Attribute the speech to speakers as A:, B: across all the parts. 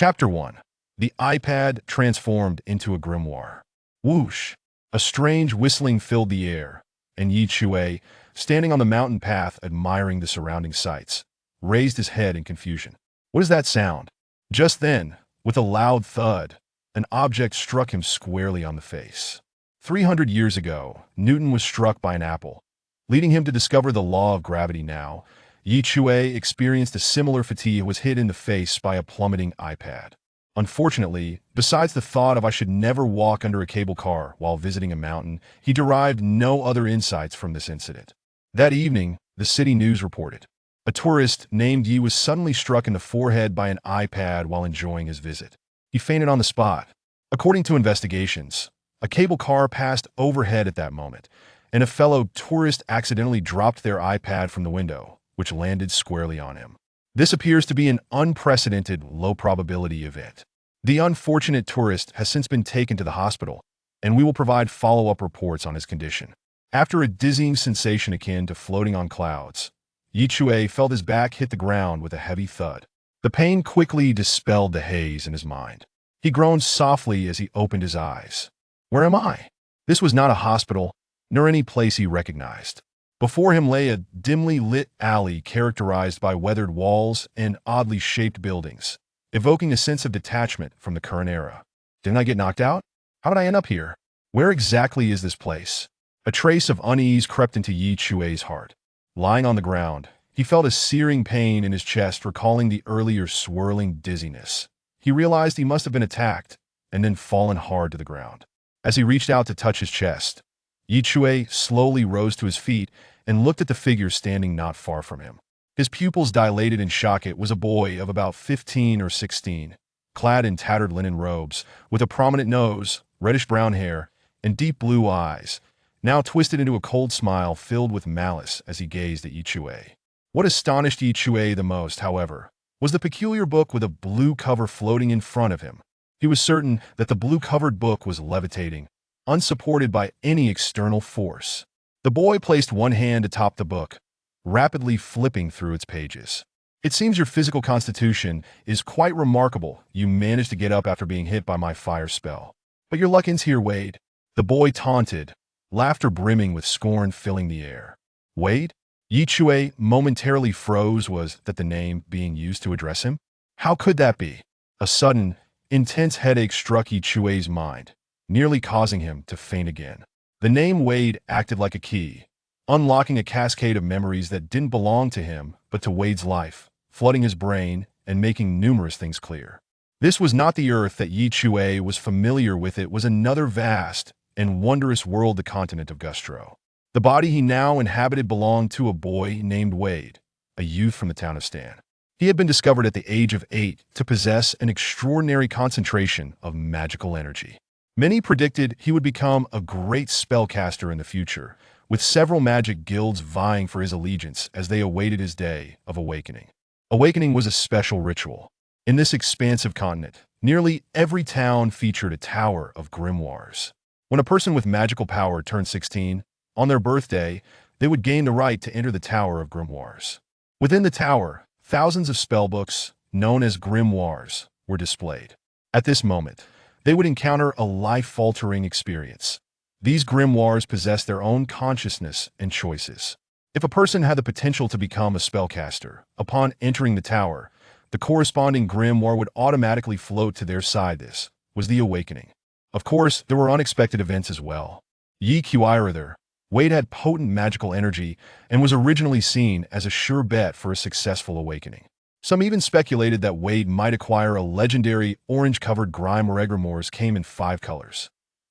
A: Chapter 1. The iPad transformed into a grimoire. Whoosh! A strange whistling filled the air, and Chui, standing on the mountain path admiring the surrounding sights, raised his head in confusion. What is that sound? Just then, with a loud thud, an object struck him squarely on the face. 300 years ago, Newton was struck by an apple. Leading him to discover the law of gravity now, Chui experienced a similar fatigue and was hit in the face by a plummeting iPad. Unfortunately, besides the thought of I should never walk under a cable car while visiting a mountain, he derived no other insights from this incident. That evening, the city news reported. A tourist named Yi was suddenly struck in the forehead by an iPad while enjoying his visit. He fainted on the spot. According to investigations, a cable car passed overhead at that moment, and a fellow tourist accidentally dropped their iPad from the window, which landed squarely on him. This appears to be an unprecedented, low-probability event. The unfortunate tourist has since been taken to the hospital, and we will provide follow-up reports on his condition. After a dizzying sensation akin to floating on clouds, Chui felt his back hit the ground with a heavy thud. The pain quickly dispelled the haze in his mind. He groaned softly as he opened his eyes. Where am I? This was not a hospital, nor any place he recognized. Before him lay a dimly lit alley characterized by weathered walls and oddly shaped buildings, evoking a sense of detachment from the current era. Didn't I get knocked out? How did I end up here? Where exactly is this place? A trace of unease crept into Chui's heart. Lying on the ground, he felt a searing pain in his chest, recalling the earlier swirling dizziness. He realized he must have been attacked and then fallen hard to the ground. As he reached out to touch his chest, Chui slowly rose to his feet and looked at the figure standing not far from him. His pupils dilated in shock. It was a boy of about 15 or 16, clad in tattered linen robes, with a prominent nose, reddish-brown hair, and deep blue eyes, now twisted into a cold smile filled with malice as he gazed at Chui. What astonished Chui the most, however, was the peculiar book with a blue cover floating in front of him. He was certain that the blue-covered book was levitating, unsupported by any external force. The boy placed one hand atop the book, rapidly flipping through its pages. It seems your physical constitution is quite remarkable. You managed to get up after being hit by my fire spell. But your luck ends here, Wade. The boy taunted, laughter brimming with scorn filling the air. Wade? Chui momentarily froze. Was that the name being used to address him? How could that be? A sudden, intense headache struck Chui's mind, nearly causing him to faint again. The name Wade acted like a key, unlocking a cascade of memories that didn't belong to him but to Wade's life, flooding his brain and making numerous things clear. This was not the Earth that Chui was familiar with. It was another vast and wondrous world, the continent of Gustro. The body he now inhabited belonged to a boy named Wade, a youth from the town of Stan. He had been discovered at the age of 8 to possess an extraordinary concentration of magical energy. Many predicted he would become a great spellcaster in the future, with several magic guilds vying for his allegiance as they awaited his day of awakening. Awakening was a special ritual. In this expansive continent, nearly every town featured a tower of grimoires. When a person with magical power turned 16, on their birthday, they would gain the right to enter the Tower of Grimoires. Within the tower, thousands of spellbooks, known as grimoires, were displayed. At this moment, they would encounter a life-altering experience. These grimoires possessed their own consciousness and choices. If a person had the potential to become a spellcaster, upon entering the tower, the corresponding grimoire would automatically float to their side. This was the awakening. Of course, there were unexpected events as well. Wade had potent magical energy and was originally seen as a sure bet for a successful awakening. Some even speculated that Wade might acquire a legendary orange-covered grimoire. Grimoires came in 5 colors: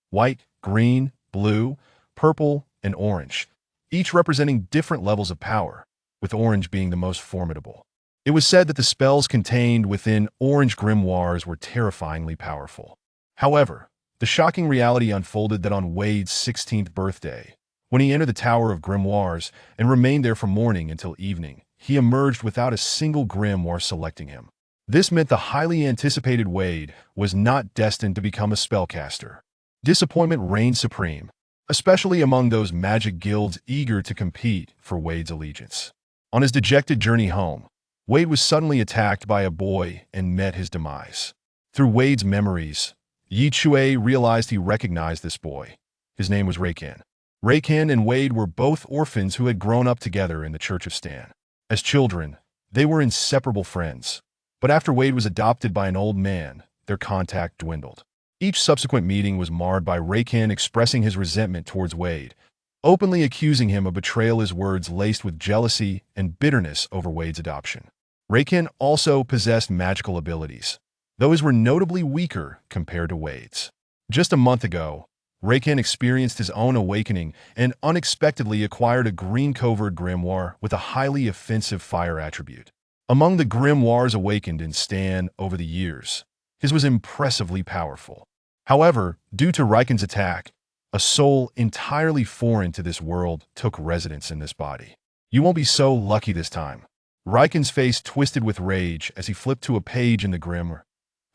A: white, green, blue, purple, and orange, each representing different levels of power, with orange being the most formidable. It was said that the spells contained within orange grimoires were terrifyingly powerful. However, the shocking reality unfolded that on Wade's 16th birthday, when he entered the Tower of Grimoires and remained there from morning until evening, he emerged without a single grimoire selecting him. This meant the highly anticipated Wade was not destined to become a spellcaster. Disappointment reigned supreme, especially among those magic guilds eager to compete for Wade's allegiance. On his dejected journey home, Wade was suddenly attacked by a boy and met his demise. Through Wade's memories, Chui realized he recognized this boy. His name was Rakan. Rakan and Wade were both orphans who had grown up together in the Church of Stan. As children, they were inseparable friends. But after Wade was adopted by an old man, their contact dwindled. Each subsequent meeting was marred by Rakan expressing his resentment towards Wade, openly accusing him of betrayal, his words laced with jealousy and bitterness over Wade's adoption. Rakan also possessed magical abilities, though his were notably weaker compared to Wade's. Just a month ago, Rakan experienced his own awakening and unexpectedly acquired a green-covered grimoire with a highly offensive fire attribute. Among the grimoires awakened in Stan over the years, his was impressively powerful. However, due to Rakan's attack, a soul entirely foreign to this world took residence in this body. You won't be so lucky this time. Rakan's face twisted with rage as he flipped to a page in the grimoire.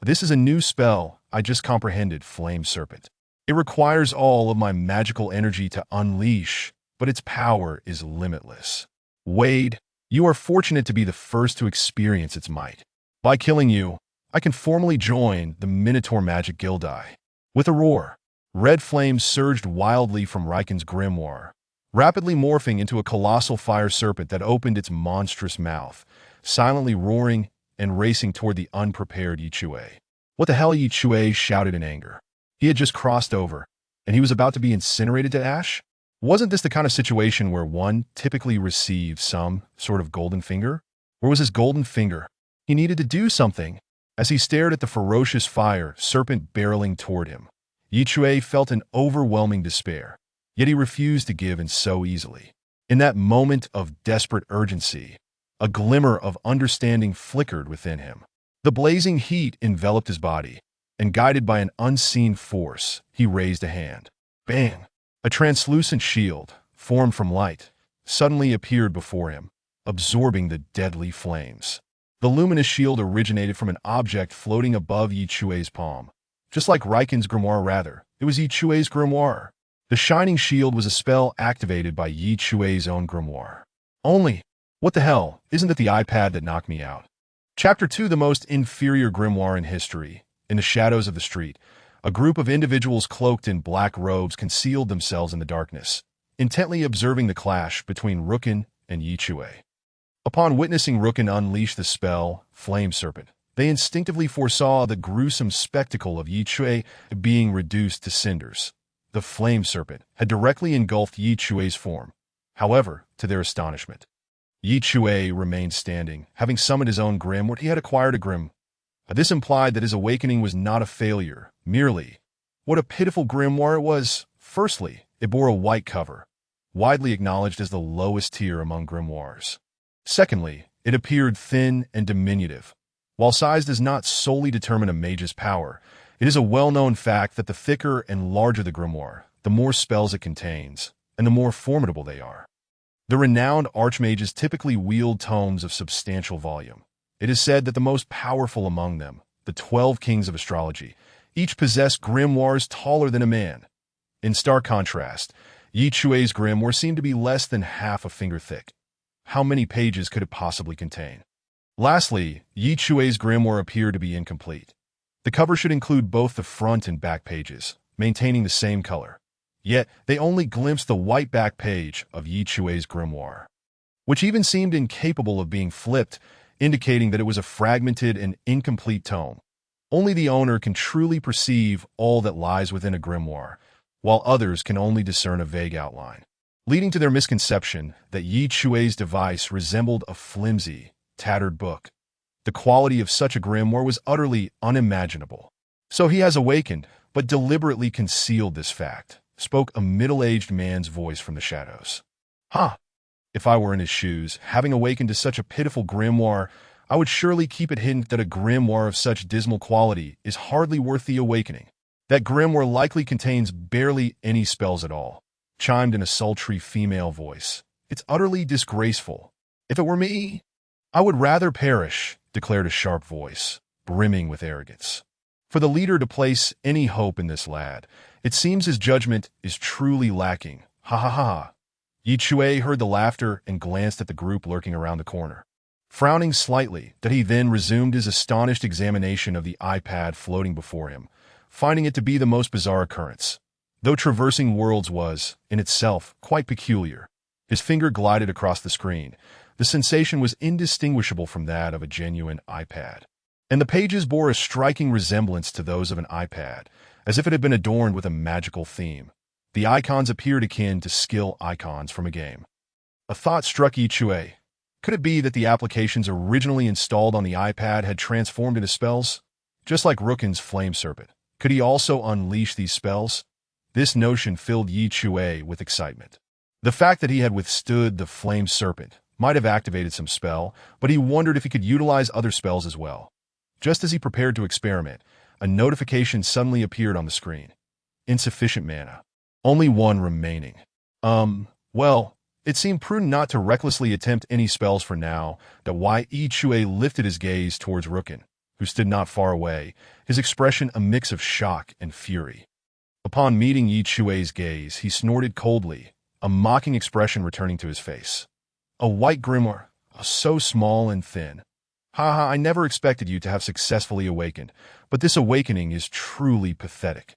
A: This is a new spell I just comprehended, Flame Serpent. It requires all of my magical energy to unleash, but its power is limitless. Wade, you are fortunate to be the first to experience its might. By killing you, I can formally join the Minotaur Magic Guildi. With a roar, red flames surged wildly from Rakan's grimoire, rapidly morphing into a colossal fire serpent that opened its monstrous mouth, silently roaring and racing toward the unprepared Chui. What the hell? Chui shouted in anger. He had just crossed over, and he was about to be incinerated to ash? Wasn't this the kind of situation where one typically receives some sort of golden finger? Where was his golden finger? He needed to do something. As he stared at the ferocious fire serpent barreling toward him, Chui felt an overwhelming despair, yet he refused to give in so easily. In that moment of desperate urgency, a glimmer of understanding flickered within him. The blazing heat enveloped his body, and guided by an unseen force, he raised a hand. Bang! A translucent shield, formed from light, suddenly appeared before him, absorbing the deadly flames. The luminous shield originated from an object floating above Chui's palm. Just like Rakan's grimoire, rather, it was Chui's grimoire. The shining shield was a spell activated by Chui's own grimoire. Only, what the hell, isn't it the iPad that knocked me out? Chapter 2, the most inferior grimoire in history. In the shadows of the street, a group of individuals cloaked in black robes concealed themselves in the darkness, intently observing the clash between Rakan and Chui. Upon witnessing Rakan unleash the spell, Flame Serpent, they instinctively foresaw the gruesome spectacle of Chui being reduced to cinders. The Flame Serpent had directly engulfed Chui's form. However, to their astonishment, Chui remained standing, having summoned his own grimoire. He had acquired a grimoire. This implied that his awakening was not a failure, merely. What a pitiful grimoire it was. Firstly, it bore a white cover, widely acknowledged as the lowest tier among grimoires. Secondly, it appeared thin and diminutive. While size does not solely determine a mage's power, it is a well-known fact that the thicker and larger the grimoire, the more spells it contains, and the more formidable they are. The renowned archmages typically wield tomes of substantial volume. It is said that the most powerful among them, the 12 kings of astrology, each possessed grimoires taller than a man. In stark contrast, Chui's grimoire seemed to be less than half a finger thick. How many pages could it possibly contain? Lastly, Chui's grimoire appeared to be incomplete. The cover should include both the front and back pages, maintaining the same color. Yet, they only glimpsed the white back page of Chui's grimoire, which even seemed incapable of being flipped, indicating that it was a fragmented and incomplete tome. Only the owner can truly perceive all that lies within a grimoire, while others can only discern a vague outline, leading to their misconception that Chui's device resembled a flimsy, tattered book. The quality of such a grimoire was utterly unimaginable. So he has awakened, but deliberately concealed this fact, spoke a middle-aged man's voice from the shadows. Huh. If I were in his shoes, having awakened to such a pitiful grimoire, I would surely keep it hidden. That a grimoire of such dismal quality is hardly worth the awakening. That grimoire likely contains barely any spells at all, chimed in a sultry female voice. It's utterly disgraceful. If it were me, I would rather perish, declared a sharp voice, brimming with arrogance. For the leader to place any hope in this lad, it seems his judgment is truly lacking. Ha ha ha. Chui heard the laughter and glanced at the group lurking around the corner. frowning slightly, that he then resumed his astonished examination of the iPad floating before him, finding it to be the most bizarre occurrence. Though traversing worlds was, in itself, quite peculiar, his finger glided across the screen. The sensation was indistinguishable from that of a genuine iPad. And the pages bore a striking resemblance to those of an iPad, as if it had been adorned with a magical theme. The icons appeared akin to skill icons from a game. A thought struck Chui. Could it be that the applications originally installed on the iPad had transformed into spells? Just like Rookin's Flame Serpent, could he also unleash these spells? This notion filled Chui with excitement. The fact that he had withstood the Flame Serpent might have activated some spell, but he wondered if he could utilize other spells as well. Just as he prepared to experiment, a notification suddenly appeared on the screen. Insufficient mana. Only one remaining. Well, it seemed prudent not to recklessly attempt any spells for now. Chui lifted his gaze towards Rookin, who stood not far away, his expression a mix of shock and fury. Upon meeting Chui's gaze, he snorted coldly, a mocking expression returning to his face. A white grimoire, so small and thin. Haha, I never expected you to have successfully awakened, but this awakening is truly pathetic.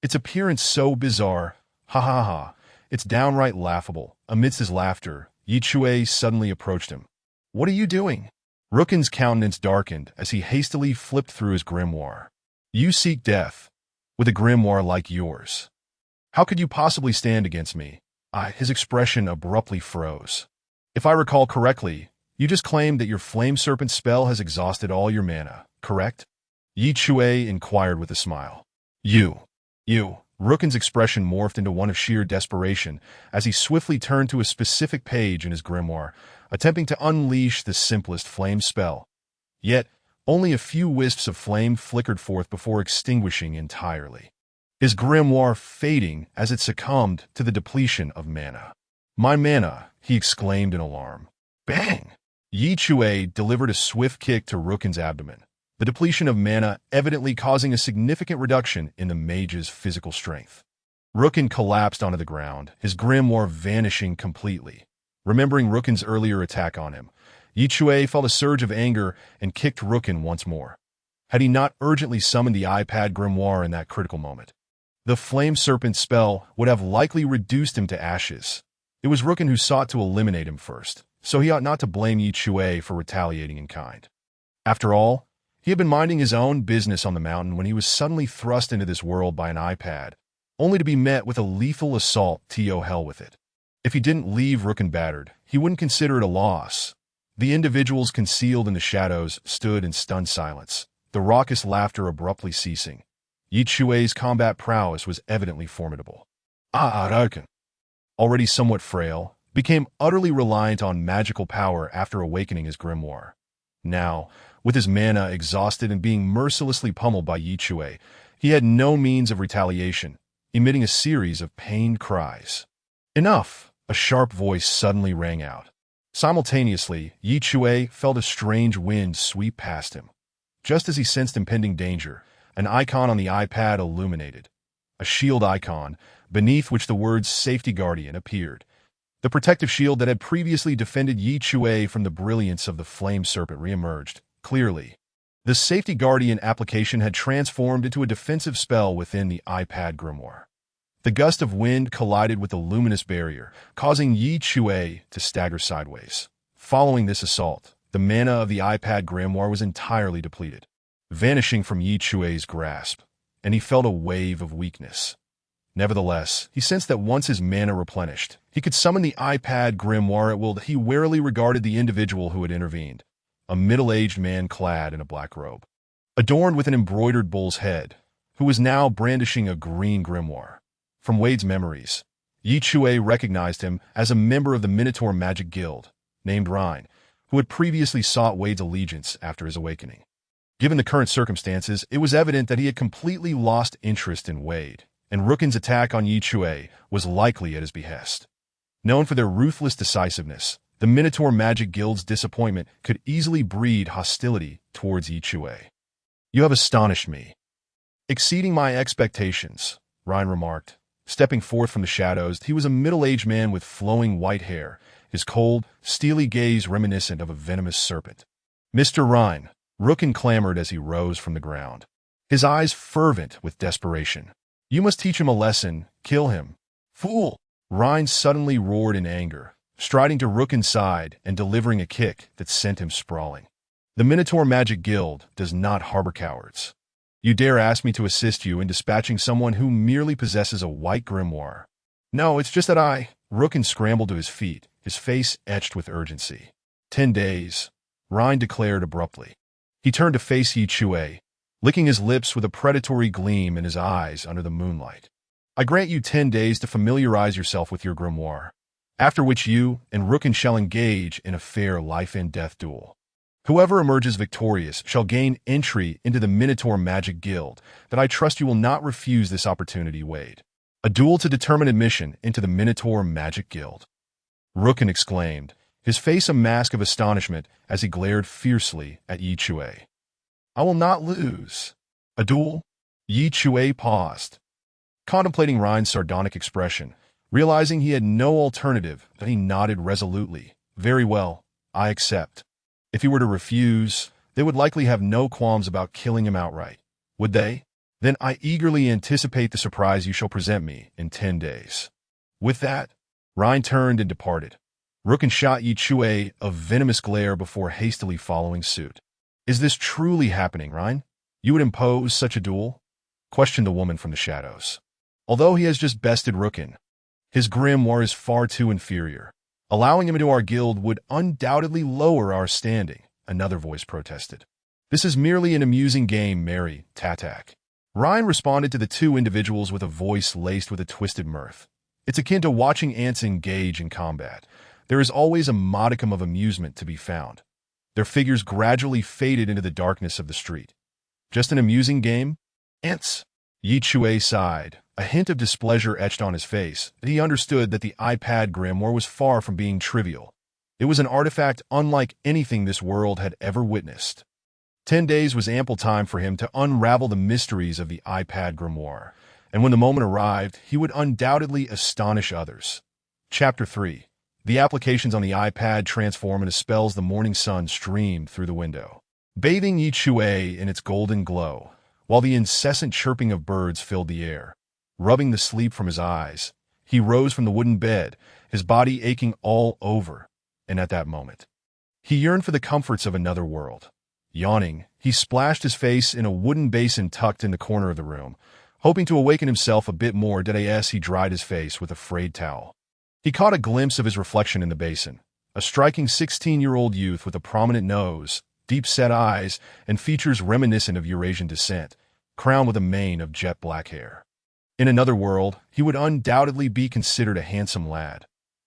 A: Its appearance so bizarre. Ha ha ha. It's downright laughable. Amidst his laughter, Chui suddenly approached him. What are you doing? Rookin's countenance darkened as he hastily flipped through his grimoire. You seek death, with a grimoire like yours. How could you possibly stand against me? His expression abruptly froze. If I recall correctly, you just claimed that your Flame Serpent spell has exhausted all your mana, correct? Chui inquired with a smile. You. Rookin's expression morphed into one of sheer desperation as he swiftly turned to a specific page in his grimoire, attempting to unleash the simplest flame spell. Yet, only a few wisps of flame flickered forth before extinguishing entirely, his grimoire fading as it succumbed to the depletion of mana. My mana, he exclaimed in alarm. Bang! Chui delivered a swift kick to Rookin's abdomen, the depletion of mana evidently causing a significant reduction in the mage's physical strength. Rookin collapsed onto the ground, his grimoire vanishing completely. Remembering Rookin's earlier attack on him, Chui felt a surge of anger and kicked Rookin once more. Had he not urgently summoned the iPad grimoire in that critical moment, the Flame Serpent spell would have likely reduced him to ashes. It was Rookin who sought to eliminate him first, so he ought not to blame Chui for retaliating in kind. After all, he had been minding his own business on the mountain when he was suddenly thrust into this world by an iPad, only to be met with a lethal assault. To hell with it. If he didn't leave Rookin battered, he wouldn't consider it a loss. The individuals concealed in the shadows stood in stunned silence, the raucous laughter abruptly ceasing. Chui's combat prowess was evidently formidable. Rookin, already somewhat frail, became utterly reliant on magical power after awakening his grimoire. Now, with his mana exhausted and being mercilessly pummeled by Chui, he had no means of retaliation, emitting a series of pained cries. Enough! A sharp voice suddenly rang out. Simultaneously, Chui felt a strange wind sweep past him. Just as he sensed impending danger, an icon on the iPad illuminated. A shield icon, beneath which the words Safety Guardian appeared. The protective shield that had previously defended Chui from the brilliance of the Flame Serpent reemerged, clearly. The Safety Guardian application had transformed into a defensive spell within the iPad grimoire. The gust of wind collided with the luminous barrier, causing Chui to stagger sideways. Following this assault, the mana of the iPad grimoire was entirely depleted, vanishing from Chui's grasp, and he felt a wave of weakness. Nevertheless, he sensed that once his mana replenished, he could summon the iPad grimoire at will. He warily regarded the individual who had intervened, a middle-aged man clad in a black robe, adorned with an embroidered bull's head, who was now brandishing a green grimoire. From Wade's memories, Chui recognized him as a member of the Minotaur Magic Guild, named Rhine, who had previously sought Wade's allegiance after his awakening. Given the current circumstances, it was evident that he had completely lost interest in Wade, and Rookin's attack on Chui was likely at his behest. Known for their ruthless decisiveness, the Minotaur Magic Guild's disappointment could easily breed hostility towards Chui. You have astonished me. Exceeding my expectations, Rhine remarked. Stepping forth from the shadows, he was a middle-aged man with flowing white hair, his cold, steely gaze reminiscent of a venomous serpent. "Mr. Rhine," Rookin clamored as he rose from the ground, his eyes fervent with desperation. "You must teach him a lesson, kill him." "Fool!" Rhine suddenly roared in anger, striding to Rookin's side and delivering a kick that sent him sprawling. "The Minotaur Magic Guild does not harbor cowards. You dare ask me to assist you in dispatching someone who merely possesses a white grimoire?" "No, it's just that Rookin scrambled to his feet, his face etched with urgency. 10 days, Rhine declared abruptly. He turned to face Chui, licking his lips with a predatory gleam in his eyes under the moonlight. "I grant you 10 days to familiarize yourself with your grimoire, after which you and Rookin shall engage in a fair life-and-death duel. Whoever emerges victorious shall gain entry into the Minotaur Magic Guild, that I trust you will not refuse this opportunity, Wade. A duel to determine admission into the Minotaur Magic Guild." Rookin exclaimed, his face a mask of astonishment as he glared fiercely at Chui. "I will not lose." "A duel?" Chui paused, contemplating Rhine's sardonic expression. Realizing he had no alternative, that he nodded resolutely. "Very well, I accept." If he were to refuse, they would likely have no qualms about killing him outright. Would they? "Then I eagerly anticipate the surprise you shall present me in 10 days. With that, Rhine turned and departed. Rookin shot Chui a venomous glare before hastily following suit. "Is this truly happening, Rhine? You would impose such a duel?" questioned the woman from the shadows. "Although he has just bested Rookin, his grimoire is far too inferior. Allowing him into our guild would undoubtedly lower our standing," another voice protested. "This is merely an amusing game, Mary Tatak." Rhine responded to the two individuals with a voice laced with a twisted mirth. "It's akin to watching ants engage in combat. There is always a modicum of amusement to be found." Their figures gradually faded into the darkness of the street. "Just an amusing game? Ants?" Chui sighed, a hint of displeasure etched on his face, that he understood that the iPad grimoire was far from being trivial. It was an artifact unlike anything this world had ever witnessed. 10 days was ample time for him to unravel the mysteries of the iPad grimoire, and when the moment arrived, he would undoubtedly astonish others. Chapter 3. The applications on the iPad transform into spells. The morning sun streamed through the window, bathing Chui in its golden glow, while the incessant chirping of birds filled the air. Rubbing the sleep from his eyes, he rose from the wooden bed, his body aching all over, and at that moment, he yearned for the comforts of another world. Yawning, he splashed his face in a wooden basin tucked in the corner of the room, hoping to awaken himself a bit more. He dried his face with a frayed towel. He caught a glimpse of his reflection in the basin, a striking 16-year-old youth with a prominent nose, deep-set eyes, and features reminiscent of Eurasian descent, crowned with a mane of jet black hair. In another world, he would undoubtedly be considered a handsome lad.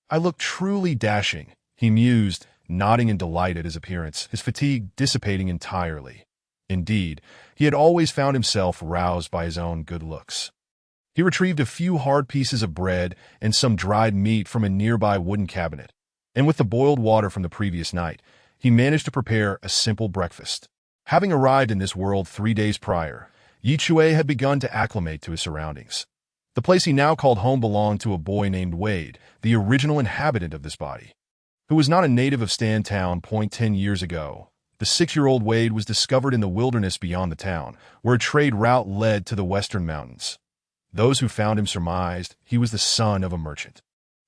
A: "I look truly dashing," he mused, nodding in delight at his appearance, his fatigue dissipating entirely. Indeed, he had always found himself roused by his own good looks. He retrieved a few hard pieces of bread and some dried meat from a nearby wooden cabinet, and with the boiled water from the previous night, he managed to prepare a simple breakfast. Having arrived in this world 3 days prior, Chui had begun to acclimate to his surroundings. The place he now called home belonged to a boy named Wade, the original inhabitant of this body, who was not a native of Stantown. 10 years ago, the 6-year-old Wade was discovered in the wilderness beyond the town, where a trade route led to the western mountains. Those who found him surmised he was the son of a merchant,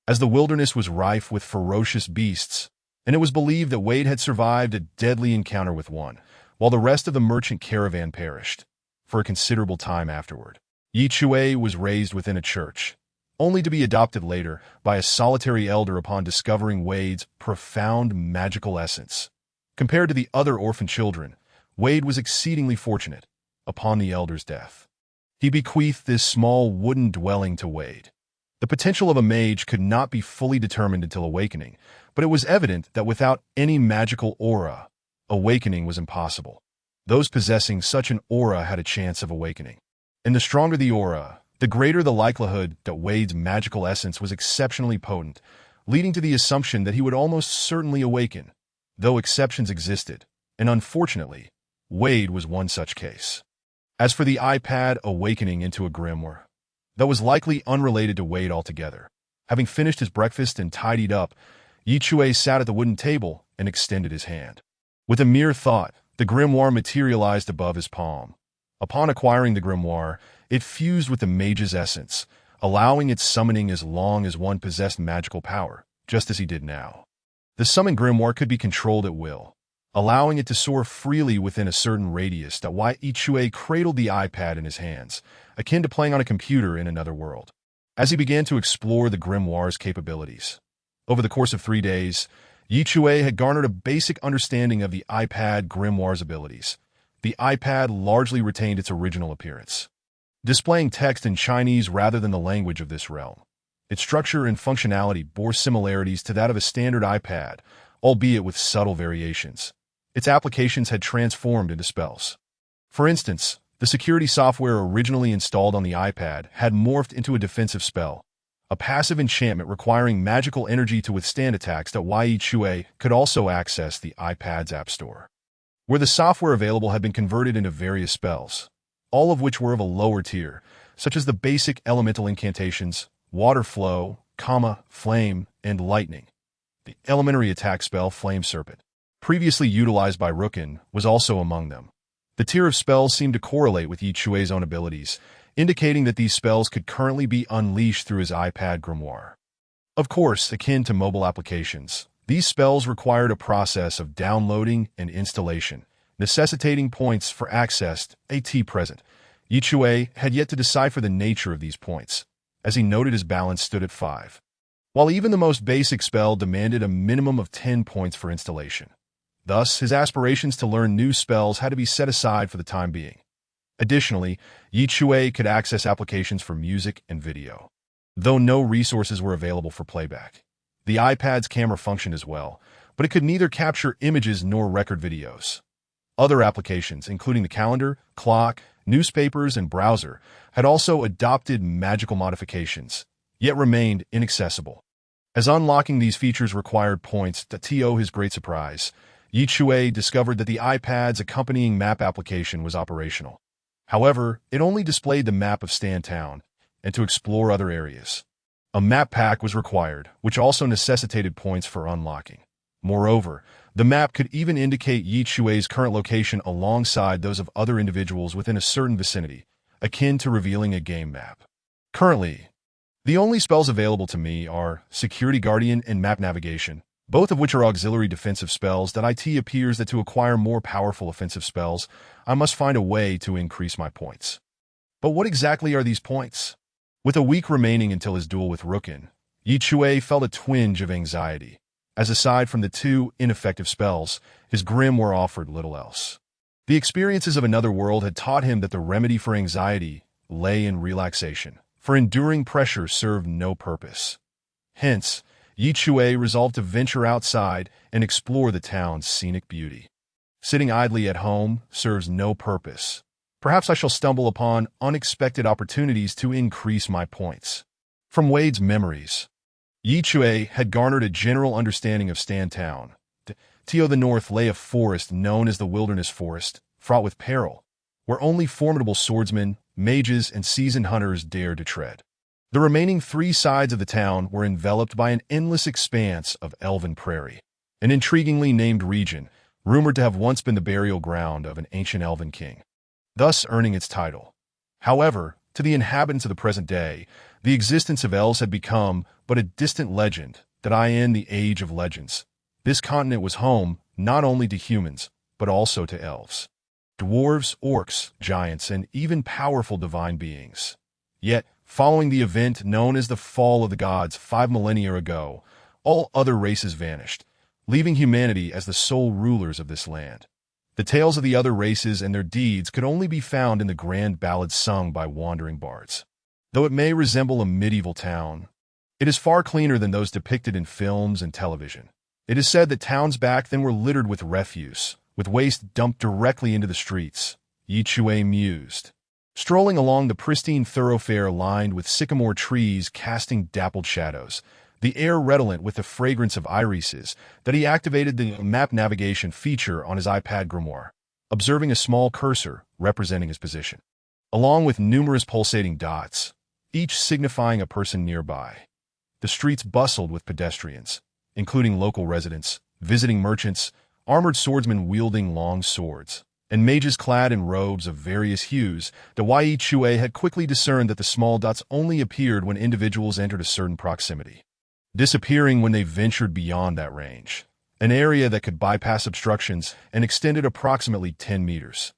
A: as the wilderness was rife with ferocious beasts, and it was believed that Wade had survived a deadly encounter with one, while the rest of the merchant caravan perished. For a considerable time afterward, Chui was raised within a church, only to be adopted later by a solitary elder upon discovering Wade's profound magical essence. Compared to the other orphan children, Wade was exceedingly fortunate. Upon the elder's death, he bequeathed this small wooden dwelling to Wade. The potential of a mage could not be fully determined until awakening, but it was evident that without any magical aura, awakening was impossible. Those possessing such an aura had a chance of awakening. And the stronger the aura, the greater the likelihood that Wade's magical essence was exceptionally potent, leading to the assumption that he would almost certainly awaken, though exceptions existed, and unfortunately, Wade was one such case. As for the iPad awakening into a grimoire, that was likely unrelated to Wade altogether. Having finished his breakfast and tidied up, Chui sat at the wooden table and extended his hand. With a mere thought, the grimoire materialized above his palm. Upon acquiring the grimoire, it fused with the mage's essence, allowing its summoning as long as one possessed magical power, just as he did now. The summoned grimoire could be controlled at will, allowing it to soar freely within a certain radius. Chui cradled the iPad in his hands, akin to playing on a computer in another world, as he began to explore the grimoire's capabilities. Over the course of 3 days, Chui had garnered a basic understanding of the iPad grimoire's abilities. The iPad largely retained its original appearance, displaying text in Chinese rather than the language of this realm. Its structure and functionality bore similarities to that of a standard iPad, albeit with subtle variations. Its applications had transformed into spells. For instance, the security software originally installed on the iPad had morphed into a defensive spell, a passive enchantment requiring magical energy to withstand attacks. Chui could also access the iPad's App Store, where the software available had been converted into various spells, all of which were of a lower tier, such as the basic elemental incantations, water flow, flame, and lightning. The elementary attack spell Flame Serpent, previously utilized by Rukin, was also among them. The tier of spells seemed to correlate with Chui's own abilities, indicating that these spells could currently be unleashed through his iPad grimoire. Of course, akin to mobile applications, these spells required a process of downloading and installation, necessitating points for access. Present, Chui had yet to decipher the nature of these points, as he noted his balance stood at 5. While even the most basic spell demanded a minimum of 10 points for installation. Thus, his aspirations to learn new spells had to be set aside for the time being. Additionally, Chui could access applications for music and video, though no resources were available for playback. The iPad's camera functioned as well, but it could neither capture images nor record videos. Other applications, including the calendar, clock, newspapers, and browser, had also adopted magical modifications, yet remained inaccessible. As unlocking these features required points, to his great surprise, Chui discovered that the iPad's accompanying map application was operational. However, it only displayed the map of Stan Town, and to explore other areas. A map pack was required, which also necessitated points for unlocking. Moreover, the map could even indicate Chui's current location alongside those of other individuals within a certain vicinity, akin to revealing a game map. Currently, the only spells available to me are Security Guardian and Map Navigation, both of which are auxiliary defensive spells. It appears that to acquire more powerful offensive spells, I must find a way to increase my points. But what exactly are these points? With a week remaining until his duel with Rukin, Chui felt a twinge of anxiety, as aside from the 2 ineffective spells, his grimoire offered little else. The experiences of another world had taught him that the remedy for anxiety lay in relaxation, for enduring pressure served no purpose. Hence, Chui resolved to venture outside and explore the town's scenic beauty. Sitting idly at home serves no purpose. Perhaps I shall stumble upon unexpected opportunities to increase my points. From Wade's memories, Chui had garnered a general understanding of Stan Town. To the north lay a forest known as the Wilderness Forest, fraught with peril, where only formidable swordsmen, mages, and seasoned hunters dared to tread. The remaining 3 sides of the town were enveloped by an endless expanse of elven prairie, an intriguingly named region, rumored to have once been the burial ground of an ancient elven king, thus earning its title. However, to the inhabitants of the present day, the existence of elves had become but a distant legend. In the Age of Legends, this continent was home not only to humans, but also to elves, dwarves, orcs, giants, and even powerful divine beings. Yet, following the event known as the Fall of the Gods 5 millennia ago, all other races vanished, leaving humanity as the sole rulers of this land. The tales of the other races and their deeds could only be found in the grand ballads sung by wandering bards. Though it may resemble a medieval town, it is far cleaner than those depicted in films and television. It is said that towns back then were littered with refuse, with waste dumped directly into the streets. Chui mused, strolling along the pristine thoroughfare lined with sycamore trees casting dappled shadows, the air redolent with the fragrance of irises, that he activated the map navigation feature on his iPad grimoire, observing a small cursor representing his position, along with numerous pulsating dots, each signifying a person nearby. The streets bustled with pedestrians, including local residents, visiting merchants, armored swordsmen wielding long swords, and mages clad in robes of various hues. The Chui had quickly discerned that the small dots only appeared when individuals entered a certain proximity, disappearing when they ventured beyond that range, an area that could bypass obstructions and extended approximately 10 meters.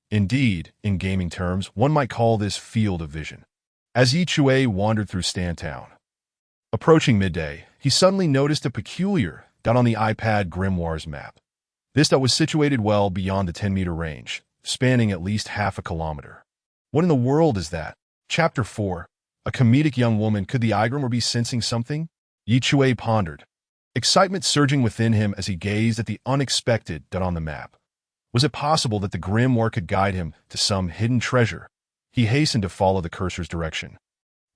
A: Indeed, in gaming terms, one might call this field of vision. As Chui wandered through Stantown, approaching midday, he suddenly noticed a peculiar dot on the iPad grimoire's map. This dot was situated well beyond the 10-meter range, spanning at least half a kilometer. What in the world is that? Chapter 4. A comedic young woman. Could the grimoire be sensing something? Chui pondered, excitement surging within him as he gazed at the unexpected dot on the map. Was it possible that the grimoire could guide him to some hidden treasure? He hastened to follow the cursor's direction.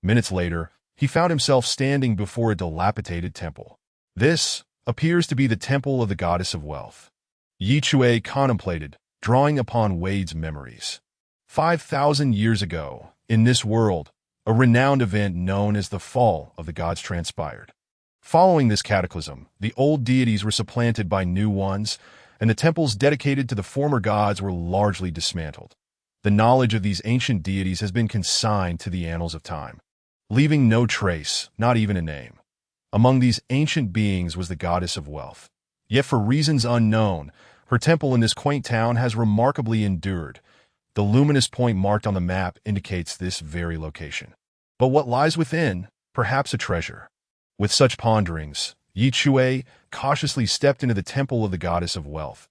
A: Minutes later, he found himself standing before a dilapidated temple. This appears to be the temple of the goddess of wealth. Chui contemplated, drawing upon Wade's memories. 5,000 years ago, in this world, a renowned event known as the Fall of the Gods transpired. Following this cataclysm, the old deities were supplanted by new ones, and the temples dedicated to the former gods were largely dismantled. The knowledge of these ancient deities has been consigned to the annals of time, leaving no trace, not even a name. Among these ancient beings was the goddess of wealth. Yet for reasons unknown, her temple in this quaint town has remarkably endured. The luminous point marked on the map indicates this very location. But what lies within? Perhaps a treasure. With such ponderings, Chui cautiously stepped into the temple of the goddess of wealth.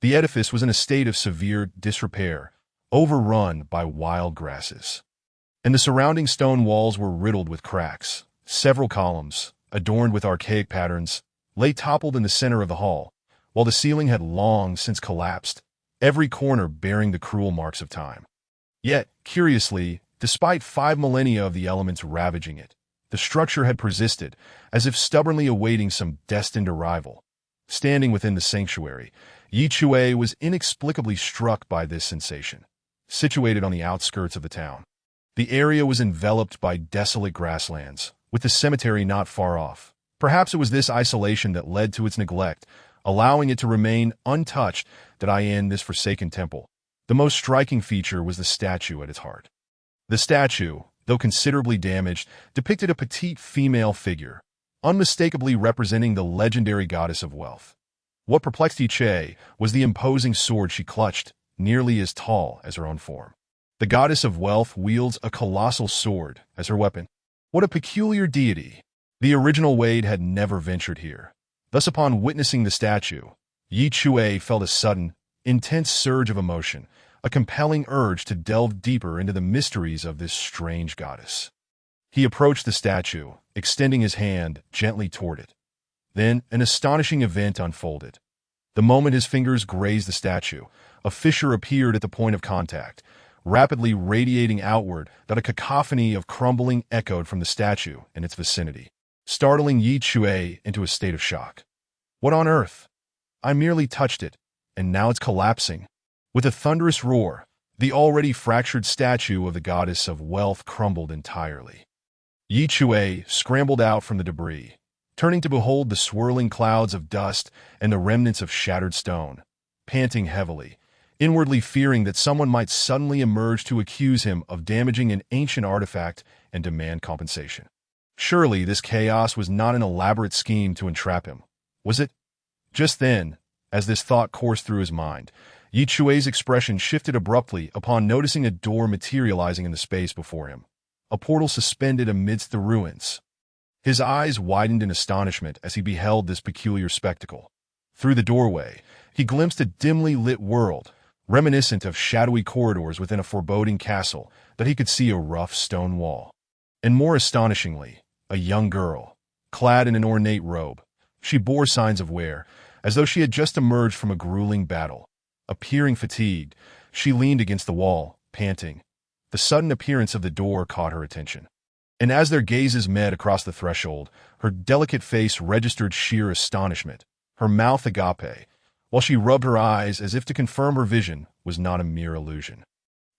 A: The edifice was in a state of severe disrepair, overrun by wild grasses, and the surrounding stone walls were riddled with cracks. Several columns, adorned with archaic patterns, lay toppled in the center of the hall, while the ceiling had long since collapsed, every corner bearing the cruel marks of time. Yet, curiously, despite 5 millennia of the elements ravaging it, the structure had persisted, as if stubbornly awaiting some destined arrival. Standing within the sanctuary, Chui was inexplicably struck by this sensation. Situated on the outskirts of the town, the area was enveloped by desolate grasslands, with the cemetery not far off. Perhaps it was this isolation that led to its neglect, allowing it to remain untouched. In this forsaken temple, the most striking feature was the statue at its heart. The statue, though considerably damaged, depicted a petite female figure, unmistakably representing the legendary goddess of wealth. What perplexed Chui was the imposing sword she clutched, nearly as tall as her own form. The goddess of wealth wields a colossal sword as her weapon. What a peculiar deity! The original Wade had never ventured here. Thus, upon witnessing the statue, Chui felt a sudden, intense surge of emotion, a compelling urge to delve deeper into the mysteries of this strange goddess. He approached the statue, extending his hand gently toward it. Then, an astonishing event unfolded. The moment his fingers grazed the statue, a fissure appeared at the point of contact, rapidly radiating outward that a cacophony of crumbling echoed from the statue and its vicinity, startling Chui into a state of shock. What on earth? I merely touched it, and now it's collapsing. With a thunderous roar, the already fractured statue of the goddess of wealth crumbled entirely. Chui scrambled out from the debris, turning to behold the swirling clouds of dust and the remnants of shattered stone, panting heavily, inwardly fearing that someone might suddenly emerge to accuse him of damaging an ancient artifact and demand compensation. Surely this chaos was not an elaborate scheme to entrap him, was it? Just then, as this thought coursed through his mind, Chui's expression shifted abruptly upon noticing a door materializing in the space before him, a portal suspended amidst the ruins. His eyes widened in astonishment as he beheld this peculiar spectacle. Through the doorway, he glimpsed a dimly lit world, reminiscent of shadowy corridors within a foreboding castle that he could see a rough stone wall. And more astonishingly, a young girl, clad in an ornate robe. She bore signs of wear, as though she had just emerged from a grueling battle. Appearing fatigued, she leaned against the wall, panting. The sudden appearance of the door caught her attention, and as their gazes met across the threshold, her delicate face registered sheer astonishment, her mouth agape, while she rubbed her eyes as if to confirm her vision was not a mere illusion.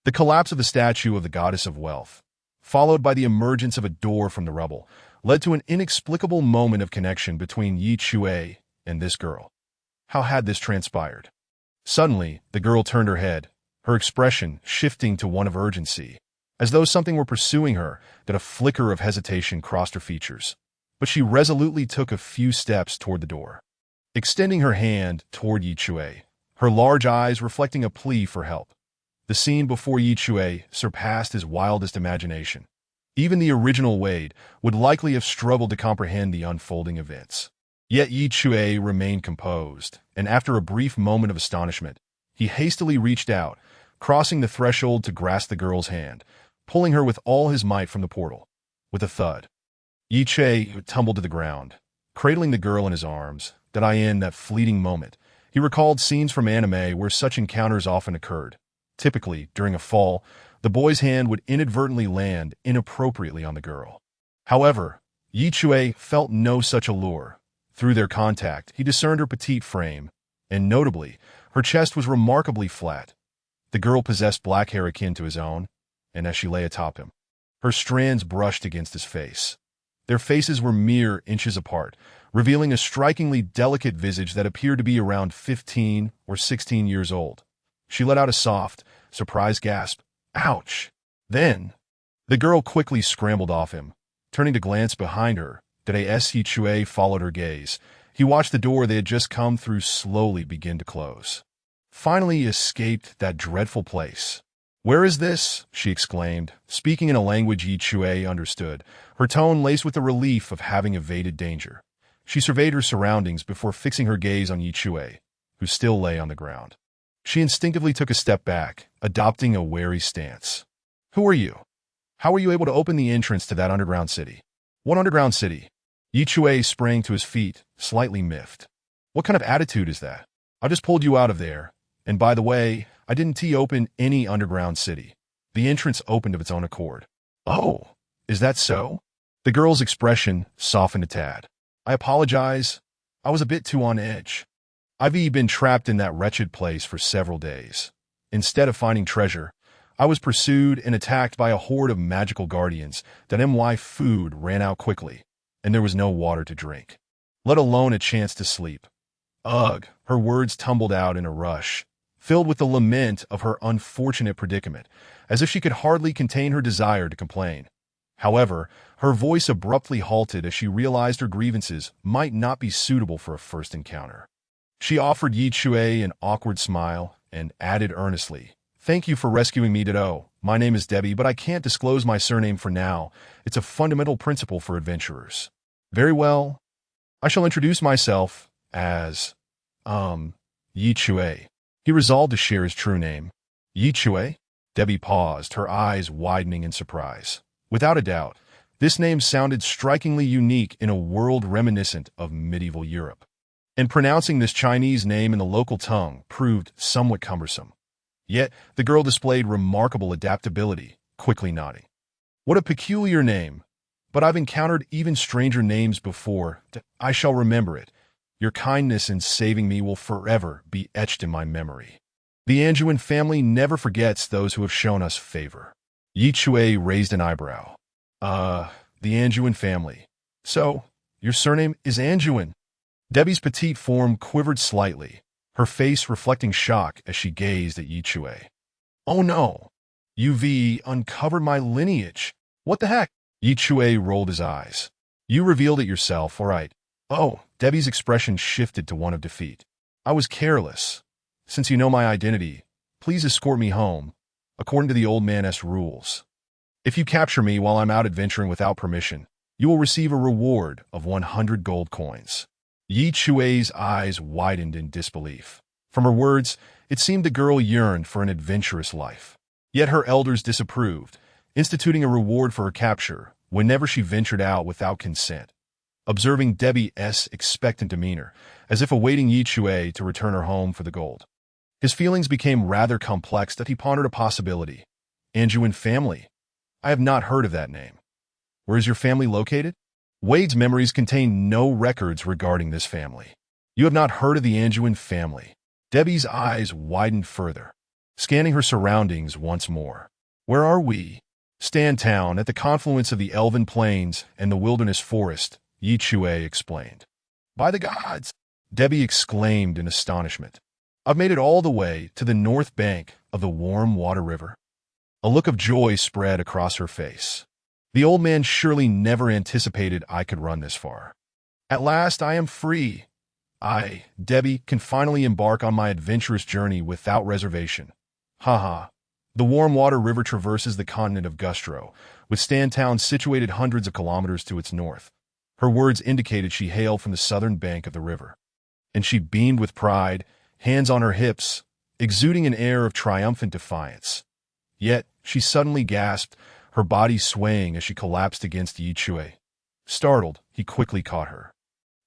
A: The collapse of the statue of the goddess of wealth, followed by the emergence of a door from the rubble, led to an inexplicable moment of connection between Chui and this girl. How had this transpired? Suddenly, the girl turned her head, her expression shifting to one of urgency. As though something were pursuing her, that a flicker of hesitation crossed her features. But she resolutely took a few steps toward the door. Extending her hand toward Chui, her large eyes reflecting a plea for help. The scene before Chui surpassed his wildest imagination. Even the original Wade would likely have struggled to comprehend the unfolding events. Yet Chui remained composed, and after a brief moment of astonishment, he hastily reached out, crossing the threshold to grasp the girl's hand, pulling her with all his might from the portal. With a thud, Chui tumbled to the ground, cradling the girl in his arms. In that fleeting moment, he recalled scenes from anime where such encounters often occurred. Typically, during a fall, the boy's hand would inadvertently land inappropriately on the girl. However, Chui felt no such allure. Through their contact, he discerned her petite frame, and notably, her chest was remarkably flat. The girl possessed black hair akin to his own, and as she lay atop him, her strands brushed against his face. Their faces were mere inches apart, revealing a strikingly delicate visage that appeared to be around 15 or 16 years old. She let out a soft, surprised gasp. Ouch! Then, the girl quickly scrambled off him, turning to glance behind her. Chui followed her gaze. He watched the door they had just come through slowly begin to close. Finally, he escaped that dreadful place. "Where is this?" she exclaimed, speaking in a language Chui understood, her tone laced with the relief of having evaded danger. She surveyed her surroundings before fixing her gaze on Chui, who still lay on the ground. She instinctively took a step back, adopting a wary stance. "Who are you? How were you able to open the entrance to that underground city?" "What underground city?" Chui sprang to his feet, slightly miffed. "What kind of attitude is that? I just pulled you out of there. And by the way, I didn't open any underground city. The entrance opened of its own accord." "Oh, is that so?" The girl's expression softened a tad. "I apologize. I was a bit too on edge. I've been trapped in that wretched place for several days. Instead of finding treasure, I was pursued and attacked by a horde of magical guardians. My food ran out quickly, and there was no water to drink, let alone a chance to sleep." Ugh, her words tumbled out in a rush, filled with the lament of her unfortunate predicament, as if she could hardly contain her desire to complain. However, her voice abruptly halted as she realized her grievances might not be suitable for a first encounter. She offered Chui an awkward smile and added earnestly, "Thank you for rescuing me, Ditto. My name is Debbie, but I can't disclose my surname for now. It's a fundamental principle for adventurers." "Very well. I shall introduce myself as, Chui." He resolved to share his true name. "Chui?" Debbie paused, her eyes widening in surprise. Without a doubt, this name sounded strikingly unique in a world reminiscent of medieval Europe. And pronouncing this Chinese name in the local tongue proved somewhat cumbersome. Yet, the girl displayed remarkable adaptability, quickly nodding. "What a peculiar name. But I've encountered even stranger names before. I shall remember it. Your kindness in saving me will forever be etched in my memory. The Anjuan family never forgets those who have shown us favor." Chui raised an eyebrow. The Anjuan family. So, your surname is Anjuan?" Debbie's petite form quivered slightly, her face reflecting shock as she gazed at Chui. "Oh no! You've uncovered my lineage. What the heck?" Chui rolled his eyes. "You revealed it yourself, all right." "Oh," Debbie's expression shifted to one of defeat. "I was careless. Since you know my identity, please escort me home, according to the old man's rules. If you capture me while I'm out adventuring without permission, you will receive a reward of 100 gold coins." Chui's eyes widened in disbelief. From her words, it seemed the girl yearned for an adventurous life. Yet her elders disapproved, instituting a reward for her capture whenever she ventured out without consent. Observing Debbie's expectant demeanor, as if awaiting Chui to return her home for the gold, his feelings became rather complex that he pondered a possibility. "Anjuan family? I have not heard of that name. Where is your family located?" Wade's memories contain no records regarding this family. "You have not heard of the Anjuan family." Debbie's eyes widened further, scanning her surroundings once more. "Where are we?" Stan Town, at the confluence of the Elven Plains and the Wilderness Forest, Chui explained. By the gods! Debbie exclaimed in astonishment. I've made it all the way to the north bank of the warm water river. A look of joy spread across her face. The old man surely never anticipated I could run this far. At last I am free. I, Debbie, can finally embark on my adventurous journey without reservation. Haha. The warm water river traverses the continent of Gustro, with Stan Town situated hundreds of kilometers to its north. Her words indicated she hailed from the southern bank of the river. And she beamed with pride, hands on her hips, exuding an air of triumphant defiance. Yet, she suddenly gasped, her body swaying as she collapsed against Chui. Startled, he quickly caught her.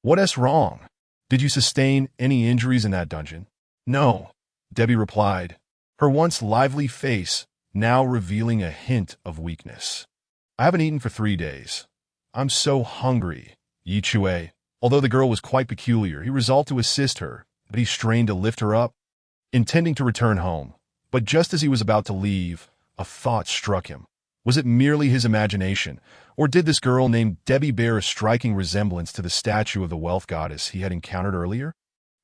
A: What's wrong? Did you sustain any injuries in that dungeon? No, Debbie replied, her once lively face now revealing a hint of weakness. I haven't eaten for 3 days. I'm so hungry, Chui. Although the girl was quite peculiar, he resolved to assist her, but he strained to lift her up, intending to return home. But just as he was about to leave, a thought struck him. Was it merely his imagination, or did this girl named Debbie bear a striking resemblance to the statue of the wealth goddess he had encountered earlier?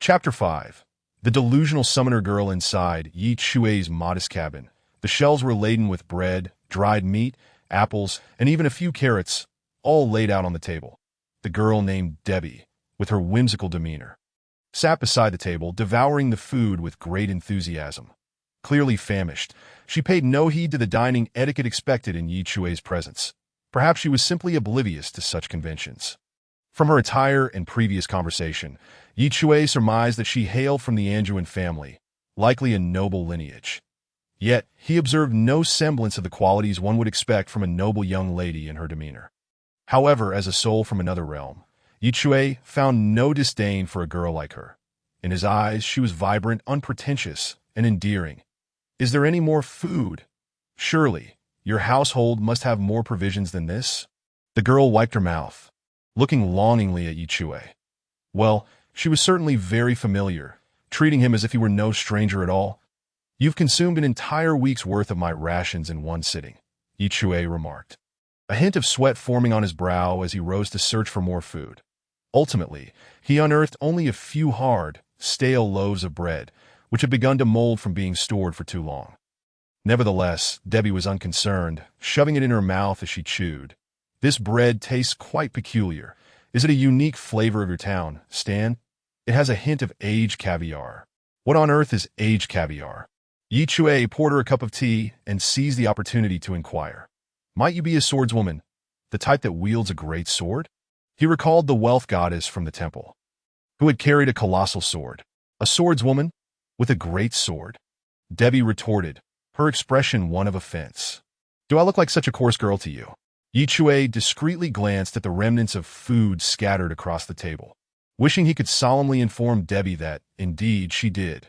A: Chapter 5. The delusional summoner girl inside Chui's modest cabin. The shelves were laden with bread, dried meat, apples, and even a few carrots, all laid out on the table. The girl named Debbie, with her whimsical demeanor, sat beside the table, devouring the food with great enthusiasm. Clearly famished, she paid no heed to the dining etiquette expected in Chui's presence. Perhaps she was simply oblivious to such conventions. From her attire and previous conversation, Chui surmised that she hailed from the Anjuan family, likely a noble lineage. Yet, he observed no semblance of the qualities one would expect from a noble young lady in her demeanor. However, as a soul from another realm, Chui found no disdain for a girl like her. In his eyes, she was vibrant, unpretentious, and endearing. Is there any more food? Surely, your household must have more provisions than this? The girl wiped her mouth, looking longingly at Chui. Well, she was certainly very familiar, treating him as if he were no stranger at all. You've consumed an entire week's worth of my rations in one sitting, Chui remarked, a hint of sweat forming on his brow as he rose to search for more food. Ultimately, he unearthed only a few hard, stale loaves of bread, which had begun to mold from being stored for too long. Nevertheless, Debbie was unconcerned, shoving it in her mouth as she chewed. This bread tastes quite peculiar. Is it a unique flavor of your town, Stan? It has a hint of aged caviar. What on earth is aged caviar? Chui poured her a cup of tea and seized the opportunity to inquire. Might you be a swordswoman, the type that wields a great sword? He recalled the wealth goddess from the temple, who had carried a colossal sword. A swordswoman? With a great sword? Debbie retorted, her expression one of offense. Do I look like such a coarse girl to you? Chui discreetly glanced at the remnants of food scattered across the table, wishing he could solemnly inform Debbie that, indeed, she did.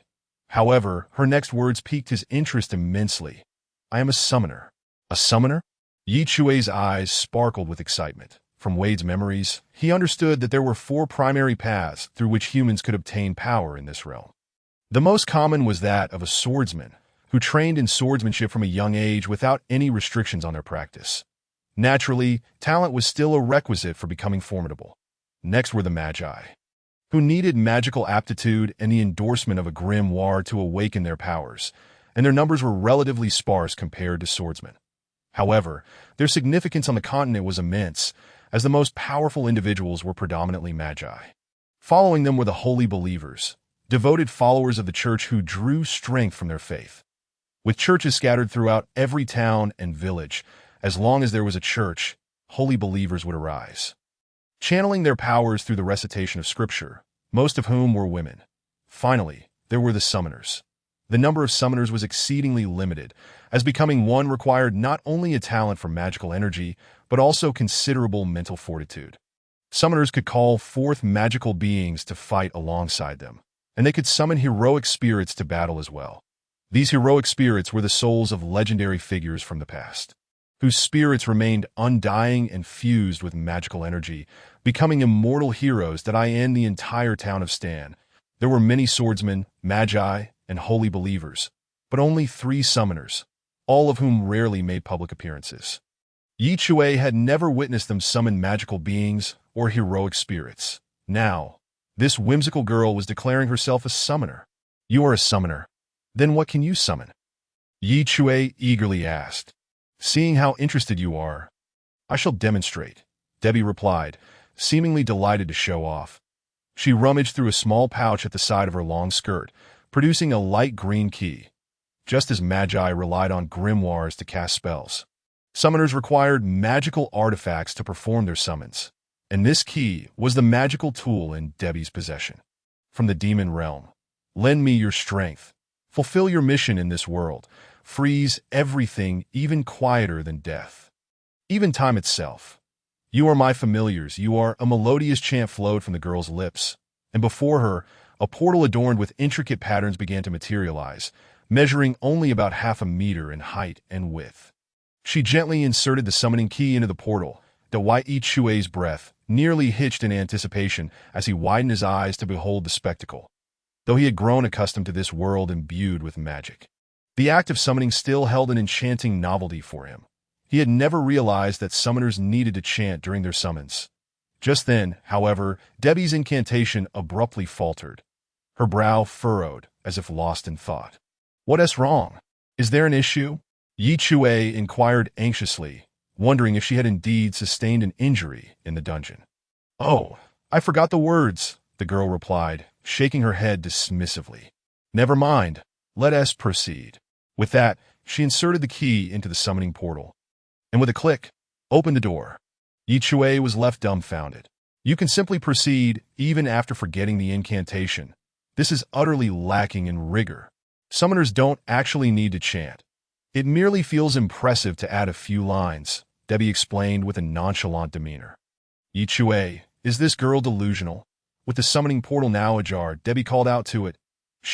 A: However, her next words piqued his interest immensely. I am a summoner. A summoner? Chui's eyes sparkled with excitement. From Wade's memories, he understood that there were 4 primary paths through which humans could obtain power in this realm. The most common was that of a swordsman, who trained in swordsmanship from a young age without any restrictions on their practice. Naturally, talent was still a requisite for becoming formidable. Next were the magi, who needed magical aptitude and the endorsement of a grimoire to awaken their powers, and their numbers were relatively sparse compared to swordsmen. However, their significance on the continent was immense, as the most powerful individuals were predominantly magi. Following them were the holy believers, devoted followers of the church who drew strength from their faith. With churches scattered throughout every town and village, as long as there was a church, holy believers would arise, channeling their powers through the recitation of scripture, most of whom were women. Finally, there were the summoners. The number of summoners was exceedingly limited, as becoming one required not only a talent for magical energy, but also considerable mental fortitude. Summoners could call forth magical beings to fight alongside them, and they could summon heroic spirits to battle as well. These heroic spirits were the souls of legendary figures from the past, whose spirits remained undying and fused with magical energy, becoming immortal heroes that in the entire town of Stan. There were many swordsmen, magi, and holy believers, but only 3 summoners. all of whom rarely made public appearances. Chui had never witnessed them summon magical beings or heroic spirits. Now, this whimsical girl was declaring herself a summoner. "You are a summoner. Then what can you summon?" Chui eagerly asked. "Seeing how interested you are, I shall demonstrate," Debbie replied, seemingly delighted to show off. She rummaged through a small pouch at the side of her long skirt, producing a light green key. Just as magi relied on grimoires to cast spells, summoners required magical artifacts to perform their summons, and this key was the magical tool in Debbie's possession. From the demon realm, lend me your strength. Fulfill your mission in this world. Freeze everything even quieter than death. Even time itself. You are my familiars. You are. A melodious chant flowed from the girl's lips, and before her, a portal adorned with intricate patterns began to materialize, measuring only about 1/2 meter in height and width. She gently inserted the summoning key into the portal. Chui's breath nearly hitched in anticipation as he widened his eyes to behold the spectacle. Though he had grown accustomed to this world imbued with magic, the act of summoning still held an enchanting novelty for him. He had never realized that summoners needed to chant during their summons. Just then, however, Debbie's incantation abruptly faltered. Her brow furrowed, as if lost in thought. "What's wrong? Is there an issue?" Chui inquired anxiously, wondering if she had indeed sustained an injury in the dungeon. "Oh, I forgot the words," the girl replied, shaking her head dismissively. "Never mind. Let us proceed." With that, she inserted the key into the summoning portal, and with a click, opened the door. Chui was left dumbfounded. You can simply proceed even after forgetting the incantation. This is utterly lacking in rigor. Summoners don't actually need to chant. It merely feels impressive to add a few lines, Debbie explained with a nonchalant demeanor. Chui, is this girl delusional? With the summoning portal now ajar, Debbie called out to it,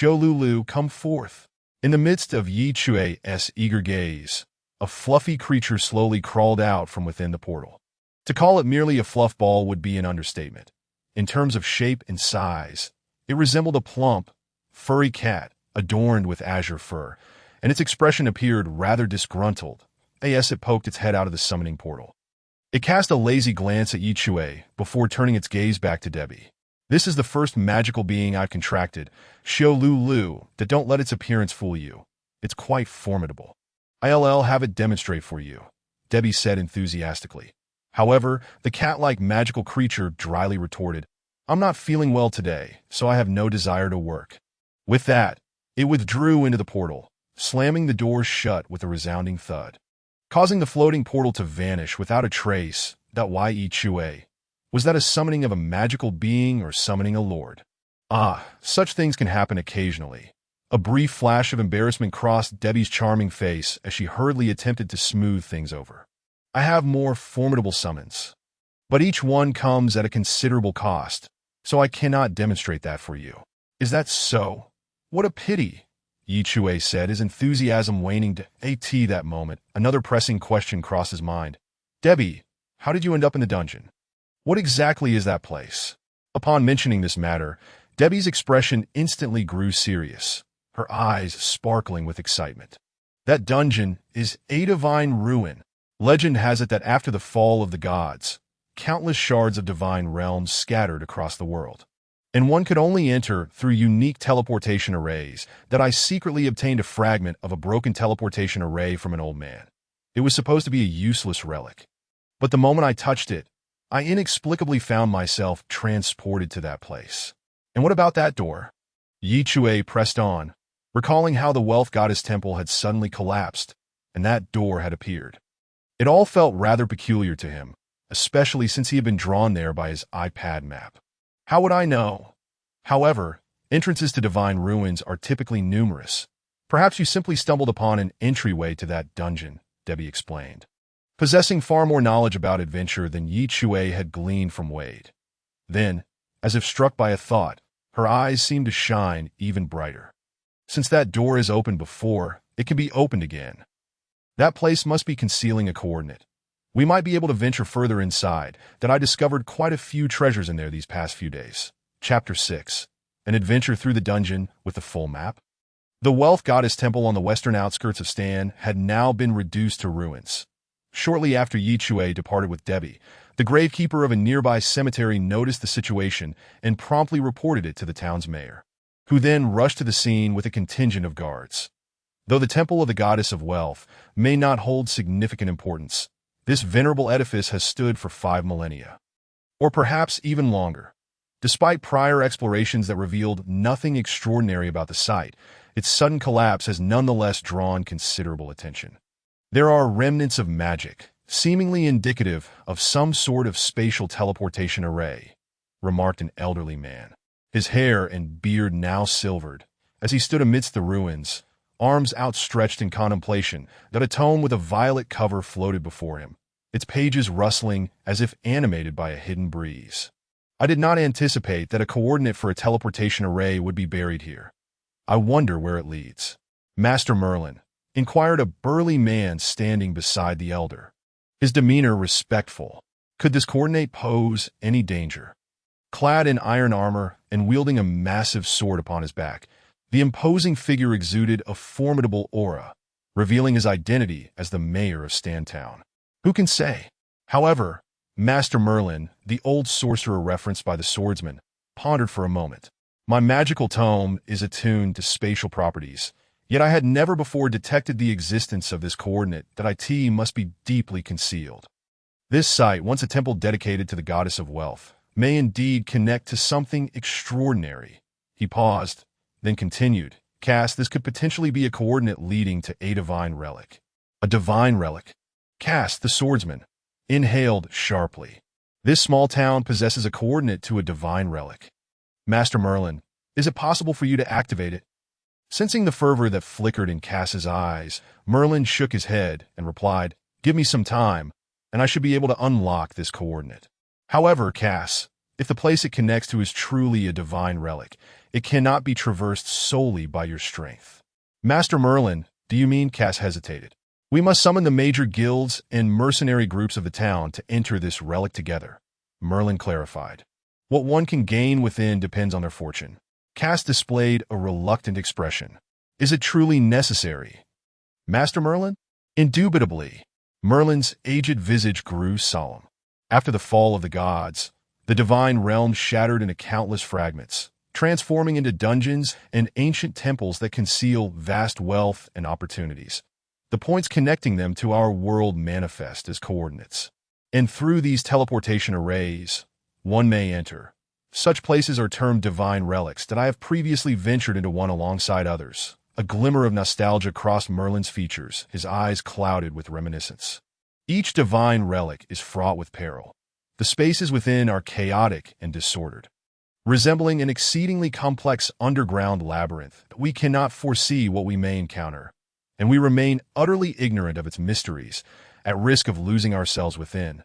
A: "Lulu, come forth." In the midst of Chui's eager gaze, a fluffy creature slowly crawled out from within the portal. To call it merely a fluff ball would be an understatement. In terms of shape and size, it resembled a plump, furry cat adorned with azure fur, and its expression appeared rather disgruntled as it poked its head out of the summoning portal. It cast a lazy glance at Chui before turning its gaze back to Debbie. "This is the first magical being I've contracted, Lulu, that don't let its appearance fool you. It's quite formidable. I'll have it demonstrate for you," Debbie said enthusiastically. However, the cat-like magical creature dryly retorted, "I'm not feeling well today, so I have no desire to work." With that, it withdrew into the portal, slamming the door shut with a resounding thud, causing the floating portal to vanish without a trace. Chui. Was that a summoning of a magical being or summoning a lord? Such things can happen occasionally. A brief flash of embarrassment crossed Debbie's charming face as she hurriedly attempted to smooth things over. "I have more formidable summons, but each one comes at a considerable cost, so I cannot demonstrate that for you." "Is that so? What a pity," Chui said, his enthusiasm waning to that moment. Another pressing question crossed his mind. "Debbie, how did you end up in the dungeon? What exactly is that place?" Upon mentioning this matter, Debbie's expression instantly grew serious, her eyes sparkling with excitement. "That dungeon is a divine ruin. Legend has it that after the fall of the gods, countless shards of divine realms scattered across the world, and one could only enter through unique teleportation arrays. That I secretly obtained a fragment of a broken teleportation array from an old man. It was supposed to be a useless relic, but the moment I touched it, I inexplicably found myself transported to that place." "And what about that door?" Chui pressed on, recalling how the wealth goddess temple had suddenly collapsed, and that door had appeared. It all felt rather peculiar to him, especially since he had been drawn there by his iPad map. "How would I know?" However, entrances to divine ruins are typically numerous. "Perhaps you simply stumbled upon an entryway to that dungeon," Debbie explained, possessing far more knowledge about adventure than Chui had gleaned from Wade. Then, as if struck by a thought, her eyes seemed to shine even brighter. "Since that door is opened before, it can be opened again. That place must be concealing a coordinate. We might be able to venture further inside. That I discovered quite a few treasures in there these past few days." Chapter 6. An adventure through the dungeon with the full map. The wealth goddess temple on the western outskirts of Stan had now been reduced to ruins. Shortly after Chui departed with Debbie, the gravekeeper of a nearby cemetery noticed the situation and promptly reported it to the town's mayor, who then rushed to the scene with a contingent of guards. Though the temple of the goddess of wealth may not hold significant importance, this venerable edifice has stood for 5 millennia, or perhaps even longer. Despite prior explorations that revealed nothing extraordinary about the site, its sudden collapse has nonetheless drawn considerable attention. There are remnants of magic, seemingly indicative of some sort of spatial teleportation array, remarked an elderly man, his hair and beard now silvered, as he stood amidst the ruins, arms outstretched in contemplation. That a tome with a violet cover floated before him, its pages rustling as if animated by a hidden breeze. I did not anticipate that a coordinate for a teleportation array would be buried here. I wonder where it leads. Master Merlin, inquired a burly man standing beside the elder, his demeanor respectful. Could this coordinate pose any danger? Clad in iron armor and wielding a massive sword upon his back, the imposing figure exuded a formidable aura, revealing his identity as the mayor of Stantown. Who can say? However, Master Merlin, the old sorcerer referenced by the swordsman, pondered for a moment. My magical tome is attuned to spatial properties, yet I had never before detected the existence of this coordinate that must be deeply concealed. This site, once a temple dedicated to the goddess of wealth, may indeed connect to something extraordinary. He paused, then continued. Cass, this could potentially be a coordinate leading to a divine relic. A divine relic? Cass, the swordsman, inhaled sharply. This small town possesses a coordinate to a divine relic. Master Merlin, is it possible for you to activate it? Sensing the fervor that flickered in Cass's eyes, Merlin shook his head and replied, Give me some time, and I should be able to unlock this coordinate. However, Cass, if the place it connects to is truly a divine relic, it cannot be traversed solely by your strength. Master Merlin, do you mean? Cass hesitated. We must summon the major guilds and mercenary groups of the town to enter this relic together, Merlin clarified. What one can gain within depends on their fortune. Cass displayed a reluctant expression. Is it truly necessary? Master Merlin? Indubitably. Merlin's aged visage grew solemn. After the fall of the gods, the divine realm shattered into countless fragments, transforming into dungeons and ancient temples that conceal vast wealth and opportunities. The points connecting them to our world manifest as coordinates. And through these teleportation arrays, one may enter. Such places are termed divine relics that I have previously ventured into one alongside others. A glimmer of nostalgia crossed Merlin's features, his eyes clouded with reminiscence. Each divine relic is fraught with peril. The spaces within are chaotic and disordered, resembling an exceedingly complex underground labyrinth. We cannot foresee what we may encounter, and we remain utterly ignorant of its mysteries, at risk of losing ourselves within.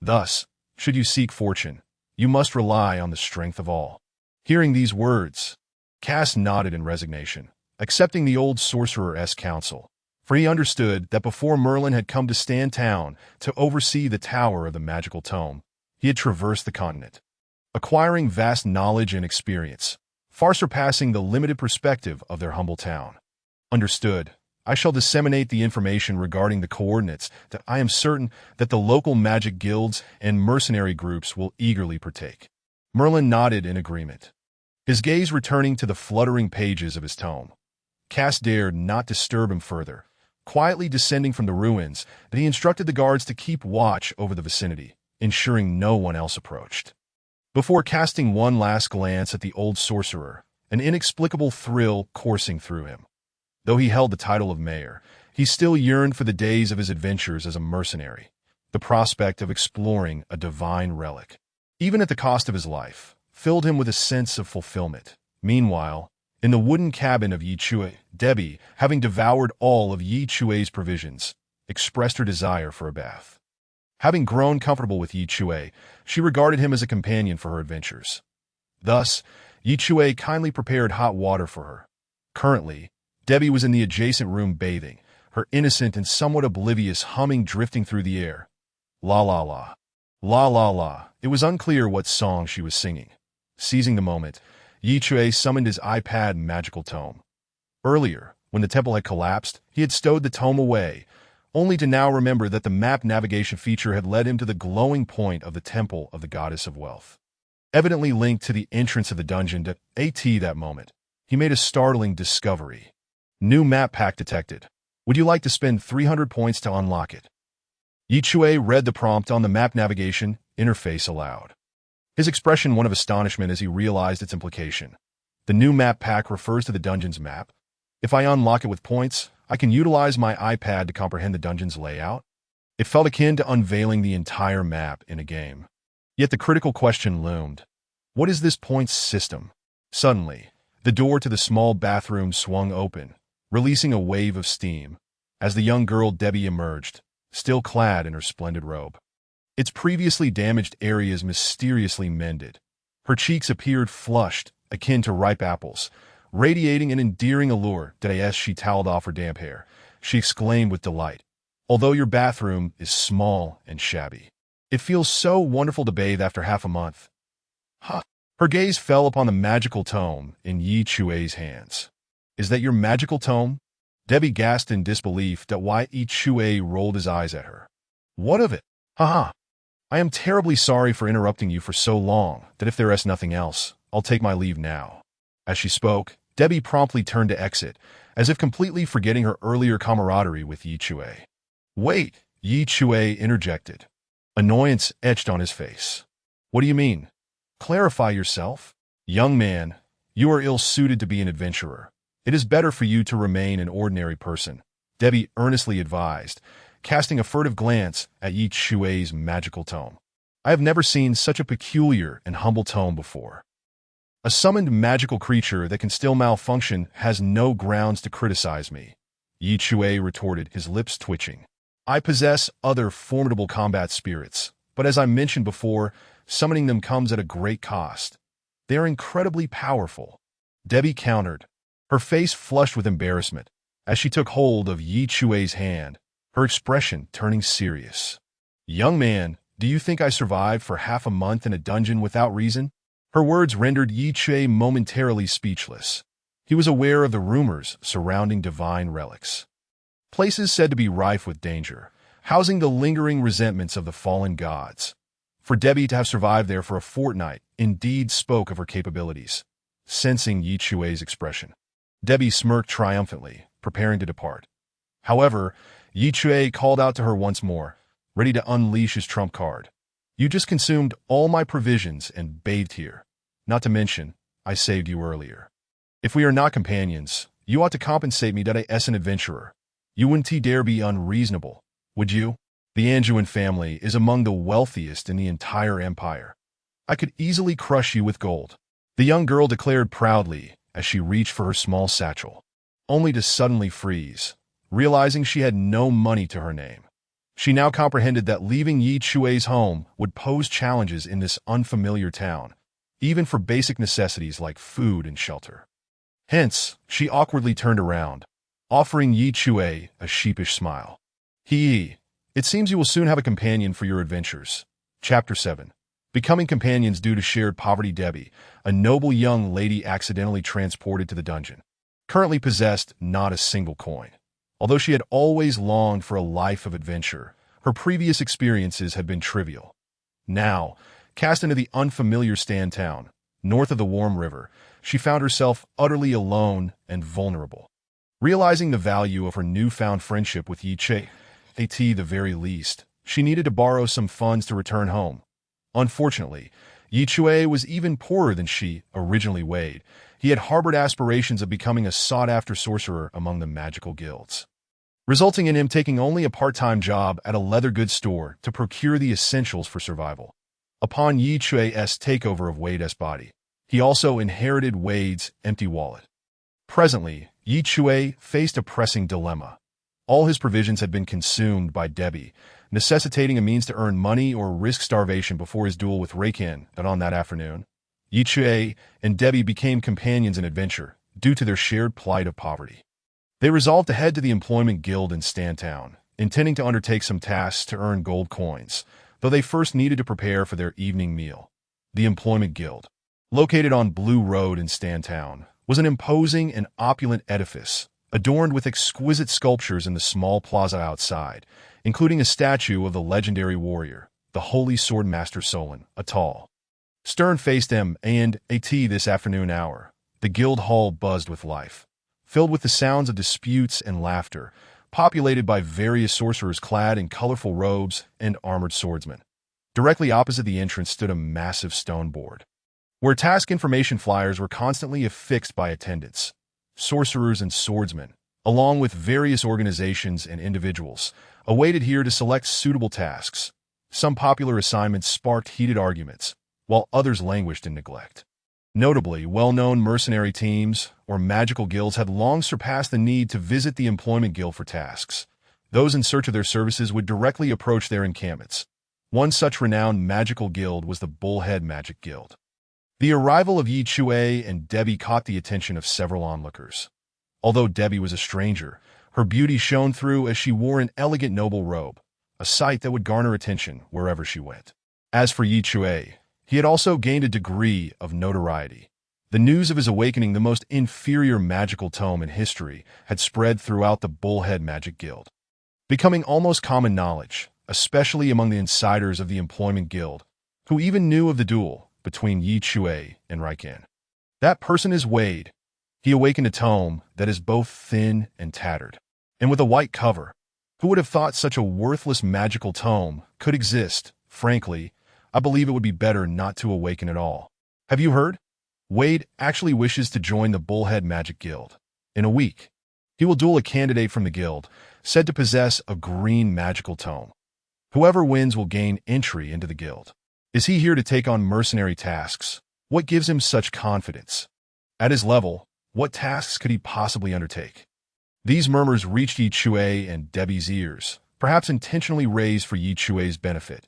A: Thus, should you seek fortune, you must rely on the strength of all. Hearing these words, Cass nodded in resignation, accepting the old sorcerer's counsel, for he understood that before Merlin had come to Stantown to oversee the tower of the magical tome, he had traversed the continent, acquiring vast knowledge and experience, far surpassing the limited perspective of their humble town. Understood. I shall disseminate the information regarding the coordinates that I am certain that the local magic guilds and mercenary groups will eagerly partake. Merlin nodded in agreement, his gaze returning to the fluttering pages of his tome. Cass dared not disturb him further, quietly descending from the ruins, but he instructed the guards to keep watch over the vicinity, ensuring no one else approached. Before casting one last glance at the old sorcerer, an inexplicable thrill coursing through him. Though he held the title of mayor, he still yearned for the days of his adventures as a mercenary, the prospect of exploring a divine relic, even at the cost of his life, filled him with a sense of fulfillment. Meanwhile, in the wooden cabin of Chui, Debbie, having devoured all of Chui's provisions, expressed her desire for a bath. Having grown comfortable with Chui, she regarded him as a companion for her adventures. Thus, Chui kindly prepared hot water for her. Currently, Debbie was in the adjacent room bathing, her innocent and somewhat oblivious humming drifting through the air. La la la. La la la. It was unclear what song she was singing. Seizing the moment, Chui summoned his iPad magical tome. Earlier, when the temple had collapsed, he had stowed the tome away, only to now remember that the map navigation feature had led him to the glowing point of the temple of the goddess of wealth. Evidently linked to the entrance of the dungeon to that moment, he made a startling discovery. New map pack detected. Would you like to spend 300 points to unlock it? Chui read the prompt on the map navigation interface aloud. His expression one of astonishment as he realized its implication. The new map pack refers to the dungeon's map. If I unlock it with points, I can utilize my iPad to comprehend the dungeon's layout. It felt akin to unveiling the entire map in a game. Yet the critical question loomed. What is this points system? Suddenly, the door to the small bathroom swung open, releasing a wave of steam, as the young girl Debbie emerged, still clad in her splendid robe. Its previously damaged areas mysteriously mended. Her cheeks appeared flushed, akin to ripe apples, radiating an endearing allure as she toweled off her damp hair. She exclaimed with delight, "Although your bathroom is small and shabby, it feels so wonderful to bathe after half a month." Huh. Her gaze fell upon the magical tome in Chui's hands. "Is that your magical tome?" Debbie gasped in disbelief that why Chui rolled his eyes at her. "What of it? Haha. I am terribly sorry for interrupting you for so long that if there is nothing else, I'll take my leave now." As she spoke, Debbie promptly turned to exit, as if completely forgetting her earlier camaraderie with Chui. "Wait," Chui interjected. Annoyance etched on his face. "What do you mean? Clarify yourself. Young man, you are ill-suited to be an adventurer. It is better for you to remain an ordinary person," Debbie earnestly advised, casting a furtive glance at Chui's magical tome. "I have never seen such a peculiar and humble tome before. A summoned magical creature that can still malfunction has no grounds to criticize me," Chui retorted, his lips twitching. "I possess other formidable combat spirits, but as I mentioned before, summoning them comes at a great cost. They are incredibly powerful," Debbie countered, her face flushed with embarrassment, as she took hold of Chui's hand, her expression turning serious. "Young man, do you think I survived for half a month in a dungeon without reason?" Her words rendered Chui momentarily speechless. He was aware of the rumors surrounding divine relics. Places said to be rife with danger, housing the lingering resentments of the fallen gods. For Debbie to have survived there for a fortnight indeed spoke of her capabilities. Sensing Chui's expression, Debbie smirked triumphantly, preparing to depart. However, Chui called out to her once more, ready to unleash his trump card. "You just consumed all my provisions and bathed here. Not to mention, I saved you earlier. If we are not companions, you ought to compensate me that I as an adventurer. You wouldn't dare be unreasonable, would you? The Anjuin family is among the wealthiest in the entire empire. I could easily crush you with gold," the young girl declared proudly as she reached for her small satchel, only to suddenly freeze, realizing she had no money to her name. She now comprehended that leaving Chui's home would pose challenges in this unfamiliar town, even for basic necessities like food and shelter. Hence, she awkwardly turned around, offering Chui a sheepish smile. It seems you will soon have a companion for your adventures." Chapter 7. Becoming companions due to shared poverty. Debbie, a noble young lady accidentally transported to the dungeon, currently possessed not a single coin. Although she had always longed for a life of adventure, her previous experiences had been trivial. Now, cast into the unfamiliar Stan town, north of the warm river, she found herself utterly alone and vulnerable. Realizing the value of her newfound friendship with Chui, at the very least, she needed to borrow some funds to return home. Unfortunately, Chui was even poorer than she originally weighed. He had harbored aspirations of becoming a sought-after sorcerer among the magical guilds, resulting in him taking only a part-time job at a leather goods store to procure the essentials for survival. Upon Chui's takeover of Wade's body, he also inherited Wade's empty wallet. Presently, Chui faced a pressing dilemma. All his provisions had been consumed by Debbie, necessitating a means to earn money or risk starvation before his duel with Raken on that afternoon. Chui and Debbie became companions in adventure due to their shared plight of poverty. They resolved to head to the Employment Guild in Stantown, intending to undertake some tasks to earn gold coins, though they first needed to prepare for their evening meal. The Employment Guild, located on Blue Road in Stantown, was an imposing and opulent edifice, adorned with exquisite sculptures in the small plaza outside, including a statue of the legendary warrior, the holy sword master Solon, a tall, stern-faced M&AT this afternoon hour. The guild hall buzzed with life, filled with the sounds of disputes and laughter, populated by various sorcerers clad in colorful robes and armored swordsmen. Directly opposite the entrance stood a massive stone board, where task information flyers were constantly affixed by attendants, sorcerers and swordsmen, along with various organizations and individuals, awaited here to select suitable tasks. Some popular assignments sparked heated arguments, while others languished in neglect. Notably, well-known mercenary teams or magical guilds had long surpassed the need to visit the employment guild for tasks. Those in search of their services would directly approach their encampments. One such renowned magical guild was the Bullhead Magic Guild. The arrival of Chui and Debbie caught the attention of several onlookers. Although Debbie was a stranger, her beauty shone through as she wore an elegant noble robe, a sight that would garner attention wherever she went. As for Chui, he had also gained a degree of notoriety. The news of his awakening the most inferior magical tome in history had spread throughout the Bullhead Magic Guild, becoming almost common knowledge, especially among the insiders of the Employment Guild, who even knew of the duel between Chui and Raikan. That person is Wade. He awakened a tome that is both thin and tattered, and with a white cover. Who would have thought such a worthless magical tome could exist? Frankly, I believe it would be better not to awaken at all. Have you heard? Wade actually wishes to join the Bullhead Magic Guild. In a week, he will duel a candidate from the guild, said to possess a green magical tome. Whoever wins will gain entry into the guild. Is he here to take on mercenary tasks? What gives him such confidence? At his level, what tasks could he possibly undertake? These murmurs reached Chui and Debbie's ears, perhaps intentionally raised for Chui's benefit.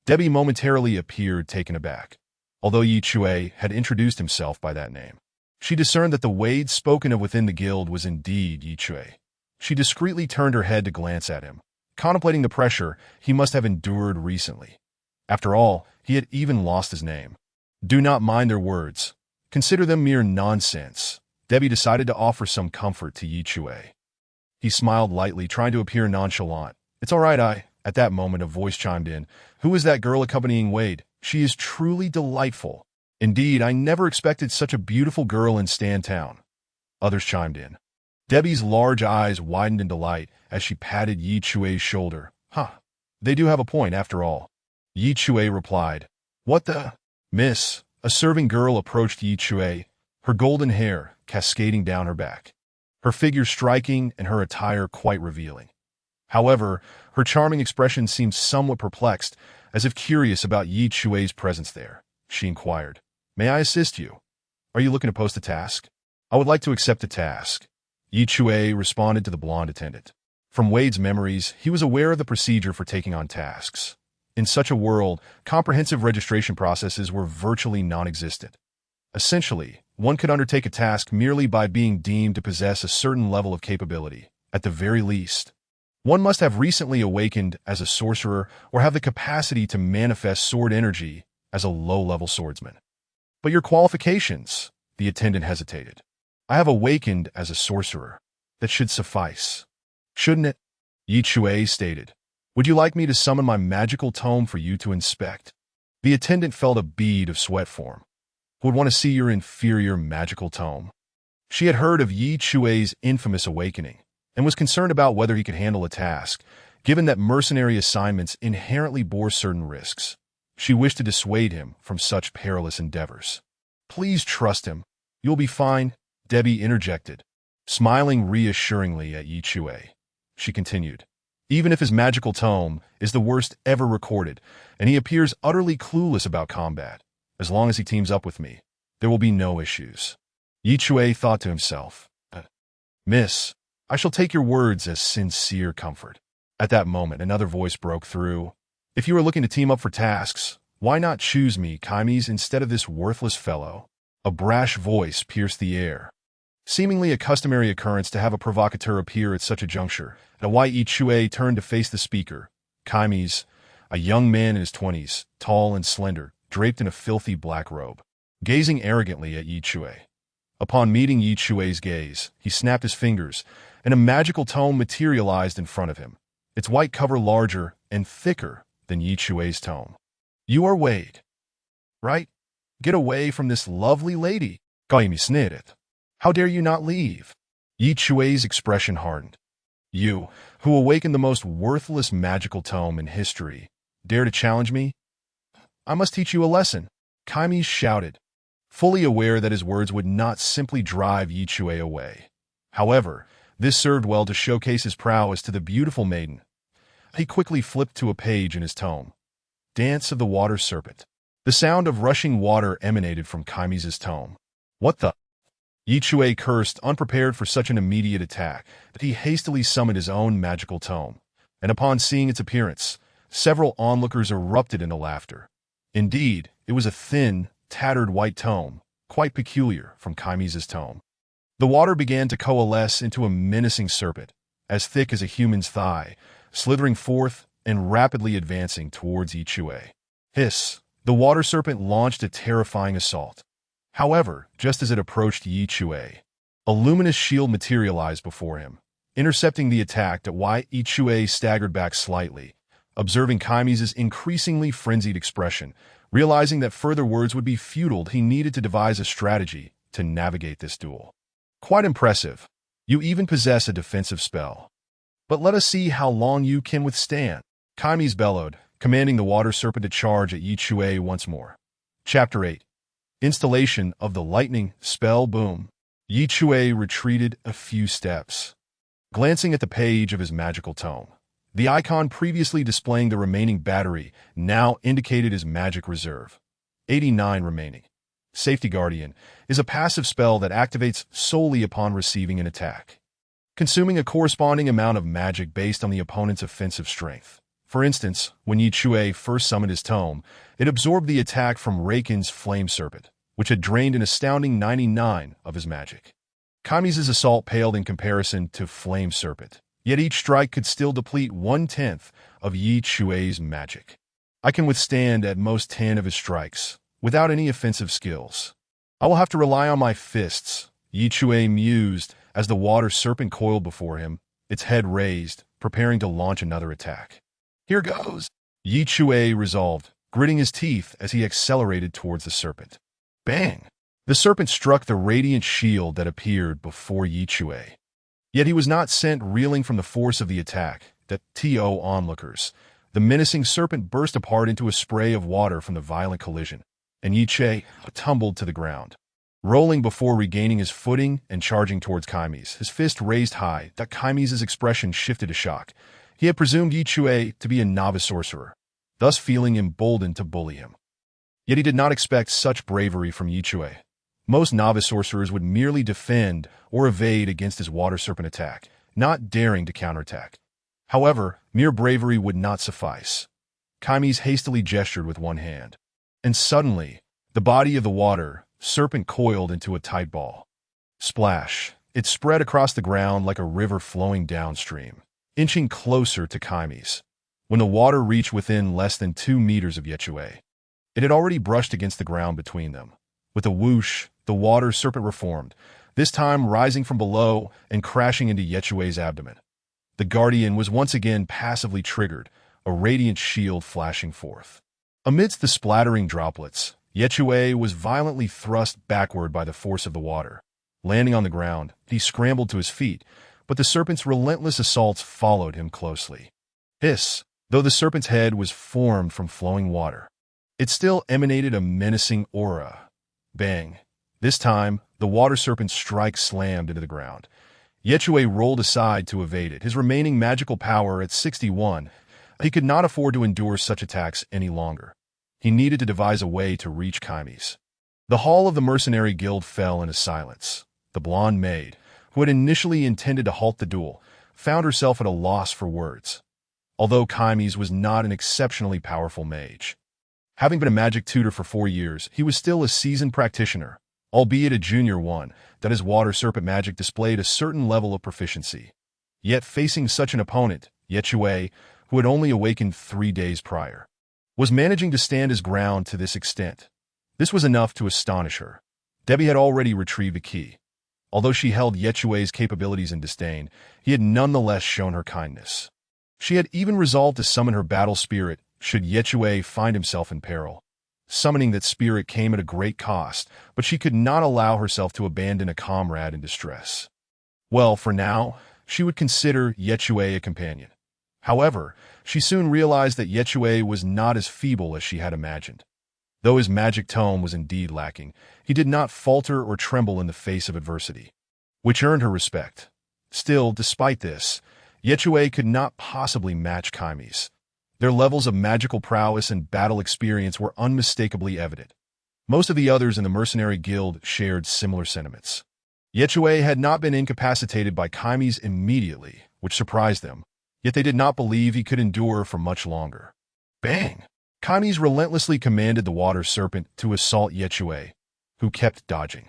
A: Debbie momentarily appeared taken aback. Although Chui had introduced himself by that name, she discerned that the Wade spoken of within the guild was indeed Chui. She discreetly turned her head to glance at him, contemplating the pressure he must have endured recently. After all, he had even lost his name. Do not mind their words. Consider them mere nonsense. Debbie decided to offer some comfort to Chui. He smiled lightly, trying to appear nonchalant. It's all right, At that moment, a voice chimed in. Who is that girl accompanying Wade? She is truly delightful. Indeed, I never expected such a beautiful girl in Stan Town. Others chimed in. Debbie's large eyes widened in delight as she patted Chui's shoulder. They do have a point, after all. Chui replied. What the? Miss, a serving girl approached Chui, her golden hair cascading down her back, her figure striking and her attire quite revealing. However, her charming expression seemed somewhat perplexed, as if curious about Chui's presence there. She inquired, May I assist you? Are you looking to post a task? I would like to accept a task. Chui responded to the blonde attendant. From Wade's memories, he was aware of the procedure for taking on tasks. In such a world, comprehensive registration processes were virtually non-existent. Essentially, one could undertake a task merely by being deemed to possess a certain level of capability, at the very least. One must have recently awakened as a sorcerer or have the capacity to manifest sword energy as a low-level swordsman. But your qualifications, the attendant hesitated. I have awakened as a sorcerer. That should suffice. Shouldn't it? Chui stated. Would you like me to summon my magical tome for you to inspect? The attendant felt a bead of sweat form. Who would want to see your inferior magical tome? She had heard of Chui's infamous awakening, and was concerned about whether he could handle a task, given that mercenary assignments inherently bore certain risks. She wished to dissuade him from such perilous endeavors. Please trust him. You'll be fine, Debbie interjected, smiling reassuringly at Chui. She continued, even if his magical tome is the worst ever recorded, and he appears utterly clueless about combat, as long as he teams up with me, there will be no issues. Chui thought to himself, Miss, I shall take your words as sincere comfort. At that moment, another voice broke through. If you are looking to team up for tasks, why not choose me, Kaimes, instead of this worthless fellow? A brash voice pierced the air. Seemingly a customary occurrence to have a provocateur appear at such a juncture, and Chui turned to face the speaker. Kaimes, a young man in his 20s, tall and slender, draped in a filthy black robe, gazing arrogantly at Chui. Upon meeting Yi Chui's gaze, he snapped his fingers, and a magical tome materialized in front of him, its white cover larger and thicker than Yi Chui's tome. "You are Wade, right? Get away from this lovely lady. How dare you not leave?" Yi Chui's expression hardened. "You, who awakened the most worthless magical tome in history, dare to challenge me? I must teach you a lesson," Kaimis shouted, fully aware that his words would not simply drive Yi Chui away. However, this served well to showcase his prowess to the beautiful maiden. He quickly flipped to a page in his tome. Dance of the Water Serpent. The sound of rushing water emanated from Kaimis' tome. "What the?" Yi Chui cursed, unprepared for such an immediate attack, that he hastily summoned his own magical tome, and upon seeing its appearance, several onlookers erupted into laughter. Indeed, it was a thin, tattered white tome, quite peculiar from Kaimis' tome. The water began to coalesce into a menacing serpent, as thick as a human's thigh, slithering forth and rapidly advancing towards Yi Chui. Hiss! The water serpent launched a terrifying assault. However, just as it approached Yi Chui, a luminous shield materialized before him, intercepting the attack. Yi Chui staggered back slightly, observing Kaimis' increasingly frenzied expression. Realizing that further words would be futile, he needed to devise a strategy to navigate this duel. "Quite impressive. You even possess a defensive spell. But let us see how long you can withstand," Kaimis bellowed, commanding the water serpent to charge at Yi Chui once more. Chapter 8. Installation of the lightning spell. Boom. Yi Chui retreated a few steps. Glancing at the page of his magical tome, the icon previously displaying the remaining battery now indicated his magic reserve. 89 remaining. Safety Guardian is a passive spell that activates solely upon receiving an attack, consuming a corresponding amount of magic based on the opponent's offensive strength. For instance, when Yi Chui first summoned his tome, it absorbed the attack from Raken's Flame Serpent, which had drained an astounding 99 of his magic. Kaimis' assault paled in comparison to Flame Serpent, yet each strike could still deplete 1/10 of Yi Chui's magic. "I can withstand at most 10 of his strikes, without any offensive skills. I will have to rely on my fists," Yi Chui mused as the water serpent coiled before him, its head raised, preparing to launch another attack. "Here goes," Yi Chui resolved, gritting his teeth as he accelerated towards the serpent. Bang! The serpent struck the radiant shield that appeared before Yi Chui. Yet he was not sent reeling from the force of the attack. Onlookers. The menacing serpent burst apart into a spray of water from the violent collision, and Yi Chui tumbled to the ground. Rolling before regaining his footing and charging towards Kaimis, his fist raised high. Kaimis' expression shifted to shock. He had presumed Yi Chui to be a novice sorcerer, thus feeling emboldened to bully him. Yet he did not expect such bravery from Yi Chui. Most novice sorcerers would merely defend or evade against his water serpent attack, not daring to counterattack. However, mere bravery would not suffice. Kaimis hastily gestured with one hand, and suddenly, the body of the water serpent coiled into a tight ball. Splash! It spread across the ground like a river flowing downstream, inching closer to Kaimis. When the water reached within less than 2 meters of Yi Chui, it had already brushed against the ground between them. With a whoosh, the water serpent reformed, this time rising from below and crashing into Yi Chui's abdomen. The Guardian was once again passively triggered, a radiant shield flashing forth. Amidst the splattering droplets, Yi Chui was violently thrust backward by the force of the water. Landing on the ground, he scrambled to his feet, but the serpent's relentless assaults followed him closely. Hiss! Though the serpent's head was formed from flowing water, it still emanated a menacing aura. Bang! This time, the water serpent's strike slammed into the ground. Yi Chui rolled aside to evade it, his remaining magical power at 61. He could not afford to endure such attacks any longer. He needed to devise a way to reach Kaimis. The hall of the mercenary guild fell into silence. The blonde maid, who had initially intended to halt the duel, found herself at a loss for words. Although Kaimis was not an exceptionally powerful mage, having been a magic tutor for 4 years, he was still a seasoned practitioner, albeit a junior one, that his water serpent magic displayed a certain level of proficiency. Yet facing such an opponent, Yi Chui, who had only awakened 3 days prior, was managing to stand his ground to this extent. This was enough to astonish her. Debbie had already retrieved the key. Although she held Yechue's capabilities in disdain, he had nonetheless shown her kindness. She had even resolved to summon her battle spirit should Yechue find himself in peril. Summoning that spirit came at a great cost, but she could not allow herself to abandon a comrade in distress. Well, for now, she would consider Yechue a companion. However, she soon realized that Yechue was not as feeble as she had imagined. Though his magic tome was indeed lacking, he did not falter or tremble in the face of adversity, which earned her respect. Still, despite this, Yechue could not possibly match Kai's. Their levels of magical prowess and battle experience were unmistakably evident. Most of the others in the mercenary guild shared similar sentiments. Yechue had not been incapacitated by Kai's immediately, which surprised them, yet they did not believe he could endure for much longer. Bang! Kai's relentlessly commanded the water serpent to assault Yechue, who kept dodging.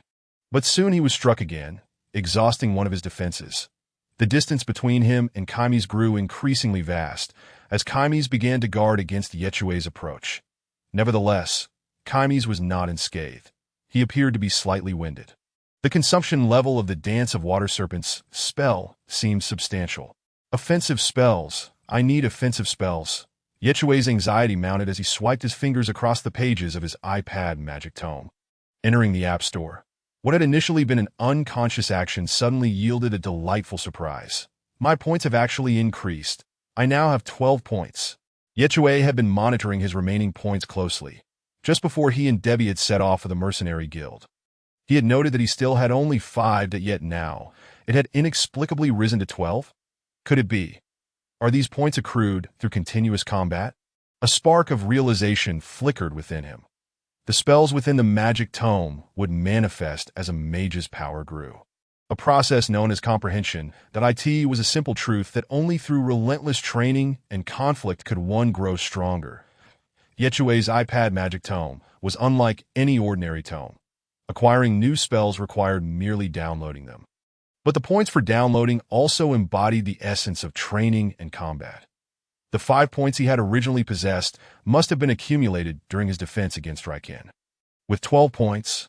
A: But soon he was struck again, exhausting one of his defenses. The distance between him and Kai's grew increasingly vast, as Kai's began to guard against Yechue's approach. Nevertheless, Kai's was not unscathed. He appeared to be slightly winded. The consumption level of the Dance of Water Serpent's spell seemed substantial. Offensive spells. I need offensive spells. Yechue's anxiety mounted as he swiped his fingers across the pages of his iPad magic tome. Entering the App Store, what had initially been an unconscious action suddenly yielded a delightful surprise. My points have actually increased. I now have 12 points. Yechue had been monitoring his remaining points closely, just before he and Debbie had set off for the mercenary guild. He had noted that he still had only 5, yet now it had inexplicably risen to 12. Could it be? Are these points accrued through continuous combat? A spark of realization flickered within him. The spells within the magic tome would manifest as a mage's power grew. A process known as comprehension, that it was a simple truth that only through relentless training and conflict could one grow stronger. Yechue's iPad magic tome was unlike any ordinary tome. Acquiring new spells required merely downloading them. But the points for downloading also embodied the essence of training and combat. The 5 points he had originally possessed must have been accumulated during his defense against Raiken. With 12 points,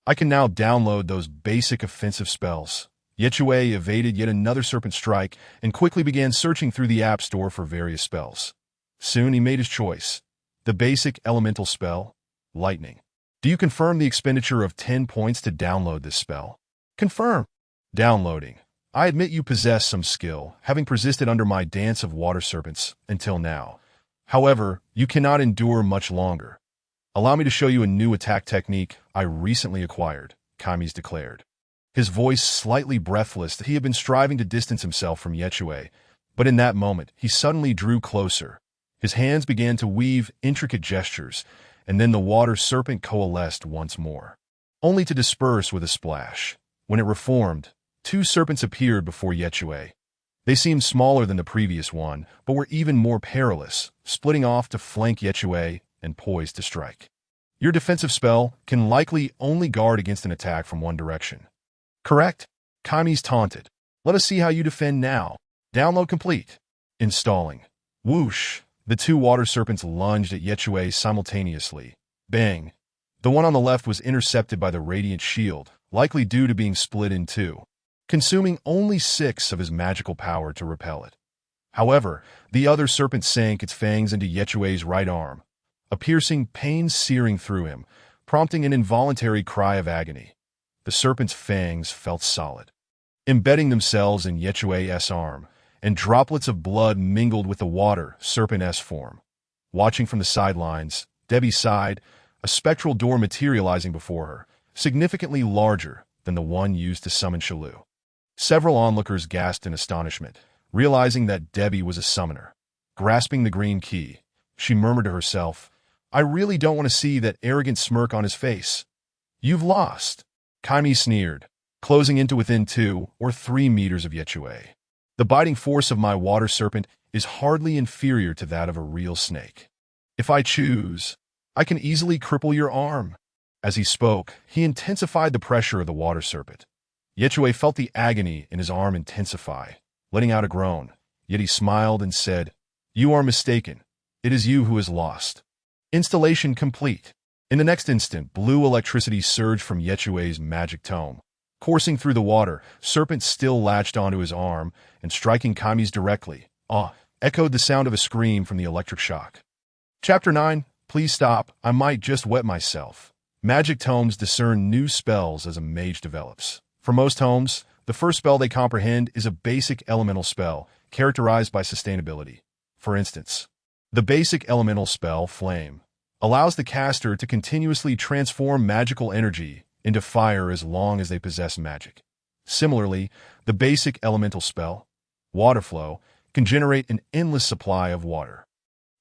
A: I can now download those basic offensive spells. Yechue evaded yet another serpent strike and quickly began searching through the App Store for various spells. Soon he made his choice. The basic elemental spell, Lightning. Do you confirm the expenditure of 10 points to download this spell? Confirm. Downloading. I admit you possess some skill, having persisted under my Dance of Water Serpents until now. However, you cannot endure much longer. Allow me to show you a new attack technique I recently acquired, Kai's declared. His voice slightly breathless. He had been striving to distance himself from Yechue, but in that moment, he suddenly drew closer. His hands began to weave intricate gestures, and then the water serpent coalesced once more, only to disperse with a splash. When it reformed, 2 serpents appeared before Yechue. They seemed smaller than the previous one, but were even more perilous, splitting off to flank Yechue and poised to strike. Your defensive spell can likely only guard against an attack from one direction. Correct? Kai's taunted. Let us see how you defend now. Download complete. Installing. Whoosh! The 2 water serpents lunged at Yechue simultaneously. Bang! The one on the left was intercepted by the radiant shield, likely due to being split in 2, consuming only 6 of his magical power to repel it. However, the other serpent sank its fangs into Yechue's right arm, a piercing pain searing through him, prompting an involuntary cry of agony. The serpent's fangs felt solid, embedding themselves in Yechue's arm, and droplets of blood mingled with the water serpent's form. Watching from the sidelines, Debbie sighed, a spectral door materializing before her, significantly larger than the one used to summon Chui. Several onlookers gasped in astonishment, realizing that Debbie was a summoner. Grasping the green key, she murmured to herself, I really don't want to see that arrogant smirk on his face. You've lost. Kai sneered, closing into within 2 or 3 meters of Yechue. The biting force of my water serpent is hardly inferior to that of a real snake. If I choose, I can easily cripple your arm. As he spoke, he intensified the pressure of the water serpent. Yechue felt the agony in his arm intensify, letting out a groan, yet he smiled and said, You are mistaken. It is you who is lost. Installation complete. In the next instant, blue electricity surged from Yechue's magic tome. Coursing through the water, Serpent still latched onto his arm and striking Kami's directly. Echoed the sound of a scream from the electric shock. Chapter 9. Please stop, I might just wet myself. Magic tomes discern new spells as a mage develops. For most tomes, the first spell they comprehend is a basic elemental spell, characterized by sustainability. For instance, the basic elemental spell, Flame, allows the caster to continuously transform magical energy into fire as long as they possess magic. Similarly, the basic elemental spell, Water Flow, can generate an endless supply of water,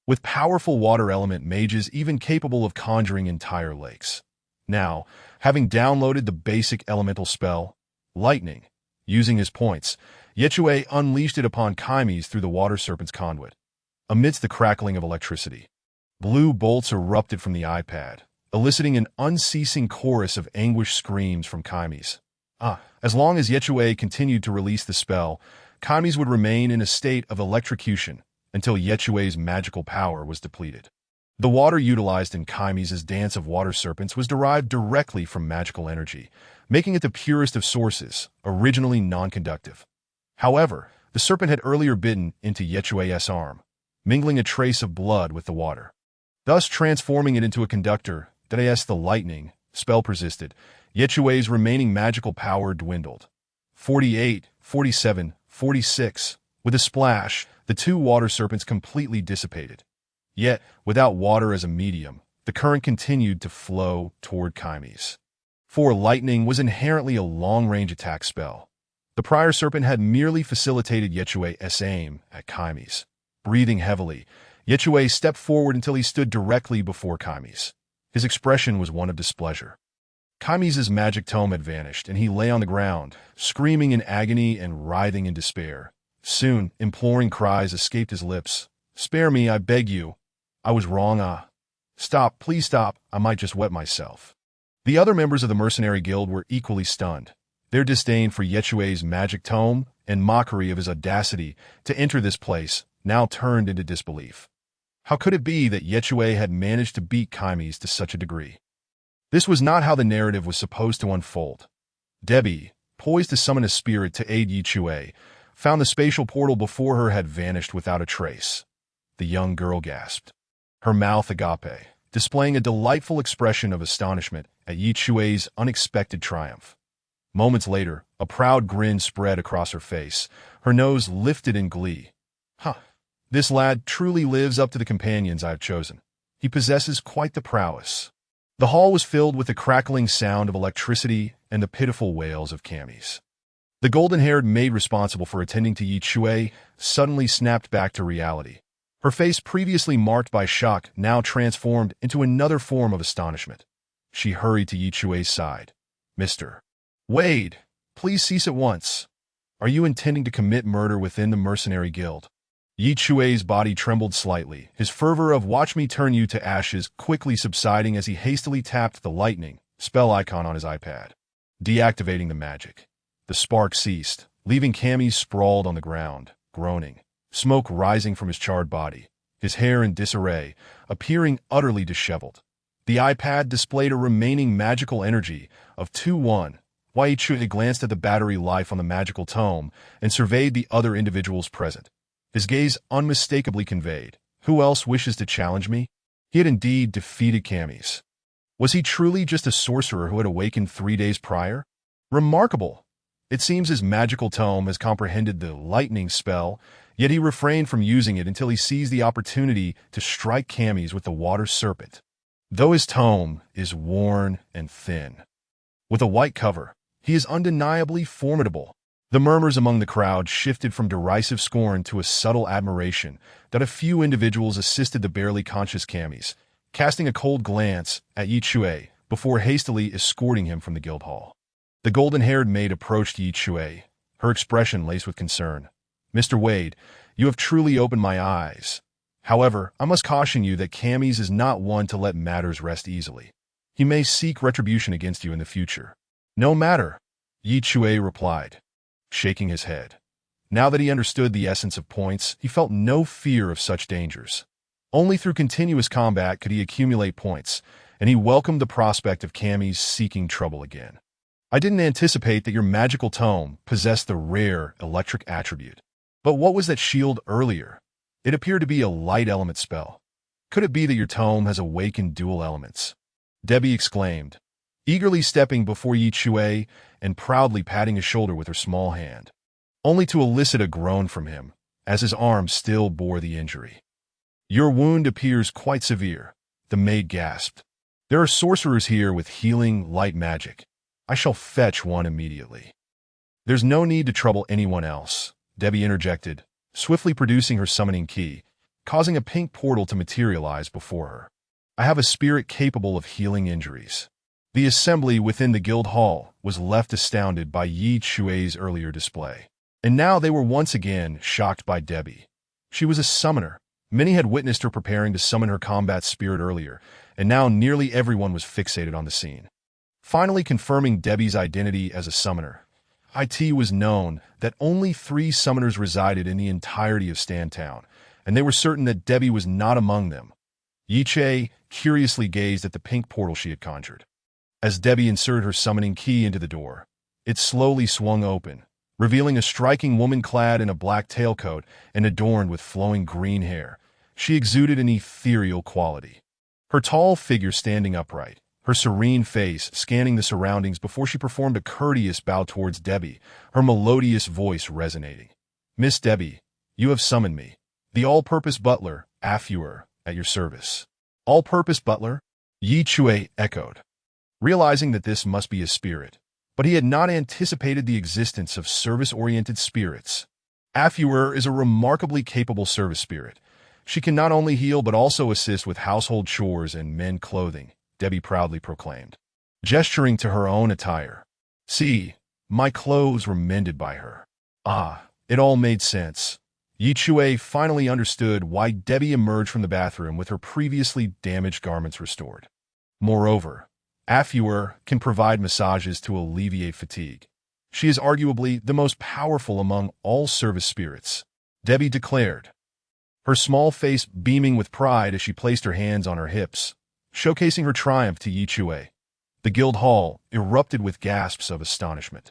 A: with powerful water element mages even capable of conjuring entire lakes. Now, having downloaded the basic elemental spell, Lightning, using his points, Yechue unleashed it upon Kaimes through the water serpent's conduit. Amidst the crackling of electricity, blue bolts erupted from the iPad, eliciting an unceasing chorus of anguished screams from Kaimes. As long as Yechue continued to release the spell, Kaimes would remain in a state of electrocution until Yechue's magical power was depleted. The water utilized in Kaimes' dance of water serpents was derived directly from magical energy, making it the purest of sources, originally non-conductive. However, the serpent had earlier bitten into Yechue's arm, mingling a trace of blood with the water, thus transforming it into a conductor. As the lightning spell persisted, Yechue's remaining magical power dwindled. 48, 47, 46. With a splash, the two water serpents completely dissipated. Yet, without water as a medium, the current continued to flow toward Kaimes. For lightning was inherently a long-range attack spell. The prior serpent had merely facilitated Yechue's aim at Kaimes. Breathing heavily, Yechue stepped forward until he stood directly before Kaimes. His expression was one of displeasure. Kaimes' magic tome had vanished, and he lay on the ground, screaming in agony and writhing in despair. Soon, imploring cries escaped his lips. "Spare me, I beg you. I was wrong. Stop, please stop, I might just wet myself." The other members of the mercenary guild were equally stunned. Their disdain for Yechue's magic tome and mockery of his audacity to enter this place now turned into disbelief. How could it be that Yechue had managed to beat Kaimes to such a degree? This was not how the narrative was supposed to unfold. Debbie, poised to summon a spirit to aid Yechue, found the spatial portal before her had vanished without a trace. The young girl gasped, her mouth agape, displaying a delightful expression of astonishment at Yechue's unexpected triumph. Moments later, a proud grin spread across her face, her nose lifted in glee. This lad truly lives up to the companions I have chosen. He possesses quite the prowess. The hall was filled with the crackling sound of electricity and the pitiful wails of Kaimes. The golden-haired maid responsible for attending to Yechue suddenly snapped back to reality. Her face, previously marked by shock, now transformed into another form of astonishment. She hurried to Yechue's side. "Mr. Wade, please cease at once. Are you intending to commit murder within the mercenary guild?" Yechue's body trembled slightly, his fervor of "watch me turn you to ashes" quickly subsiding as he hastily tapped the lightning spell icon on his iPad. Deactivating the magic. The spark ceased, leaving Kaimes sprawled on the ground, groaning, smoke rising from his charred body, his hair in disarray, appearing utterly disheveled. The iPad displayed a remaining magical energy of 2-1. Yechuei glanced at the battery life on the magical tome and surveyed the other individuals present. His gaze unmistakably conveyed, "Who else wishes to challenge me?" He had indeed defeated Kaimes. Was he truly just a sorcerer who had awakened 3 days prior? Remarkable! It seems his magical tome has comprehended the lightning spell, yet he refrained from using it until he seized the opportunity to strike Kaimes with the water serpent. Though his tome is worn and thin, with a white cover, he is undeniably formidable. The murmurs among the crowd shifted from derisive scorn to a subtle admiration that a few individuals assisted the barely conscious Kaimes, casting a cold glance at Yechue before hastily escorting him from the guild hall. The golden-haired maid approached Yechue, her expression laced with concern. "Mr. Wade, you have truly opened my eyes. However, I must caution you that Kaimes is not one to let matters rest easily. He may seek retribution against you in the future." "No matter," Yechue replied, shaking his head. Now that he understood the essence of points, he felt no fear of such dangers. Only through continuous combat could he accumulate points, and he welcomed the prospect of Cammy's seeking trouble again. I didn't anticipate that your magical tome possessed the rare electric attribute. But what was that shield earlier? It appeared to be a light element spell. Could it be that your tome has awakened dual elements? Debbie exclaimed, eagerly stepping before Chui and proudly patting his shoulder with her small hand, only to elicit a groan from him, as his arm still bore the injury. Your wound appears quite severe, the maid gasped. There are sorcerers here with healing light magic. I shall fetch one immediately. There's no need to trouble anyone else, Debbie interjected, swiftly producing her summoning key, causing a pink portal to materialize before her. I have a spirit capable of healing injuries. The assembly within the guild hall was left astounded by Chui's earlier display. And now they were once again shocked by Debbie. She was a summoner. Many had witnessed her preparing to summon her combat spirit earlier, and now nearly everyone was fixated on the scene. Finally confirming Debbie's identity as a summoner, it was known that only 3 summoners resided in the entirety of Stantown, and they were certain that Debbie was not among them. Chui curiously gazed at the pink portal she had conjured. As Debbie inserted her summoning key into the door, it slowly swung open, revealing a striking woman clad in a black tailcoat and adorned with flowing green hair. She exuded an ethereal quality. Her tall figure standing upright, her serene face scanning the surroundings before she performed a courteous bow towards Debbie, her melodious voice resonating. Miss Debbie, you have summoned me. The all-purpose butler, Afur, at your service. All-purpose butler? Chui echoed, realizing that this must be a spirit, but he had not anticipated the existence of service-oriented spirits. Afur is a remarkably capable service spirit. She can not only heal but also assist with household chores and men's clothing, Debbie proudly proclaimed, gesturing to her own attire. See, my clothes were mended by her. Ah, it all made sense. Chui finally understood why Debbie emerged from the bathroom with her previously damaged garments restored. Moreover, Afur can provide massages to alleviate fatigue. She is arguably the most powerful among all service spirits, Debbie declared, her small face beaming with pride as she placed her hands on her hips, showcasing her triumph to Chui. The guild hall erupted with gasps of astonishment.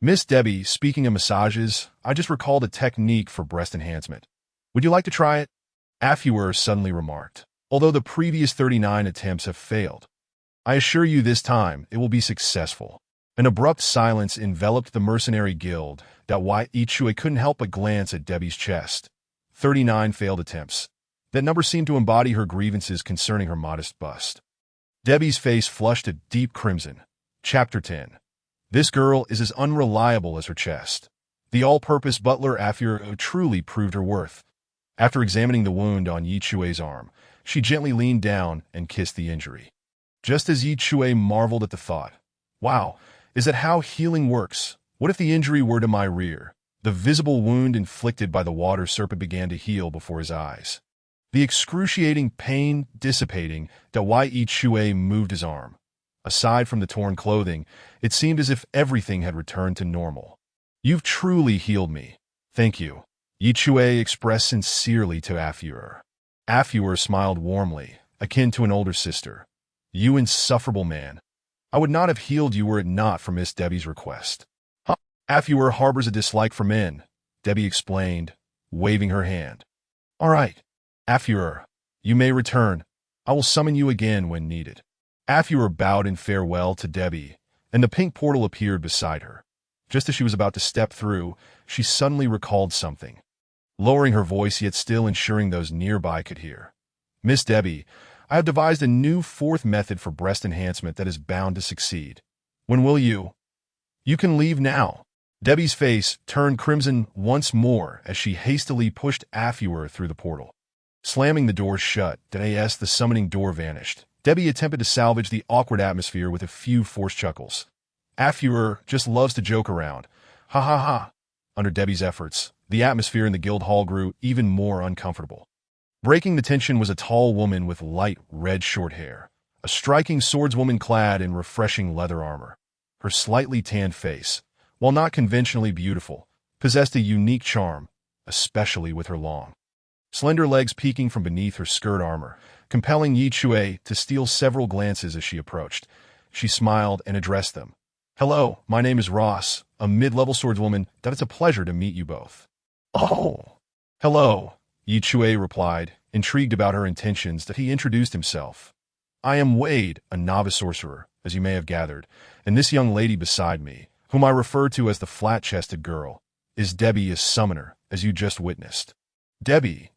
A: Miss Debbie, speaking of massages, I just recalled a technique for breast enhancement. Would you like to try it? Afur suddenly remarked, although the previous 39 attempts have failed. I assure you this time it will be successful. An abrupt silence enveloped the mercenary guild that Chui couldn't help but glance at Debbie's chest. 39 failed attempts. That number seemed to embody her grievances concerning her modest bust. Debbie's face flushed a deep crimson. Chapter 10. This girl is as unreliable as her chest. The all-purpose butler Afur truly proved her worth. After examining the wound on Chui's arm, she gently leaned down and kissed the injury. Just as Chui marveled at the thought, wow, is that how healing works? What if the injury were to my rear? The visible wound inflicted by the water serpent began to heal before his eyes. The excruciating pain dissipating, Chui moved his arm. Aside from the torn clothing, it seemed as if everything had returned to normal. You've truly healed me. Thank you, Chui expressed sincerely to Afur. Afur smiled warmly, akin to an older sister. You insufferable man. I would not have healed you were it not for Miss Debbie's request. Huh? Afur harbors a dislike for men, Debbie explained, waving her hand. All right, Afur, you may return. I will summon you again when needed. Afur bowed in farewell to Debbie, and the pink portal appeared beside her. Just as she was about to step through, she suddenly recalled something. Lowering her voice yet still ensuring those nearby could hear. Miss Debbie, I have devised a new 4th method for breast enhancement that is bound to succeed. When will you? You can leave now. Debbie's face turned crimson once more as she hastily pushed Afur through the portal. Slamming the door shut, the summoning door vanished. Debbie attempted to salvage the awkward atmosphere with a few forced chuckles. Afur just loves to joke around. Ha ha ha. Under Debbie's efforts, the atmosphere in the guild hall grew even more uncomfortable. Breaking the tension was a tall woman with light red short hair, a striking swordswoman clad in refreshing leather armor. Her slightly tanned face, while not conventionally beautiful, possessed a unique charm, especially with her long, slender legs peeking from beneath her skirt armor, compelling Chui to steal several glances as she approached. She smiled and addressed them. "Hello, my name is Ross, a mid-level swordswoman. That it's a pleasure to meet you both." "Oh, hello," Chui replied, intrigued about her intentions. That he introduced himself. "I am Wade, a novice sorcerer, as you may have gathered, and this young lady beside me, whom I refer to as the flat-chested girl, is Debbie, a summoner, as you just witnessed." Debbie,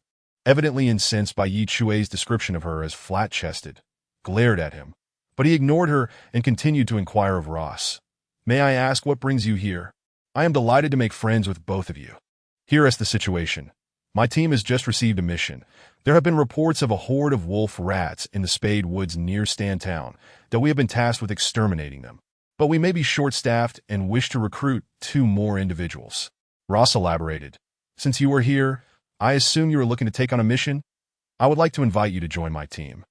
A: evidently incensed by Chui's description of her as flat-chested, glared at him, but he ignored her and continued to inquire of Ross. "May I ask what brings you here? I am delighted to make friends with both of you. Here's the situation. My team has just received a mission. There have been reports of a horde of wolf rats in the Spade Woods near Stantown, that we have been tasked with exterminating them. But we may be short-staffed and wish to recruit 2 more individuals." Ross elaborated. "Since you are here, I assume you are looking to take on a mission? I would like to invite you to join my team.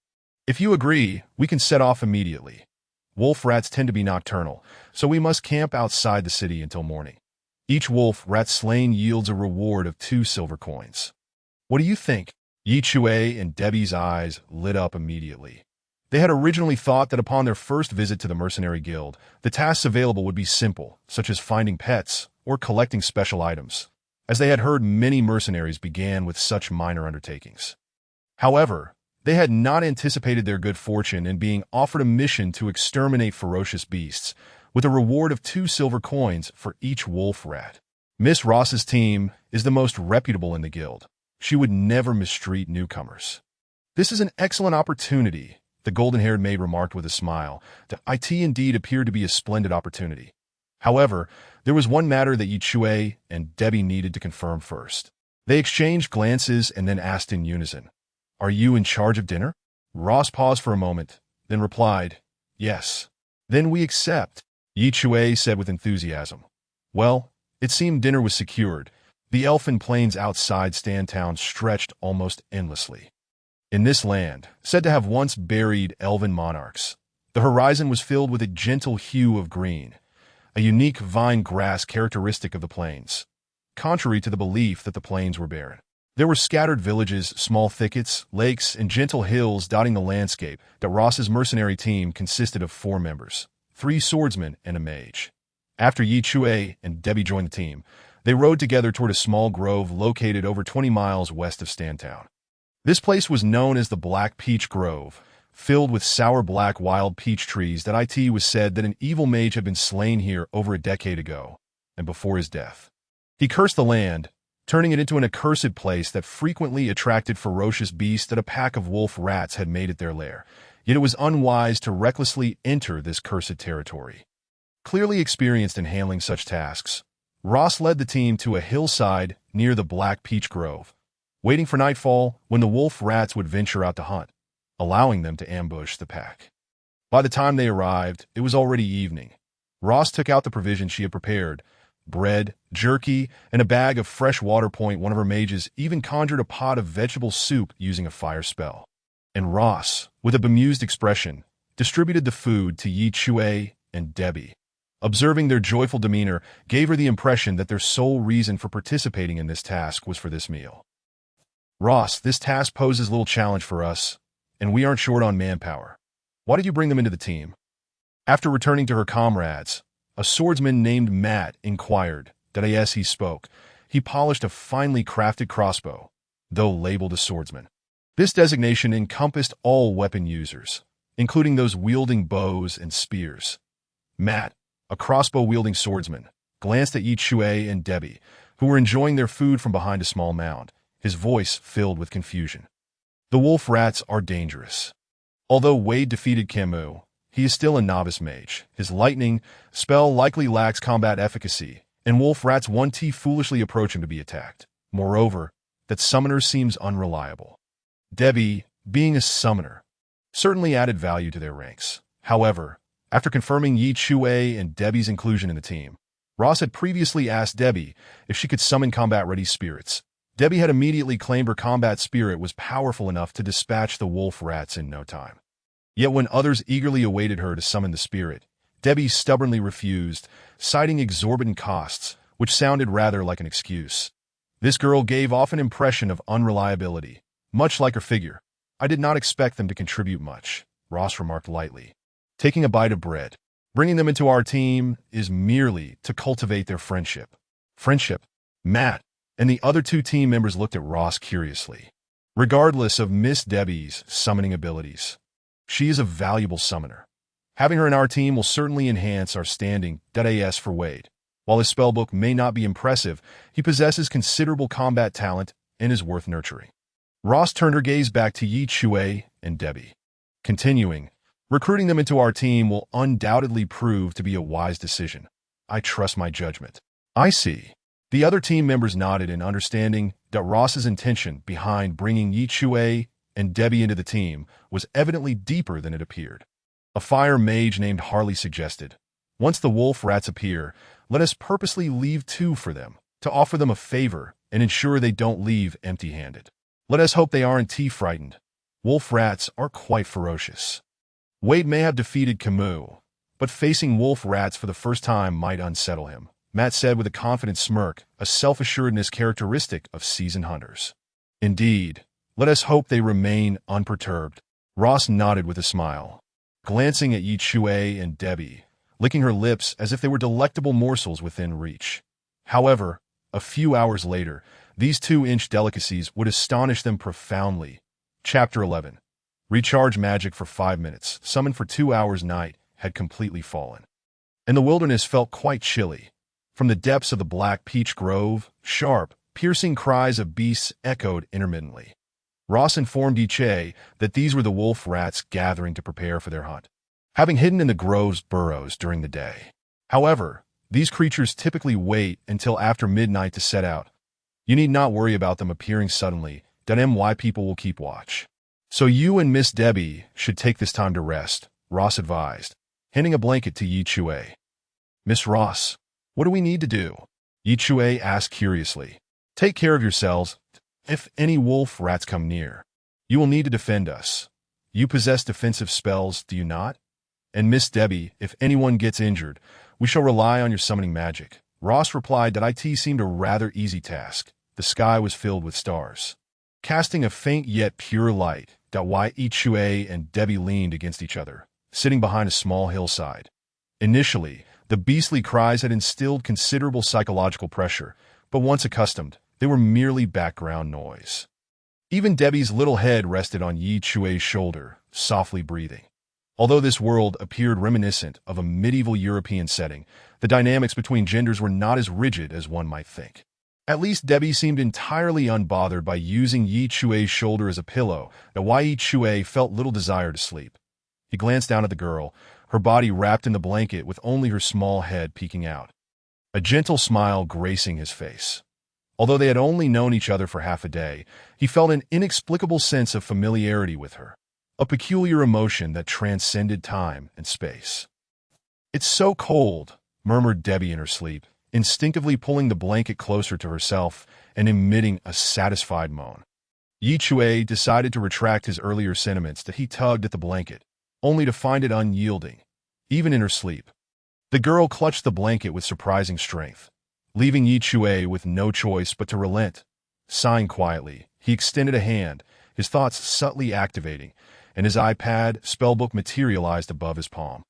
A: If you agree, we can set off immediately. Wolf rats tend to be nocturnal, so we must camp outside the city until morning. Each wolf rat slain yields a reward of 2 silver coins. What do you think?" Chui and Debbie's eyes lit up immediately. They had originally thought that upon their first visit to the mercenary guild, the tasks available would be simple, such as finding pets or collecting special items, as they had heard many mercenaries began with such minor undertakings. However, they had not anticipated their good fortune in being offered a mission to exterminate ferocious beasts, with a reward of 2 silver coins for each wolf rat. Miss Ross's team is the most reputable in the guild. She would never mistreat newcomers. "This is an excellent opportunity," the golden-haired maid remarked with a smile. "The IT indeed appeared to be a splendid opportunity. However, there was one matter that Chui and Debbie needed to confirm first." They exchanged glances and then asked in unison, "Are you in charge of dinner?" Ross paused for a moment, then replied, "Yes." "Then we accept," Chui said with enthusiasm. Well, it seemed dinner was secured. The elfin plains outside Stantown stretched almost endlessly. In this land, said to have once buried elven monarchs, the horizon was filled with a gentle hue of green, a unique vine grass characteristic of the plains, contrary to the belief that the plains were barren. There were scattered villages, small thickets, lakes, and gentle hills dotting the landscape. That Ross's mercenary team consisted of 4 members, 3 swordsmen and a mage. After Chui and Debbie joined the team, they rode together toward a small grove located over 20 miles west of Stantown. This place was known as the Black Peach Grove, filled with sour black wild peach trees. That it was said that an evil mage had been slain here over a decade ago, and before his death, he cursed the land, turning it into an accursed place that frequently attracted ferocious beasts. That a pack of wolf rats had made it their lair, yet it was unwise to recklessly enter this cursed territory. Clearly experienced in handling such tasks, Ross led the team to a hillside near the Black Peach Grove, waiting for nightfall when the wolf rats would venture out to hunt, allowing them to ambush the pack. By the time they arrived, it was already evening. Ross took out the provisions she had prepared: bread, jerky, and a bag of fresh water. One of her mages even conjured a pot of vegetable soup using a fire spell. And Ross, with a bemused expression, distributed the food to Chui and Debbie. Observing their joyful demeanor gave her the impression that their sole reason for participating in this task was for this meal. "Ross, this task poses little challenge for us, and we aren't short on manpower. Why did you bring them into the team?" After returning to her comrades, a swordsman named Matt inquired. That yes, he spoke. He polished a finely crafted crossbow, though labeled a swordsman. This designation encompassed all weapon users, including those wielding bows and spears. Matt, a crossbow-wielding swordsman, glanced at Chui and Debbie, who were enjoying their food from behind a small mound, his voice filled with confusion. "The wolf rats are dangerous. Although Wade defeated Camus, he is still a novice mage. His lightning spell likely lacks combat efficacy, and wolf rats won't foolishly approach him to be attacked. Moreover, that summoner seems unreliable." Debbie, being a summoner, certainly added value to their ranks. However, after confirming Chui and Debbie's inclusion in the team, Ross had previously asked Debbie if she could summon combat-ready spirits. Debbie had immediately claimed her combat spirit was powerful enough to dispatch the wolf rats in no time. Yet when others eagerly awaited her to summon the spirit, Debbie stubbornly refused, citing exorbitant costs, which sounded rather like an excuse. This girl gave off an impression of unreliability, much like her figure. I did not expect them to contribute much, Ross remarked lightly. Taking a bite of bread. Bringing them into our team is merely to cultivate their friendship. Friendship? Matt and the other two team members looked at Ross curiously. Regardless of Miss Debbie's summoning abilities, she is a valuable summoner. Having her in our team will certainly enhance our standing. As for Wade, while his spellbook may not be impressive, he possesses considerable combat talent and is worth nurturing. Ross turned her gaze back to Chui and Debbie, continuing, recruiting them into our team will undoubtedly prove to be a wise decision. I trust my judgment. I see. The other team members nodded in understanding that Ross's intention behind bringing Chui and Debbie into the team was evidently deeper than it appeared. A fire mage named Harley suggested, once the wolf rats appear, let us purposely leave two for them, to offer them a favor and ensure they don't leave empty-handed. Let us hope they aren't frightened. Wolf rats are quite ferocious. Wade may have defeated Camus, but facing wolf rats for the first time might unsettle him, Matt said with a confident smirk, a self-assuredness characteristic of seasoned hunters. Indeed, let us hope they remain unperturbed. Ross nodded with a smile, glancing at Chui and Debbie, licking her lips as if they were delectable morsels within reach. However, a few hours later, these 2-inch delicacies would astonish them profoundly. Chapter 11. Recharge magic for 5 minutes, summoned for 2 hours night, had completely fallen. And the wilderness felt quite chilly. From the depths of the Black Peach Grove, sharp, piercing cries of beasts echoed intermittently. Ross informed Chui that these were the wolf rats gathering to prepare for their hunt, having hidden in the grove's burrows during the day. However, these creatures typically wait until after midnight to set out. You need not worry about them appearing suddenly. People will keep watch. So you and Miss Debbie should take this time to rest, Ross advised, handing a blanket to Chui. Miss Ross, what do we need to do? Chui asked curiously. Take care of yourselves. If any wolf rats come near, you will need to defend us. You possess defensive spells, do you not? And Miss Debbie, if anyone gets injured, we shall rely on your summoning magic. Ross replied that it seemed a rather easy task. The sky was filled with stars, casting a faint yet pure light. Chui and Debbie leaned against each other, sitting behind a small hillside. Initially, the beastly cries had instilled considerable psychological pressure, but once accustomed, they were merely background noise. Even Debbie's little head rested on Chui's shoulder, softly breathing. Although this world appeared reminiscent of a medieval European setting, the dynamics between genders were not as rigid as one might think. At least Debbie seemed entirely unbothered by using Chui's shoulder as a pillow, Chui felt little desire to sleep. He glanced down at the girl, her body wrapped in the blanket with only her small head peeking out, a gentle smile gracing his face. Although they had only known each other for half a day, he felt an inexplicable sense of familiarity with her, a peculiar emotion that transcended time and space. It's so cold, murmured Debbie in her sleep, instinctively pulling the blanket closer to herself and emitting a satisfied moan. Chui decided to retract his earlier sentiments that he tugged at the blanket, only to find it unyielding, even in her sleep. The girl clutched the blanket with surprising strength, leaving Chui with no choice but to relent. Sighing quietly, he extended a hand, his thoughts subtly activating, and his iPad spellbook materialized above his palm,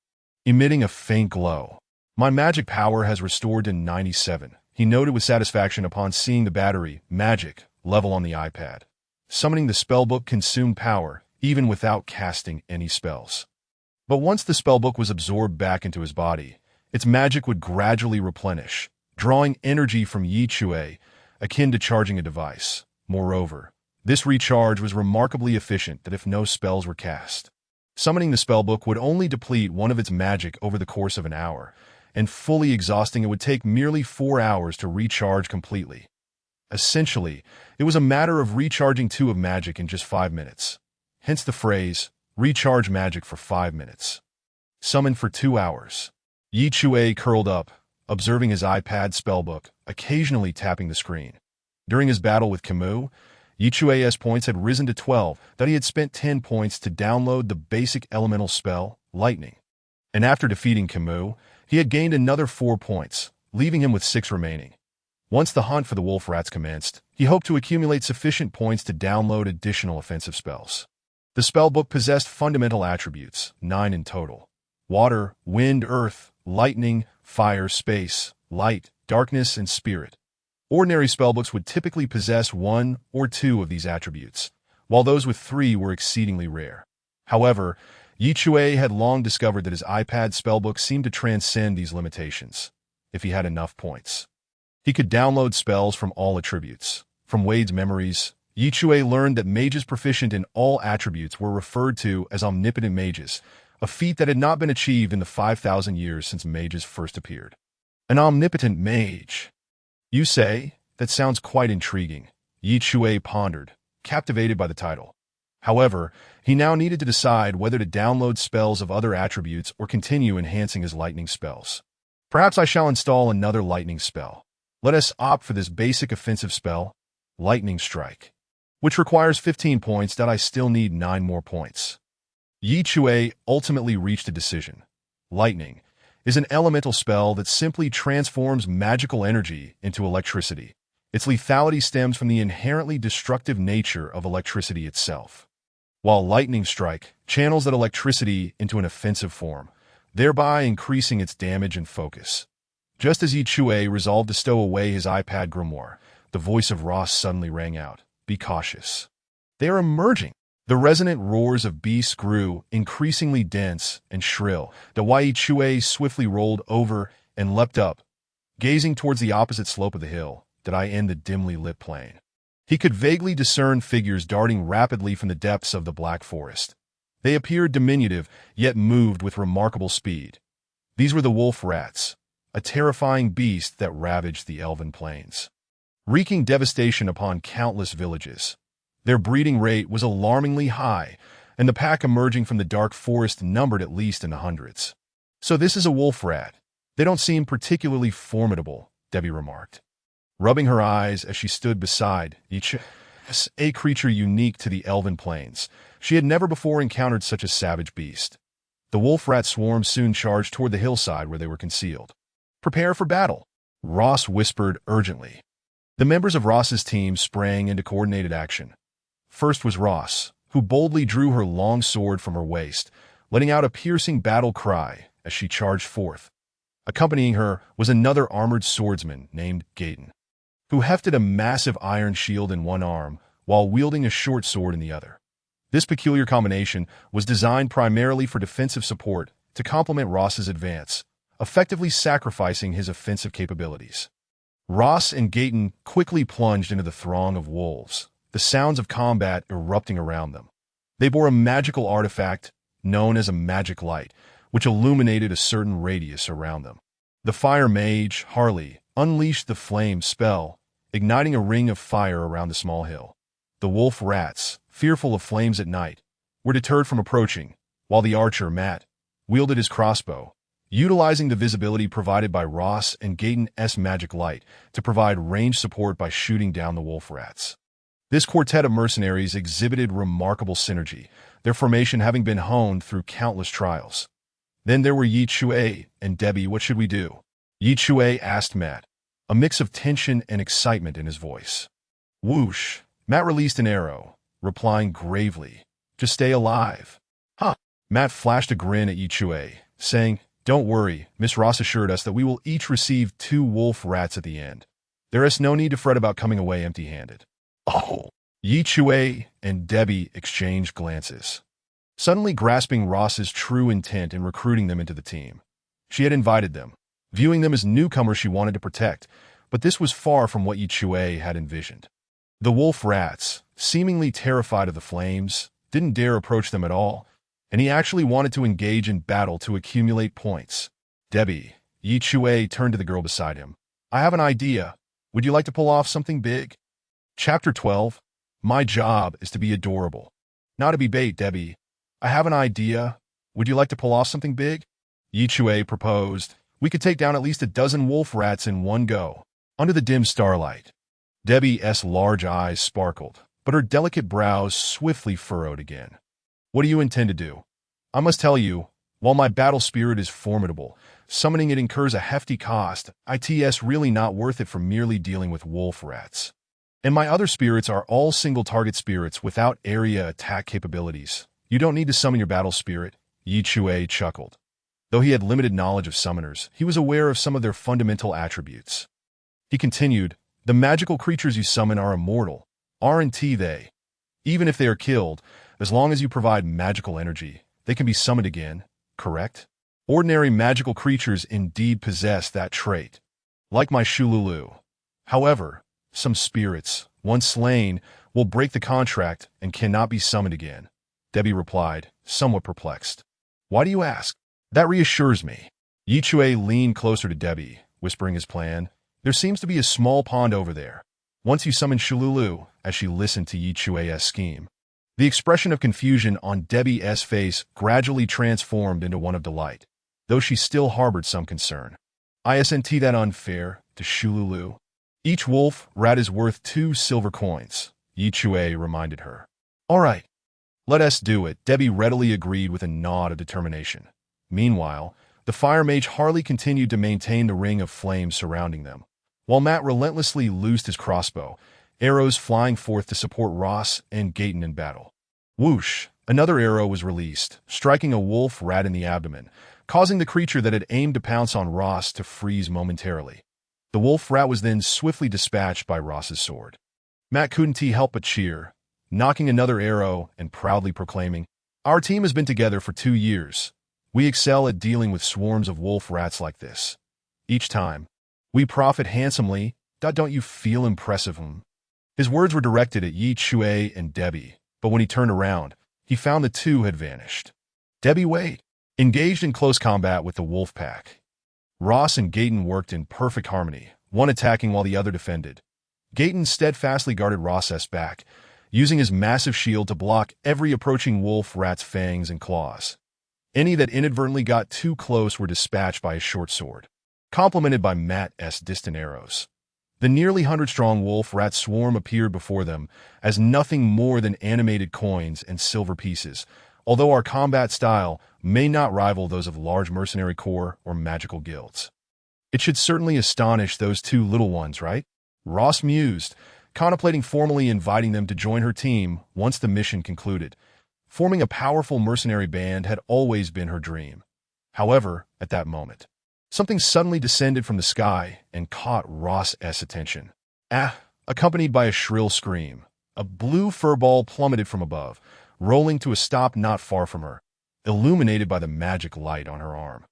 A: emitting a faint glow. My magic power has restored to 97, he noted with satisfaction upon seeing the battery, magic, level on the iPad. Summoning the spellbook consumed power, even without casting any spells. But once the spellbook was absorbed back into his body, its magic would gradually replenish, drawing energy from Chui, akin to charging a device. Moreover, this recharge was remarkably efficient that if no spells were cast. Summoning the spellbook would only deplete one of its magic over the course of an hour, and fully exhausting it would take merely 4 hours to recharge completely. Essentially, it was a matter of recharging 2 of magic in just 5 minutes. Hence the phrase, recharge magic for 5 minutes. Summon for 2 hours. Chui curled up, observing his iPad spellbook, occasionally tapping the screen. During his battle with Camus, Chui's points had risen to 12, that he had spent 10 points to download the basic elemental spell, Lightning. And after defeating Camus, he had gained another 4 points, leaving him with 6 remaining. Once the hunt for the wolf rats commenced, he hoped to accumulate sufficient points to download additional offensive spells. The spellbook possessed fundamental attributes, 9 in total: water, wind, earth, lightning, fire, space, light, darkness, and spirit. Ordinary spellbooks would typically possess 1 or 2 of these attributes, while those with 3 were exceedingly rare. However, Chui had long discovered that his iPad spellbook seemed to transcend these limitations, if he had enough points. He could download spells from all attributes. From Wade's memories, Chui learned that mages proficient in all attributes were referred to as omnipotent mages, a feat that had not been achieved in the 5,000 years since mages first appeared. An omnipotent mage. You say? That sounds quite intriguing, Chui pondered, captivated by the title. However, he now needed to decide whether to download spells of other attributes or continue enhancing his lightning spells. Perhaps I shall install another lightning spell. Let us opt for this basic offensive spell, Lightning Strike, which requires 15 points. I still need 9 more points. Chui ultimately reached a decision. Lightning is an elemental spell that simply transforms magical energy into electricity. Its lethality stems from the inherently destructive nature of electricity itself, while Lightning Strike channels that electricity into an offensive form, thereby increasing its damage and focus. Just as Chui resolved to stow away his iPad grimoire, the voice of Ross suddenly rang out. Be cautious. They are emerging. The resonant roars of beasts grew, increasingly dense and shrill. The Chui swiftly rolled over and leapt up, gazing towards the opposite slope of the hill. Did I end the dimly lit plain? He could vaguely discern figures darting rapidly from the depths of the black forest. They appeared diminutive, yet moved with remarkable speed. These were the wolf rats, a terrifying beast that ravaged the elven plains, wreaking devastation upon countless villages. Their breeding rate was alarmingly high, and the pack emerging from the dark forest numbered at least in the hundreds. So this is a wolf rat. They don't seem particularly formidable, Debbie remarked, rubbing her eyes as she stood beside a creature unique to the elven plains. She had never before encountered such a savage beast. The wolf rat swarm soon charged toward the hillside where they were concealed. Prepare for battle, Ross whispered urgently. The members of Ross's team sprang into coordinated action. First was Ross, who boldly drew her long sword from her waist, letting out a piercing battle cry as she charged forth. Accompanying her was another armored swordsman named Gaten, who hefted a massive iron shield in one arm while wielding a short sword in the other. This peculiar combination was designed primarily for defensive support to complement Ross's advance, effectively sacrificing his offensive capabilities. Ross and Gaten quickly plunged into the throng of wolves, the sounds of combat erupting around them. They bore a magical artifact known as a magic light, which illuminated a certain radius around them. The fire mage, Harley, unleashed the flame spell, igniting a ring of fire around the small hill. The wolf rats, fearful of flames at night, were deterred from approaching, while the archer, Matt, wielded his crossbow, utilizing the visibility provided by Ross and Gaten's magic light to provide range support by shooting down the wolf rats. This quartet of mercenaries exhibited remarkable synergy, their formation having been honed through countless trials. Then there were Chui and Debbie. What should we do? Chui asked Matt, a mix of tension and excitement in his voice. Whoosh! Matt released an arrow, replying gravely, just stay alive. Huh! Matt flashed a grin at Chui, saying, don't worry, Miss Ross assured us that we will each receive 2 wolf rats at the end. There is no need to fret about coming away empty-handed. Oh! Chui and Debbie exchanged glances, suddenly grasping Ross's true intent in recruiting them into the team. She had invited them, viewing them as newcomers she wanted to protect, but this was far from what Chui had envisioned. The wolf rats, seemingly terrified of the flames, didn't dare approach them at all, and he actually wanted to engage in battle to accumulate points. Debbie, Chui turned to the girl beside him. I have an idea. Would you like to pull off something big? Chapter 12. My job is to be adorable, not to be bait, Debbie. I have an idea. Would you like to pull off something big? Chui proposed. We could take down at least a dozen wolf rats in one go, under the dim starlight. Debbie's large eyes sparkled, but her delicate brows swiftly furrowed again. What do you intend to do? I must tell you, while my battle spirit is formidable, summoning it incurs a hefty cost. It's really not worth it for merely dealing with wolf rats. And my other spirits are all single-target spirits without area attack capabilities. You don't need to summon your battle spirit, Chui chuckled. Though he had limited knowledge of summoners, he was aware of some of their fundamental attributes. He continued, the magical creatures you summon are immortal, aren't they? Even if they are killed, as long as you provide magical energy, they can be summoned again, correct? Ordinary magical creatures indeed possess that trait, like my Shululu. However, some spirits, once slain, will break the contract and cannot be summoned again, Debbie replied, somewhat perplexed. Why do you ask? That reassures me. Chui leaned closer to Debbie, whispering his plan. There seems to be a small pond over there. Once you summon Shululu, as she listened to Chui's scheme. The expression of confusion on Debbie's face gradually transformed into one of delight, though she still harbored some concern. Isn't that unfair to Shululu? Each wolf rat is worth 2 silver coins, Chui reminded her. All right, let us do it, Debbie readily agreed with a nod of determination. Meanwhile, the fire mage Harley continued to maintain the ring of flame surrounding them, while Matt relentlessly loosed his crossbow, arrows flying forth to support Ross and Gaten in battle. Whoosh! Another arrow was released, striking a wolf rat in the abdomen, causing the creature that had aimed to pounce on Ross to freeze momentarily. The wolf rat was then swiftly dispatched by Ross's sword. Matt couldn't help but cheer, knocking another arrow and proudly proclaiming, Our team has been together for 2 years. We excel at dealing with swarms of wolf rats like this. Each time, we profit handsomely. Don't you feel impressive? His words were directed at Chui and Debbie, but when he turned around, he found the two had vanished. Debbie wait, engaged in close combat with the wolf pack. Ross and Gaten worked in perfect harmony, one attacking while the other defended. Gaten steadfastly guarded Ross's back, using his massive shield to block every approaching wolf rat's fangs and claws. Any that inadvertently got too close were dispatched by his short sword, complemented by Matt's distant arrows. The nearly 100-strong wolf rat swarm appeared before them as nothing more than animated coins and silver pieces, although our combat style may not rival those of large mercenary corps or magical guilds. It should certainly astonish those 2 little ones, right? Ross mused, contemplating formally inviting them to join her team once the mission concluded. Forming a powerful mercenary band had always been her dream. However, at that moment, something suddenly descended from the sky and caught Ross's attention. Accompanied by a shrill scream, a blue furball plummeted from above, rolling to a stop not far from her, illuminated by the magic light on her arm.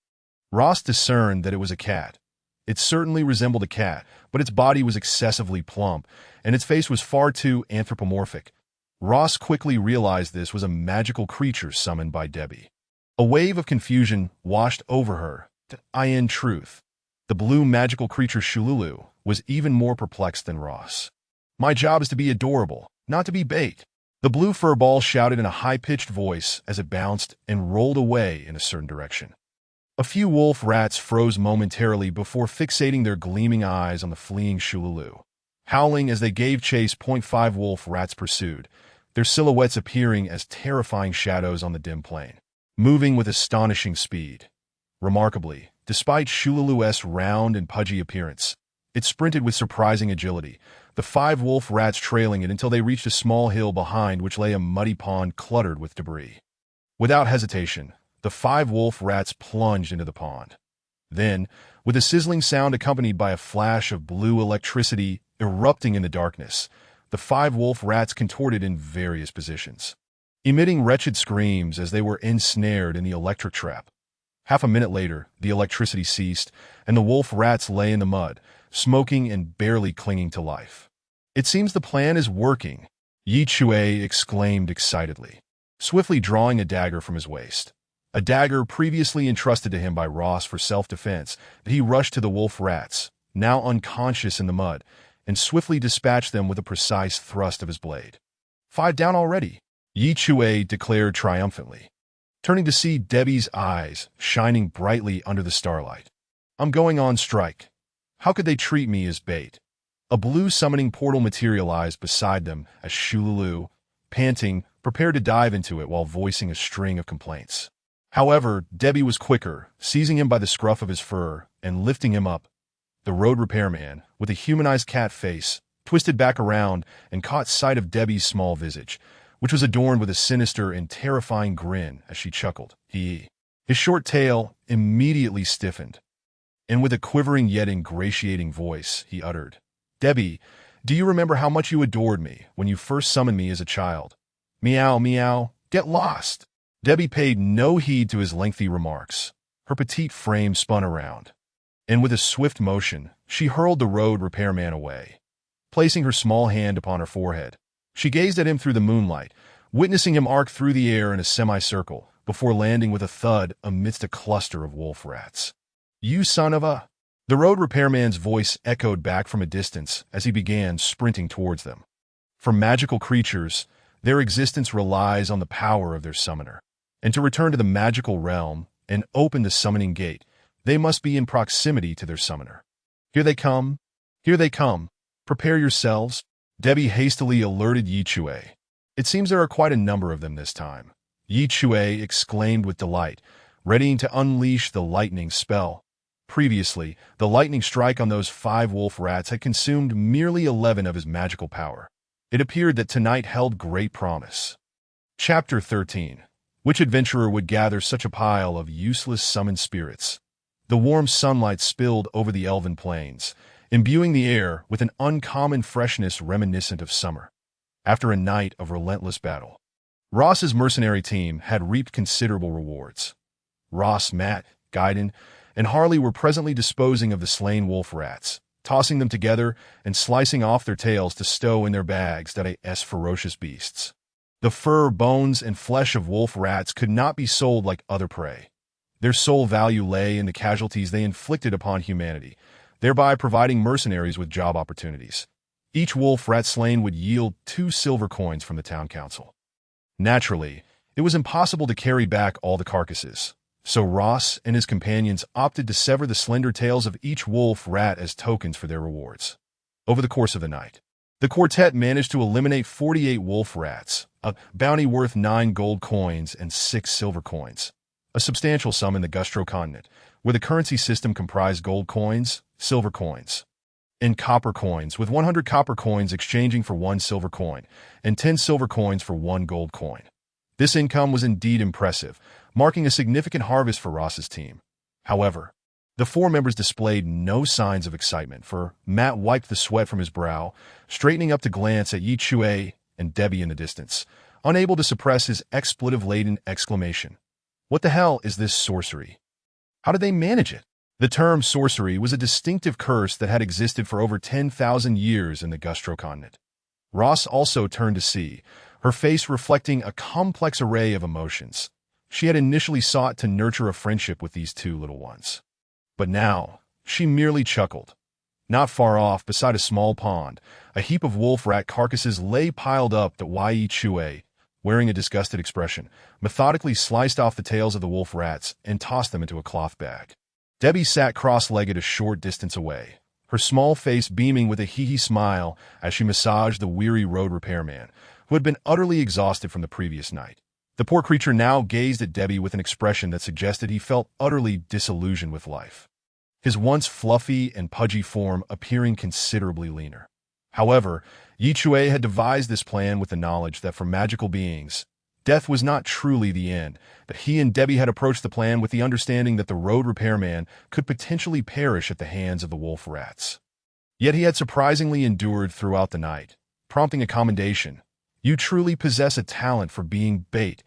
A: Ross discerned that it was a cat. It certainly resembled a cat, but its body was excessively plump, and its face was far too anthropomorphic. Ross quickly realized this was a magical creature summoned by Debbie. A wave of confusion washed over her. In truth, the blue magical creature Shululu was even more perplexed than Ross. My job is to be adorable, not to be bait. The blue fur ball shouted in a high-pitched voice as it bounced and rolled away in a certain direction. A few wolf rats froze momentarily before fixating their gleaming eyes on the fleeing Shululu. Howling as they gave chase, 0.5 wolf rats pursued, their silhouettes appearing as terrifying shadows on the dim plain, moving with astonishing speed. Remarkably, despite Shululu's round and pudgy appearance, it sprinted with surprising agility, the 5 wolf rats trailing it until they reached a small hill behind which lay a muddy pond cluttered with debris. Without hesitation, the 5 wolf rats plunged into the pond. Then, with a sizzling sound accompanied by a flash of blue electricity erupting in the darkness, the 5 wolf rats contorted in various positions, emitting wretched screams as they were ensnared in the electric trap. Half a minute later, the electricity ceased, and the wolf rats lay in the mud, smoking and barely clinging to life. It seems the plan is working, Chui exclaimed excitedly, swiftly drawing a dagger from his waist. A dagger previously entrusted to him by Ross for self-defense, he rushed to the wolf rats, now unconscious in the mud, and swiftly dispatched them with a precise thrust of his blade. 5 down already, Chui declared triumphantly, turning to see Debbie's eyes shining brightly under the starlight. I'm going on strike. How could they treat me as bait? A blue summoning portal materialized beside them as Shululu, panting, prepared to dive into it while voicing a string of complaints. However, Debbie was quicker, seizing him by the scruff of his fur and lifting him up. The road repairman, with a humanized cat face, twisted back around and caught sight of Debbie's small visage, which was adorned with a sinister and terrifying grin as she chuckled. His short tail immediately stiffened, and with a quivering yet ingratiating voice, he uttered, "Debbie, do you remember how much you adored me when you first summoned me as a child? Meow, meow, get lost." Debbie paid no heed to his lengthy remarks. Her petite frame spun around, and with a swift motion, she hurled the road repairman away. Placing her small hand upon her forehead, she gazed at him through the moonlight, witnessing him arc through the air in a semicircle before landing with a thud amidst a cluster of wolf rats. "You son of a—" The road repairman's voice echoed back from a distance as he began sprinting towards them. For magical creatures, their existence relies on the power of their summoner. And to return to the magical realm and open the summoning gate, they must be in proximity to their summoner. "Here they come! Here they come! Prepare yourselves!" Debbie hastily alerted Chui. "It seems there are quite a number of them this time," Chui exclaimed with delight, readying to unleash the lightning spell. Previously, the lightning strike on those 5 wolf rats had consumed merely 11 of his magical power. It appeared that tonight held great promise. Chapter 13. Which adventurer would gather such a pile of useless summoned spirits? The warm sunlight spilled over the elven plains, imbuing the air with an uncommon freshness reminiscent of summer. After a night of relentless battle, Ross's mercenary team had reaped considerable rewards. Ross, Matt, Gaiden, and Harley were presently disposing of the slain wolf rats, tossing them together and slicing off their tails to stow in their bags that ferocious beasts. The fur, bones, and flesh of wolf rats could not be sold like other prey. Their sole value lay in the casualties they inflicted upon humanity, thereby providing mercenaries with job opportunities. Each wolf rat slain would yield 2 silver coins from the town council. Naturally, it was impossible to carry back all the carcasses, so Ross and his companions opted to sever the slender tails of each wolf rat as tokens for their rewards. Over the course of the night, the quartet managed to eliminate 48 wolf rats, a bounty worth 9 gold coins and 6 silver coins, a substantial sum in the Gustro continent, where the currency system comprised gold coins, silver coins, and copper coins, with 100 copper coins exchanging for 1 silver coin, and 10 silver coins for 1 gold coin. This income was indeed impressive, marking a significant harvest for Ross's team. However, the 4 members displayed no signs of excitement, for Matt wiped the sweat from his brow, straightening up to glance at Chui and Debbie in the distance, unable to suppress his expletive-laden exclamation. "What the hell is this sorcery? How did they manage it?" The term sorcery was a distinctive curse that had existed for over 10,000 years in the Gustro continent. Ross also turned to see, her face reflecting a complex array of emotions. She had initially sought to nurture a friendship with these 2 little ones. But now, she merely chuckled. Not far off, beside a small pond, a heap of wolf rat carcasses lay piled up that Chui, wearing a disgusted expression, methodically sliced off the tails of the wolf rats and tossed them into a cloth bag. Debbie sat cross-legged a short distance away, her small face beaming with a hee-hee smile as she massaged the weary road repairman, who had been utterly exhausted from the previous night. The poor creature now gazed at Debbie with an expression that suggested he felt utterly disillusioned with life, his once fluffy and pudgy form appearing considerably leaner. However, Chui had devised this plan with the knowledge that for magical beings, death was not truly the end, that he and Debbie had approached the plan with the understanding that the road repairman could potentially perish at the hands of the wolf rats. Yet he had surprisingly endured throughout the night, prompting a commendation. "You truly possess a talent for being bait."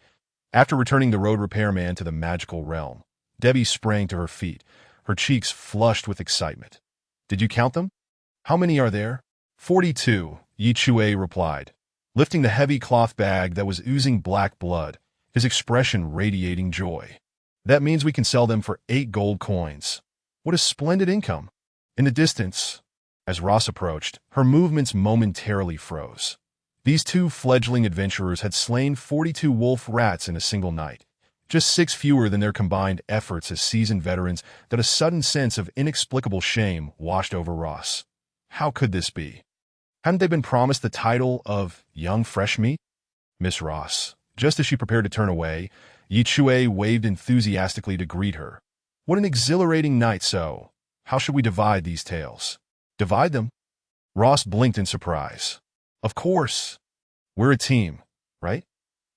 A: After returning the road repairman to the magical realm, Debbie sprang to her feet, her cheeks flushed with excitement. "Did you count them? How many are there?" 42, Chui replied, lifting the heavy cloth bag that was oozing black blood, his expression radiating joy. "That means we can sell them for 8 gold coins. What a splendid income!" In the distance, as Ross approached, her movements momentarily froze. These 2 fledgling adventurers had slain 42 wolf rats in a single night, just 6 fewer than their combined efforts as seasoned veterans, that a sudden sense of inexplicable shame washed over Ross. How could this be? Hadn't they been promised the title of young fresh meat? Miss Ross, just as she prepared to turn away, Chui waved enthusiastically to greet her. "What an exhilarating night, so. How should we divide these tales?" "Divide them? Ross blinked in surprise. Of course. We're a team, right?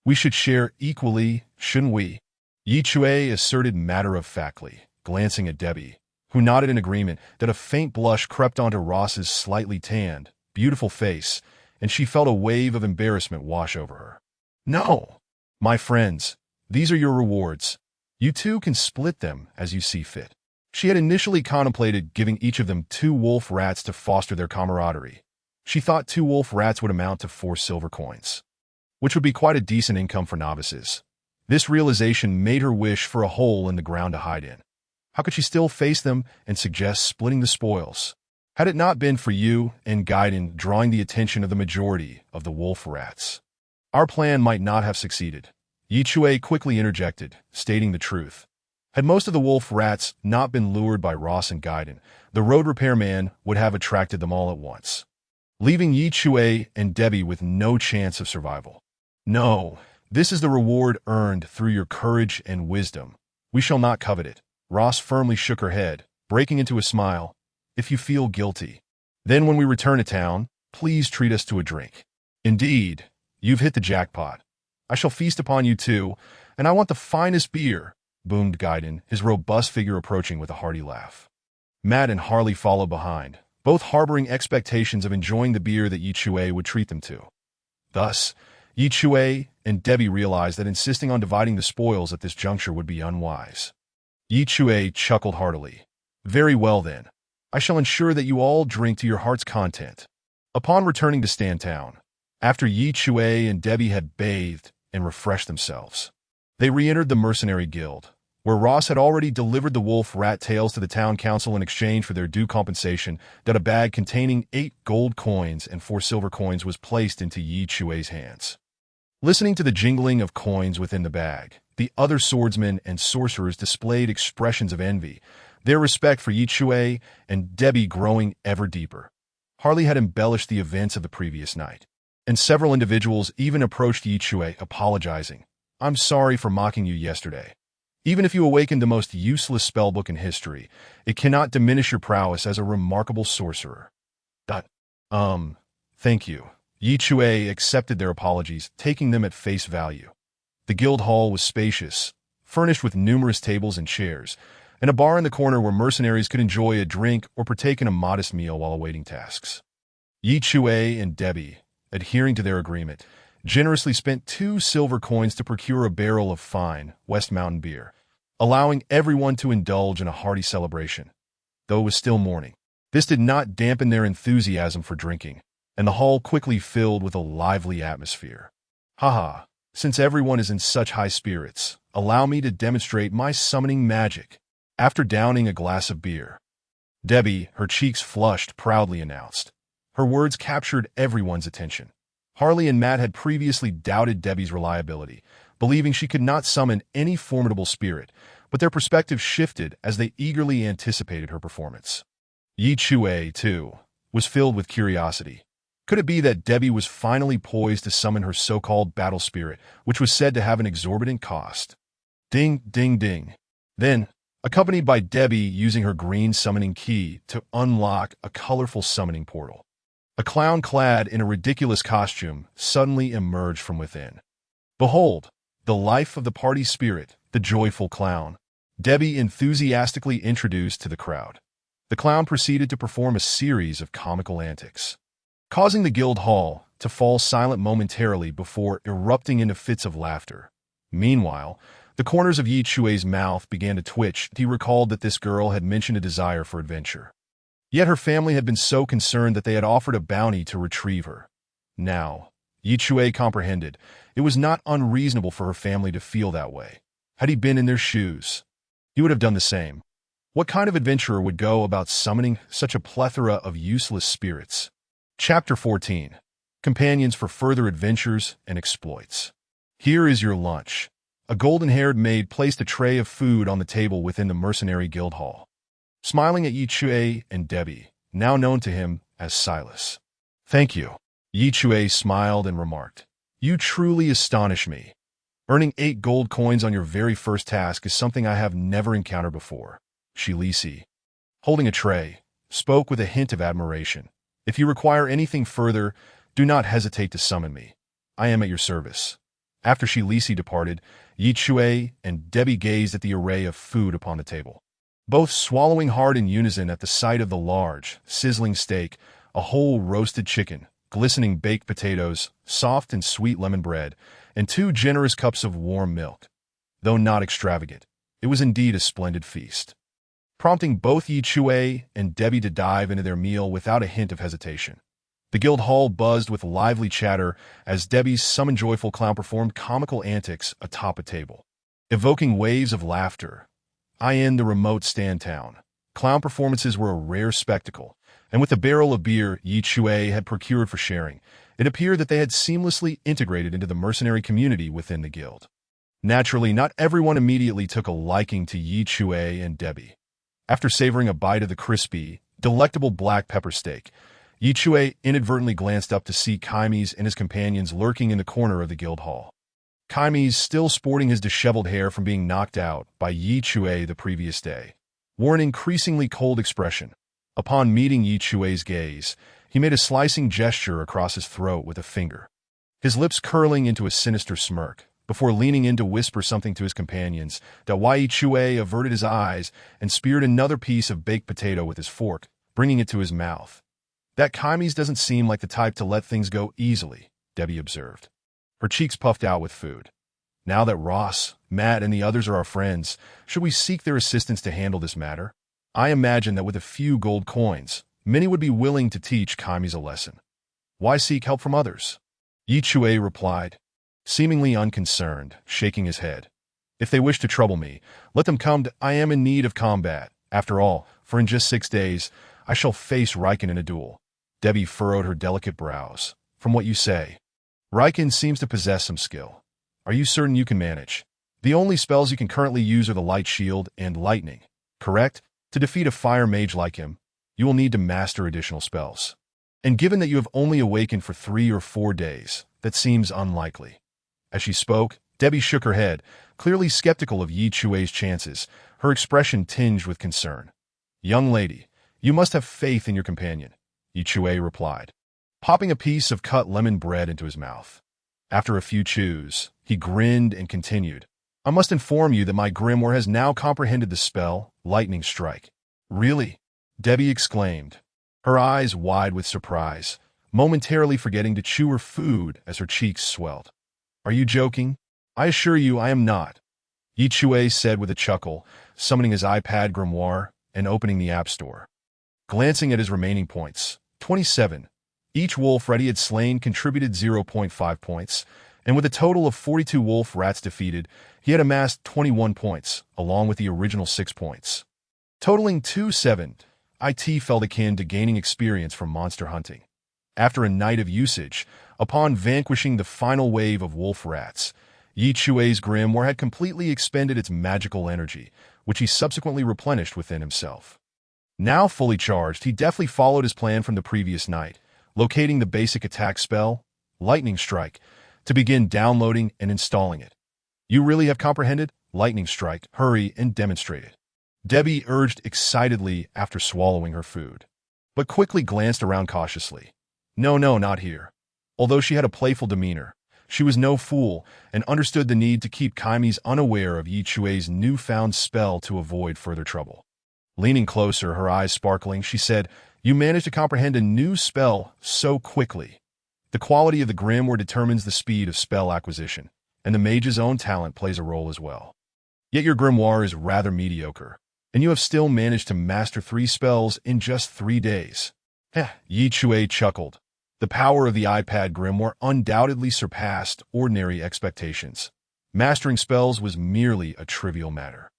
A: We should share equally, shouldn't we? Chui asserted matter-of-factly, glancing at Debbie, who nodded in agreement. That a faint blush crept onto Ross's slightly tanned, beautiful face, and she felt a wave of embarrassment wash over her. No, my friends, these are your rewards. You two can split them as you see fit. She had initially contemplated giving each of them 2 wolf rats to foster their camaraderie. She thought 2 wolf rats would amount to 4 silver coins, which would be quite a decent income for novices. This realization made her wish for a hole in the ground to hide in. How could she still face them and suggest splitting the spoils? Had it not been for you and Gaiden drawing the attention of the majority of the wolf rats, our plan might not have succeeded. Chui quickly interjected, stating the truth. Had most of the wolf rats not been lured by Ross and Gaiden, the road repairman would have attracted them all at once, leaving Chui and Debbie with no chance of survival. No, this is the reward earned through your courage and wisdom. We shall not covet it. Ross firmly shook her head, breaking into a smile. If you feel guilty, then when we return to town, please treat us to a drink. Indeed, you've hit the jackpot. I shall feast upon you too, and I want the finest beer, boomed Gaiden, his robust figure approaching with a hearty laugh. Matt and Harley followed behind, both harboring expectations of enjoying the beer that Chui would treat them to. Thus, Chui and Debbie realized that insisting on dividing the spoils at this juncture would be unwise. Chui chuckled heartily. Very well then. I shall ensure that you all drink to your heart's content. Upon returning to Stantown, after Chui and Debbie had bathed and refreshed themselves, they re-entered the mercenary guild, where Ross had already delivered the wolf rat tails to the town council in exchange for their due compensation. That a bag containing 8 gold coins and 4 silver coins was placed into Chui's hands. Listening to the jingling of coins within the bag, the other swordsmen and sorcerers displayed expressions of envy, their respect for Chui and Debbie growing ever deeper. Harley had embellished the events of the previous night, and several individuals even approached Chui apologizing. I'm sorry for mocking you yesterday. Even if you awakened the most useless spellbook in history, it cannot diminish your prowess as a remarkable sorcerer. Thank you. Chui accepted their apologies, taking them at face value. The guild hall was spacious, furnished with numerous tables and chairs, and a bar in the corner where mercenaries could enjoy a drink or partake in a modest meal while awaiting tasks. Chui and Debbie, adhering to their agreement, generously spent 2 silver coins to procure a barrel of fine West Mountain beer, allowing everyone to indulge in a hearty celebration. Though it was still morning, this did not dampen their enthusiasm for drinking, and the hall quickly filled with a lively atmosphere. Haha, since everyone is in such high spirits, allow me to demonstrate my summoning magic. After downing a glass of beer, Debbie, her cheeks flushed, proudly announced. Her words captured everyone's attention. Harley and Matt had previously doubted Debbie's reliability, believing she could not summon any formidable spirit, but their perspective shifted as they eagerly anticipated her performance. Chui, too, was filled with curiosity. Could it be that Debbie was finally poised to summon her so-called battle spirit, which was said to have an exorbitant cost? Ding, ding, ding. Then, accompanied by Debbie using her green summoning key to unlock a colorful summoning portal, a clown clad in a ridiculous costume suddenly emerged from within. Behold, the life of the party spirit, the joyful clown, Debbie enthusiastically introduced to the crowd. The clown proceeded to perform a series of comical antics, causing the guild hall to fall silent momentarily before erupting into fits of laughter. Meanwhile, the corners of Chui's mouth began to twitch. He recalled that this girl had mentioned a desire for adventure. Yet her family had been so concerned that they had offered a bounty to retrieve her. Now, Chui comprehended it was not unreasonable for her family to feel that way. Had he been in their shoes, he would have done the same. What kind of adventurer would go about summoning such a plethora of useless spirits? Chapter 14. Companions for further adventures and exploits. Here is your lunch. A golden-haired maid placed a tray of food on the table within the mercenary guild hall. Smiling at Chui and Debbie, now known to him as Silas. Thank you. Chui smiled and remarked, You truly astonish me. Earning 8 gold coins on your very first task is something I have never encountered before. Shilisi, holding a tray, spoke with a hint of admiration. If you require anything further, do not hesitate to summon me. I am at your service." After Lisi departed, Chui and Debbie gazed at the array of food upon the table, both swallowing hard in unison at the sight of the large, sizzling steak, a whole roasted chicken, glistening baked potatoes, soft and sweet lemon bread, and 2 generous cups of warm milk. Though not extravagant, it was indeed a splendid feast, prompting both Chui and Debbie to dive into their meal without a hint of hesitation. The guild hall buzzed with lively chatter as Debbie's summon joyful clown performed comical antics atop a table, evoking waves of laughter. In the remote stand town, clown performances were a rare spectacle, and with a barrel of beer Chui had procured for sharing, it appeared that they had seamlessly integrated into the mercenary community within the guild. Naturally, not everyone immediately took a liking to Chui and Debbie. After savoring a bite of the crispy, delectable black pepper steak, Chui inadvertently glanced up to see Kaimes and his companions lurking in the corner of the guild hall. Kaimes, still sporting his disheveled hair from being knocked out by Chui the previous day, wore an increasingly cold expression. Upon meeting Chui's gaze, he made a slicing gesture across his throat with a finger, his lips curling into a sinister smirk, before leaning in to whisper something to his companions. Chui averted his eyes and speared another piece of baked potato with his fork, bringing it to his mouth. "That Kaimes doesn't seem like the type to let things go easily," Debbie observed, her cheeks puffed out with food. "Now that Ross, Matt, and the others are our friends, should we seek their assistance to handle this matter? I imagine that with a few gold coins, many would be willing to teach Kaimes a lesson. Why seek help from others?" Chui replied, seemingly unconcerned, shaking his head. "If they wish to trouble me, let them come to. I am in need of combat, after all, for in just 6 days, I shall face Riken in a duel." Debbie furrowed her delicate brows. "From what you say, Riken seems to possess some skill. Are you certain you can manage? The only spells you can currently use are the light shield and lightning, correct? To defeat a fire mage like him, you will need to master additional spells. And given that you have only awakened for 3 or 4 days, that seems unlikely." As she spoke, Debbie shook her head, clearly skeptical of Chui's chances, her expression tinged with concern. "Young lady, you must have faith in your companion," Chui replied, popping a piece of cut lemon bread into his mouth. After a few chews, he grinned and continued, "I must inform you that my grimoire has now comprehended the spell, Lightning Strike." "Really?" Debbie exclaimed, her eyes wide with surprise, momentarily forgetting to chew her food as her cheeks swelled. "Are you joking?" "I assure you I am not," Chui said with a chuckle, summoning his iPad grimoire and opening the App Store. Glancing at his remaining points, 27, each wolf rat he had slain contributed 0.5 points, and with a total of 42 wolf rats defeated, he had amassed 21 points, along with the original 6 points. Totaling 27, it felt akin to gaining experience from monster hunting. After a night of usage, upon vanquishing the final wave of wolf rats, Chui's grimoire had completely expended its magical energy, which he subsequently replenished within himself. Now fully charged, he deftly followed his plan from the previous night, locating the basic attack spell, Lightning Strike, to begin downloading and installing it. "You really have comprehended? Lightning Strike, hurry and demonstrate it," Debbie urged excitedly after swallowing her food, but quickly glanced around cautiously. No, not here. Although she had a playful demeanor, she was no fool and understood the need to keep Kaimes unaware of Chui's newfound spell to avoid further trouble. Leaning closer, her eyes sparkling, she said, "You managed to comprehend a new spell so quickly. The quality of the grimoire determines the speed of spell acquisition, and the mage's own talent plays a role as well. Yet your grimoire is rather mediocre, and you have still managed to master 3 spells in just 3 days. Chui chuckled. The power of the iPad grimoire undoubtedly surpassed ordinary expectations. Mastering spells was merely a trivial matter.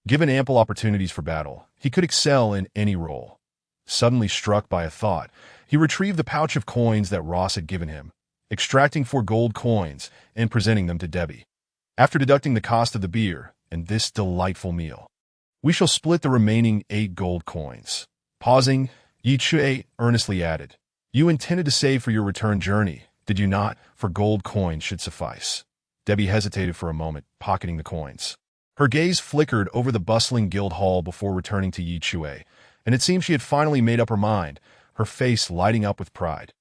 A: Given ample opportunities for battle, he could excel in any role. Suddenly struck by a thought, he retrieved the pouch of coins that Ross had given him, extracting 4 gold coins and presenting them to Debbie. After deducting the cost of the beer and this delightful meal, we shall split the remaining 8 gold coins. Pausing, Chui earnestly added, "You intended to save for your return journey, did you not? For gold coins should suffice." Debbie hesitated for a moment, pocketing the coins. Her gaze flickered over the bustling guild hall before returning to Chui, and it seemed she had finally made up her mind, her face lighting up with pride.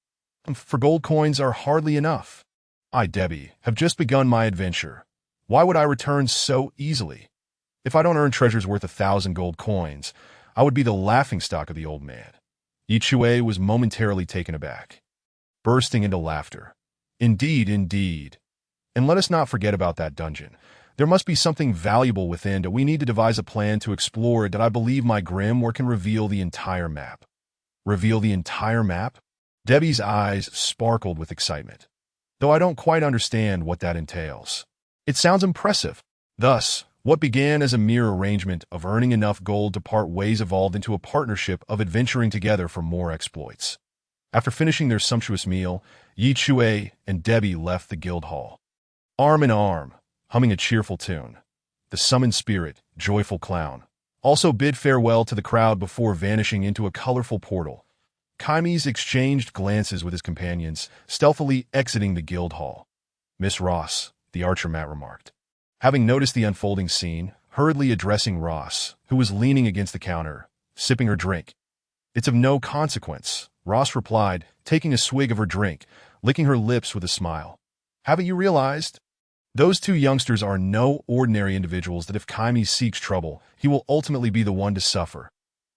A: For gold coins are hardly enough. I, Debbie, have just begun my adventure. Why would I return so easily? If I don't earn treasures worth 1,000 gold coins, I would be the laughingstock of the old man. Chui was momentarily taken aback, bursting into laughter. Indeed, indeed. And let us not forget about that dungeon. There must be something valuable within, and we need to devise a plan to explore it that I believe my grimoire can reveal the entire map. Reveal the entire map? Debbie's eyes sparkled with excitement, though I don't quite understand what that entails. It sounds impressive. Thus, what began as a mere arrangement of earning enough gold to part ways evolved into a partnership of adventuring together for more exploits. After finishing their sumptuous meal, Chui and Debbie left the guild hall, arm in arm, humming a cheerful tune. The summoned spirit, joyful clown, also bid farewell to the crowd before vanishing into a colorful portal. Chui exchanged glances with his companions, stealthily exiting the guild hall. Miss Ross, the archer Matt remarked, having noticed the unfolding scene, hurriedly addressing Ross, who was leaning against the counter, sipping her drink. It's of no consequence, Ross replied, taking a swig of her drink, licking her lips with a smile. Haven't you realized? Those two youngsters are no ordinary individuals that if Chui seeks trouble, he will ultimately be the one to suffer.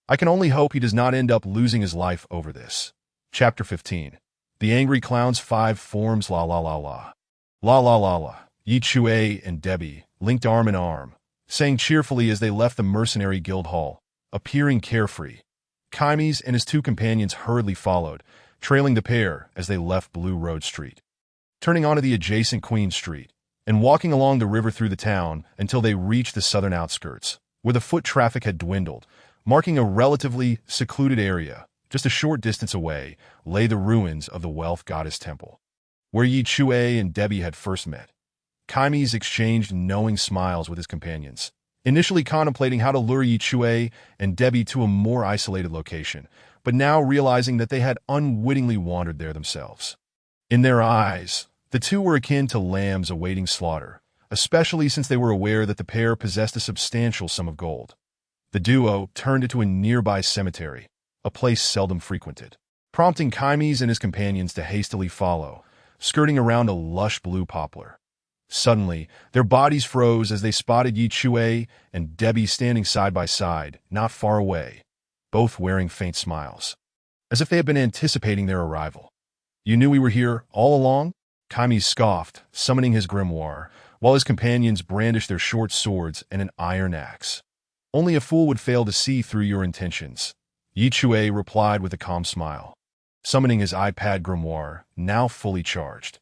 A: I can only hope he does not end up losing his life over this. Chapter 15. The Angry Clown's 5 Forms. La la la la. La la la la. Chui and Debbie linked arm in arm, saying cheerfully as they left the mercenary guild hall, appearing carefree. Chui and his two companions hurriedly followed, trailing the pair as they left Blue Road Street, turning onto the adjacent Queen Street, and walking along the river through the town until they reached the southern outskirts, where the foot traffic had dwindled. Marking a relatively secluded area, just a short distance away, lay the ruins of the Wealth Goddess Temple, where Chui and Debbie had first met. Chui exchanged knowing smiles with his companions, initially contemplating how to lure Chui and Debbie to a more isolated location, but now realizing that they had unwittingly wandered there themselves. In their eyes, the two were akin to lambs awaiting slaughter, especially since they were aware that the pair possessed a substantial sum of gold. The duo turned into a nearby cemetery, a place seldom frequented, prompting Chui and his companions to hastily follow, skirting around a lush blue poplar. Suddenly, their bodies froze as they spotted Chui and Debbie standing side by side, not far away, both wearing faint smiles, as if they had been anticipating their arrival. You knew we were here all along? Chui scoffed, summoning his grimoire, while his companions brandished their short swords and an iron axe. Only a fool would fail to see through your intentions, Chui replied with a calm smile, summoning his iPad grimoire, now fully charged.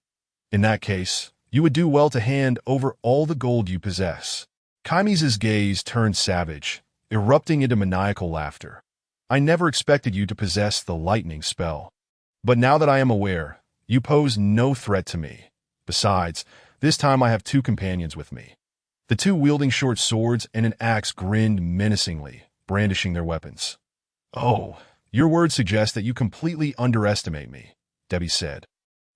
A: In that case, you would do well to hand over all the gold you possess. Chui's gaze turned savage, erupting into maniacal laughter. I never expected you to possess the lightning spell. But now that I am aware, you pose no threat to me. Besides, this time I have two companions with me. The two wielding short swords and an axe grinned menacingly, brandishing their weapons. Oh, your words suggest that you completely underestimate me, Debbie said.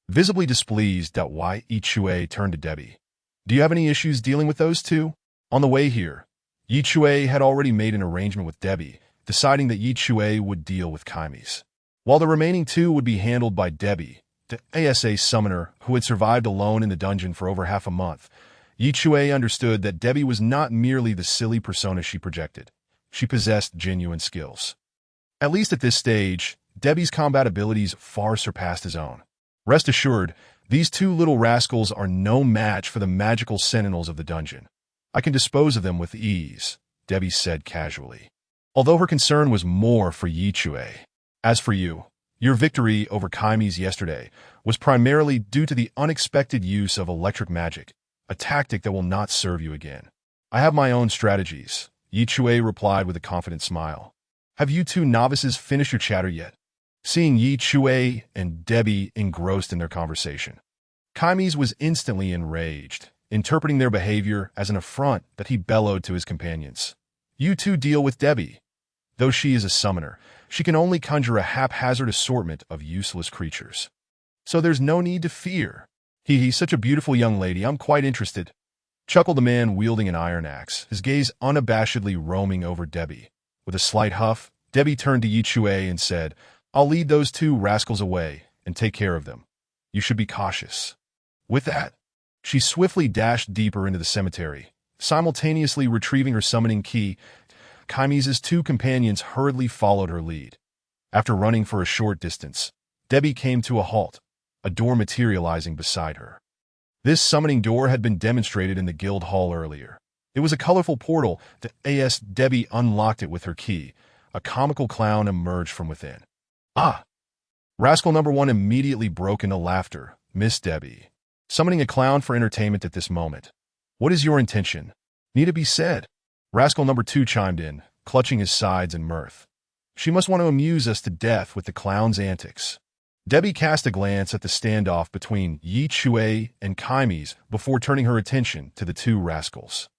A: Visibly displeased, Chui turned to Debbie. Do you have any issues dealing with those two? On the way here, Chui had already made an arrangement with Debbie, deciding that Chui would deal with Chui, while the remaining two would be handled by Debbie, the ASA summoner who had survived alone in the dungeon for over half a month. Chui understood that Debbie was not merely the silly persona she projected. She possessed genuine skills. At least at this stage, Debbie's combat abilities far surpassed his own. Rest assured, these two little rascals are no match for the magical sentinels of the dungeon. I can dispose of them with ease, Debbie said casually, although her concern was more for Chui. As for you, your victory over Chui yesterday was primarily due to the unexpected use of electric magic, a tactic that will not serve you again. I have my own strategies, Chui replied with a confident smile. Have you two novices finished your chatter yet? Seeing Chui and Debbie engrossed in their conversation, Chui was instantly enraged, interpreting their behavior as an affront that he bellowed to his companions. You two deal with Debbie. Though she is a summoner, she can only conjure a haphazard assortment of useless creatures. So there's no need to fear. He's such a beautiful young lady, I'm quite interested, chuckled the man wielding an iron axe, his gaze unabashedly roaming over Debbie. With a slight huff, Debbie turned to Chui and said, I'll lead those two rascals away and take care of them. You should be cautious." With that, she swiftly dashed deeper into the cemetery, simultaneously retrieving her summoning key. Kaime's two companions hurriedly followed her lead. After running for a short distance, Debbie came to a halt, a door materializing beside her. This summoning door had been demonstrated in the guild hall earlier. It was a colorful portal that as Debbie unlocked it with her key. A comical clown emerged from within. "Ah!" Rascal number one immediately broke into laughter. "Miss Debbie, summoning a clown for entertainment at this moment. What is your intention? Need it be said?" Rascal number two chimed in, clutching his sides in mirth. "She must want to amuse us to death with the clown's antics." Debbie cast a glance at the standoff between Chui and Kaime's before turning her attention to the two rascals.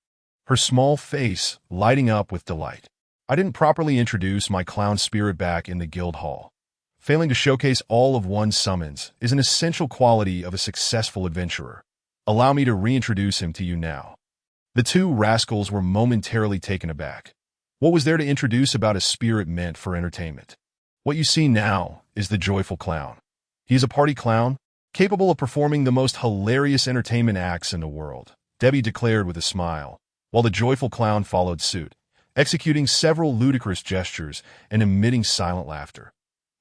A: Her small face lighting up with delight. "I didn't properly introduce my clown spirit back in the guild hall. Failing to showcase all of one's summons is an essential quality of a successful adventurer. Allow me to reintroduce him to you now." The two rascals were momentarily taken aback. What was there to introduce about a spirit meant for entertainment? What you see now is the joyful clown. He is a party clown, capable of performing the most hilarious entertainment acts in the world, Debbie declared with a smile, while the joyful clown followed suit, executing several ludicrous gestures and emitting silent laughter.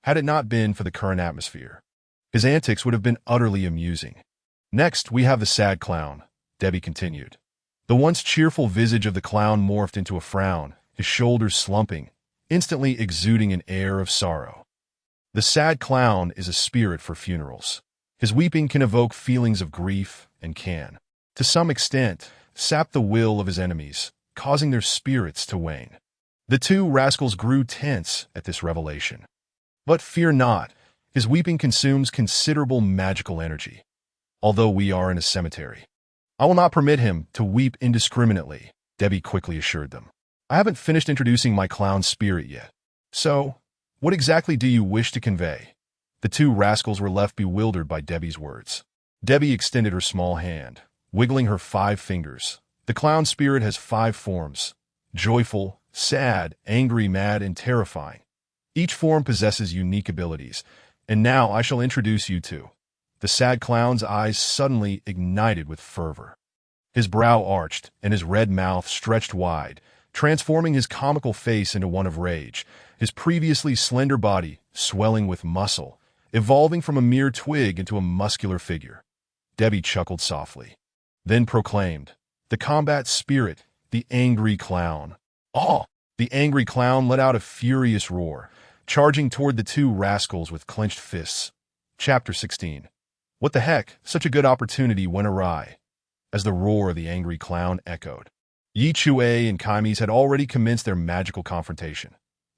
A: Had it not been for the current atmosphere, his antics would have been utterly amusing. "Next, we have the sad clown," Debbie continued. The once cheerful visage of the clown morphed into a frown, his shoulders slumping, instantly exuding an air of sorrow. The sad clown is a spirit for funerals. His weeping can evoke feelings of grief and can, to some extent, sap the will of his enemies, causing their spirits to wane. The two rascals grew tense at this revelation. But fear not, his weeping consumes considerable magical energy. Although we are in a cemetery, I will not permit him to weep indiscriminately, Debbie quickly assured them. "I haven't finished introducing my clown spirit yet. So, what exactly do you wish to convey?" The two rascals were left bewildered by Debbie's words. Debbie extended her small hand, wiggling her 5 fingers. "The clown spirit has 5 forms: joyful, sad, angry, mad, and terrifying. Each form possesses unique abilities, and now I shall introduce you to..." The sad clown's eyes suddenly ignited with fervor. His brow arched, and his red mouth stretched wide, transforming his comical face into one of rage, his previously slender body swelling with muscle, evolving from a mere twig into a muscular figure. Debbie chuckled softly, then proclaimed, "The combat spirit, the angry clown." "Oh!" The angry clown let out a furious roar, charging toward the two rascals with clenched fists. Chapter 16. What the heck? Such a good opportunity went awry. As the roar of the angry clown echoed, Chui and Kaime's had already commenced their magical confrontation.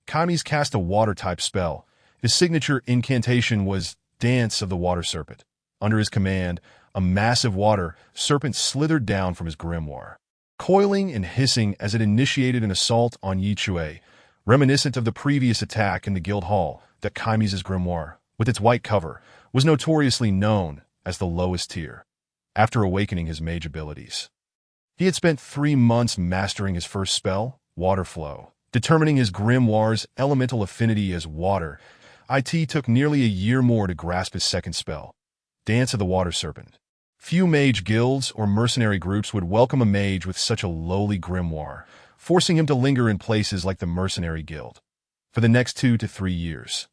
A: Kaime's cast a water-type spell. His signature incantation was Dance of the Water Serpent. Under his command, a massive water serpent slithered down from his grimoire, coiling and hissing as it initiated an assault on Chui, reminiscent of the previous attack in the guild hall. That Kaime's grimoire, with its white cover, was notoriously known as the lowest tier. After awakening his mage abilities, he had spent 3 months mastering his first spell, Water Flow, determining his grimoire's elemental affinity as water. It took nearly a year more to grasp his second spell, Dance of the Water Serpent. Few mage guilds or mercenary groups would welcome a mage with such a lowly grimoire, forcing him to linger in places like the Mercenary Guild for the next 2 to 3 years.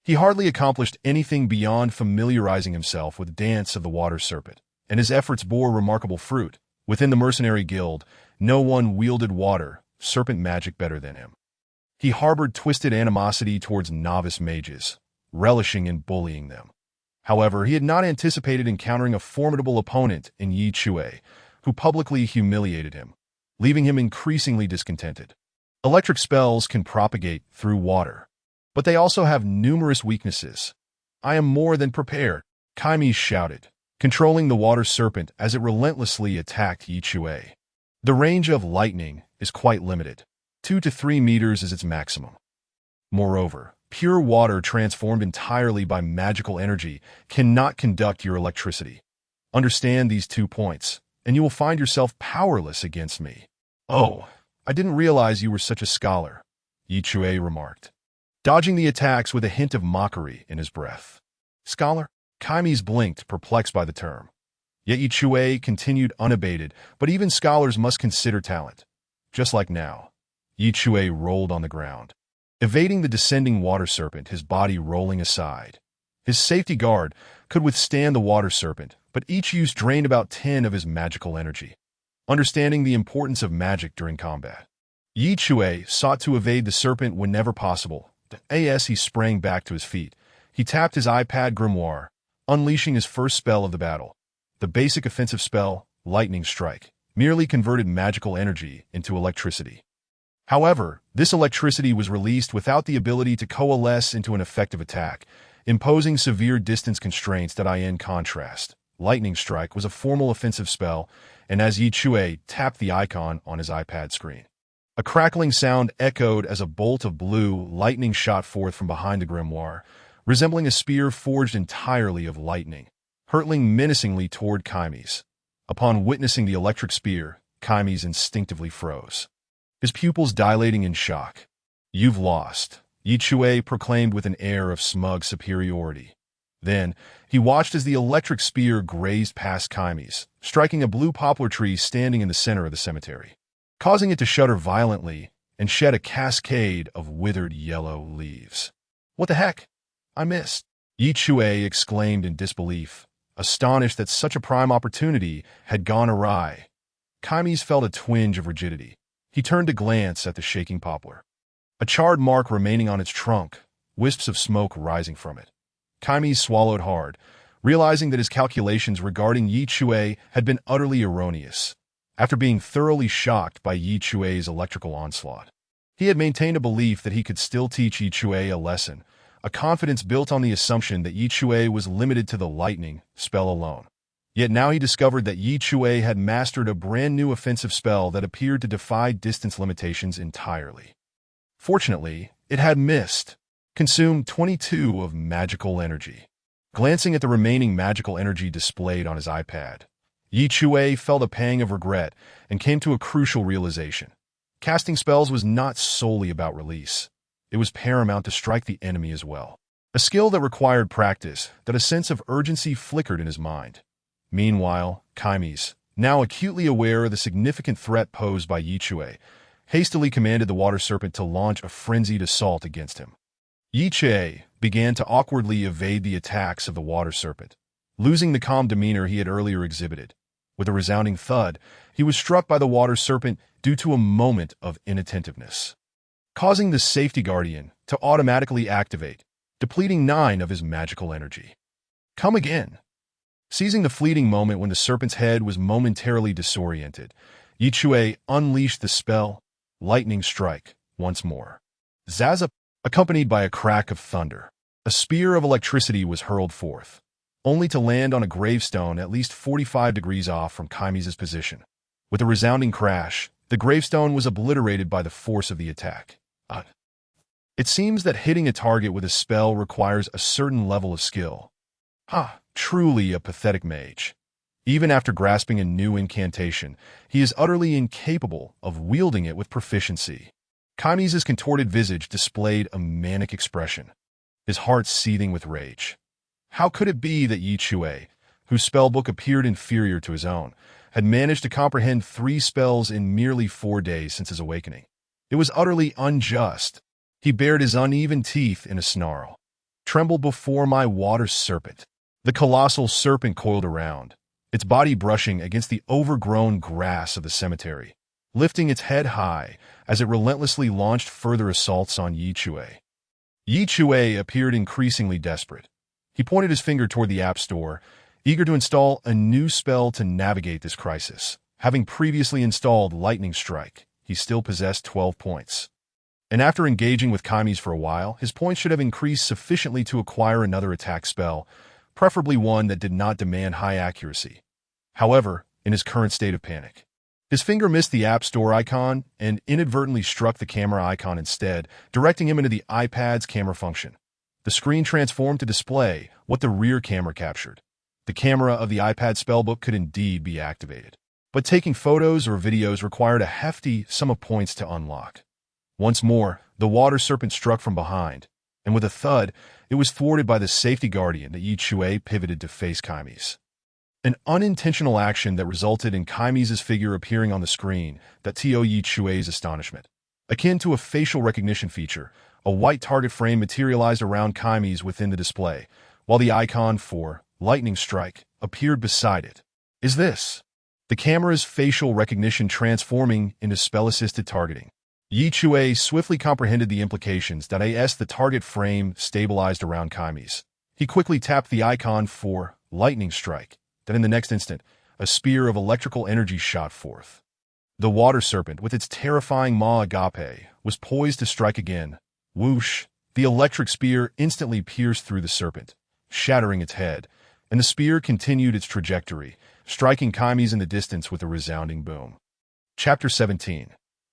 A: He hardly accomplished anything beyond familiarizing himself with Dance of the Water Serpent, and his efforts bore remarkable fruit. Within the Mercenary Guild, no one wielded water serpent magic better than him. He harbored twisted animosity towards novice mages, relishing in bullying them. However, he had not anticipated encountering a formidable opponent in Chui, who publicly humiliated him, leaving him increasingly discontented. Electric spells can propagate through water, but they also have numerous weaknesses. "I am more than prepared," Kaime shouted, controlling the water serpent as it relentlessly attacked Chui. The range of lightning is quite limited. 2 to 3 meters is its maximum. Moreover, pure water transformed entirely by magical energy cannot conduct your electricity. Understand these 2 points, and you will find yourself powerless against me. "Oh, I didn't realize you were such a scholar," Chui remarked. dodging the attacks with a hint of mockery in his breath. Scholar? Kaimes blinked, perplexed by the term. Yet Chui continued unabated, but even scholars must consider talent. Just like now, Chui rolled on the ground, evading the descending water serpent, his body rolling aside. His safety guard could withstand the water serpent, but each use drained about 10 of his magical energy. Understanding the importance of magic during combat, Chui sought to evade the serpent whenever possible. As he sprang back to his feet, he tapped his iPad grimoire, unleashing his first spell of the battle. The basic offensive spell, Lightning Strike, merely converted magical energy into electricity. However, this electricity was released without the ability to coalesce into an effective attack, imposing severe distance constraints. In contrast, Lightning Strike was a formal offensive spell, and as Chui tapped the icon on his iPad screen, a crackling sound echoed as a bolt of blue lightning shot forth from behind the grimoire, resembling a spear forged entirely of lightning, hurtling menacingly toward Kaimes. Upon witnessing the electric spear, Kaimes instinctively froze, his pupils dilating in shock. "You've lost," Chui proclaimed with an air of smug superiority. Then, he watched as the electric spear grazed past Kaimes, striking a blue poplar tree standing in the center of the cemetery, causing it to shudder violently and shed a cascade of withered yellow leaves. "What the heck? I missed," Chui exclaimed in disbelief, astonished that such a prime opportunity had gone awry. Kaimes felt a twinge of rigidity. He turned to glance at the shaking poplar, a charred mark remaining on its trunk, wisps of smoke rising from it. Kaimes swallowed hard, realizing that his calculations regarding Chui had been utterly erroneous. After being thoroughly shocked by Chui's electrical onslaught, he had maintained a belief that he could still teach Chui a lesson, a confidence built on the assumption that Chui was limited to the lightning spell alone. Yet now he discovered that Chui had mastered a brand new offensive spell that appeared to defy distance limitations entirely. Fortunately, it had consumed 22 of magical energy. Glancing at the remaining magical energy displayed on his iPad, Chui felt a pang of regret and came to a crucial realization. Casting spells was not solely about release. It was paramount to strike the enemy as well. A skill that required practice, that a sense of urgency flickered in his mind. Meanwhile, Kaimes, now acutely aware of the significant threat posed by Chui, hastily commanded the water serpent to launch a frenzied assault against him. Chui began to awkwardly evade the attacks of the water serpent, losing the calm demeanor he had earlier exhibited. With a resounding thud, he was struck by the water serpent due to a moment of inattentiveness, causing the safety guardian to automatically activate, depleting 9 of his magical energy. "Come again." Seizing the fleeting moment when the serpent's head was momentarily disoriented, Chui unleashed the spell, Lightning Strike, once more. Zaza, accompanied by a crack of thunder, a spear of electricity was hurled forth, only to land on a gravestone at least 45 degrees off from Kaimes' position. With a resounding crash, the gravestone was obliterated by the force of the attack. It seems that hitting a target with a spell requires a certain level of skill. Truly a pathetic mage. Even after grasping a new incantation, he is utterly incapable of wielding it with proficiency. Kaimes' contorted visage displayed a manic expression, his heart seething with rage. How could it be that Chui, whose spellbook appeared inferior to his own, had managed to comprehend 3 spells in merely 4 days since his awakening? It was utterly unjust. He bared his uneven teeth in a snarl. "Tremble before my water serpent." The colossal serpent coiled around, its body brushing against the overgrown grass of the cemetery, lifting its head high as it relentlessly launched further assaults on Chui. Chui appeared increasingly desperate. He pointed his finger toward the App Store, eager to install a new spell to navigate this crisis. Having previously installed Lightning Strike, he still possessed 12 points. And after engaging with Kaimes for a while, his points should have increased sufficiently to acquire another attack spell, preferably one that did not demand high accuracy. However, in his current state of panic, his finger missed the App Store icon and inadvertently struck the camera icon instead, directing him into the iPad's camera function. The screen transformed to display what the rear camera captured. The camera of the iPad spellbook could indeed be activated, but taking photos or videos required a hefty sum of points to unlock. Once more, the water serpent struck from behind, and with a thud, it was thwarted by the safety guardian that Chui pivoted to face Kaimis. An unintentional action that resulted in Kaimis' figure appearing on the screen that to Chui's astonishment. Akin to a facial recognition feature, a white target frame materialized around Kaimis within the display, while the icon for lightning strike appeared beside it. Is this the camera's facial recognition transforming into spell-assisted targeting? Chui swiftly comprehended the implications that the target frame stabilized around Kaimis. He quickly tapped the icon for lightning strike. Then in the next instant, a spear of electrical energy shot forth. The water serpent, with its terrifying maw agape, was poised to strike again. Whoosh! The electric spear instantly pierced through the serpent, shattering its head, and the spear continued its trajectory, striking Kaimis in the distance with a resounding boom. Chapter 17.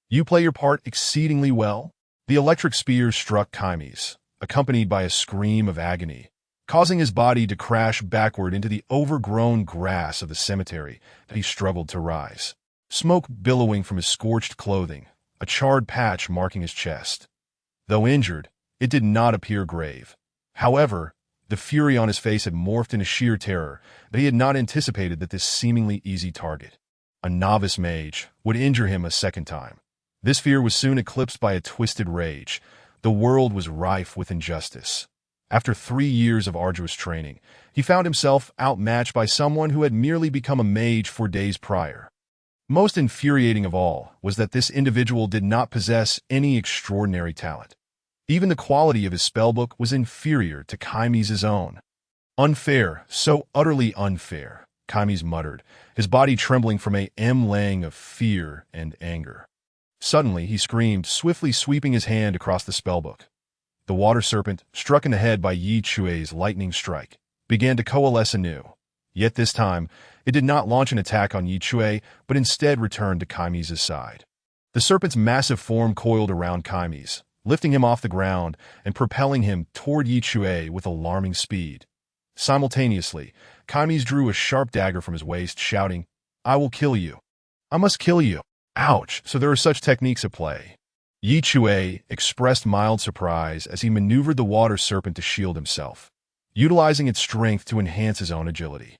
A: You play your part exceedingly well. The electric spear struck Kaimis, accompanied by a scream of agony, causing his body to crash backward into the overgrown grass of the cemetery that he struggled to rise. Smoke billowing from his scorched clothing, a charred patch marking his chest. Though injured, it did not appear grave. However, the fury on his face had morphed into sheer terror that he had not anticipated that this seemingly easy target, a novice mage, would injure him a second time. This fear was soon eclipsed by a twisted rage. The world was rife with injustice. After 3 years of arduous training, he found himself outmatched by someone who had merely become a mage 4 days prior. Most infuriating of all was that this individual did not possess any extraordinary talent. Even the quality of his spellbook was inferior to Kaimis' own. Unfair, so utterly unfair, Kaimis muttered, his body trembling from a laying of fear and anger. Suddenly, he screamed, swiftly sweeping his hand across the spellbook. The water serpent, struck in the head by Chui's lightning strike, began to coalesce anew. Yet this time, it did not launch an attack on Chui, but instead returned to Kaimis' side. The serpent's massive form coiled around Kaimis, lifting him off the ground and propelling him toward Chui with alarming speed. Simultaneously, Kaimis drew a sharp dagger from his waist, shouting, "I will kill you. I must kill you." Ouch, so there are such techniques at play. Chui expressed mild surprise as he maneuvered the water serpent to shield himself, utilizing its strength to enhance his own agility.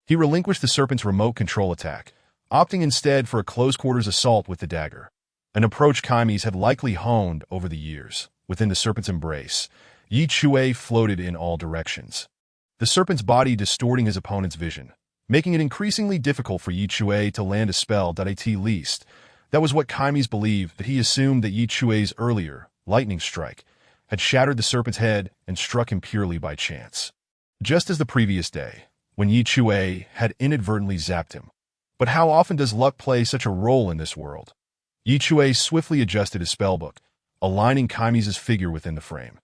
A: He relinquished the serpent's remote control attack, opting instead for a close-quarters assault with the dagger, an approach Kaimis had likely honed over the years. Within the serpent's embrace, Chui floated in all directions, the serpent's body distorting his opponent's vision, making it increasingly difficult for Chui to land a spell at least. That was what Kaimis believed, that he assumed that Chui's earlier lightning strike had shattered the serpent's head and struck him purely by chance, just as the previous day, when Chui had inadvertently zapped him. But how often does luck play such a role in this world? Chui swiftly adjusted his spellbook, aligning Kaimis' figure within the frame.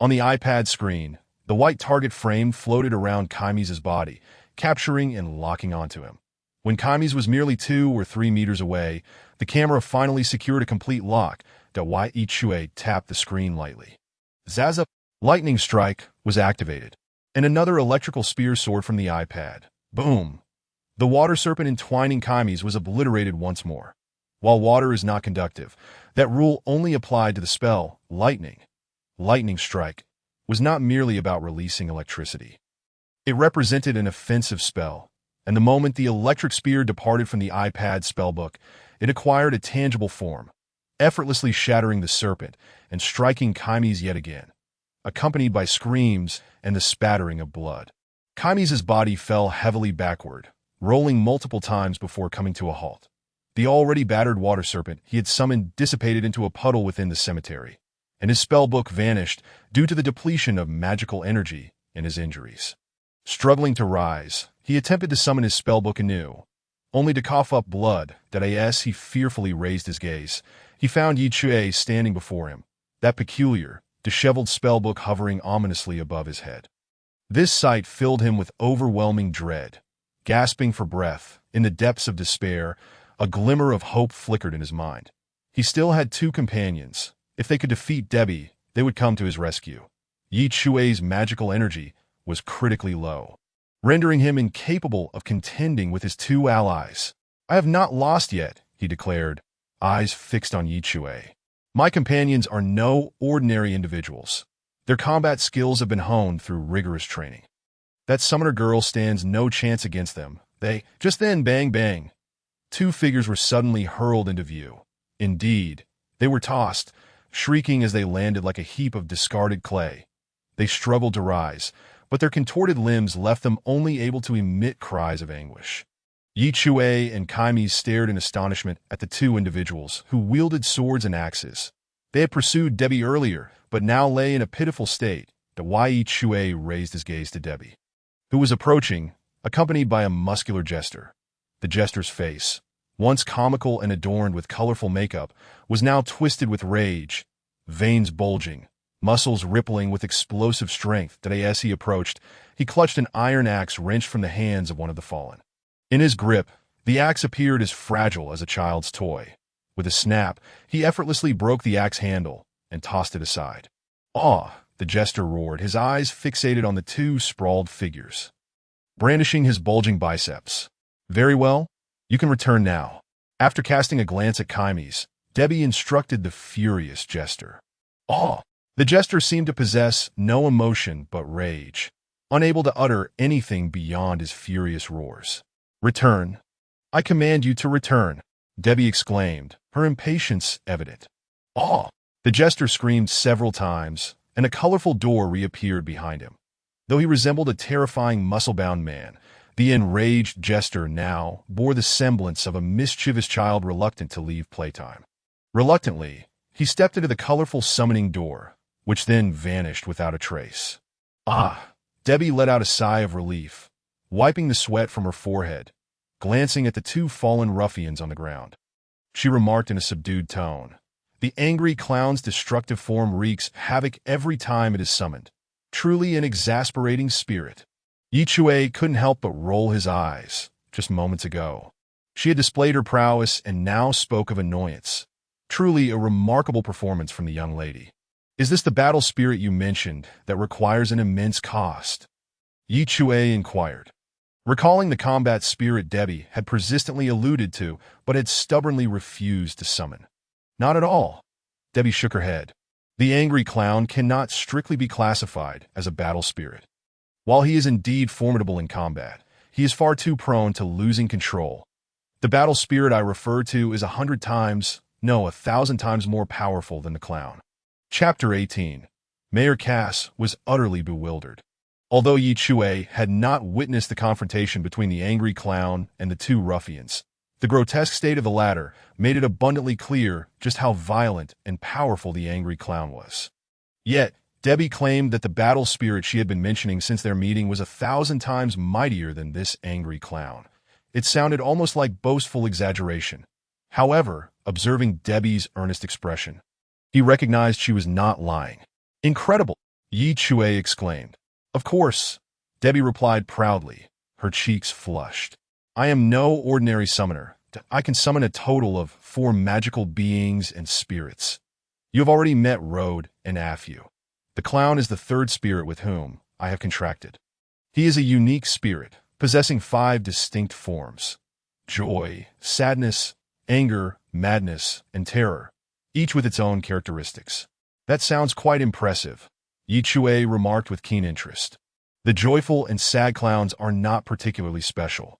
A: On the iPad screen, the white target frame floated around Kaimis' body, capturing and locking onto him. When Kaimis was merely 2 or 3 meters away, the camera finally secured a complete lock that Chui tapped the screen lightly. Zaza! Lightning strike was activated, and another electrical spear soared from the iPad. Boom! The water serpent entwining Kaimis was obliterated once more. While water is not conductive, that rule only applied to the spell lightning. Lightning strike was not merely about releasing electricity. It represented an offensive spell, and the moment the electric spear departed from the iPad spellbook, it acquired a tangible form, effortlessly shattering the serpent and striking Kaimis yet again, accompanied by screams and the spattering of blood. Kaimis' body fell heavily backward, rolling multiple times before coming to a halt. The already battered water serpent he had summoned dissipated into a puddle within the cemetery, and his spellbook vanished due to the depletion of magical energy in his injuries. Struggling to rise, he attempted to summon his spellbook anew, only to cough up blood. As he fearfully raised his gaze, he found Chui standing before him, that peculiar, disheveled spellbook hovering ominously above his head. This sight filled him with overwhelming dread. Gasping for breath, in the depths of despair, a glimmer of hope flickered in his mind. He still had 2 companions. If they could defeat Debbie, they would come to his rescue. Chui's magical energy was critically low, rendering him incapable of contending with his 2 allies. "I have not lost yet," he declared, eyes fixed on Chui. "My companions are no ordinary individuals. Their combat skills have been honed through rigorous training. That summoner girl stands no chance against them. Just then, bang, bang. Two figures were suddenly hurled into view. Indeed, they were tossed, shrieking as they landed like a heap of discarded clay. They struggled to rise, but their contorted limbs left them only able to emit cries of anguish. Chui and Chui stared in astonishment at the two individuals who wielded swords and axes. They had pursued Debbie earlier, but now lay in a pitiful state. Chui raised his gaze to Debbie, who was approaching, accompanied by a muscular jester. The jester's face, once comical and adorned with colorful makeup, was now twisted with rage, veins bulging, muscles rippling with explosive strength. As he approached, he clutched an iron axe wrenched from the hands of one of the fallen. In his grip, the axe appeared as fragile as a child's toy. With a snap, he effortlessly broke the axe handle and tossed it aside. "Aw!" the jester roared, his eyes fixated on the two sprawled figures, brandishing his bulging biceps. "Very well, you can return now." After casting a glance at Chimes, Debbie instructed the furious jester. "Aw!" The jester seemed to possess no emotion but rage, unable to utter anything beyond his furious roars. "Return. I command you to return," Debbie exclaimed, her impatience evident. "Aw!" The jester screamed several times, and a colorful door reappeared behind him. Though he resembled a terrifying muscle-bound man, the enraged jester now bore the semblance of a mischievous child reluctant to leave playtime. Reluctantly, he stepped into the colorful summoning door, which then vanished without a trace. "Ah!" Debbie let out a sigh of relief, wiping the sweat from her forehead, glancing at the two fallen ruffians on the ground. She remarked in a subdued tone, "The angry clown's destructive form wreaks havoc every time it is summoned. Truly an exasperating spirit." Chui couldn't help but roll his eyes. Just moments ago, she had displayed her prowess and now spoke of annoyance. Truly a remarkable performance from the young lady. "Is this the battle spirit you mentioned that requires an immense cost?" Chui inquired, recalling the combat spirit Debbie had persistently alluded to but had stubbornly refused to summon. "Not at all." Debbie shook her head. "The angry clown cannot strictly be classified as a battle spirit. While he is indeed formidable in combat, he is far too prone to losing control. The battle spirit I refer to is 100 times, no, 1,000 times more powerful than the clown." Chapter 18. Mayor Cass was utterly bewildered. Although Chui had not witnessed the confrontation between the angry clown and the two ruffians, the grotesque state of the latter made it abundantly clear just how violent and powerful the angry clown was. Yet, Debbie claimed that the battle spirit she had been mentioning since their meeting was 1,000 times mightier than this angry clown. It sounded almost like boastful exaggeration. However, observing Debbie's earnest expression, he recognized she was not lying. "Incredible!" Chui exclaimed. "Of course," Debbie replied proudly, her cheeks flushed. "I am no ordinary summoner. I can summon a total of 4 magical beings and spirits. You have already met Rode and Afu. The clown is the 3rd spirit with whom I have contracted. He is a unique spirit, possessing 5 distinct forms: joy, sadness, anger, madness, and terror, each with its own characteristics." "That sounds quite impressive," Chui remarked with keen interest. "The joyful and sad clowns are not particularly special,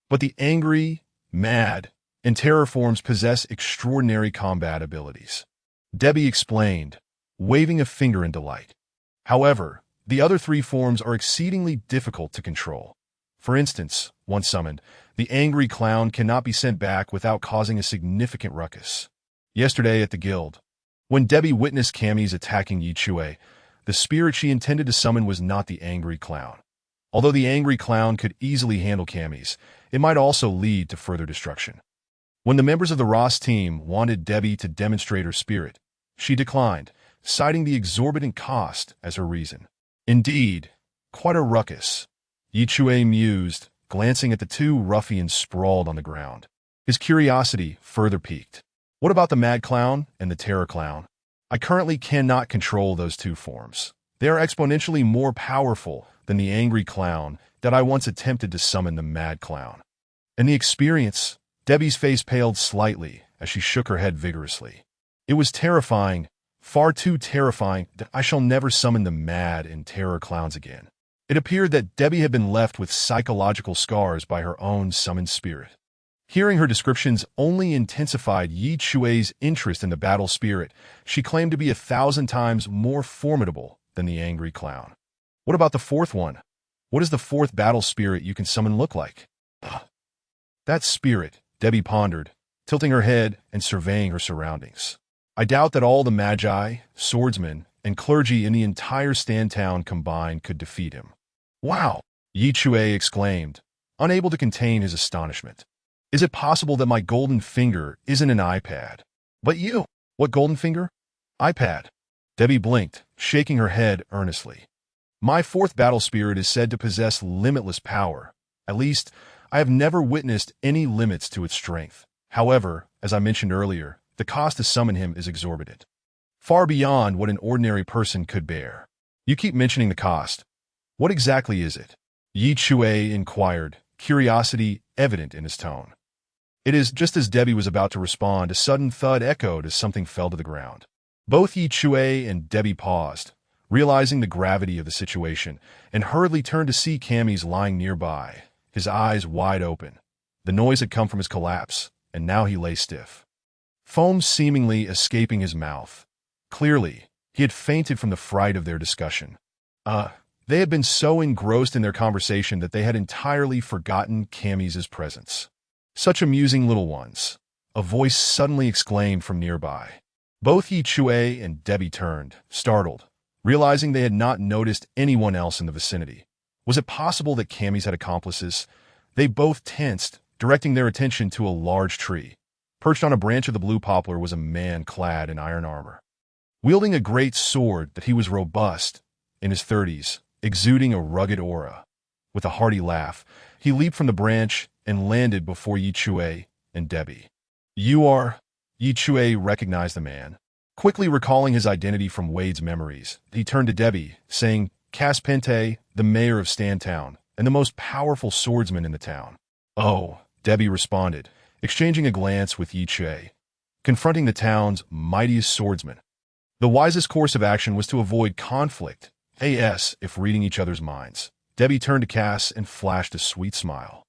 A: but the angry, mad, and terror forms possess extraordinary combat abilities," Debbie explained, waving a finger in delight. "However, the other 3 forms are exceedingly difficult to control. For instance, once summoned, the angry clown cannot be sent back without causing a significant ruckus. Yesterday at the guild, when Debbie witnessed Cammy's attacking Chui, the spirit she intended to summon was not the angry clown. Although the angry clown could easily handle Cammy's, it might also lead to further destruction. When the members of the Ross team wanted Debbie to demonstrate her spirit, she declined, citing the exorbitant cost as her reason. Indeed, quite a ruckus, Chui mused, glancing at the 2 ruffians sprawled on the ground. His curiosity further piqued. "What about the mad clown and the terror clown?" "I currently cannot control those 2 forms. They are exponentially more powerful than the angry clown that I once attempted to summon the mad clown." "And the experience?" Debbie's face paled slightly as she shook her head vigorously. "It was terrifying, far too terrifying that I shall never summon the mad and terror clowns again. It appeared that Debbie had been left with psychological scars by her own summoned spirit. Hearing her descriptions only intensified Chui's interest in the battle spirit she claimed to be 1,000 times more formidable than the angry clown. What about the fourth one? What does the fourth battle spirit you can summon look like? That spirit, Debbie pondered, tilting her head and surveying her surroundings. I doubt that all the magi, swordsmen, and clergy in the entire Stand Town combined could defeat him. Wow! Chui exclaimed, unable to contain his astonishment. Is it possible that my golden finger isn't an iPad? But you! What golden finger? iPad. Debbie blinked, shaking her head earnestly. My fourth battle spirit is said to possess limitless power. At least, I have never witnessed any limits to its strength. However, as I mentioned earlier, the cost to summon him is exorbitant. Far beyond what an ordinary person could bear. You keep mentioning the cost. What exactly is it? Chui inquired, curiosity evident in his tone. It is just as Debbie was about to respond, a sudden thud echoed as something fell to the ground. Both Chui and Debbie paused, realizing the gravity of the situation, and hurriedly turned to see Cammy's lying nearby, his eyes wide open. The noise had come from his collapse, and now he lay stiff. Foam seemingly escaping his mouth. Clearly, he had fainted from the fright of their discussion. They had been so engrossed in their conversation that they had entirely forgotten Cammy's presence. Such amusing little ones, a voice suddenly exclaimed from nearby. Both Chui and Debbie turned, startled, realizing they had not noticed anyone else in the vicinity. Was it possible that Cammy's had accomplices? They both tensed, directing their attention to a large tree. Perched on a branch of the blue poplar was a man clad in iron armor. Wielding a great sword that he was robust, in his 30s, exuding a rugged aura. With a hearty laugh, he leaped from the branch and landed before Chui and Debbie. You are... Chui recognized the man. Quickly recalling his identity from Wade's memories, he turned to Debbie, saying, Cass Pente, the mayor of Stand Town, and the most powerful swordsman in the town. Oh, Debbie responded, exchanging a glance with Chui, confronting the town's mightiest swordsman. The wisest course of action was to avoid conflict, if reading each other's minds. Debbie turned to Cass and flashed a sweet smile.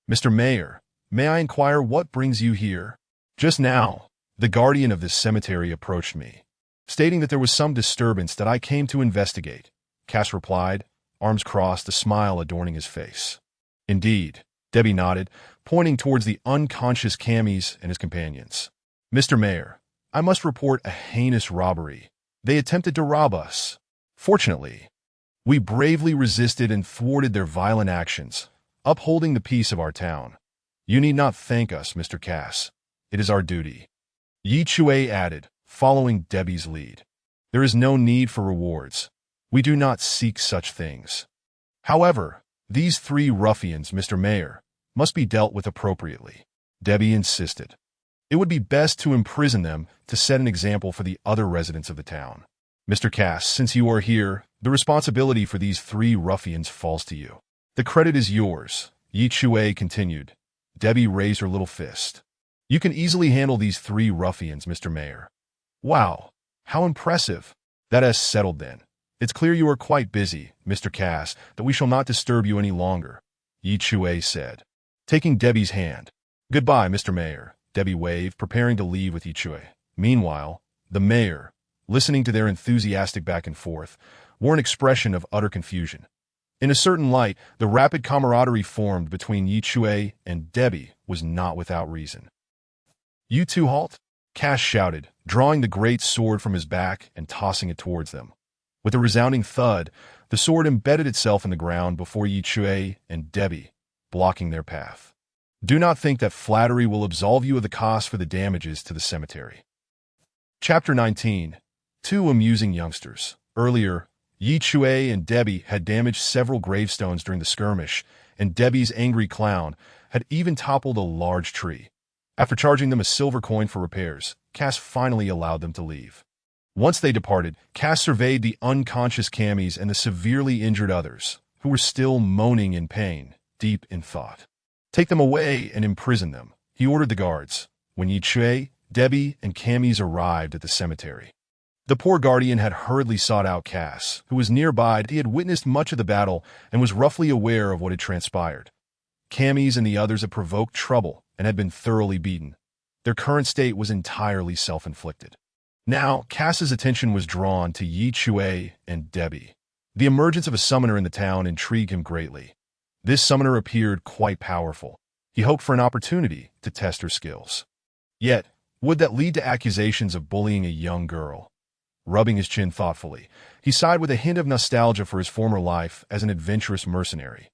A: Mr. Mayor, may I inquire what brings you here? Just now, the guardian of this cemetery approached me, stating that there was some disturbance that I came to investigate. Cass replied, arms crossed, a smile adorning his face. Indeed, Debbie nodded, pointing towards the unconscious Cammys and his companions. Mr. Mayor, I must report a heinous robbery. They attempted to rob us. Fortunately, we bravely resisted and thwarted their violent actions, upholding the peace of our town. You need not thank us, Mr. Cass. It is our duty. Chui added, following Debbie's lead. There is no need for rewards. We do not seek such things. However, these three ruffians, Mr. Mayor, must be dealt with appropriately. Debbie insisted. It would be best to imprison them to set an example for the other residents of the town. Mr. Cass, since you are here, the responsibility for these three ruffians falls to you. The credit is yours, Chui continued. Debbie raised her little fist. You can easily handle these three ruffians, Mr. Mayor. Wow, how impressive. That is settled then. It's clear you are quite busy, Mr. Cass, that we shall not disturb you any longer, Chui said, taking Debbie's hand. Goodbye, Mr. Mayor, Debbie waved, preparing to leave with Chui. Meanwhile, the mayor, listening to their enthusiastic back and forth, wore an expression of utter confusion. In a certain light, the rapid camaraderie formed between Chui and Debbie was not without reason. You two halt? Cass shouted, drawing the great sword from his back and tossing it towards them. With a resounding thud, the sword embedded itself in the ground before Chui and Debbie, blocking their path. Do not think that flattery will absolve you of the cost for the damages to the cemetery. Chapter 19. Two amusing youngsters. Earlier, Chui and Debbie had damaged several gravestones during the skirmish, and Debbie's angry clown had even toppled a large tree. After charging them a silver coin for repairs, Cass finally allowed them to leave. Once they departed, Cass surveyed the unconscious Cammys and the severely injured others, who were still moaning in pain, deep in thought. Take them away and imprison them, he ordered the guards, when Chui, Debbie, and Cammys arrived at the cemetery. The poor guardian had hurriedly sought out Cass, who was nearby. He had witnessed much of the battle and was roughly aware of what had transpired. Camis and the others had provoked trouble and had been thoroughly beaten. Their current state was entirely self-inflicted. Now, Cass's attention was drawn to Chui and Debbie. The emergence of a summoner in the town intrigued him greatly. This summoner appeared quite powerful. He hoped for an opportunity to test her skills. Yet, would that lead to accusations of bullying a young girl? Rubbing his chin thoughtfully, he sighed with a hint of nostalgia for his former life as an adventurous mercenary.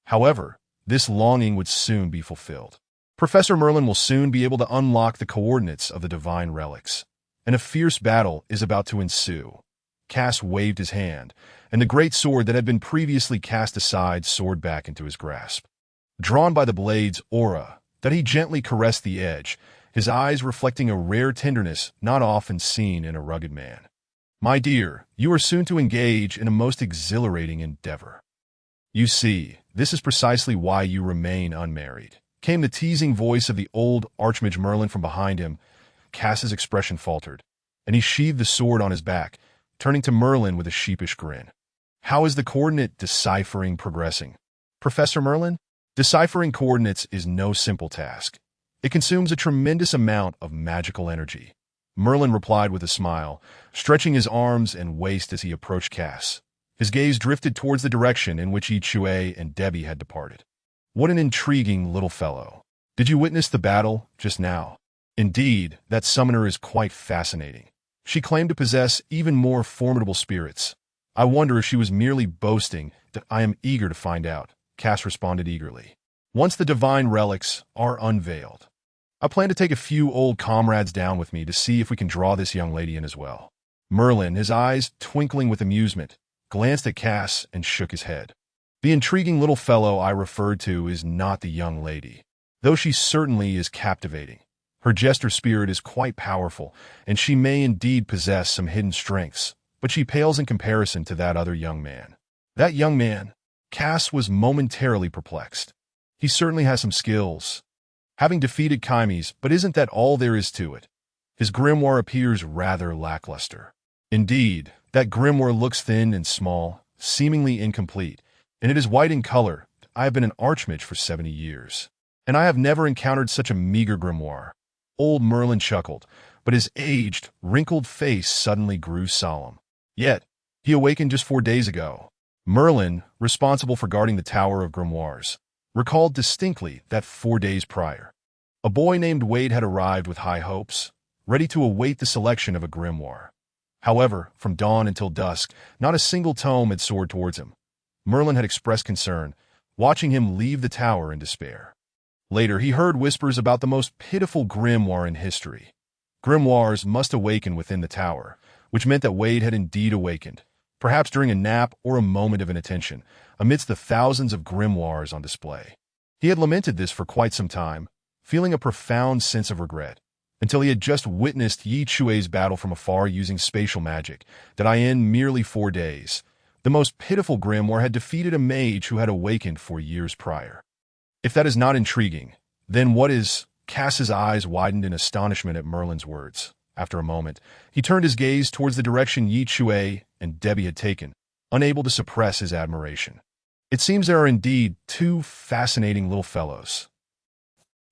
A: However, this longing would soon be fulfilled. Professor Merlin will soon be able to unlock the coordinates of the divine relics, and a fierce battle is about to ensue. Cass waved his hand, and the great sword that had been previously cast aside soared back into his grasp. Drawn by the blade's aura, that he gently caressed the edge, his eyes reflecting a rare tenderness not often seen in a rugged man. "My dear, you are soon to engage in a most exhilarating endeavor. You see, this is precisely why you remain unmarried," came the teasing voice of the old Archmage Merlin from behind him. Cass's expression faltered, and he sheathed the sword on his back, turning to Merlin with a sheepish grin. "How is the coordinate deciphering progressing, Professor Merlin?" Deciphering coordinates is no simple task. It consumes a tremendous amount of magical energy. Merlin replied with a smile, stretching his arms and waist as he approached Cass. His gaze drifted towards the direction in which Chui and Debbie had departed. "What an intriguing little fellow. Did you witness the battle just now? Indeed, that summoner is quite fascinating. She claimed to possess even more formidable spirits. I wonder if she was merely boasting. I am eager to find out," Cass responded eagerly. "Once the divine relics are unveiled, I plan to take a few old comrades down with me to see if we can draw this young lady in as well." Merlin, his eyes twinkling with amusement, glanced at Cass and shook his head. "The intriguing little fellow I referred to is not the young lady, though she certainly is captivating. Her jester spirit is quite powerful, and she may indeed possess some hidden strengths, but she pales in comparison to that other young man." "That young man?" Cass was momentarily perplexed. "He certainly has some skills, having defeated Chimes, but isn't that all there is to it?" His grimoire appears rather lackluster. "Indeed, that grimoire looks thin and small, seemingly incomplete, and it is white in color. I have been an archmage for 70 years, and I have never encountered such a meager grimoire." Old Merlin chuckled, but his aged, wrinkled face suddenly grew solemn. "Yet, he awakened just 4 days ago." Merlin, responsible for guarding the Tower of Grimoires, recalled distinctly that 4 days prior, a boy named Wade had arrived with high hopes, ready to await the selection of a grimoire. However, from dawn until dusk, not a single tome had soared towards him. Merlin had expressed concern, watching him leave the tower in despair. Later, he heard whispers about the most pitiful grimoire in history. Grimoires must awaken within the tower, which meant that Wade had indeed awakened, perhaps during a nap or a moment of inattention, amidst the thousands of grimoires on display. He had lamented this for quite some time, feeling a profound sense of regret, until he had just witnessed Chui's battle from afar using spatial magic, that in merely 4 days, the most pitiful grimoire had defeated a mage who had awakened 4 years prior. If that is not intriguing, then what is? Cass's eyes widened in astonishment at Merlin's words. After a moment, he turned his gaze towards the direction Chui and Debbie had taken, unable to suppress his admiration. "It seems there are indeed 2 fascinating little fellows.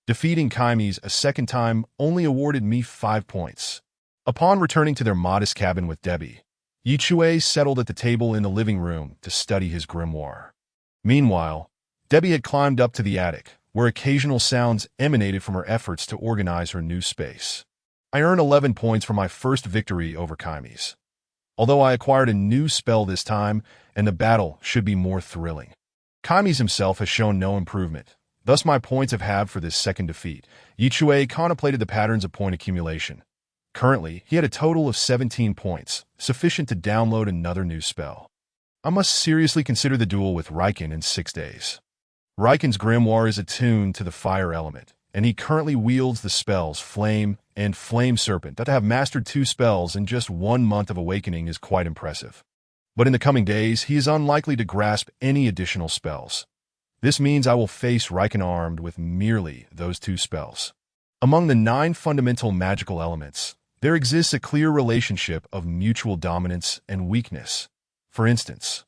A: Defeating Chimes a second time only awarded me 5 points." Upon returning to their modest cabin with Debbie, Chui settled at the table in the living room to study his grimoire. Meanwhile, Debbie had climbed up to the attic, where occasional sounds emanated from her efforts to organize her new space. "I earned 11 points for my first victory over Chimes, although I acquired a new spell this time, and the battle should be more thrilling. Chimes himself has shown no improvement, thus my points have halved for this second defeat." Chui contemplated the patterns of point accumulation. Currently, he had a total of 17 points, sufficient to download another new spell. "I must seriously consider the duel with Riken in 6 days. Riken's grimoire is attuned to the fire element, and he currently wields the spells Flame and Flame Serpent. That to have mastered 2 spells in just 1 month of awakening is quite impressive. But in the coming days, he is unlikely to grasp any additional spells. This means I will face Riken armed with merely those 2 spells. Among the 9 fundamental magical elements, There exists a clear relationship of mutual dominance and weakness. For instance,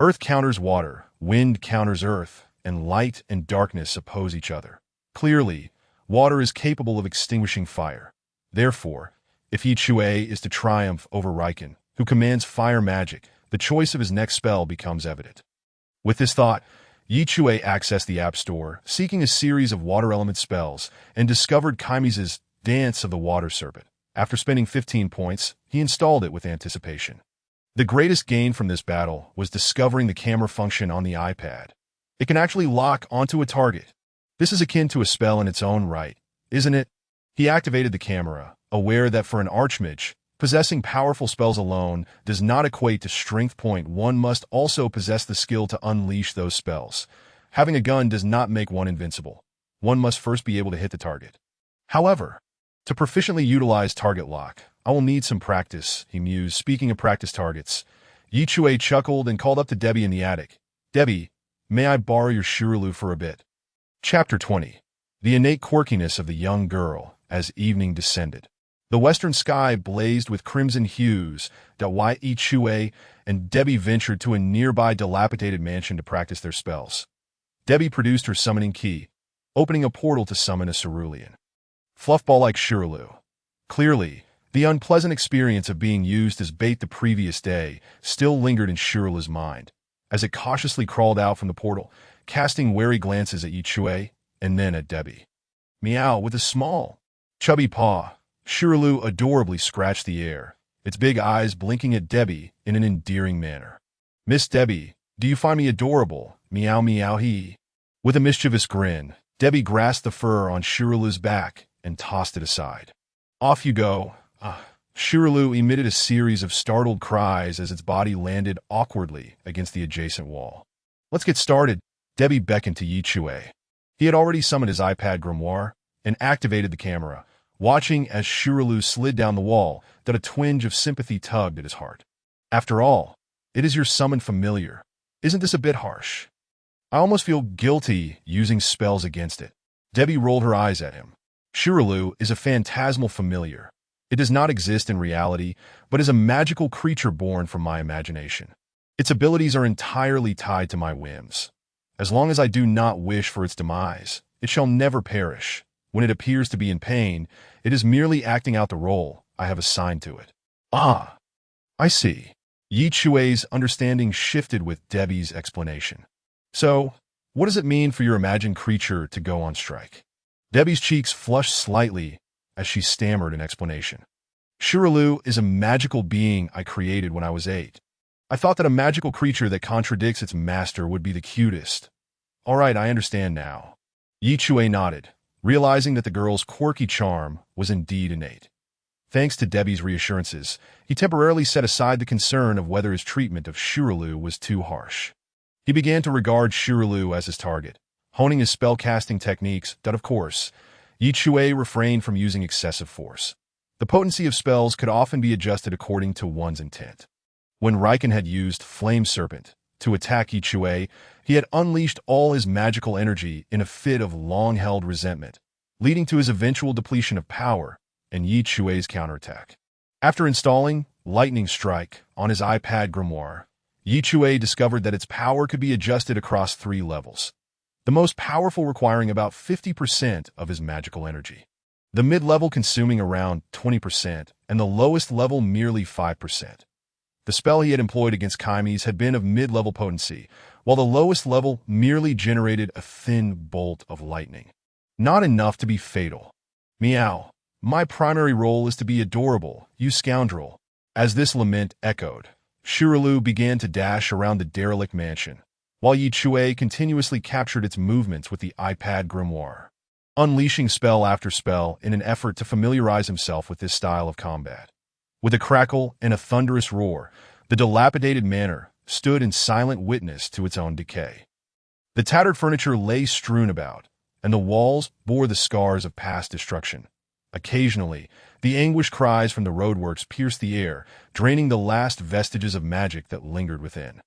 A: earth counters water, wind counters earth, and light and darkness oppose each other. Clearly, water is capable of extinguishing fire. Therefore, if Chui is to triumph over Riken, who commands fire magic, the choice of his next spell becomes evident. With this thought, Chui accessed the App Store, seeking a series of water element spells, and discovered Kaime's Dance of the Water Serpent. After spending 15 points, he installed it with anticipation. The greatest gain from this battle was discovering the camera function on the iPad. It can actually lock onto a target. This is akin to a spell in its own right, isn't it? He activated the camera, aware that for an archmage, possessing powerful spells alone does not equate to strength point. One must also possess the skill to unleash those spells. Having a gun does not make one invincible. One must first be able to hit the target. However, to proficiently utilize target lock, I will need some practice, he mused. Speaking of practice targets, Chui chuckled and called up to Debbie in the attic. Debbie, may I borrow your Shirulu for a bit? Chapter 20. The innate quirkiness of the young girl as evening descended. The western sky blazed with crimson hues that Chui and Debbie ventured to a nearby dilapidated mansion to practice their spells. Debbie produced her summoning key, opening a portal to summon a cerulean. Fluffball-like Shirulu. Clearly, the unpleasant experience of being used as bait the previous day still lingered in Shirulu's mind, as it cautiously crawled out from the portal, casting wary glances at Chui and then at Debbie. Meow, with a small, chubby paw, Shirulu adorably scratched the air, its big eyes blinking at Debbie in an endearing manner. Miss Debbie, do you find me adorable? Meow meow he. With a mischievous grin, Debbie grasped the fur on Shirulu's back and tossed it aside. Off you go. Shirulu emitted a series of startled cries as its body landed awkwardly against the adjacent wall. Let's get started, Debbie beckoned to Chui. He had already summoned his iPad grimoire and activated the camera, watching as Shirulu slid down the wall that a twinge of sympathy tugged at his heart. After all, it is your summoned familiar. Isn't this a bit harsh? I almost feel guilty using spells against it. Debbie rolled her eyes at him. Shirulu is a phantasmal familiar. It does not exist in reality, but is a magical creature born from my imagination. Its abilities are entirely tied to my whims. As long as I do not wish for its demise, it shall never perish. When it appears to be in pain, it is merely acting out the role I have assigned to it. Ah, I see. Chui's understanding shifted with Debbie's explanation. So, what does it mean for your imagined creature to go on strike? Debbie's cheeks flushed slightly as she stammered an explanation. Shirulu is a magical being I created when I was 8. I thought that a magical creature that contradicts its master would be the cutest. All right, I understand now. Chui nodded, realizing that the girl's quirky charm was indeed innate. Thanks to Debbie's reassurances, he temporarily set aside the concern of whether his treatment of Shirulu was too harsh. He began to regard Shirulu as his target, honing his spellcasting techniques that, of course, Chui refrained from using excessive force. The potency of spells could often be adjusted according to one's intent. When Riken had used Flame Serpent to attack Chui, he had unleashed all his magical energy in a fit of long-held resentment, leading to his eventual depletion of power and Chui's counterattack. After installing Lightning Strike on his iPad grimoire, Chui discovered that its power could be adjusted across 3 levels, the most powerful requiring about 50% of his magical energy, the mid-level consuming around 20%, and the lowest level merely 5%. The spell he had employed against Kaime's had been of mid-level potency, while the lowest level merely generated a thin bolt of lightning. Not enough to be fatal. Meow. My primary role is to be adorable, you scoundrel. As this lament echoed, Shirulu began to dash around the derelict mansion, while Chui continuously captured its movements with the iPad grimoire, unleashing spell after spell in an effort to familiarize himself with this style of combat. With a crackle and a thunderous roar, the dilapidated manor stood in silent witness to its own decay. The tattered furniture lay strewn about, and the walls bore the scars of past destruction. Occasionally, the anguished cries from the roadworks pierced the air, draining the last vestiges of magic that lingered within.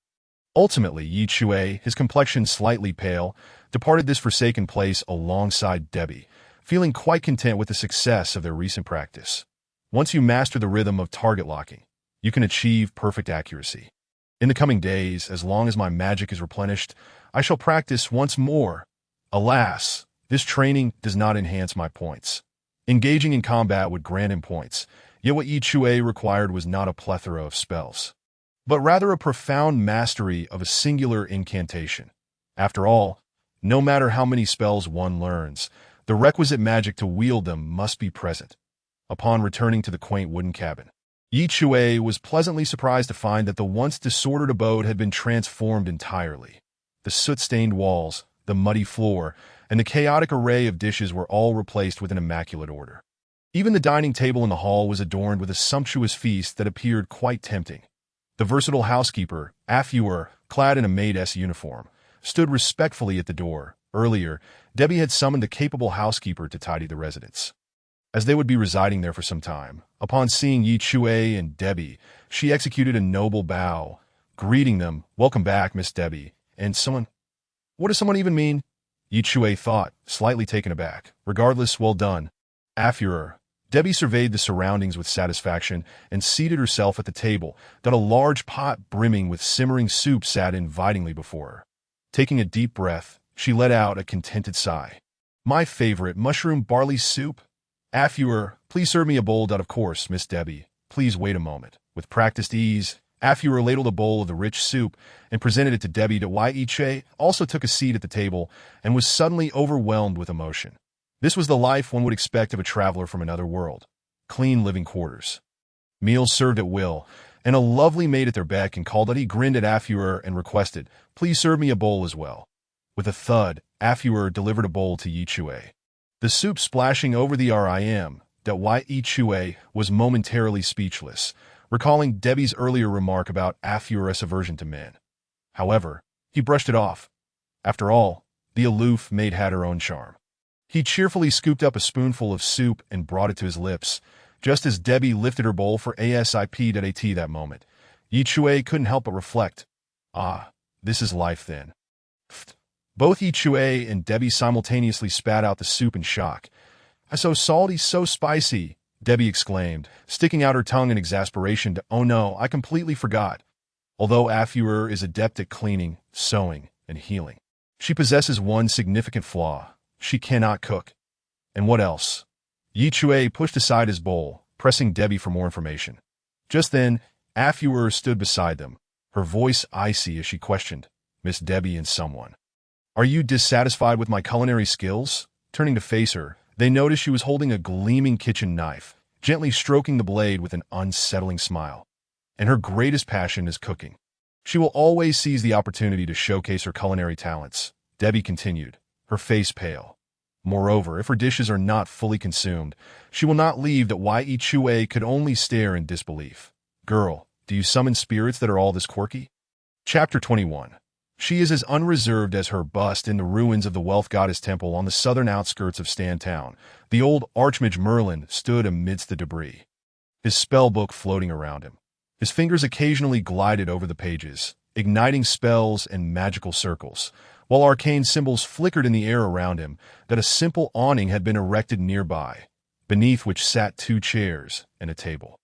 A: Ultimately, Chui, his complexion slightly pale, departed this forsaken place alongside Debbie, feeling quite content with the success of their recent practice. Once you master the rhythm of target locking, you can achieve perfect accuracy. In the coming days, as long as my magic is replenished, I shall practice once more. Alas, this training does not enhance my points. Engaging in combat would grant him points, yet what Chui required was not a plethora of spells, but rather a profound mastery of a singular incantation. After all, no matter how many spells one learns, the requisite magic to wield them must be present. Upon returning to the quaint wooden cabin, Chui was pleasantly surprised to find that the once disordered abode had been transformed entirely. The soot-stained walls, the muddy floor, and the chaotic array of dishes were all replaced with an immaculate order. Even the dining table in the hall was adorned with a sumptuous feast that appeared quite tempting. The versatile housekeeper, Afur, clad in a maid's uniform, stood respectfully at the door. Earlier, Debbie had summoned the capable housekeeper to tidy the residence. As they would be residing there for some time, upon seeing Chui and Debbie, she executed a noble bow, greeting them, "Welcome back, Miss Debbie." And someone? What does someone even mean? Chui thought, slightly taken aback. Regardless, well done. Afur. Debbie surveyed the surroundings with satisfaction and seated herself at the table that a large pot brimming with simmering soup sat invitingly before her. Taking a deep breath, she let out a contented sigh. "My favorite mushroom barley soup? Afur, please serve me a bowl." "Of course, Miss Debbie. Please wait a moment." With practiced ease, Afur ladled a bowl of the rich soup and presented it to Debbie. Chui also took a seat at the table and was suddenly overwhelmed with emotion. This was the life one would expect of a traveler from another world. Clean living quarters, meals served at will, and a lovely maid at their beck and call. He grinned at Afur and requested, "Please serve me a bowl as well." With a thud, Afur delivered a bowl to Chui. The soup splashing over the rim, Chui was momentarily speechless, recalling Debbie's earlier remark about Afur's aversion to men. However, he brushed it off. After all, the aloof maid had her own charm. He cheerfully scooped up a spoonful of soup and brought it to his lips, just as Debbie lifted her bowl for escapades. That moment, Chui couldn't help but reflect, "Ah, this is life then." Both Chui and Debbie simultaneously spat out the soup in shock. "So salty, so spicy," Debbie exclaimed, sticking out her tongue in exasperation. "Oh no, I completely forgot." Although Afur is adept at cleaning, sewing, and healing, she possesses one significant flaw: she cannot cook. And what else? Chui pushed aside his bowl, pressing Debbie for more information. Just then, Afur stood beside them, her voice icy as she questioned, "Miss Debbie and someone, are you dissatisfied with my culinary skills?" Turning to face her, they noticed she was holding a gleaming kitchen knife, gently stroking the blade with an unsettling smile. And her greatest passion is cooking. She will always seize the opportunity to showcase her culinary talents, Debbie continued, her face pale. Moreover, if her dishes are not fully consumed, she will not leave. Chui could only stare in disbelief. "Girl, do you summon spirits that are all this quirky?" Chapter 21. She is as unreserved as her bust in the ruins of the Wealth Goddess Temple on the southern outskirts of Stan Town. The old Archmage Merlin stood amidst the debris, his spellbook floating around him. His fingers occasionally glided over the pages, igniting spells and magical circles, while arcane symbols flickered in the air around him. That a simple awning had been erected nearby, beneath which sat 2 chairs and a table.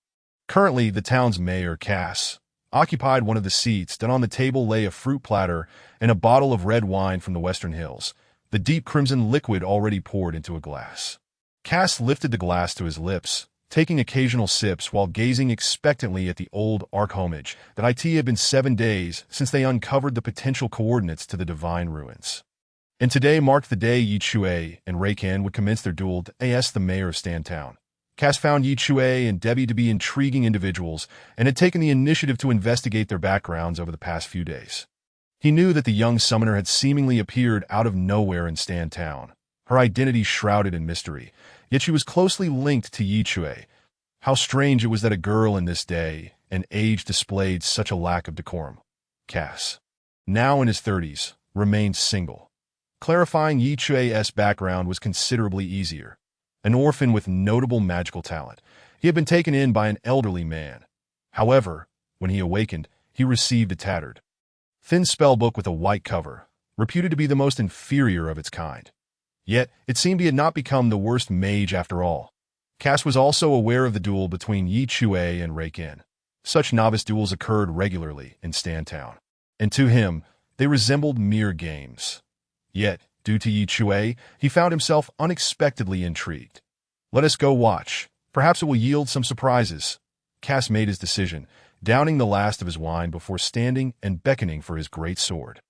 A: Currently, the town's mayor, Cass, occupied one of the seats. That on the table lay a fruit platter and a bottle of red wine from the Western Hills, the deep crimson liquid already poured into a glass. Cass lifted the glass to his lips, taking occasional sips while gazing expectantly at the old archomage. It had been 7 days since they uncovered the potential coordinates to the divine ruins. And today marked the day Chui and Raikan would commence their duel as the mayor of Stan Town. Cass found Chui and Debbie to be intriguing individuals and had taken the initiative to investigate their backgrounds over the past few days. He knew that the young summoner had seemingly appeared out of nowhere in Stan Town, her identity shrouded in mystery, yet she was closely linked to Chui. How strange it was that a girl in this day and age displayed such a lack of decorum. Cass, now in his 30s, remained single. Clarifying Chui's background was considerably easier. An orphan with notable magical talent, he had been taken in by an elderly man. However, when he awakened, he received a tattered, thin spellbook with a white cover, reputed to be the most inferior of its kind. Yet, it seemed he had not become the worst mage after all. Cass was also aware of the duel between Chui and Raken. Such novice duels occurred regularly in Stantown, and to him, they resembled mere games. Yet, due to Chui, he found himself unexpectedly intrigued. "Let us go watch. Perhaps it will yield some surprises." Cass made his decision, downing the last of his wine before standing and beckoning for his great sword,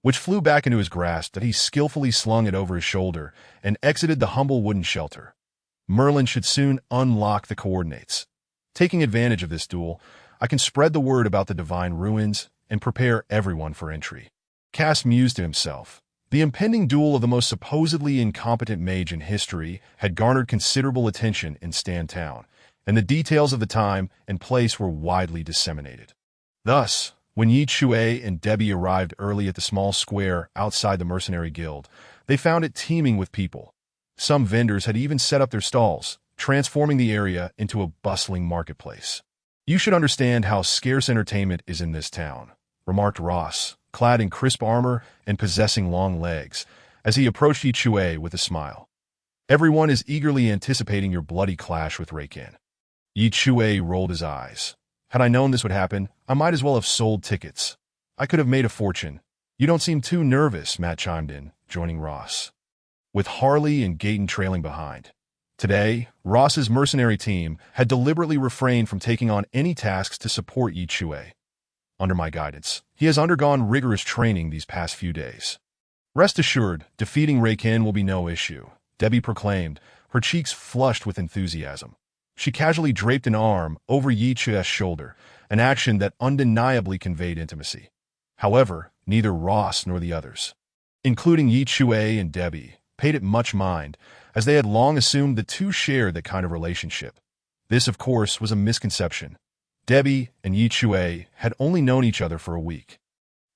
A: which flew back into his grasp that he skillfully slung it over his shoulder and exited the humble wooden shelter. Merlin should soon unlock the coordinates. Taking advantage of this duel, I can spread the word about the divine ruins and prepare everyone for entry. Cass mused to himself. The impending duel of the most supposedly incompetent mage in history had garnered considerable attention in Stantown, and the details of the time and place were widely disseminated. Thus, when Chui and Debbie arrived early at the small square outside the mercenary guild, they found it teeming with people. Some vendors had even set up their stalls, transforming the area into a bustling marketplace. "You should understand how scarce entertainment is in this town," remarked Ross, clad in crisp armor and possessing long legs, as he approached Chui with a smile. "Everyone is eagerly anticipating your bloody clash with Raken." Chui rolled his eyes. "Had I known this would happen, I might as well have sold tickets. I could have made a fortune." "You don't seem too nervous," Matt chimed in, joining Ross, with Harley and Gaten trailing behind. Today, Ross's mercenary team had deliberately refrained from taking on any tasks to support Chui. "Under my guidance, he has undergone rigorous training these past few days. Rest assured, defeating Raken will be no issue," Debbie proclaimed, her cheeks flushed with enthusiasm. She casually draped an arm over Chui's shoulder, an action that undeniably conveyed intimacy. However, neither Ross nor the others, including Chui and Debbie, paid it much mind, as they had long assumed the two shared that kind of relationship. This, of course, was a misconception. Debbie and Chui had only known each other for a week,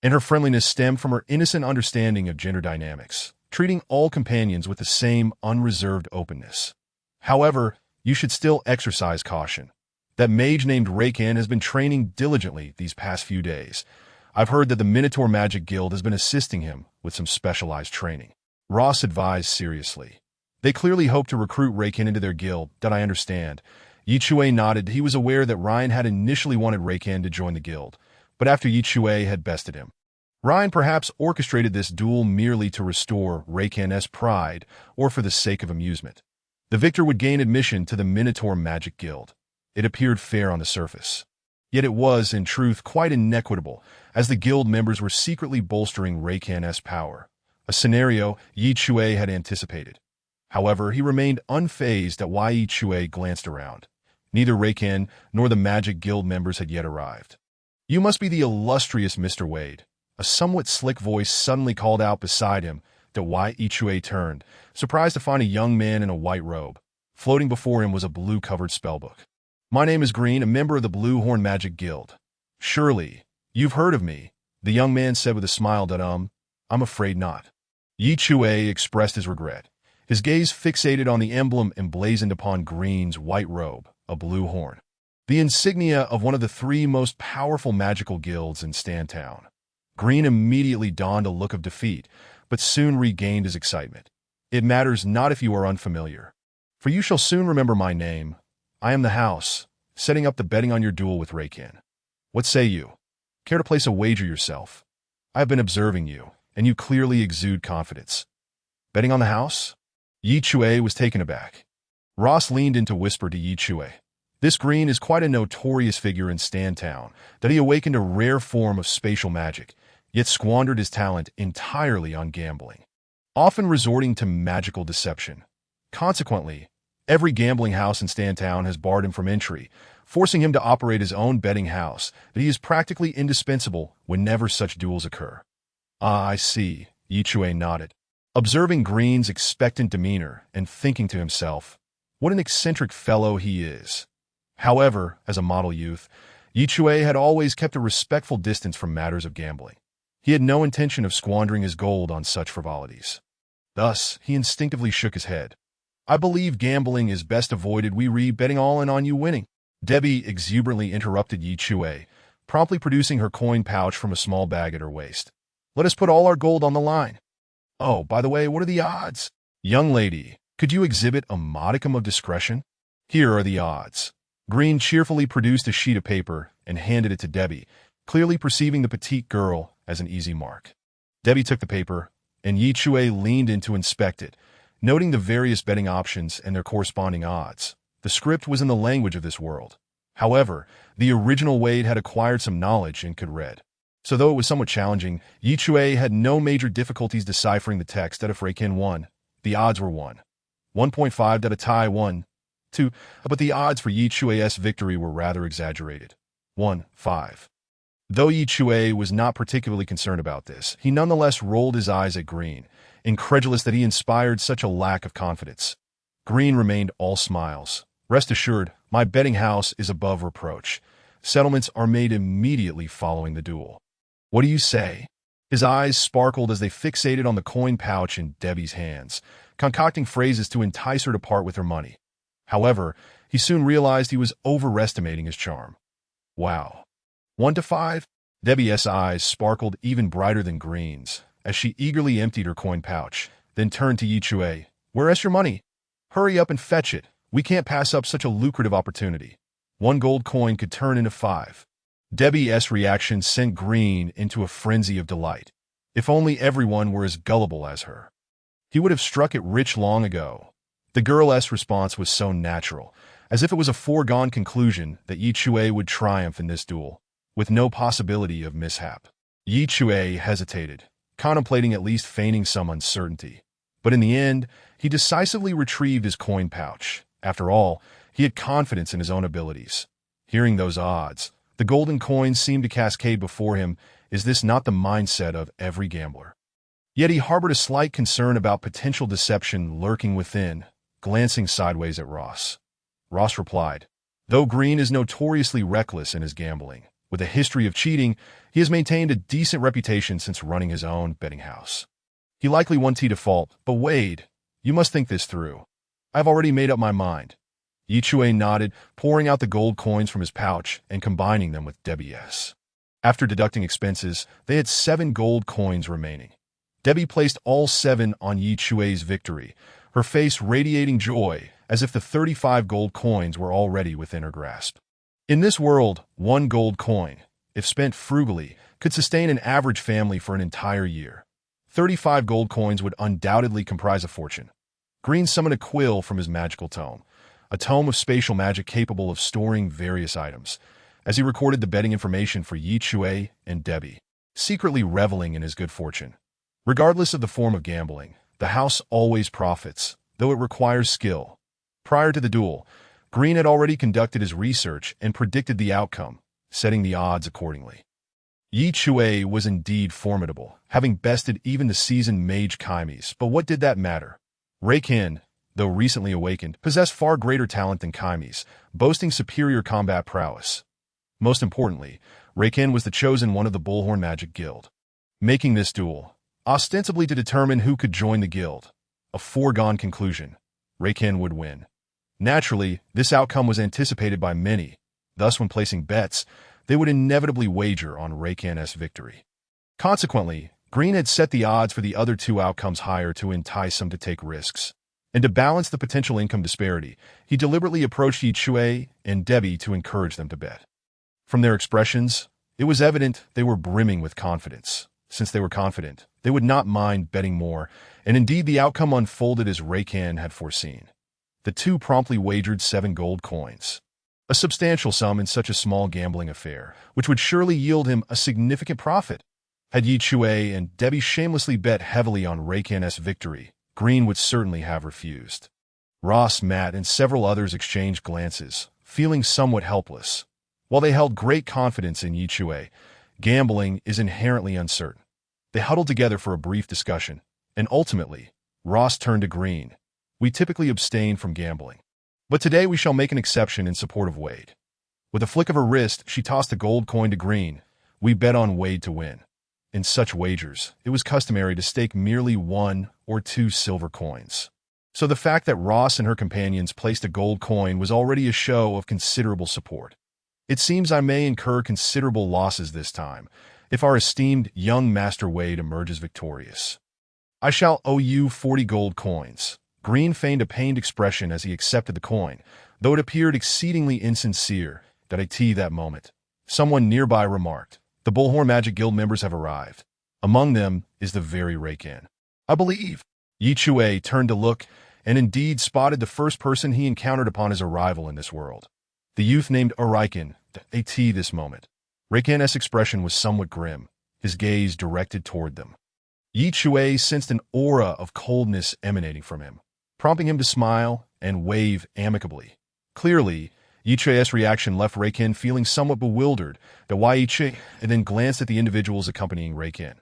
A: and her friendliness stemmed from her innocent understanding of gender dynamics, treating all companions with the same unreserved openness. However, you should still exercise caution. That mage named Raken has been training diligently these past few days. I've heard that the Minotaur Magic Guild has been assisting him with some specialized training," Ross advised seriously. "They clearly hope to recruit Raken into their guild, that I understand." Chui nodded. He was aware that Ryan had initially wanted Raken to join the guild, but after Chui had bested him, Ryan perhaps orchestrated this duel merely to restore Raken's pride or for the sake of amusement. The victor would gain admission to the Minotaur Magic Guild. It appeared fair on the surface. Yet it was, in truth, quite inequitable, as the guild members were secretly bolstering Raken's power, a scenario Chui had anticipated. However, he remained unfazed at why Chui glanced around. Neither Raken nor the Magic Guild members had yet arrived. "You must be the illustrious Mr. Wade," a somewhat slick voice suddenly called out beside him. Chui turned, surprised to find a young man in a white robe. Floating before him was a blue-covered spellbook. "My name is Green, a member of the Blue Horn Magic Guild." "Surely, you've heard of me," the young man said with a smile. I'm afraid not." Chui expressed his regret, his gaze fixated on the emblem emblazoned upon Green's white robe, a blue horn, the insignia of one of the three most powerful magical guilds in Stantown. Green immediately donned a look of defeat, but soon regained his excitement. "It matters not if you are unfamiliar, for you shall soon remember my name. I am the house, setting up the betting on your duel with Raken. What say you? Care to place a wager yourself? I have been observing you, and you clearly exude confidence." "Betting on the house?" Chui was taken aback. Ross leaned in to whisper to Chui. This Green is quite a notorious figure in Stantown, that he awakened a rare form of spatial magic, yet squandered his talent entirely on gambling, often resorting to magical deception. Consequently, every gambling house in Stantown has barred him from entry, forcing him to operate his own betting house, but he is practically indispensable whenever such duels occur. "Ah, I see," Chui nodded, observing Green's expectant demeanor and thinking to himself, what an eccentric fellow he is. However, as a model youth, Chui had always kept a respectful distance from matters of gambling. He had no intention of squandering his gold on such frivolities. Thus, he instinctively shook his head. "I believe gambling is best avoided. We read betting all in on you winning." Debbie exuberantly interrupted Chui, promptly producing her coin pouch from a small bag at her waist. "Let us put all our gold on the line. Oh, by the way, what are the odds?" "Young lady, could you exhibit a modicum of discretion?" Here are the odds. Green cheerfully produced a sheet of paper and handed it to Debbie, clearly perceiving the petite girl as an easy mark. Debbie took the paper, and Chui leaned in to inspect it, noting the various betting options and their corresponding odds. The script was in the language of this world. However, the original Wade had acquired some knowledge and could read. So though it was somewhat challenging, Chui had no major difficulties deciphering the text that if Reikin won, the odds were 1.5 that a tie 1.2, but the odds for Chui's victory were rather exaggerated. 1.5. Though Chui was not particularly concerned about this, he nonetheless rolled his eyes at Green, incredulous that he inspired such a lack of confidence. Green remained all smiles. Rest assured, my betting house is above reproach. Settlements are made immediately following the duel. What do you say? His eyes sparkled as they fixated on the coin pouch in Debbie's hands, concocting phrases to entice her to part with her money. However, he soon realized he was overestimating his charm. Wow. 1-5? Debbie's eyes sparkled even brighter than Green's, as she eagerly emptied her coin pouch, then turned to Chui. Where's your money? Hurry up and fetch it. We can't pass up such a lucrative opportunity. 1 gold coin could turn into 5. Debbie's reaction sent Green into a frenzy of delight. If only everyone were as gullible as her. He would have struck it rich long ago. The girl's response was so natural, as if it was a foregone conclusion that Chui would triumph in this duel, with no possibility of mishap. Chui hesitated, contemplating at least feigning some uncertainty. But in the end, he decisively retrieved his coin pouch. After all, he had confidence in his own abilities. Hearing those odds, the golden coins seemed to cascade before him. Is this not the mindset of every gambler? Yet he harbored a slight concern about potential deception lurking within, glancing sideways at Ross. Ross replied, though Green is notoriously reckless in his gambling, with a history of cheating, he has maintained a decent reputation since running his own betting house. He likely won to default, but Wade, you must think this through. I've already made up my mind. Chui nodded, pouring out the gold coins from his pouch and combining them with Debbie's. After deducting expenses, they had 7 gold coins remaining. Debbie placed all 7 on Chui's victory, her face radiating joy as if the 35 gold coins were already within her grasp. In this world, 1 gold coin, if spent frugally, could sustain an average family for an entire year. 35 gold coins would undoubtedly comprise a fortune. Green summoned a quill from his magical tome, a tome of spatial magic capable of storing various items, as he recorded the betting information for Chui and Debbie, secretly reveling in his good fortune. Regardless of the form of gambling, the house always profits, though it requires skill. Prior to the duel, Green had already conducted his research and predicted the outcome, setting the odds accordingly. Chui was indeed formidable, having bested even the seasoned mage Chimes, but what did that matter? Reikin, though recently awakened, possessed far greater talent than Chimes, boasting superior combat prowess. Most importantly, Reikin was the chosen one of the Bullhorn Magic Guild, making this duel, ostensibly to determine who could join the guild, a foregone conclusion. Reikin would win. Naturally, this outcome was anticipated by many, thus when placing bets, they would inevitably wager on Reikin's victory. Consequently, Green had set the odds for the other 2 outcomes higher to entice them to take risks. And to balance the potential income disparity, he deliberately approached Chui and Debbie to encourage them to bet. From their expressions, it was evident they were brimming with confidence. Since they were confident, they would not mind betting more, and indeed the outcome unfolded as Reikin had foreseen. The 2 promptly wagered 7 gold coins, a substantial sum in such a small gambling affair, which would surely yield him a significant profit. Had Chui and Debbie shamelessly bet heavily on Reikin's victory, Green would certainly have refused. Ross, Matt, and several others exchanged glances, feeling somewhat helpless. While they held great confidence in Chui, gambling is inherently uncertain. They huddled together for a brief discussion, and ultimately, Ross turned to Green. We typically abstain from gambling, but today we shall make an exception in support of Wade. With a flick of her wrist, she tossed a gold coin to Green. We bet on Wade to win. In such wagers, it was customary to stake merely 1 or 2 silver coins. So the fact that Ross and her companions placed a gold coin was already a show of considerable support. It seems I may incur considerable losses this time, if our esteemed young Master Wade emerges victorious. I shall owe you 40 gold coins. Green feigned a pained expression as he accepted the coin, though it appeared exceedingly insincere that moment. Someone nearby remarked, "The Bullhorn Magic Guild members have arrived. Among them is the very Reikan. I believe." Chui turned to look, and indeed spotted the first person he encountered upon his arrival in this world. The youth named Reikan this moment. Reikan's expression was somewhat grim, his gaze directed toward them. Chui sensed an aura of coldness emanating from him, prompting him to smile and wave amicably. Clearly, Chui's reaction left Reikan feeling somewhat bewildered, and then glanced at the individuals accompanying Reikan.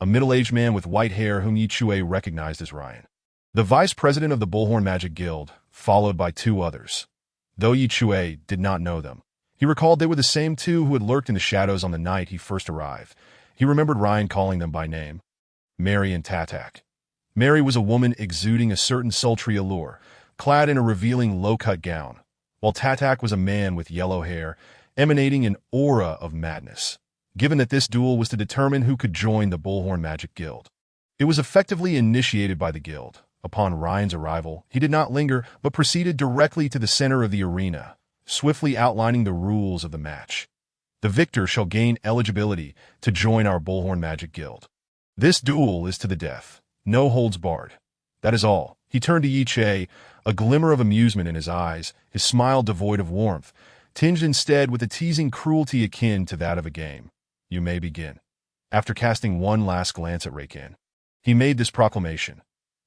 A: A middle-aged man with white hair whom Chui recognized as Ryan, the vice president of the Bullhorn Magic Guild, followed by two others. Though Chui did not know them, he recalled they were the same two who had lurked in the shadows on the night he first arrived. He remembered Ryan calling them by name, Mary and Tatak. Mary was a woman exuding a certain sultry allure, clad in a revealing low-cut gown, while Tatak was a man with yellow hair, emanating an aura of madness. Given that this duel was to determine who could join the Bullhorn Magic Guild, it was effectively initiated by the guild. Upon Ryan's arrival, he did not linger, but proceeded directly to the center of the arena, swiftly outlining the rules of the match. The victor shall gain eligibility to join our Bullhorn Magic Guild. This duel is to the death. No holds barred. That is all. He turned to Chui, a glimmer of amusement in his eyes, his smile devoid of warmth, tinged instead with a teasing cruelty akin to that of a game. You may begin. After casting one last glance at Reikan, he made this proclamation.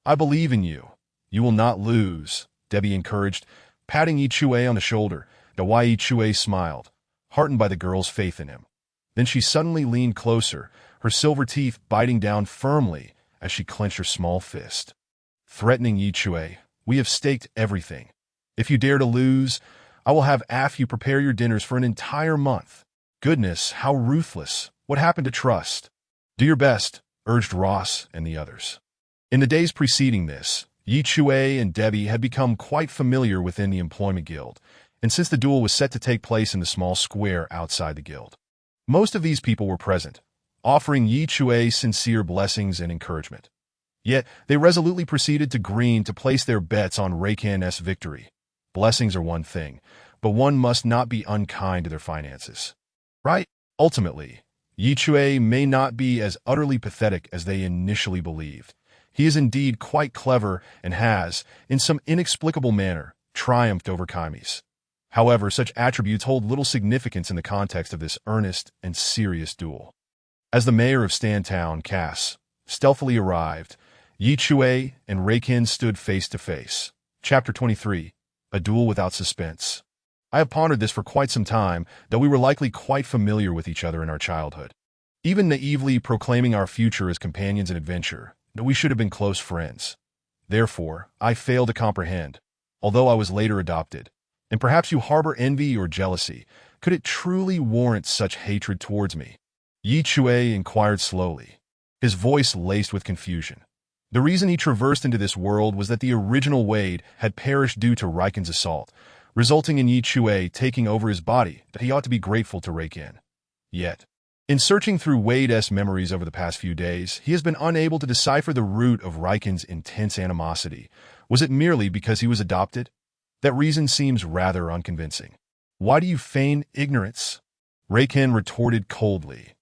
A: I believe in you. You will not lose, Debbie encouraged, patting Chui on the shoulder. Chui smiled, heartened by the girl's faith in him. Then she suddenly leaned closer, her silver teeth biting down firmly as she clenched her small fist. Threatening Chui, we have staked everything. If you dare to lose, I will have you prepare your dinners for an entire month. Goodness, how ruthless. What happened to trust? Do your best, urged Ross and the others. In the days preceding this, Chui and Debbie had become quite familiar within the Employment Guild, and since the duel was set to take place in the small square outside the guild, most of these people were present, offering Chui sincere blessings and encouragement. Yet, they resolutely proceeded to green to place their bets on Reikan's victory. Blessings are one thing, but one must not be unkind to their finances. Right? Ultimately, Chui may not be as utterly pathetic as they initially believed. He is indeed quite clever and has, in some inexplicable manner, triumphed over Chimes. However, such attributes hold little significance in the context of this earnest and serious duel. As the mayor of Stantown, Cass, stealthily arrived, Chui and Reikan stood face to face. Chapter 23. A Duel Without Suspense. I have pondered this for quite some time, though we were likely quite familiar with each other in our childhood. Even naively proclaiming our future as companions in adventure, that we should have been close friends. Therefore, I fail to comprehend, although I was later adopted, and perhaps you harbor envy or jealousy, could it truly warrant such hatred towards me? Chui inquired slowly, his voice laced with confusion. The reason he traversed into this world was that the original Wade had perished due to Reikan's assault, resulting in Chui taking over his body, that he ought to be grateful to Reikan. Yet, in searching through Wade's memories over the past few days, he has been unable to decipher the root of Reikan's intense animosity. Was it merely because he was adopted? That reason seems rather unconvincing. Why do you feign ignorance? Reikan retorted coldly,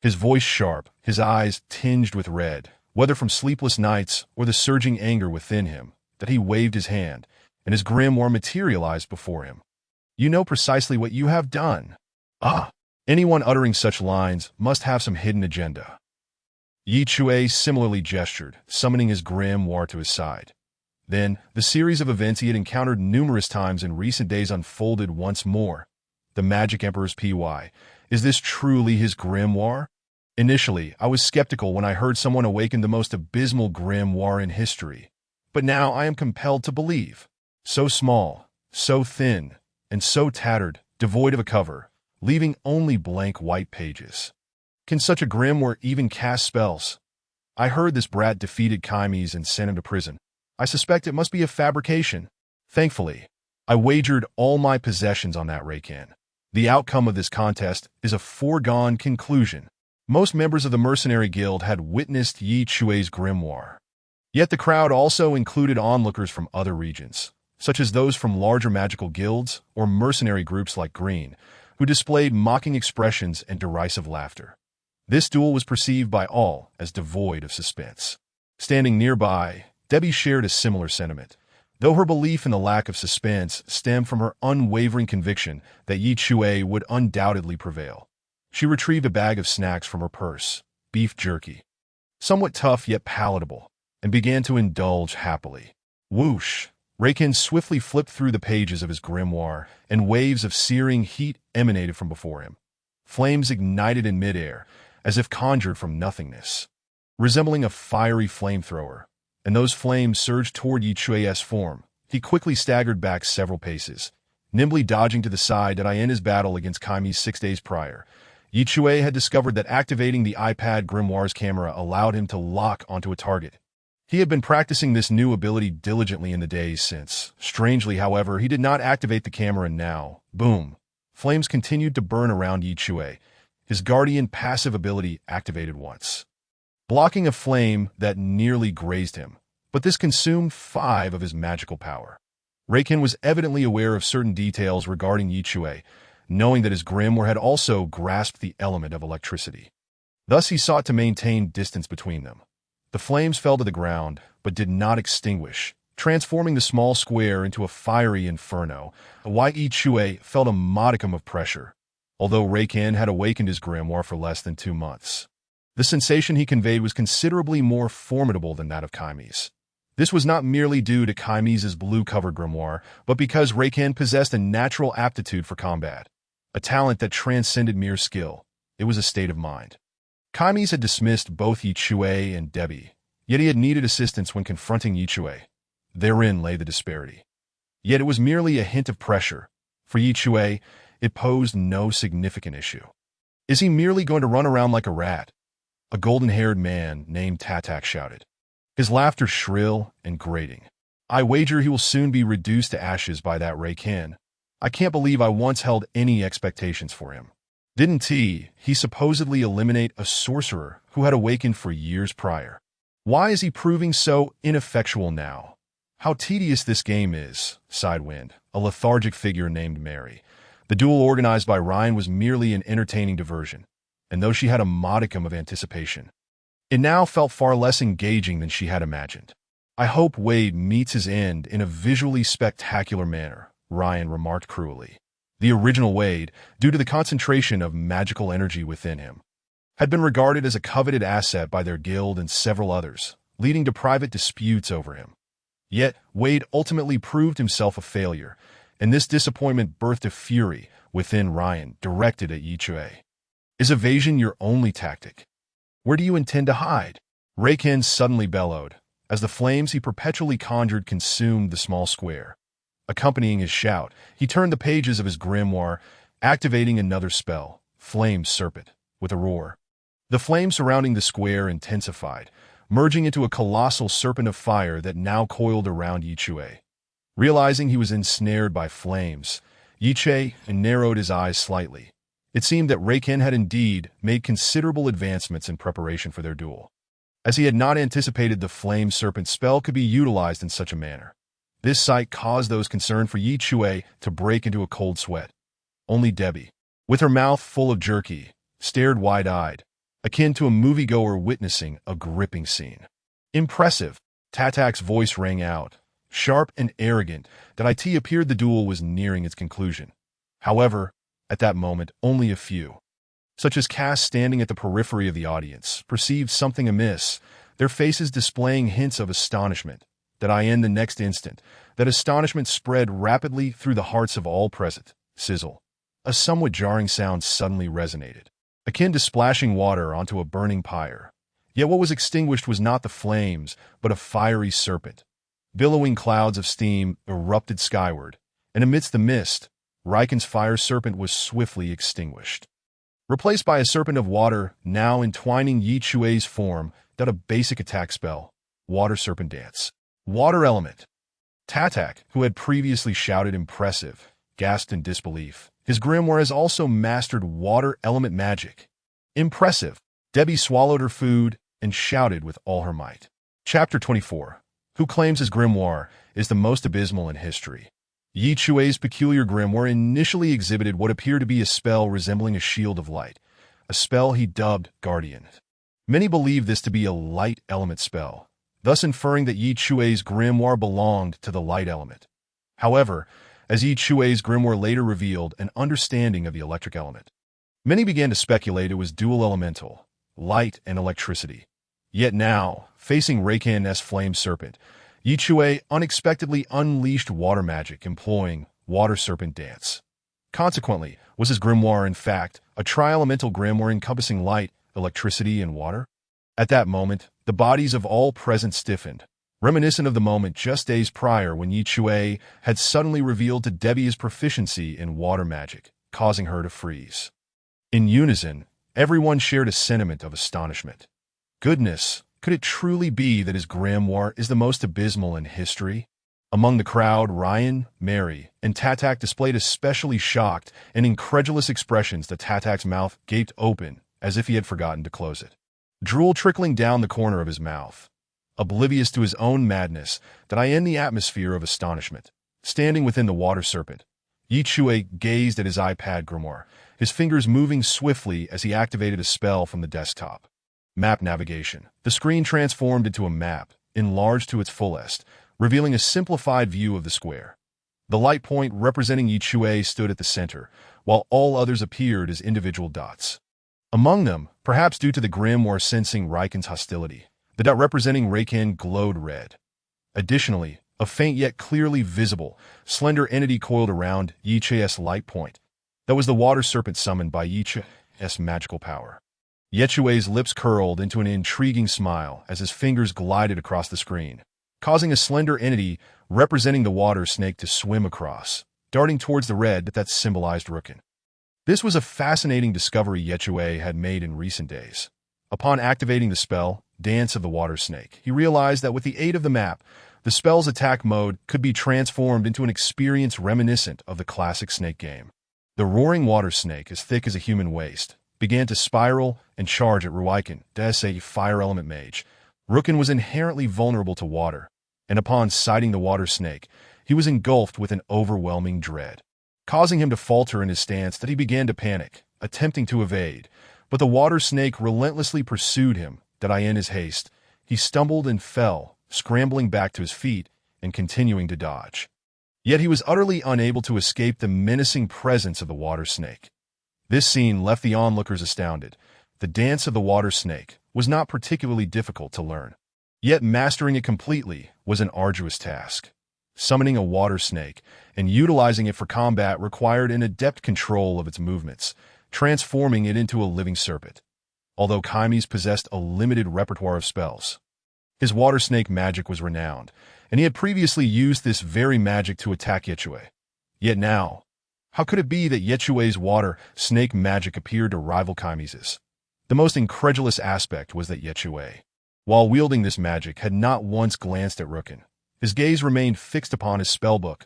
A: his voice sharp, his eyes tinged with red, whether from sleepless nights or the surging anger within him, that he waved his hand, and his grimoire materialized before him. You know precisely what you have done. Anyone uttering such lines must have some hidden agenda. Chui similarly gestured, summoning his grimoire to his side. Then, the series of events he had encountered numerous times in recent days unfolded once more. The Magic Emperor's PY. Is this truly his grimoire? Initially, I was skeptical when I heard someone awaken the most abysmal grimoire in history. But now I am compelled to believe. So small, so thin, and so tattered, devoid of a cover, leaving only blank white pages. Can such a grimoire even cast spells? I heard this brat defeated Chimes and sent him to prison. I suspect it must be a fabrication. Thankfully, I wagered all my possessions on that Reikan. The outcome of this contest is a foregone conclusion. Most members of the Mercenary Guild had witnessed Chui's grimoire. Yet the crowd also included onlookers from other regions. such as those from larger magical guilds or mercenary groups like Green, who displayed mocking expressions and derisive laughter. This duel was perceived by all as devoid of suspense. Standing nearby, Debbie shared a similar sentiment, though her belief in the lack of suspense stemmed from her unwavering conviction that Chui would undoubtedly prevail. She retrieved a bag of snacks from her purse, beef jerky, somewhat tough yet palatable, and began to indulge happily. Whoosh! Raikin swiftly flipped through the pages of his grimoire, and waves of searing heat emanated from before him. Flames ignited in midair, as if conjured from nothingness, resembling a fiery flamethrower, and those flames surged toward Chui's form. He quickly staggered back several paces, nimbly dodging to the side to end his battle against Kaimi's 6 days prior. Chui had discovered that activating the iPad grimoire's camera allowed him to lock onto a target. He had been practicing this new ability diligently in the days since. Strangely, however, he did not activate the camera now. Boom! Flames continued to burn around Chui, his guardian passive ability activated once, blocking a flame that nearly grazed him, but this consumed 5 of his magical power. Raikin was evidently aware of certain details regarding Chui, knowing that his grimoire had also grasped the element of electricity. Thus he sought to maintain distance between them. The flames fell to the ground, but did not extinguish, transforming the small square into a fiery inferno. Chui felt a modicum of pressure, although Raikin had awakened his grimoire for less than 2 months. The sensation he conveyed was considerably more formidable than that of Kaimi's. This was not merely due to Kaimi's blue-covered grimoire, but because Raikin possessed a natural aptitude for combat, a talent that transcended mere skill. It was a state of mind. Kaimi's had dismissed both Chui and Debbie, yet he had needed assistance when confronting Chui. Therein lay the disparity. Yet it was merely a hint of pressure. For Chui, it posed no significant issue. Is he merely going to run around like a rat? A golden-haired man named Tatak shouted, his laughter shrill and grating. I wager he will soon be reduced to ashes by that Raikin. I can't believe I once held any expectations for him. Didn't he supposedly eliminate a sorcerer who had awakened for years prior? Why is he proving so ineffectual now? How tedious this game is, sighed Wind, a lethargic figure named Mary. The duel organized by Ryan was merely an entertaining diversion, and though she had a modicum of anticipation, it now felt far less engaging than she had imagined. I hope Wade meets his end in a visually spectacular manner, Ryan remarked cruelly. The original Wade, due to the concentration of magical energy within him, had been regarded as a coveted asset by their guild and several others, leading to private disputes over him. Yet, Wade ultimately proved himself a failure, and this disappointment birthed a fury within Ryan directed at Chui. Is evasion your only tactic? Where do you intend to hide? Raikin suddenly bellowed, as the flames he perpetually conjured consumed the small square. Accompanying his shout, he turned the pages of his grimoire, activating another spell, Flame Serpent, with a roar. The flames surrounding the square intensified, merging into a colossal serpent of fire that now coiled around Chui. Realizing he was ensnared by flames, Chui narrowed his eyes slightly. It seemed that Raikin had indeed made considerable advancements in preparation for their duel, as he had not anticipated the Flame Serpent spell could be utilized in such a manner. This sight caused those concerned for Chui to break into a cold sweat. Only Debbie, with her mouth full of jerky, stared wide-eyed, akin to a moviegoer witnessing a gripping scene. Impressive, Tatak's voice rang out, sharp and arrogant, that it appeared the duel was nearing its conclusion. However, at that moment, only a few, such as Cass standing at the periphery of the audience, perceived something amiss, their faces displaying hints of astonishment. In the next instant, that astonishment spread rapidly through the hearts of all present. Sizzle. A somewhat jarring sound suddenly resonated, akin to splashing water onto a burning pyre. Yet what was extinguished was not the flames, but a fiery serpent. Billowing clouds of steam erupted skyward, and amidst the mist, Raikin's fire serpent was swiftly extinguished, replaced by a serpent of water now entwining Chui's form. A basic attack spell, Water Serpent Dance. Water element. Tatak, who had previously shouted impressive, gasped in disbelief. His grimoire has also mastered water element magic. Impressive. Debbie swallowed her food and shouted with all her might. Chapter 24. who claims his grimoire is the most abysmal in history. Chui's peculiar grimoire initially exhibited what appeared to be a spell resembling a shield of light, a spell he dubbed Guardian. Many believe this to be a light element spell, thus inferring that Chui's grimoire belonged to the light element. However, as Chui's grimoire later revealed an understanding of the electric element, many began to speculate it was dual elemental, light and electricity. Yet now, facing Reikan's flame serpent, Chui unexpectedly unleashed water magic employing water serpent dance. Consequently, was his grimoire in fact a tri-elemental grimoire encompassing light, electricity, and water? At that moment, the bodies of all present stiffened, reminiscent of the moment just days prior when Chui had suddenly revealed to Debbie his proficiency in water magic, causing her to freeze. In unison, everyone shared a sentiment of astonishment. Goodness, could it truly be that his grimoire is the most abysmal in history? Among the crowd, Ryan, Mary, and Tatak displayed especially shocked and incredulous expressions that Tatak's mouth gaped open as if he had forgotten to close it. Drool trickling down the corner of his mouth. Oblivious to his own madness, that I in the atmosphere of astonishment. Standing within the water serpent, Chui gazed at his iPad grimoire, his fingers moving swiftly as he activated a spell from the desktop. Map navigation. The screen transformed into a map, enlarged to its fullest, revealing a simplified view of the square. The light point representing Chui stood at the center, while all others appeared as individual dots. Among them, perhaps due to the grimoire sensing Reikan's hostility, the dot representing Reikan glowed red. Additionally, a faint yet clearly visible, slender entity coiled around Chui's light point. That was the water serpent summoned by Chui's magical power. Chui's lips curled into an intriguing smile as his fingers glided across the screen, causing a slender entity representing the water snake to swim across, darting towards the red that symbolized Rukin. This was a fascinating discovery Chui had made in recent days. Upon activating the spell, Dance of the Water Snake, he realized that with the aid of the map, the spell's attack mode could be transformed into an experience reminiscent of the classic snake game. The roaring water snake, as thick as a human waist, began to spiral and charge at Ruikan, a fire element mage. Rukin was inherently vulnerable to water, and upon sighting the water snake, he was engulfed with an overwhelming dread, causing him to falter in his stance that he began to panic, attempting to evade. But the water snake relentlessly pursued him, that in his haste, he stumbled and fell, scrambling back to his feet and continuing to dodge. Yet he was utterly unable to escape the menacing presence of the water snake. This scene left the onlookers astounded. The dance of the water snake was not particularly difficult to learn. Yet mastering it completely was an arduous task. Summoning a water snake and utilizing it for combat required an adept control of its movements, transforming it into a living serpent. Although Kaimes possessed a limited repertoire of spells, his water snake magic was renowned, and he had previously used this very magic to attack Chui. Yet now, how could it be that Chui's water snake magic appeared to rival Kaimes's? The most incredulous aspect was that Chui, while wielding this magic, had not once glanced at Rukin. His gaze remained fixed upon his spellbook.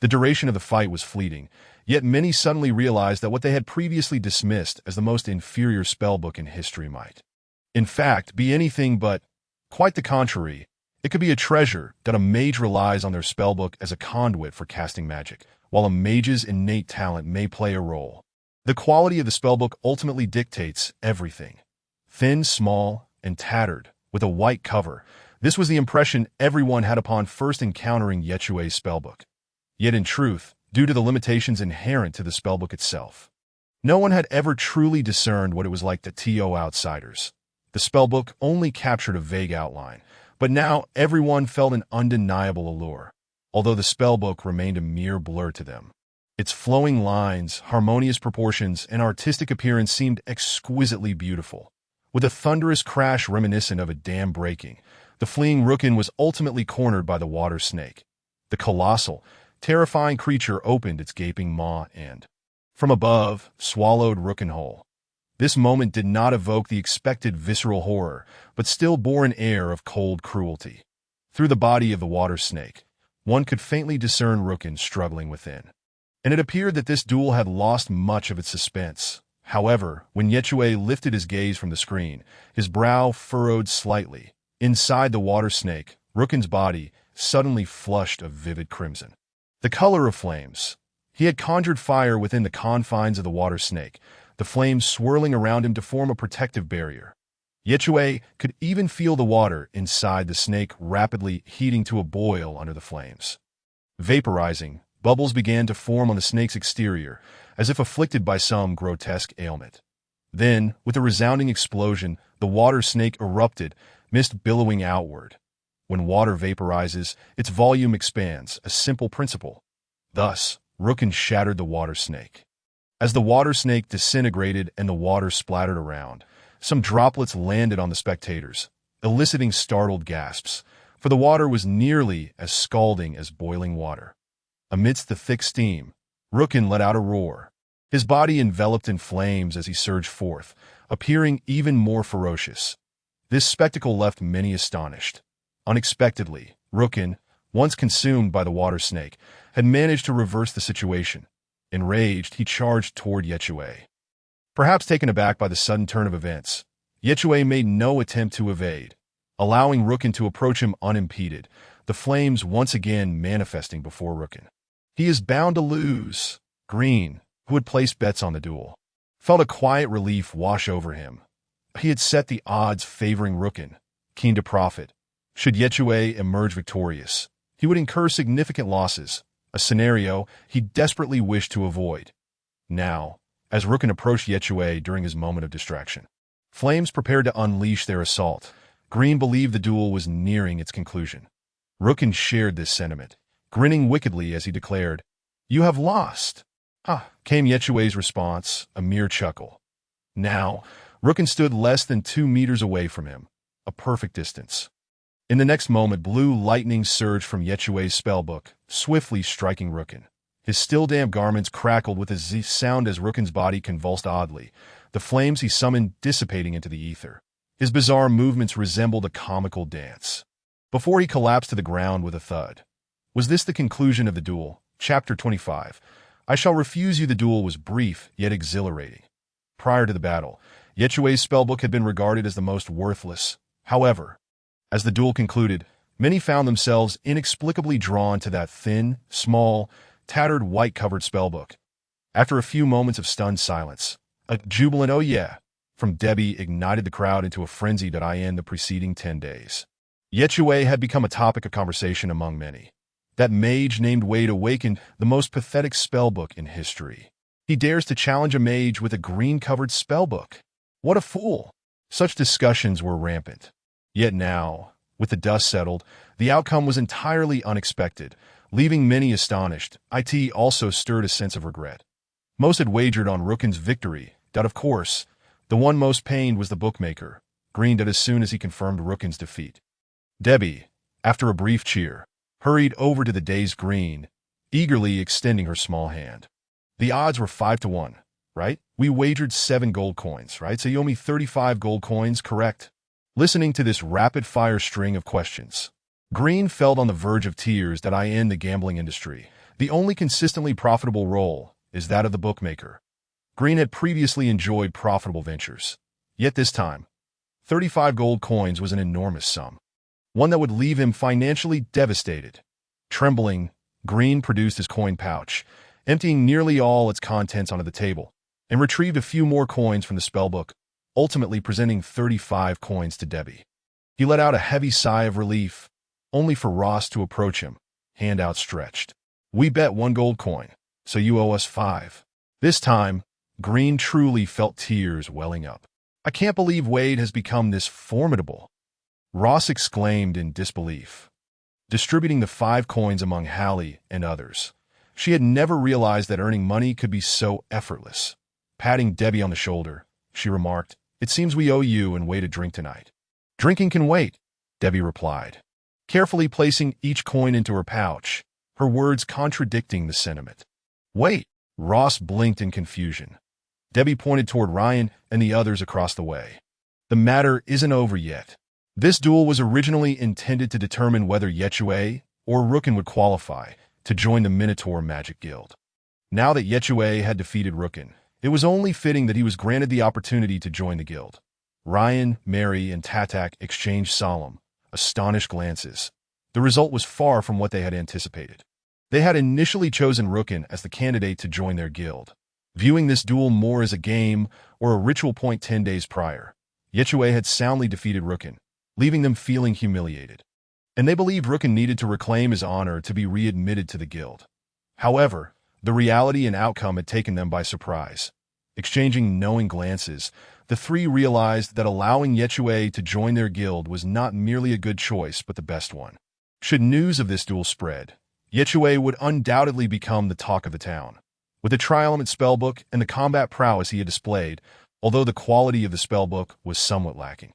A: The duration of the fight was fleeting, yet many suddenly realized that what they had previously dismissed as the most inferior spellbook in history might, in fact, be anything but, quite the contrary. It could be a treasure that a mage relies on their spellbook as a conduit for casting magic, while a mage's innate talent may play a role. The quality of the spellbook ultimately dictates everything. Thin, small, and tattered, with a white cover, this was the impression everyone had upon first encountering Chui's spellbook. Yet in truth, due to the limitations inherent to the spellbook itself, no one had ever truly discerned what it was like to outsiders. The spellbook only captured a vague outline, but now everyone felt an undeniable allure, although the spellbook remained a mere blur to them. Its flowing lines, harmonious proportions, and artistic appearance seemed exquisitely beautiful. With a thunderous crash reminiscent of a dam breaking, the fleeing Rukin was ultimately cornered by the water snake. The colossal, terrifying creature opened its gaping maw and, from above, swallowed Rukin whole. This moment did not evoke the expected visceral horror, but still bore an air of cold cruelty. Through the body of the water snake, one could faintly discern Rukin struggling within, and it appeared that this duel had lost much of its suspense. However, when Chui lifted his gaze from the screen, his brow furrowed slightly. Inside the water snake, Rooken's body suddenly flushed a vivid crimson. The color of flames. He had conjured fire within the confines of the water snake, the flames swirling around him to form a protective barrier. Chui could even feel the water inside the snake rapidly heating to a boil under the flames. Vaporizing, bubbles began to form on the snake's exterior, as if afflicted by some grotesque ailment. Then, with a resounding explosion, the water snake erupted, mist billowing outward. When water vaporizes, its volume expands, a simple principle. Thus, Rooken shattered the water snake. As the water snake disintegrated and the water splattered around, some droplets landed on the spectators, eliciting startled gasps, for the water was nearly as scalding as boiling water. Amidst the thick steam, Rooken let out a roar. His body enveloped in flames as he surged forth, appearing even more ferocious. This spectacle left many astonished. Unexpectedly, Rooken, once consumed by the water snake, had managed to reverse the situation. Enraged, he charged toward Chui. Perhaps taken aback by the sudden turn of events, Chui made no attempt to evade, allowing Rooken to approach him unimpeded, the flames once again manifesting before Rooken. He is bound to lose. Green, who had placed bets on the duel, felt a quiet relief wash over him. He had set the odds favoring Rooken, keen to profit. Should Chui emerge victorious, he would incur significant losses, a scenario he desperately wished to avoid. Now, as Rooken approached Chui during his moment of distraction, flames prepared to unleash their assault. Green believed the duel was nearing its conclusion. Rooken shared this sentiment, grinning wickedly as he declared, "You have lost." Came Chui's response, a mere chuckle. Now, Rooken stood less than 2 meters away from him, a perfect distance. In the next moment, blue lightning surged from Chui's spellbook, swiftly striking Rooken. His still damp garments crackled with a sound as Rooken's body convulsed oddly, the flames he summoned dissipating into the ether. His bizarre movements resembled a comical dance. Before he collapsed to the ground with a thud. Was this the conclusion of the duel? Chapter 25. I shall refuse you. The duel was brief, yet exhilarating. Prior to the battle, Chui's spellbook had been regarded as the most worthless. However, as the duel concluded, many found themselves inexplicably drawn to that thin, small, tattered white-covered spellbook. After a few moments of stunned silence, a jubilant "oh yeah" from Debbie ignited the crowd into a frenzy that in the preceding 10 days. Chui had become a topic of conversation among many. That mage named Wade awakened the most pathetic spellbook in history. He dares to challenge a mage with a green-covered spellbook. What a fool! Such discussions were rampant. Yet now, with the dust settled, the outcome was entirely unexpected, leaving many astonished. It also stirred a sense of regret. Most had wagered on Rooken's victory, that of course, the one most pained was the bookmaker, Green, that as soon as he confirmed Rooken's defeat. Debbie, after a brief cheer, hurried over to the dazed Green, eagerly extending her small hand. The odds were 5-1, right? We wagered 7 gold coins, right? So you owe me 35 gold coins, correct? Listening to this rapid-fire string of questions, Green felt on the verge of tears. That in the gambling industry, the only consistently profitable role is that of the bookmaker. Green had previously enjoyed profitable ventures. Yet this time, 35 gold coins was an enormous sum, one that would leave him financially devastated. Trembling, Green produced his coin pouch, emptying nearly all its contents onto the table, and retrieved a few more coins from the spellbook, ultimately presenting 35 coins to Debbie. He let out a heavy sigh of relief, only for Ross to approach him, hand outstretched. We bet 1 gold coin, so you owe us 5. This time, Green truly felt tears welling up. I can't believe Wade has become this formidable, Ross exclaimed in disbelief. Distributing the 5 coins among Hallie and others, she had never realized that earning money could be so effortless. Patting Debbie on the shoulder, she remarked, "It seems we owe you and Wade a drink tonight." "Drinking can wait," Debbie replied, carefully placing each coin into her pouch, her words contradicting the sentiment. "Wait," Ross blinked in confusion. Debbie pointed toward Ryan and the others across the way. "The matter isn't over yet. This duel was originally intended to determine whether Chui or Rooken would qualify to join the Minotaur Magic Guild. Now that Chui had defeated Rooken, it was only fitting that he was granted the opportunity to join the guild." Ryan, Mary, and Tatak exchanged solemn, astonished glances. The result was far from what they had anticipated. They had initially chosen Rukin as the candidate to join their guild, viewing this duel more as a game or a ritual point 10 days prior. Chui had soundly defeated Rukin, leaving them feeling humiliated. And they believed Rukin needed to reclaim his honor to be readmitted to the guild. However, the reality and outcome had taken them by surprise. Exchanging knowing glances, the three realized that allowing Chui to join their guild was not merely a good choice but the best one. Should news of this duel spread, Chui would undoubtedly become the talk of the town. With the tri-element spellbook and the combat prowess he had displayed, although the quality of the spellbook was somewhat lacking.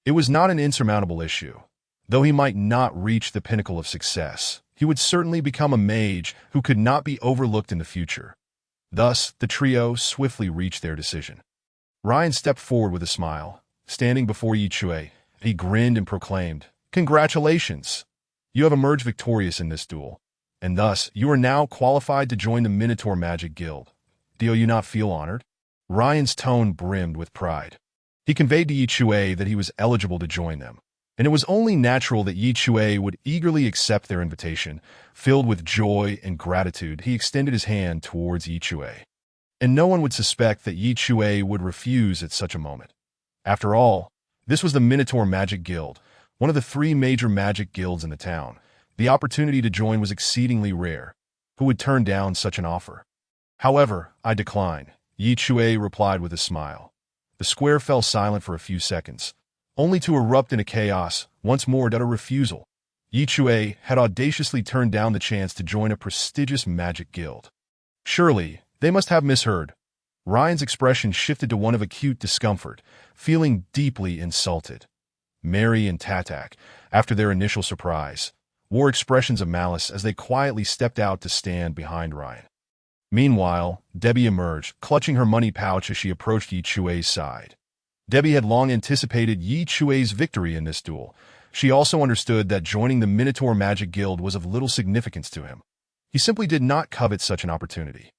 A: It was not an insurmountable issue. Though he might not reach the pinnacle of success, he would certainly become a mage who could not be overlooked in the future. Thus, the trio swiftly reached their decision. Ryan stepped forward with a smile. Standing before Chui, he grinned and proclaimed, "Congratulations! You have emerged victorious in this duel, and thus you are now qualified to join the Minotaur Magic Guild. Do you not feel honored?" Ryan's tone brimmed with pride. He conveyed to Chui that he was eligible to join them, and it was only natural that Chui would eagerly accept their invitation. Filled with joy and gratitude, he extended his hand towards Chui. And no one would suspect that Chui would refuse at such a moment. After all, this was the Minotaur Magic Guild, one of the three major magic guilds in the town. The opportunity to join was exceedingly rare. Who would turn down such an offer? "However, I decline," Chui replied with a smile. The square fell silent for a few seconds, only to erupt into chaos once more at a refusal. Chui had audaciously turned down the chance to join a prestigious magic guild. Surely, they must have misheard. Ryan's expression shifted to one of acute discomfort, feeling deeply insulted. Mary and Tatak, after their initial surprise, wore expressions of malice as they quietly stepped out to stand behind Ryan. Meanwhile, Debbie emerged, clutching her money pouch as she approached Chui's side. Debbie had long anticipated Chui's victory in this duel. She also understood that joining the Minotaur Magic Guild was of little significance to him. He simply did not covet such an opportunity.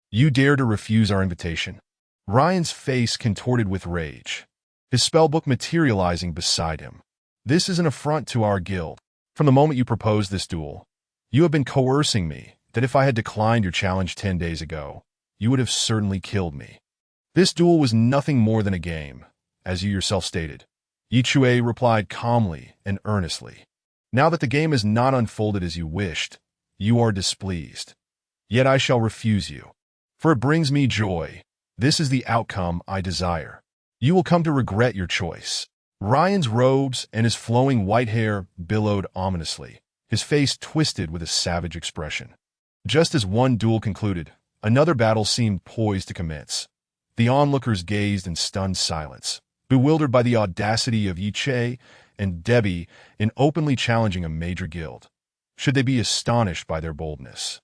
A: "You dare to refuse our invitation?" Ryan's face contorted with rage, his spellbook materializing beside him. "This is an affront to our guild. From the moment you proposed this duel, you have been coercing me that if I had declined your challenge 10 days ago, you would have certainly killed me. This duel was nothing more than a game, as you yourself stated." Chui replied calmly and earnestly. "Now that the game has not unfolded as you wished, you are displeased. Yet I shall refuse you, for it brings me joy. This is the outcome I desire. You will come to regret your choice." Ryan's robes and his flowing white hair billowed ominously, his face twisted with a savage expression. Just as one duel concluded, another battle seemed poised to commence. The onlookers gazed in stunned silence, bewildered by the audacity of Chui and Debbie in openly challenging a major guild. Should they be astonished by their boldness,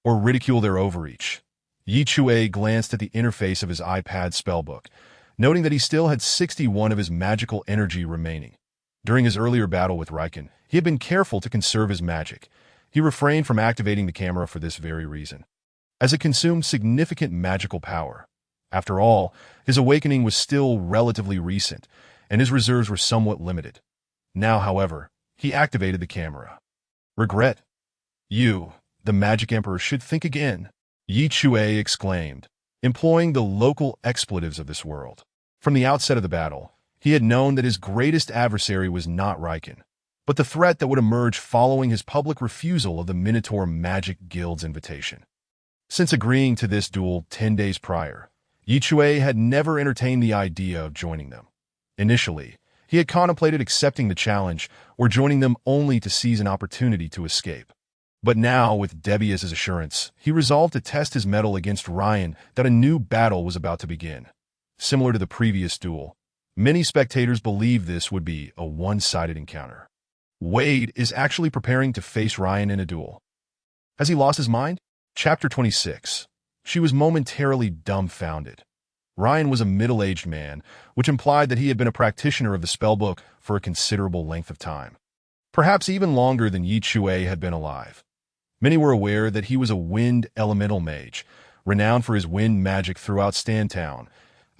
A: or ridicule their overreach? Chui glanced at the interface of his iPad spellbook, noting that he still had 61 of his magical energy remaining. During his earlier battle with Riken, he had been careful to conserve his magic. He refrained from activating the camera for this very reason, as it consumed significant magical power. After all, his awakening was still relatively recent, and his reserves were somewhat limited. Now, however, he activated the camera. "Regret? You, the Magic Emperor, should think again," Chui exclaimed, employing the local expletives of this world. From the outset of the battle, he had known that his greatest adversary was not Riken, but the threat that would emerge following his public refusal of the Minotaur Magic Guild's invitation. Since agreeing to this duel 10 days prior, Chui had never entertained the idea of joining them. Initially, he had contemplated accepting the challenge or joining them only to seize an opportunity to escape. But now, with Debbie as his assurance, he resolved to test his mettle against Ryan that a new battle was about to begin. Similar to the previous duel, many spectators believed this would be a one-sided encounter. Wade is actually preparing to face Ryan in a duel. Has he lost his mind? Chapter 26. She was momentarily dumbfounded. Ryan was a middle-aged man, which implied that he had been a practitioner of the spellbook for a considerable length of time. Perhaps even longer than Chui had been alive. Many were aware that he was a wind elemental mage, renowned for his wind magic throughout Stantown.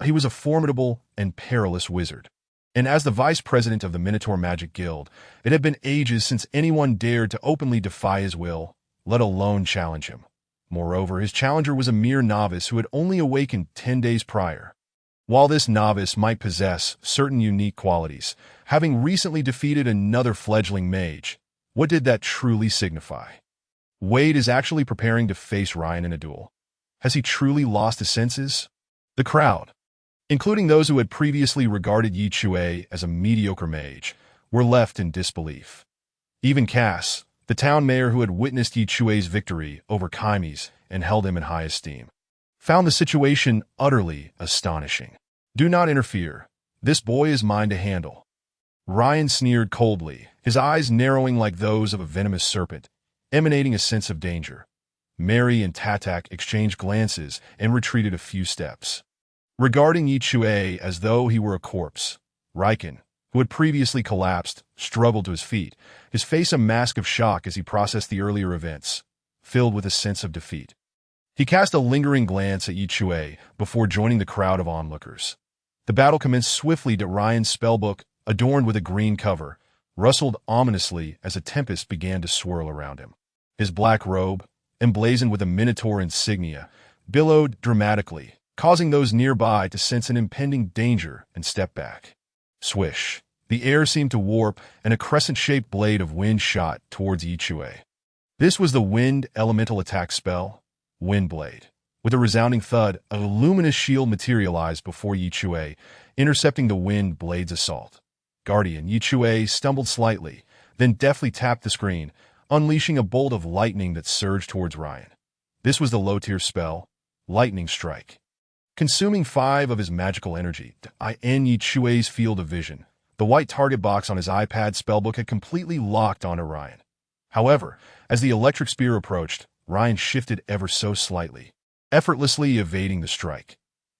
A: He was a formidable and perilous wizard. And as the vice president of the Minotaur Magic Guild, it had been ages since anyone dared to openly defy his will, let alone challenge him. Moreover, his challenger was a mere novice who had only awakened 10 days prior. While this novice might possess certain unique qualities, having recently defeated another fledgling mage, what did that truly signify? Wade is actually preparing to face Ryan in a duel. Has he truly lost his senses? The crowd, including those who had previously regarded Chui as a mediocre mage, were left in disbelief. Even Cass, the town mayor who had witnessed Chui's victory over Kaimes and held him in high esteem, found the situation utterly astonishing. "Do not interfere. This boy is mine to handle." Ryan sneered coldly, his eyes narrowing like those of a venomous serpent, emanating a sense of danger. Mary and Tatak exchanged glances and retreated a few steps. Regarding Chui as though he were a corpse, Riken, who had previously collapsed, struggled to his feet, his face a mask of shock as he processed the earlier events, filled with a sense of defeat. He cast a lingering glance at Chui before joining the crowd of onlookers. The battle commenced swiftly to Ryan's spellbook, adorned with a green cover, rustled ominously as a tempest began to swirl around him. His black robe, emblazoned with a Minotaur insignia, billowed dramatically, causing those nearby to sense an impending danger and step back. Swish. The air seemed to warp, and a crescent-shaped blade of wind shot towards Chui. This was the Wind Elemental Attack spell, Windblade. With a resounding thud, a luminous shield materialized before Chui, intercepting the Wind Blade's assault. Guardian Chui stumbled slightly, then deftly tapped the screen, unleashing a bolt of lightning that surged towards Ryan. This was the low-tier spell, Lightning Strike. Consuming 5 of his magical energy to end Chui's field of vision, the white target box on his iPad spellbook had completely locked onto Ryan. However, as the electric spear approached, Ryan shifted ever so slightly, effortlessly evading the strike.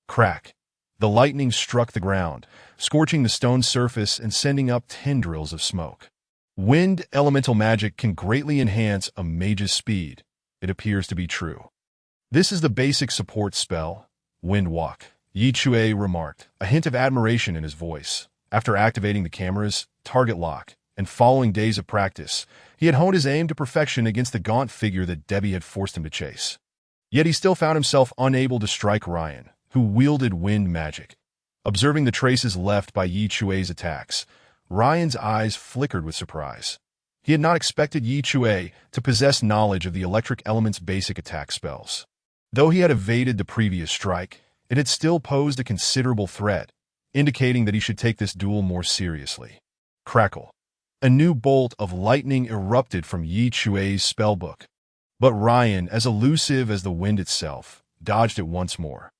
A: Crack! The lightning struck the ground, scorching the stone surface and sending up tendrils of smoke. Wind elemental magic can greatly enhance a mage's speed. It appears to be true. This is the basic support spell, Wind Walk, Chui remarked, a hint of admiration in his voice. After activating the cameras, target lock, and following days of practice, he had honed his aim to perfection against the gaunt figure that Debbie had forced him to chase. Yet he still found himself unable to strike Ryan, who wielded wind magic. Observing the traces left by Chui's attacks, Ryan's eyes flickered with surprise. He had not expected Chui to possess knowledge of the electric element's basic attack spells. Though he had evaded the previous strike, it had still posed a considerable threat, indicating that he should take this duel more seriously. Crackle. A new bolt of lightning erupted from Chui's spellbook. But Ryan, as elusive as the wind itself, dodged it once more.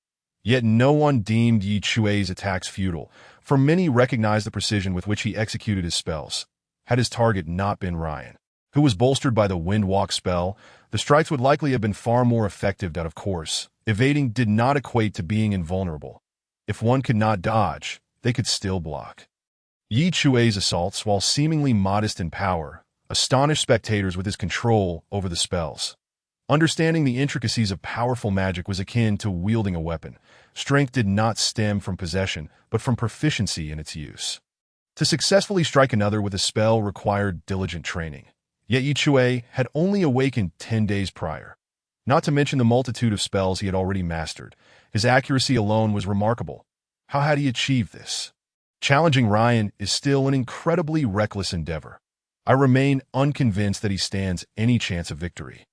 A: Yet no one deemed Chui's attacks futile, for many recognized the precision with which he executed his spells. Had his target not been Ryan, who was bolstered by the Wind Walk spell, the strikes would likely have been far more effective. Of course, evading did not equate to being invulnerable. If one could not dodge, they could still block. Chui's assaults, while seemingly modest in power, astonished spectators with his control over the spells. Understanding the intricacies of powerful magic was akin to wielding a weapon. Strength did not stem from possession, but from proficiency in its use. To successfully strike another with a spell required diligent training. Yet Chui had only awakened 10 days prior. Not to mention the multitude of spells he had already mastered. His accuracy alone was remarkable. How had he achieved this? Challenging Ryan is still an incredibly reckless endeavor. I remain unconvinced that he stands any chance of victory.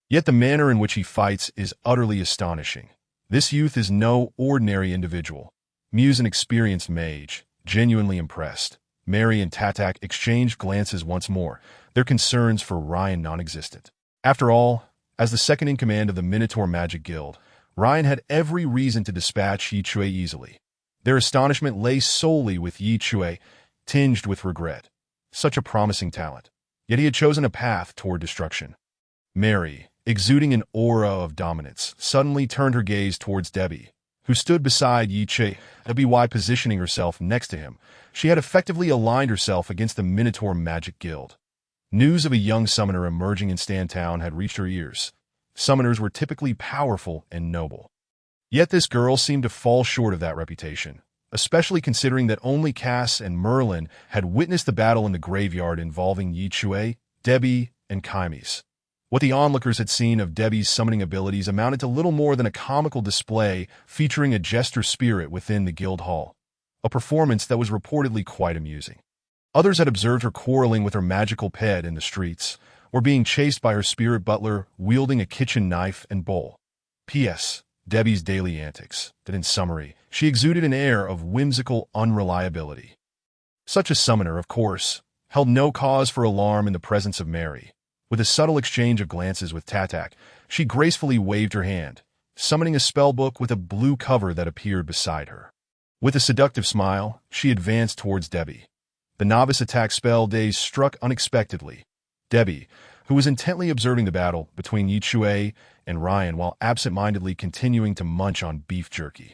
A: Yet the manner in which he fights is utterly astonishing. This youth is no ordinary individual. Muse, an experienced mage, genuinely impressed. Mary and Tatak exchanged glances once more, their concerns for Ryan non-existent. After all, as the second in command of the Minotaur Magic Guild, Ryan had every reason to dispatch Chui easily. Their astonishment lay solely with Chui, tinged with regret. Such a promising talent. Yet he had chosen a path toward destruction. Mary, exuding an aura of dominance, suddenly turned her gaze towards Debbie, who stood beside Chui. Debbie positioning herself next to him, she had effectively aligned herself against the Minotaur Magic Guild. News of a young summoner emerging in Stantown had reached her ears. Summoners were typically powerful and noble. Yet this girl seemed to fall short of that reputation. especially considering that only Cass and Merlin had witnessed the battle in the graveyard involving Chui, Debbie, and Chimes. What the onlookers had seen of Debbie's summoning abilities amounted to little more than a comical display featuring a jester spirit within the guild hall, a performance that was reportedly quite amusing. Others had observed her quarreling with her magical pet in the streets, or being chased by her spirit butler wielding a kitchen knife and bowl. P.S. Debbie's daily antics, that in summary, she exuded an air of whimsical unreliability. Such a summoner, of course, held no cause for alarm in the presence of Mary. With a subtle exchange of glances with Tatak, she gracefully waved her hand, summoning a spellbook with a blue cover that appeared beside her. With a seductive smile, she advanced towards Debbie. The novice attack spell daze struck unexpectedly. Debbie, who was intently observing the battle between Chui and Ryan while absent-mindedly continuing to munch on beef jerky,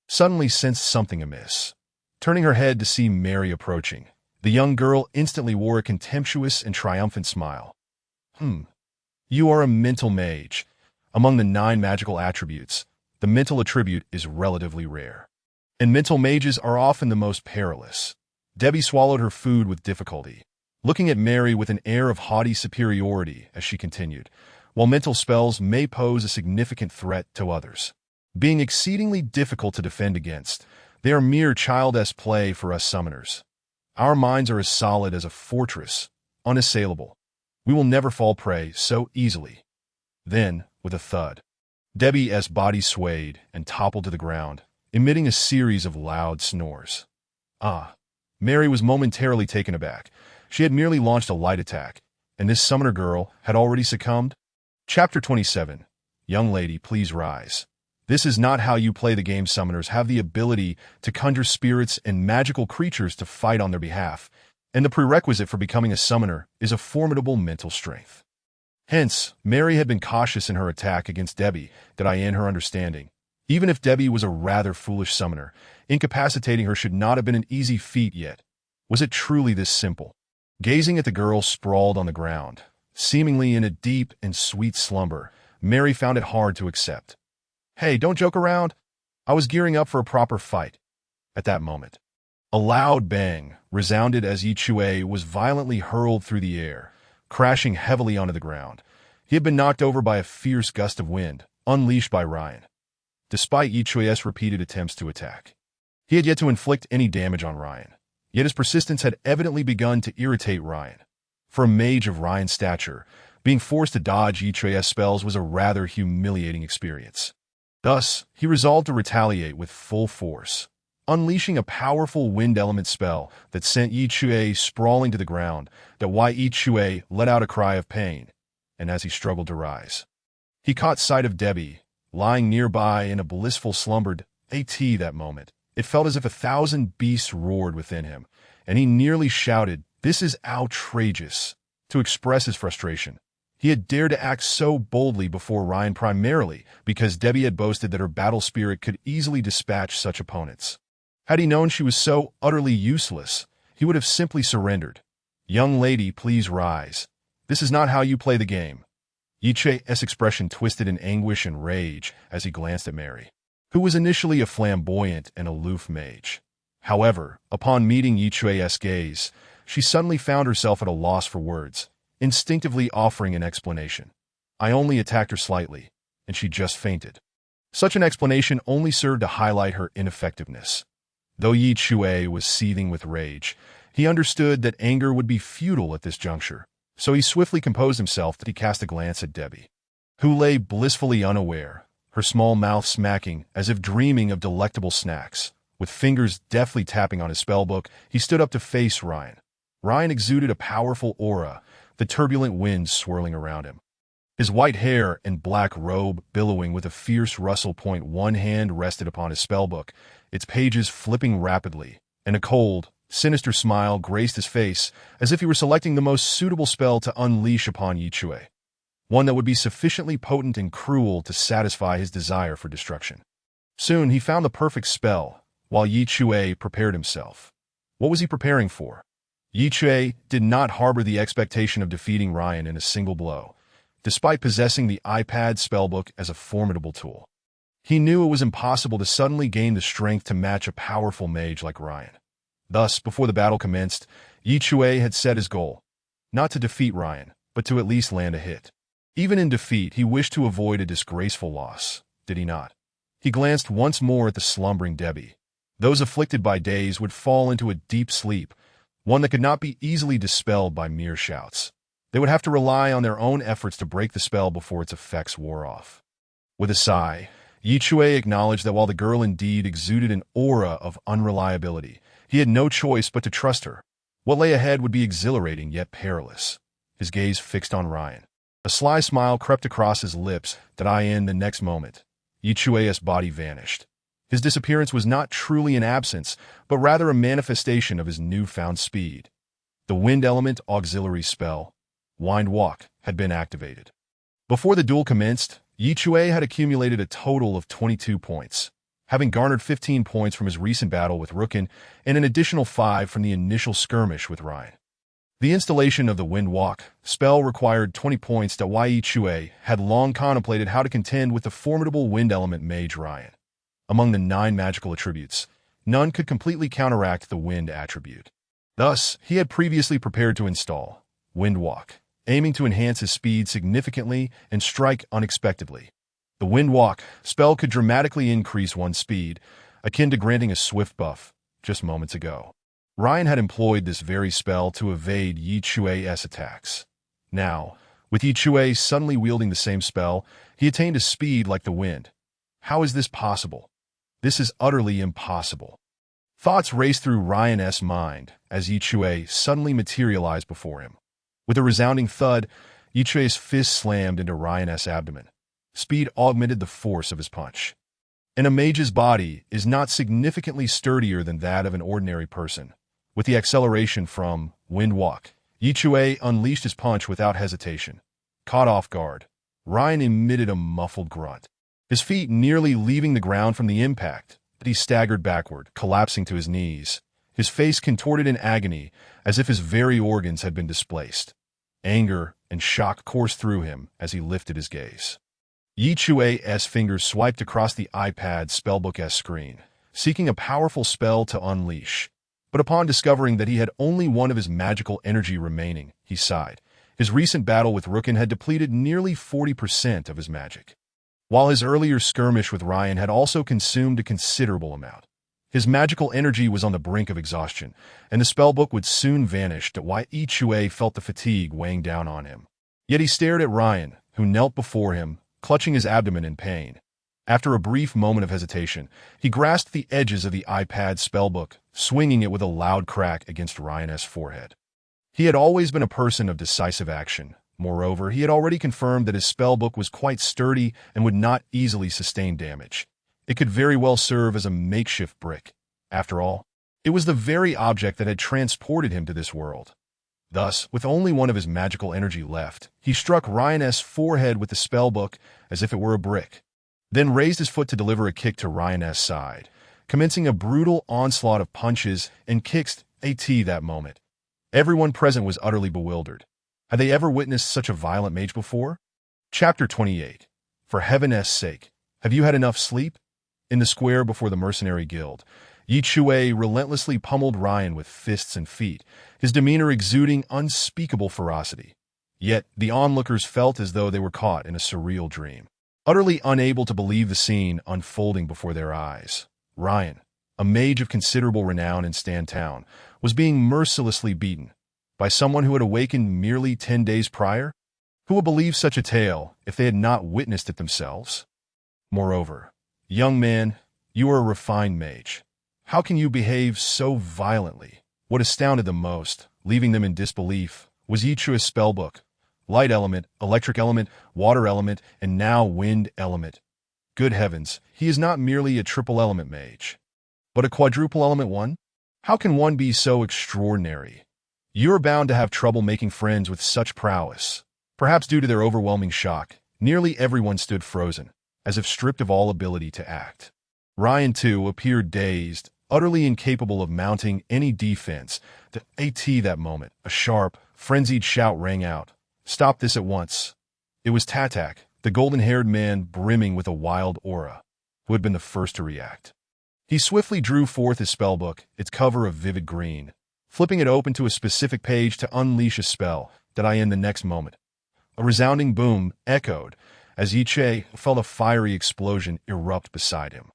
A: suddenly sensed something amiss. Turning her head to see Mary approaching, the young girl instantly wore a contemptuous and triumphant smile. You are a mental mage. Among the 9 magical attributes, the mental attribute is relatively rare, and mental mages are often the most perilous. Debbie swallowed her food with difficulty, looking at Mary with an air of haughty superiority as she continued. While mental spells may pose a significant threat to others, being exceedingly difficult to defend against, they are mere childish play for us summoners. Our minds are as solid as a fortress, unassailable. We will never fall prey so easily. Then, with a thud, Debbie's body swayed and toppled to the ground, emitting a series of loud snores. Mary was momentarily taken aback. She had merely launched a light attack, and this summoner girl had already succumbed? Chapter 27. Young lady, please rise. This is not how you play the game. Summoners have the ability to conjure spirits and magical creatures to fight on their behalf, and the prerequisite for becoming a summoner is a formidable mental strength. Hence, Mary had been cautious in her attack against Debbie, in her understanding. Even if Debbie was a rather foolish summoner, incapacitating her should not have been an easy feat yet. Was it truly this simple? Gazing at the girl sprawled on the ground, seemingly in a deep and sweet slumber, Mary found it hard to accept. Hey, don't joke around. I was gearing up for a proper fight. At that moment, a loud bang resounded as Chui was violently hurled through the air, crashing heavily onto the ground. He had been knocked over by a fierce gust of wind, unleashed by Ryan. Despite Chui's repeated attempts to attack, he had yet to inflict any damage on Ryan. Yet his persistence had evidently begun to irritate Ryan. For a mage of Ryan's stature, being forced to dodge Chui's spells was a rather humiliating experience. Thus, he resolved to retaliate with full force, unleashing a powerful wind element spell that sent Chui sprawling to the ground. Chui let out a cry of pain, and as he struggled to rise, he caught sight of Debbie, lying nearby in a blissful slumber. That moment, it felt as if 1,000 beasts roared within him, and he nearly shouted, "This is outrageous," to express his frustration. He had dared to act so boldly before Ryan primarily because Debbie had boasted that her battle spirit could easily dispatch such opponents. Had he known she was so utterly useless, he would have simply surrendered. Young lady, please rise. This is not how you play the game. Chui's expression twisted in anguish and rage as he glanced at Mary, who was initially a flamboyant and aloof mage. However, upon meeting Chui's gaze, she suddenly found herself at a loss for words, instinctively offering an explanation. I only attacked her slightly, and she just fainted. Such an explanation only served to highlight her ineffectiveness. Though Chui was seething with rage, he understood that anger would be futile at this juncture, so he swiftly composed himself. He cast a glance at Debbie, who lay blissfully unaware, her small mouth smacking as if dreaming of delectable snacks. With fingers deftly tapping on his spellbook, he stood up to face Ryan. Ryan exuded a powerful aura, the turbulent winds swirling around him. His white hair and black robe billowing with a fierce rustle. One hand rested upon his spellbook, its pages flipping rapidly, and a cold, sinister smile graced his face as if he were selecting the most suitable spell to unleash upon Chui, one that would be sufficiently potent and cruel to satisfy his desire for destruction. Soon he found the perfect spell, while Chui prepared himself. What was he preparing for? Chui did not harbor the expectation of defeating Ryan in a single blow, despite possessing the iPad spellbook as a formidable tool. He knew it was impossible to suddenly gain the strength to match a powerful mage like Ryan. Thus, before the battle commenced, Chui had set his goal, not to defeat Ryan, but to at least land a hit. Even in defeat, he wished to avoid a disgraceful loss, did he not? He glanced once more at the slumbering Debbie. Those afflicted by daze would fall into a deep sleep, one that could not be easily dispelled by mere shouts. They would have to rely on their own efforts to break the spell before its effects wore off. With a sigh, Chui acknowledged that while the girl indeed exuded an aura of unreliability, he had no choice but to trust her. What lay ahead would be exhilarating yet perilous. His gaze fixed on Ryan. A sly smile crept across his lips that in the next moment, Chui's body vanished. His disappearance was not truly an absence, but rather a manifestation of his newfound speed. The wind element auxiliary spell, Wind Walk, had been activated. Before the duel commenced, Chui had accumulated a total of 22 points, having garnered 15 points from his recent battle with Rookin and an additional 5 from the initial skirmish with Ryan. The installation of the Wind Walk spell required 20 points that Chui had long contemplated how to contend with the formidable wind element mage Ryan. Among the 9 magical attributes, none could completely counteract the wind attribute. Thus, he had previously prepared to install Wind Walk, aiming to enhance his speed significantly and strike unexpectedly. The Wind Walk spell could dramatically increase one's speed, akin to granting a swift buff just moments ago. Ryan had employed this very spell to evade Chui's attacks. Now, with Chui suddenly wielding the same spell, he attained a speed like the wind. How is this possible? This is utterly impossible. Thoughts raced through Ryan's mind as Chui suddenly materialized before him. With a resounding thud, Chui's fist slammed into Ryan's abdomen. Speed augmented the force of his punch. And a mage's body is not significantly sturdier than that of an ordinary person. With the acceleration from Wind Walk, Chui unleashed his punch without hesitation. Caught off guard, Ryan emitted a muffled grunt. His feet nearly leaving the ground from the impact, but he staggered backward, collapsing to his knees. His face contorted in agony, as if his very organs had been displaced. Anger and shock coursed through him as he lifted his gaze. Chui's fingers swiped across the iPad spellbook's screen, seeking a powerful spell to unleash. But upon discovering that he had only one of his magical energy remaining, he sighed. His recent battle with Rookin had depleted nearly 40% of his magic, while his earlier skirmish with Ryan had also consumed a considerable amount. His magical energy was on the brink of exhaustion, and the spellbook would soon vanish to Chui felt the fatigue weighing down on him. Yet he stared at Ryan, who knelt before him, clutching his abdomen in pain. After a brief moment of hesitation, he grasped the edges of the iPad spellbook, swinging it with a loud crack against Ryan's forehead. He had always been a person of decisive action. Moreover, he had already confirmed that his spellbook was quite sturdy and would not easily sustain damage. It could very well serve as a makeshift brick. After all, it was the very object that had transported him to this world. Thus, with only one of his magical energy left, he struck Ryan's forehead with the spellbook as if it were a brick, then raised his foot to deliver a kick to Ryan's side, commencing a brutal onslaught of punches and kicks that moment. Everyone present was utterly bewildered. Had they ever witnessed such a violent mage before? Chapter 28. For heaven's sake, have you had enough sleep? In the square before the mercenary guild, Chui relentlessly pummeled Ryan with fists and feet, his demeanor exuding unspeakable ferocity. Yet the onlookers felt as though they were caught in a surreal dream, utterly unable to believe the scene unfolding before their eyes. Ryan, a mage of considerable renown in Stan Town, was being mercilessly beaten by someone who had awakened merely 10 days prior? Who would believe such a tale if they had not witnessed it themselves? Moreover, young man, you are a refined mage. How can you behave so violently? What astounded them most, leaving them in disbelief, was Chui's spellbook. Light element, electric element, water element, and now wind element. Good heavens, he is not merely a triple element mage, but a quadruple element one? How can one be so extraordinary? You are bound to have trouble making friends with such prowess. Perhaps due to their overwhelming shock, nearly everyone stood frozen, as if stripped of all ability to act. Ryan, too, appeared dazed, utterly incapable of mounting any defense. That moment, a sharp, frenzied shout rang out. Stop this at once. It was Tatak, the golden-haired man brimming with a wild aura. who had been the first to react. He swiftly drew forth his spellbook, its cover of vivid green, flipping it open to a specific page to unleash a spell that I end the next moment. A resounding boom echoed as Chui felt a fiery explosion erupt beside him.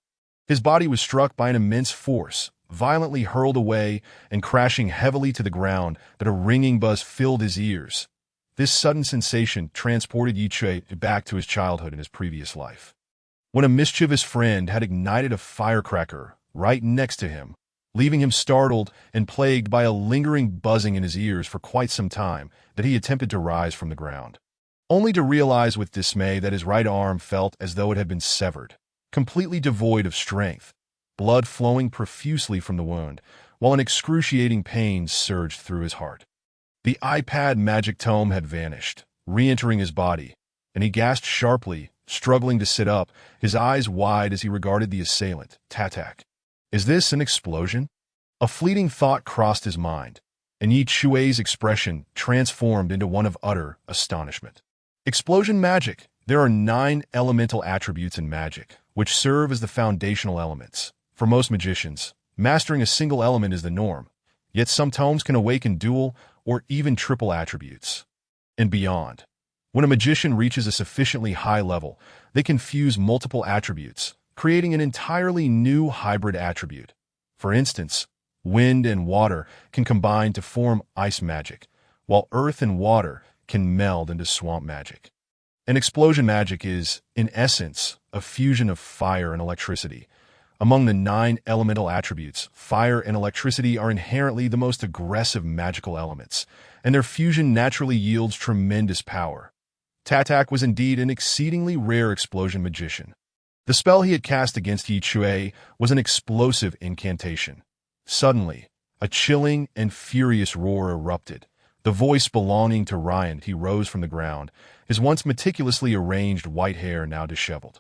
A: His body was struck by an immense force, violently hurled away and crashing heavily to the ground that a ringing buzz filled his ears. This sudden sensation transported Chui back to his childhood and his previous life, when a mischievous friend had ignited a firecracker right next to him, leaving him startled and plagued by a lingering buzzing in his ears for quite some time that he attempted to rise from the ground, only to realize with dismay that his right arm felt as though it had been severed, completely devoid of strength, blood flowing profusely from the wound, while an excruciating pain surged through his heart. The iPad magic tome had vanished, re-entering his body, and he gasped sharply, struggling to sit up, his eyes wide as he regarded the assailant. Tatak. Is this an explosion? A fleeting thought crossed his mind, and Chui's expression transformed into one of utter astonishment. Explosion magic. There are 9 elemental attributes in magic, which serve as the foundational elements. For most magicians, mastering a single element is the norm, yet some tomes can awaken dual or even triple attributes. And beyond. When a magician reaches a sufficiently high level, they can fuse multiple attributes, creating an entirely new hybrid attribute. For instance, wind and water can combine to form ice magic, while earth and water can meld into swamp magic. And explosion magic is, in essence, a fusion of fire and electricity. Among the 9 elemental attributes, fire and electricity are inherently the most aggressive magical elements, and their fusion naturally yields tremendous power. Tatak was indeed an exceedingly rare explosion magician. The spell he had cast against Chui was an explosive incantation. Suddenly, a chilling and furious roar erupted. The voice belonging to Ryan, he rose from the ground, his once meticulously arranged white hair now disheveled.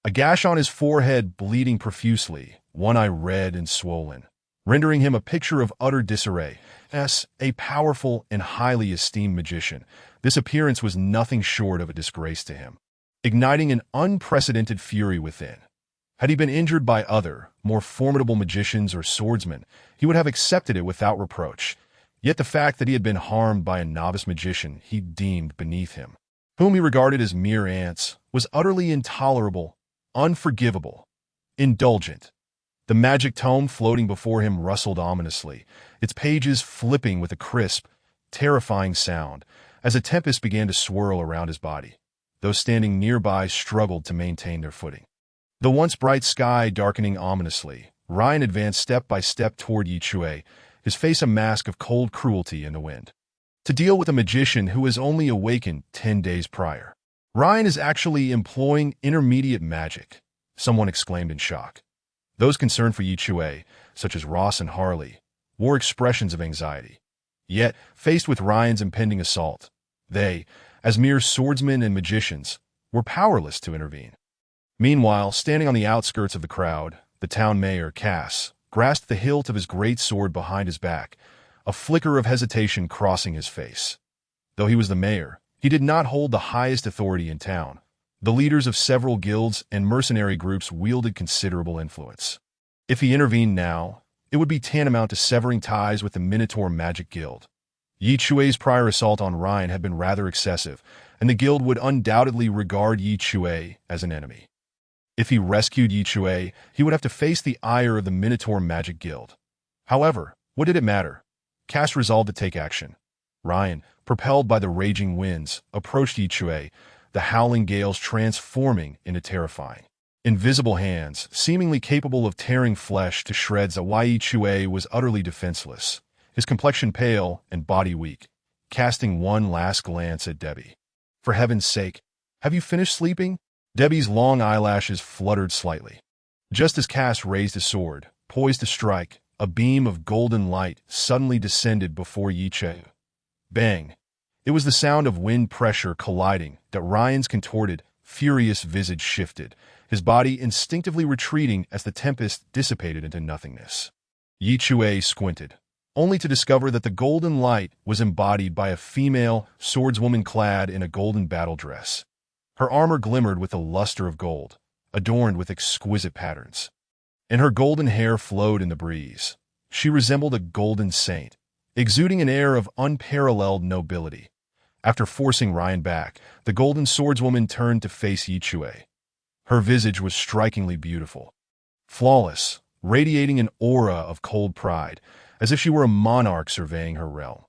A: A gash on his forehead bleeding profusely, one eye red and swollen, rendering him a picture of utter disarray. As a powerful and highly esteemed magician, this appearance was nothing short of a disgrace to him, igniting an unprecedented fury within. Had he been injured by other, more formidable magicians or swordsmen, he would have accepted it without reproach. Yet the fact that he had been harmed by a novice magician he deemed beneath him, whom he regarded as mere ants, was utterly intolerable, unforgivable, indulgent. The magic tome floating before him rustled ominously, its pages flipping with a crisp, terrifying sound, as a tempest began to swirl around his body. Those standing nearby struggled to maintain their footing. The once bright sky darkening ominously, Ryan advanced step by step toward Chui, his face a mask of cold cruelty in the wind. To deal with a magician who has only awakened 10 days prior. Ryan is actually employing intermediate magic, someone exclaimed in shock. Those concerned for Chui, such as Ross and Harley, wore expressions of anxiety. Yet, faced with Ryan's impending assault, they, as mere swordsmen and magicians, were powerless to intervene. Meanwhile, standing on the outskirts of the crowd, the town mayor, Cass, grasped the hilt of his great sword behind his back, a flicker of hesitation crossing his face. Though he was the mayor, he did not hold the highest authority in town. The leaders of several guilds and mercenary groups wielded considerable influence. If he intervened now, it would be tantamount to severing ties with the Minotaur Magic Guild. Chui's prior assault on Ryan had been rather excessive, and the guild would undoubtedly regard Chui as an enemy. If he rescued Chui, he would have to face the ire of the Minotaur Magic Guild. However, what did it matter? Cass resolved to take action. Ryan, propelled by the raging winds, approached Chui, the howling gales transforming into terrifying, invisible hands, seemingly capable of tearing flesh to shreds. Chui was utterly defenseless, his complexion pale and body weak, casting one last glance at Debbie. For heaven's sake, have you finished sleeping? Debbie's long eyelashes fluttered slightly. Just as Cass raised his sword, poised to strike, a beam of golden light suddenly descended before Chui. Bang! It was the sound of wind pressure colliding that Ryan's contorted, furious visage shifted, his body instinctively retreating as the tempest dissipated into nothingness. Chui squinted, only to discover that the golden light was embodied by a female swordswoman clad in a golden battle dress. Her armor glimmered with the luster of gold, adorned with exquisite patterns. And her golden hair flowed in the breeze. She resembled a golden saint, exuding an air of unparalleled nobility. After forcing Ryan back, the golden swordswoman turned to face Chui. Her visage was strikingly beautiful, flawless, radiating an aura of cold pride, as if she were a monarch surveying her realm.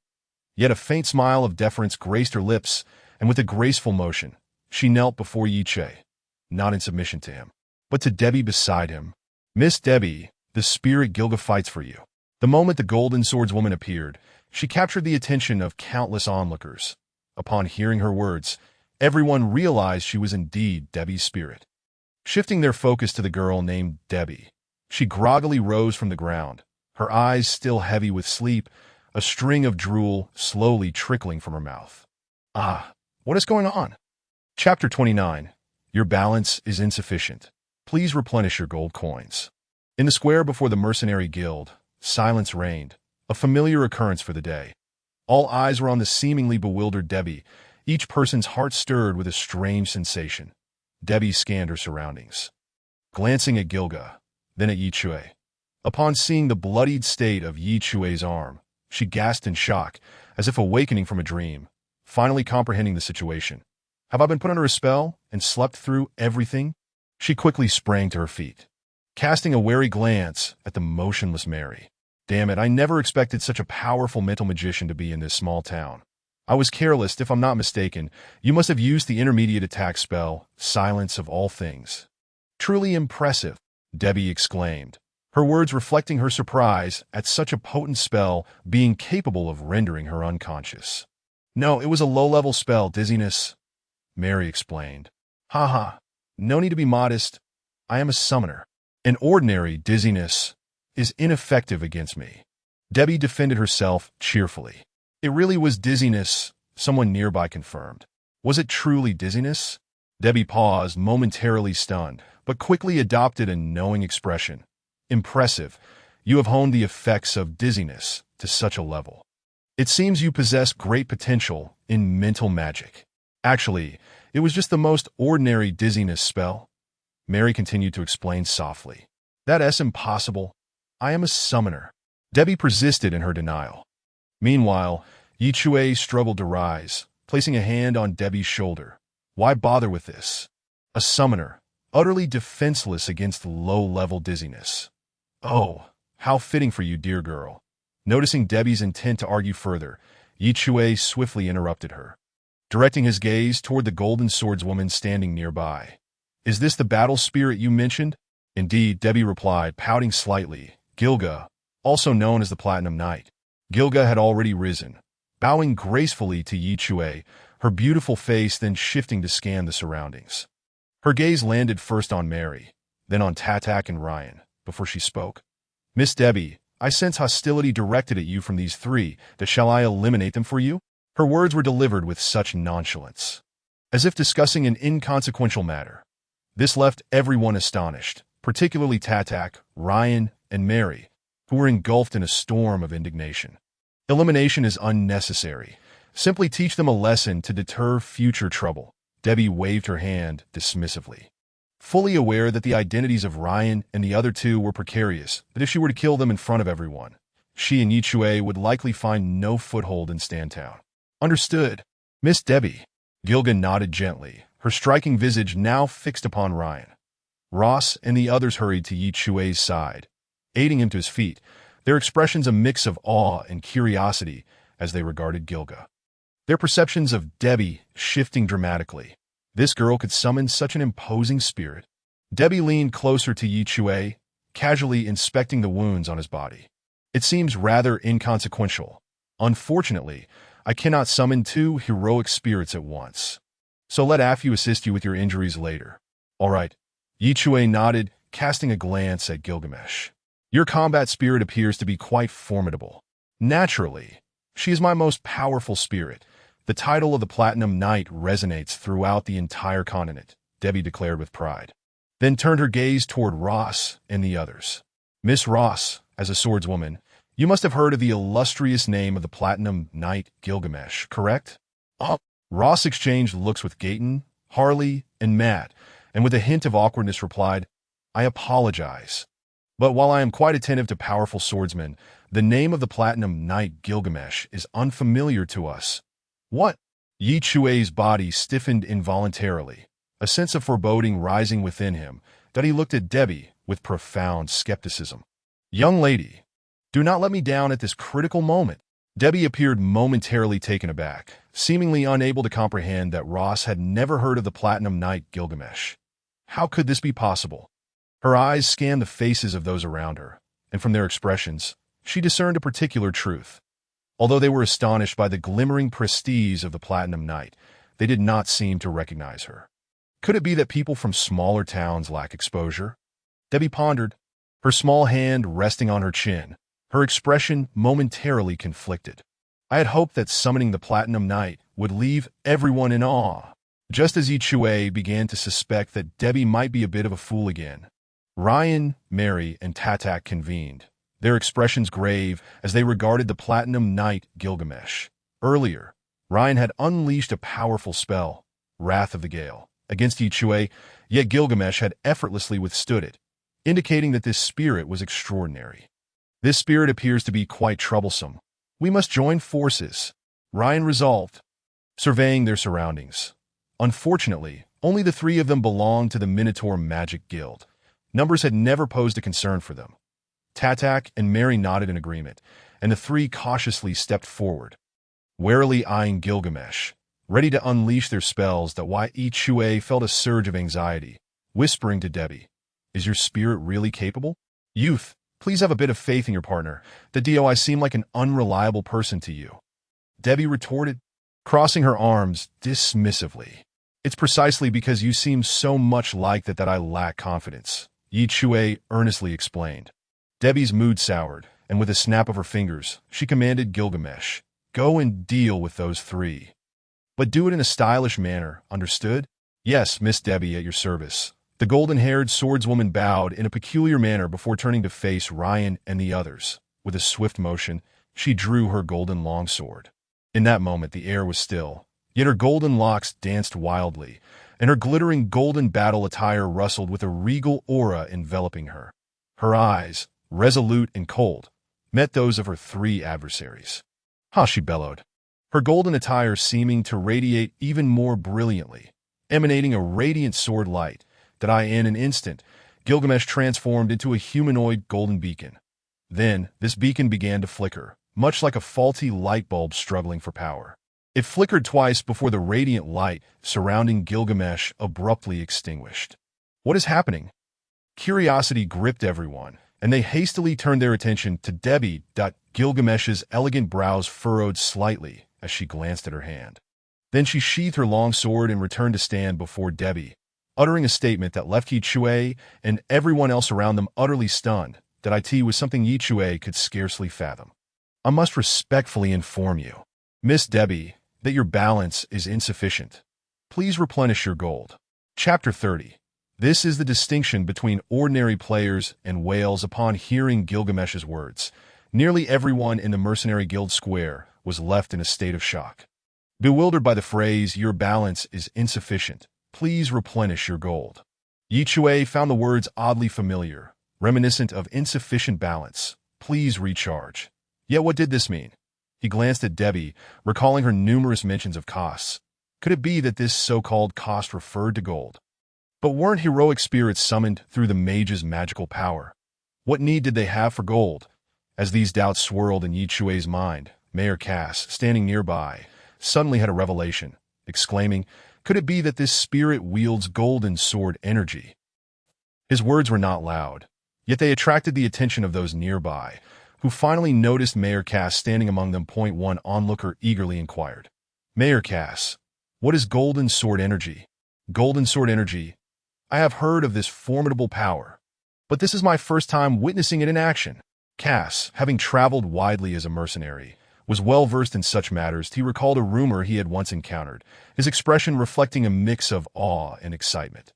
A: Yet a faint smile of deference graced her lips, and with a graceful motion, she knelt before Chui, not in submission to him, but to Debbie beside him. "Miss Debbie, the spirit Gilga fights for you." The moment the golden swordswoman appeared, she captured the attention of countless onlookers. Upon hearing her words, everyone realized she was indeed Debbie's spirit. Shifting their focus to the girl named Debbie, she groggily rose from the ground, her eyes still heavy with sleep, a string of drool slowly trickling from her mouth. "Ah, what is going on?" Chapter 29. Your balance is insufficient. Please replenish your gold coins. In the square before the mercenary guild, silence reigned, a familiar occurrence for the day. All eyes were on the seemingly bewildered Debbie, each person's heart stirred with a strange sensation. Debbie scanned her surroundings, glancing at Gilga, then at Chui. Upon seeing the bloodied state of Chui's arm, she gasped in shock, as if awakening from a dream, finally comprehending the situation. "Have I been put under a spell and slept through everything?" She quickly sprang to her feet, casting a wary glance at the motionless Mary. "Damn it, I never expected such a powerful mental magician to be in this small town. I was careless, if I'm not mistaken. You must have used the intermediate attack spell, Silence of All Things." "Truly impressive," Debbie exclaimed, her words reflecting her surprise at such a potent spell being capable of rendering her unconscious. "No, it was a low-level spell, dizziness," Mary explained. "Haha, no need to be modest. I am a summoner. An ordinary dizziness is ineffective against me." Debbie defended herself cheerfully. "It really was dizziness," someone nearby confirmed. "Was it truly dizziness?" Debbie paused, momentarily stunned, but quickly adopted a knowing expression. "Impressive. You have honed the effects of dizziness to such a level. It seems you possess great potential in mental magic." "Actually, it was just the most ordinary dizziness spell," Mary continued to explain softly. "That's impossible. I am a summoner." Debbie persisted in her denial. Meanwhile, Chui struggled to rise, placing a hand on Debbie's shoulder. "Why bother with this? A summoner, utterly defenseless against low-level dizziness." "Oh, how fitting for you, dear girl." Noticing Debbie's intent to argue further, Chui swiftly interrupted her, directing his gaze toward the golden swordswoman standing nearby. "Is this the battle spirit you mentioned?" "Indeed," Debbie replied, pouting slightly. "Gilga, also known as the Platinum Knight." Gilga had already risen, bowing gracefully to Chui, her beautiful face then shifting to scan the surroundings. Her gaze landed first on Mary, then on Tatak and Ryan, before she spoke. "Miss Debbie, I sense hostility directed at you from these three. Shall I eliminate them for you?" Her words were delivered with such nonchalance, as if discussing an inconsequential matter. This left everyone astonished, particularly Tatak, Ryan, and Mary, who were engulfed in a storm of indignation. "Elimination is unnecessary. Simply teach them a lesson to deter future trouble." Debbie waved her hand dismissively, fully aware that the identities of Ryan and the other two were precarious, that if she were to kill them in front of everyone, she and Chui would likely find no foothold in Stantown. "Understood, Miss Debbie." Gilga nodded gently, her striking visage now fixed upon Ryan. Ross and the others hurried to Chui's side, aiding him to his feet, their expressions a mix of awe and curiosity as they regarded Gilga. Their perceptions of Debbie shifting dramatically. This girl could summon such an imposing spirit. Debbie leaned closer to Chui, casually inspecting the wounds on his body. "It seems rather inconsequential. Unfortunately, I cannot summon two heroic spirits at once. So let Afu assist you with your injuries later." "All right." Chui nodded, casting a glance at Gilgamesh. "Your combat spirit appears to be quite formidable." "Naturally. She is my most powerful spirit. The title of the Platinum Knight resonates throughout the entire continent," Debbie declared with pride, then turned her gaze toward Ross and the others. "Miss Ross, as a swordswoman, you must have heard of the illustrious name of the Platinum Knight Gilgamesh, correct?" Ross exchanged looks with Gayton, Harley, and Matt, and with a hint of awkwardness replied, "I apologize. But while I am quite attentive to powerful swordsmen, the name of the Platinum Knight Gilgamesh is unfamiliar to us." "What?" Chui's body stiffened involuntarily, a sense of foreboding rising within him, that he looked at Debbie with profound skepticism. "Young lady, do not let me down at this critical moment." Debbie appeared momentarily taken aback, seemingly unable to comprehend that Ross had never heard of the Platinum Knight Gilgamesh. How could this be possible? Her eyes scanned the faces of those around her, and from their expressions, she discerned a particular truth. Although they were astonished by the glimmering prestige of the Platinum Knight, they did not seem to recognize her. Could it be that people from smaller towns lack exposure? Debbie pondered, her small hand resting on her chin, her expression momentarily conflicted. I had hoped that summoning the Platinum Knight would leave everyone in awe. Just as Chui began to suspect that Debbie might be a bit of a fool again, Ryan, Mary, and Tatak convened, their expressions grave as they regarded the Platinum Knight Gilgamesh. Earlier, Ryan had unleashed a powerful spell, Wrath of the Gale, against Chui, yet Gilgamesh had effortlessly withstood it, indicating that this spirit was extraordinary. "This spirit appears to be quite troublesome. We must join forces," Ryan resolved, surveying their surroundings. Unfortunately, only the three of them belonged to the Minotaur Magic Guild. Numbers had never posed a concern for them. Tatak and Mary nodded in agreement, and the three cautiously stepped forward, warily eyeing Gilgamesh, ready to unleash their spells. That why Chui felt a surge of anxiety, whispering to Debbie, "Is your spirit really capable? Youth, please have a bit of faith in your partner. The DOI seem like an unreliable person to you." Debbie retorted, crossing her arms dismissively. "It's precisely because you seem so much like that I lack confidence," Chui earnestly explained. Debbie's mood soured, and with a snap of her fingers, she commanded Gilgamesh, "Go and deal with those three. But do it in a stylish manner, understood?" "Yes, Miss Debbie, at your service." The golden-haired swordswoman bowed in a peculiar manner before turning to face Ryan and the others. With a swift motion, she drew her golden longsword. In that moment, the air was still, yet her golden locks danced wildly, and her glittering golden battle attire rustled with a regal aura enveloping her. Her eyes, resolute and cold, met those of her three adversaries. "Ha!" she bellowed, her golden attire seeming to radiate even more brilliantly, emanating a radiant sword light, that in an instant, Gilgamesh transformed into a humanoid golden beacon. Then, this beacon began to flicker, much like a faulty light bulb struggling for power. It flickered twice before the radiant light surrounding Gilgamesh abruptly extinguished. "What is happening?" Curiosity gripped everyone, and they hastily turned their attention to Debbie. Gilgamesh's elegant brows furrowed slightly as she glanced at her hand. Then she sheathed her long sword and returned to stand before Debbie, uttering a statement that left Chui and everyone else around them utterly stunned. That it was something Chui could scarcely fathom. "I must respectfully inform you, Miss Debbie, that your balance is insufficient. Please replenish your gold." Chapter 30. This is the distinction between ordinary players and whales. Upon hearing Gilgamesh's words, nearly everyone in the Mercenary Guild Square was left in a state of shock. Bewildered by the phrase, "Your balance is insufficient. Please replenish your gold," Chui found the words oddly familiar, reminiscent of insufficient balance. "Please recharge." Yet what did this mean? He glanced at Debbie, recalling her numerous mentions of costs. Could it be that this so-called cost referred to gold? But weren't heroic spirits summoned through the mage's magical power? What need did they have for gold? As these doubts swirled in Chui's mind, Mayor Cass, standing nearby, suddenly had a revelation, exclaiming, "Could it be that this spirit wields golden sword energy?" His words were not loud, yet they attracted the attention of those nearby, who finally noticed Mayor Cass standing among them. One onlooker eagerly inquired, "Mayor Cass, what is golden sword energy?" "Golden sword energy? I have heard of this formidable power, but this is my first time witnessing it in action." Cass, having traveled widely as a mercenary, was well versed in such matters. He recalled a rumor he had once encountered, his expression reflecting a mix of awe and excitement.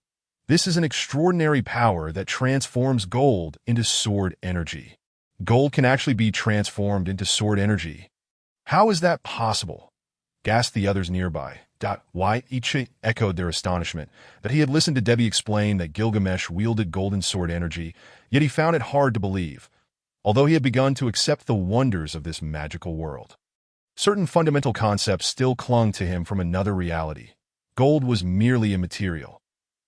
A: "This is an extraordinary power that transforms gold into sword energy." "Gold can actually be transformed into sword energy? How is that possible?" gasped the others nearby, Why? Chui echoed their astonishment that he had listened to Debbie explain that Gilgamesh wielded golden sword energy, yet he found it hard to believe, although he had begun to accept the wonders of this magical world. Certain fundamental concepts still clung to him from another reality. Gold was merely a material.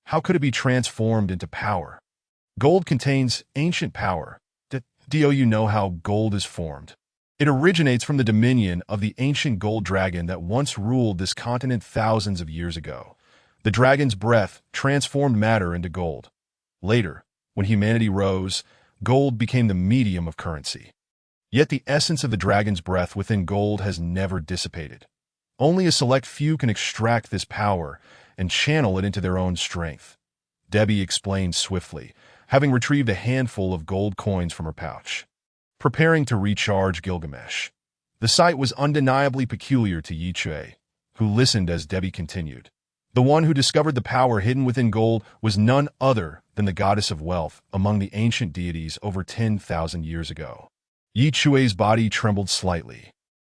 A: How could it be transformed into power? Gold contains ancient power. Do you know how gold is formed? It originates from the dominion of the ancient gold dragon that once ruled this continent thousands of years ago. The dragon's breath transformed matter into gold. Later, when humanity rose, gold became the medium of currency. Yet the essence of the dragon's breath within gold has never dissipated. Only a select few can extract this power and channel it into their own strength. Debbie explained swiftly, having retrieved a handful of gold coins from her pouch. Preparing to recharge Gilgamesh. The sight was undeniably peculiar to Chui, who listened as Debbie continued. The one who discovered the power hidden within gold was none other than the goddess of wealth among the ancient deities over 10,000 years ago. Chui's body trembled slightly.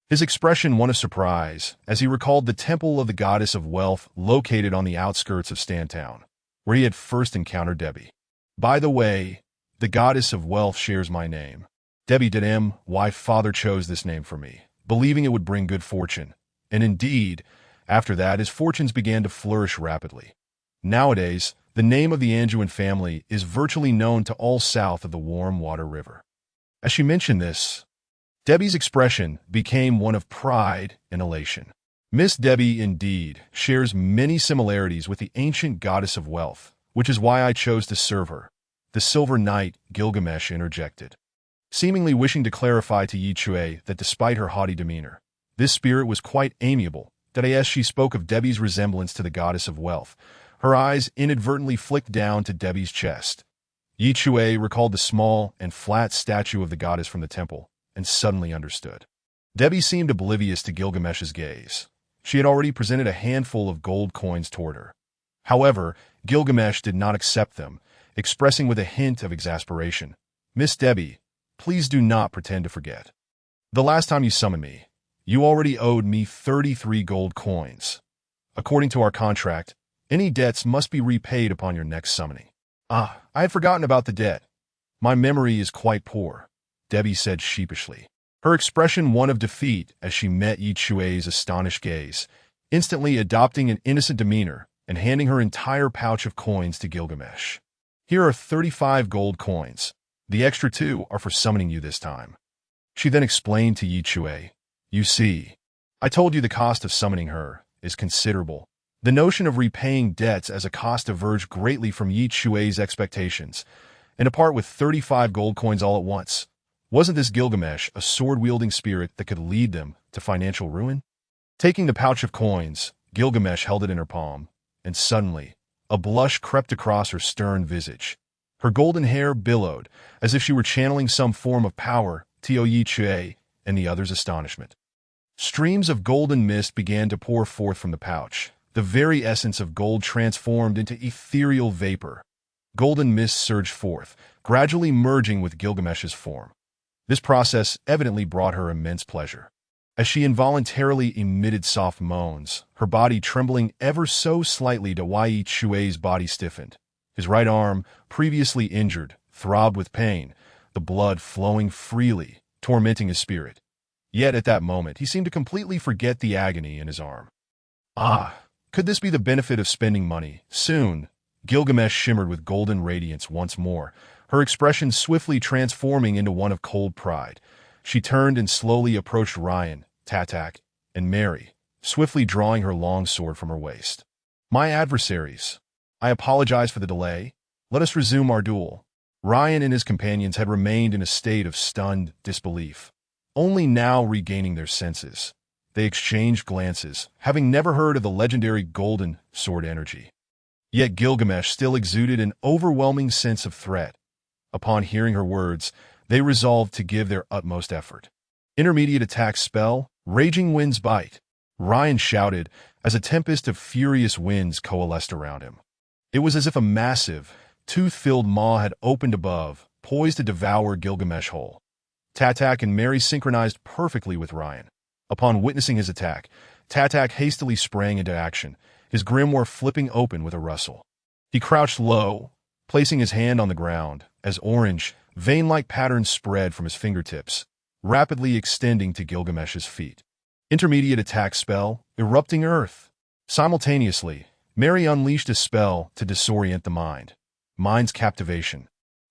A: His expression one of surprise as he recalled the temple of the goddess of wealth located on the outskirts of Stantown, where he had first encountered Debbie. By the way, the goddess of wealth shares my name. Debbie did why father chose this name for me, believing it would bring good fortune. And indeed, after that, his fortunes began to flourish rapidly. Nowadays, the name of the Anjuan family is virtually known to all south of the Warm Water River. As she mentioned this, Debbie's expression became one of pride and elation. Miss Debbie, indeed, shares many similarities with the ancient goddess of wealth, which is why I chose to serve her. The Silver Knight, Gilgamesh, interjected, seemingly wishing to clarify to Chui that despite her haughty demeanor, this spirit was quite amiable. That as she spoke of Debbie's resemblance to the goddess of wealth, her eyes inadvertently flicked down to Debbie's chest. Chui recalled the small and flat statue of the goddess from the temple, and suddenly understood. Debbie seemed oblivious to Gilgamesh's gaze. She had already presented a handful of gold coins toward her. However, Gilgamesh did not accept them, expressing with a hint of exasperation, "Miss Debbie, please do not pretend to forget. The last time you summoned me, you already owed me 33 gold coins. According to our contract, any debts must be repaid upon your next summoning." "I had forgotten about the debt. My memory is quite poor," Debbie said sheepishly, her expression one of defeat as she met Chui's astonished gaze, instantly adopting an innocent demeanor and handing her entire pouch of coins to Gilgamesh. "Here are 35 gold coins. The extra 2 are for summoning you this time." She then explained to Chui, "You see, I told you the cost of summoning her is considerable." The notion of repaying debts as a cost diverged greatly from Chui's expectations, and to part with 35 gold coins all at once. Wasn't this Gilgamesh a sword-wielding spirit that could lead them to financial ruin? Taking the pouch of coins, Gilgamesh held it in her palm, and suddenly, a blush crept across her stern visage. Her golden hair billowed, as if she were channeling some form of power, to Chui and the others' astonishment. Streams of golden mist began to pour forth from the pouch, the very essence of gold transformed into ethereal vapor. Golden mist surged forth, gradually merging with Gilgamesh's form. This process evidently brought her immense pleasure. As she involuntarily emitted soft moans, her body trembling ever so slightly to Chui's body stiffened. His right arm, previously injured, throbbed with pain, the blood flowing freely, tormenting his spirit. Yet at that moment, he seemed to completely forget the agony in his arm. Could this be the benefit of spending money? Soon, Gilgamesh shimmered with golden radiance once more, her expression swiftly transforming into one of cold pride. She turned and slowly approached Ryan, Tatak, and Mary, swiftly drawing her long sword from her waist. "My adversaries, I apologize for the delay. Let us resume our duel." Ryan and his companions had remained in a state of stunned disbelief, only now regaining their senses. They exchanged glances, having never heard of the legendary golden sword energy. Yet Gilgamesh still exuded an overwhelming sense of threat. Upon hearing her words, they resolved to give their utmost effort. "Intermediate attack spell, Raging Wind's Bite," Ryan shouted as a tempest of furious winds coalesced around him. It was as if a massive, tooth-filled maw had opened above, poised to devour Gilgamesh whole. Tatak and Mary synchronized perfectly with Ryan. Upon witnessing his attack, Tatak hastily sprang into action, his grimoire flipping open with a rustle. He crouched low, placing his hand on the ground, as orange, vein-like patterns spread from his fingertips, rapidly extending to Gilgamesh's feet. Intermediate attack spell, Erupting Earth. Simultaneously, Mary unleashed a spell to disorient the mind. Mind's Captivation.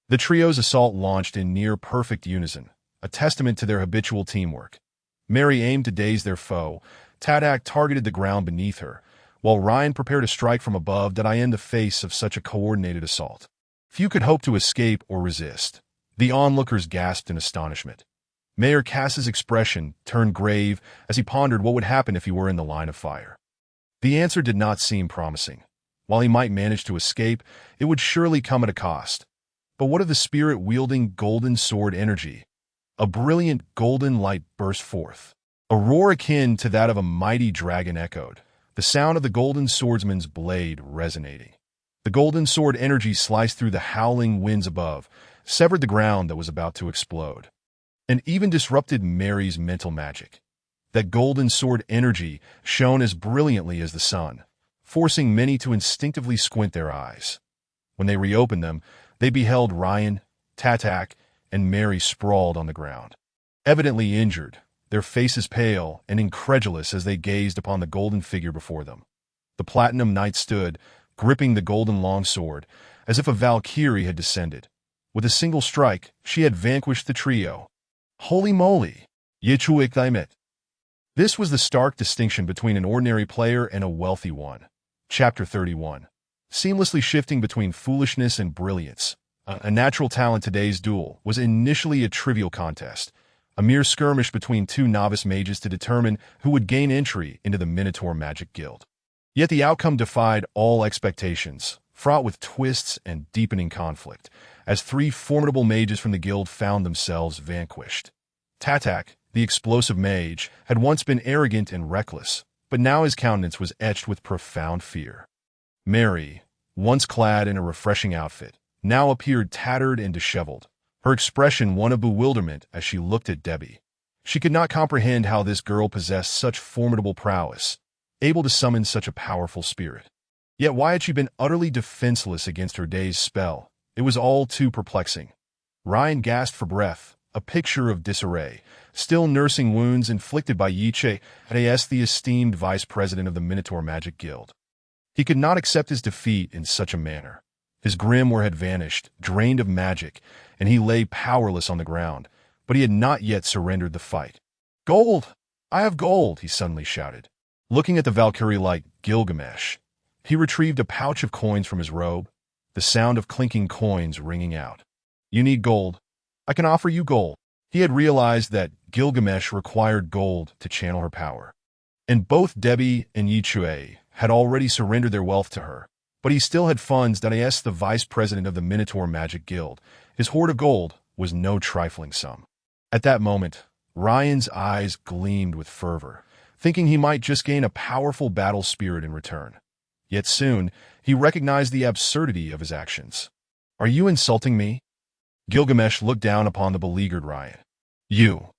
A: The trio's assault launched in near-perfect unison, a testament to their habitual teamwork. Mary aimed to daze their foe. Tatak targeted the ground beneath her, while Ryan prepared a strike from above that end the face of such a coordinated assault. Few could hope to escape or resist. The onlookers gasped in astonishment. Mayor Cass's expression turned grave as he pondered what would happen if he were in the line of fire. The answer did not seem promising. While he might manage to escape, it would surely come at a cost. But what of the spirit-wielding golden sword energy? A brilliant golden light burst forth. A roar akin to that of a mighty dragon echoed, the sound of the golden swordsman's blade resonating. The golden sword energy sliced through the howling winds above, severed the ground that was about to explode, and even disrupted Mary's mental magic. That golden sword energy shone as brilliantly as the sun, forcing many to instinctively squint their eyes. When they reopened them, they beheld Ryan, Tatak, and Mary sprawled on the ground, evidently injured, their faces pale and incredulous as they gazed upon the golden figure before them. The Platinum Knight stood, gripping the golden longsword, as if a Valkyrie had descended. With a single strike, she had vanquished the trio. Holy moly! Chui. This was the stark distinction between an ordinary player and a wealthy one. Chapter 31. Seamlessly shifting between foolishness and brilliance. A natural talent. Today's duel was initially a trivial contest, a mere skirmish between two novice mages to determine who would gain entry into the Minotaur Magic Guild. Yet the outcome defied all expectations, fraught with twists and deepening conflict, as three formidable mages from the guild found themselves vanquished. Tatak, the explosive mage, had once been arrogant and reckless, but now his countenance was etched with profound fear. Mary, once clad in a refreshing outfit, now appeared tattered and disheveled, her expression one of bewilderment as she looked at Debbie. She could not comprehend how this girl possessed such formidable prowess, able to summon such a powerful spirit. Yet why had she been utterly defenseless against her day's spell? It was all too perplexing. Ryan gasped for breath, a picture of disarray, still nursing wounds inflicted by Chui, the esteemed vice president of the Minotaur Magic Guild. He could not accept his defeat in such a manner. His grimoire had vanished, drained of magic, and he lay powerless on the ground, but he had not yet surrendered the fight. "Gold! I have gold!" he suddenly shouted. Looking at the Valkyrie-like Gilgamesh, he retrieved a pouch of coins from his robe, the sound of clinking coins ringing out. "You need gold. I can offer you gold." He had realized that Gilgamesh required gold to channel her power, and both Debbie and Chui had already surrendered their wealth to her, but he still had funds. The vice president of the Minotaur Magic Guild. His hoard of gold was no trifling sum. At that moment, Ryan's eyes gleamed with fervor, thinking he might just gain a powerful battle spirit in return. Yet soon, he recognized the absurdity of his actions. "Are you insulting me?" Gilgamesh looked down upon the beleaguered Ryan. "You,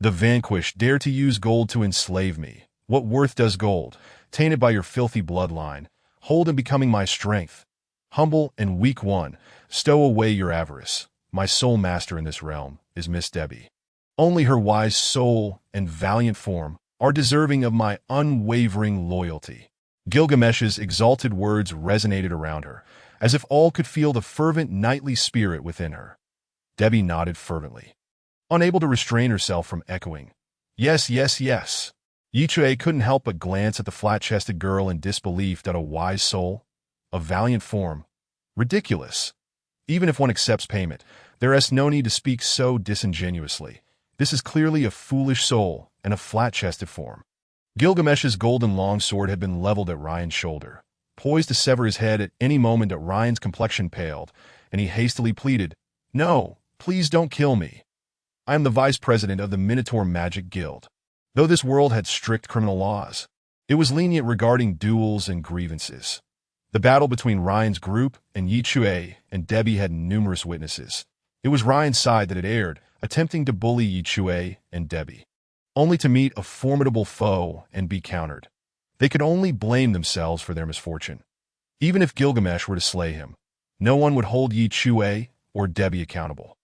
A: the vanquished, dare to use gold to enslave me. What worth does gold, tainted by your filthy bloodline, hold in becoming my strength? Humble and weak one, stow away your avarice. My sole master in this realm is Miss Debbie. Only her wise soul and valiant form are deserving of my unwavering loyalty." Gilgamesh's exalted words resonated around her, as if all could feel the fervent knightly spirit within her. Debbie nodded fervently, unable to restrain herself from echoing, "Yes, yes, yes." Chui couldn't help but glance at the flat-chested girl in disbelief. That a wise soul, a valiant form. Ridiculous. Even if one accepts payment, there is no need to speak so disingenuously. This is clearly a foolish soul and a flat-chested form. Gilgamesh's golden longsword had been leveled at Ryan's shoulder, poised to sever his head at any moment. That Ryan's complexion paled, and he hastily pleaded, "No, please don't kill me. I am the vice president of the Minotaur Magic Guild." Though this world had strict criminal laws, it was lenient regarding duels and grievances. The battle between Ryan's group and Chui and Debbie had numerous witnesses. It was Ryan's side that had erred, attempting to bully Chui and Debbie. only to meet a formidable foe and be countered. They could only blame themselves for their misfortune. Even if Gilgamesh were to slay him, no one would hold Chui or Debbie accountable.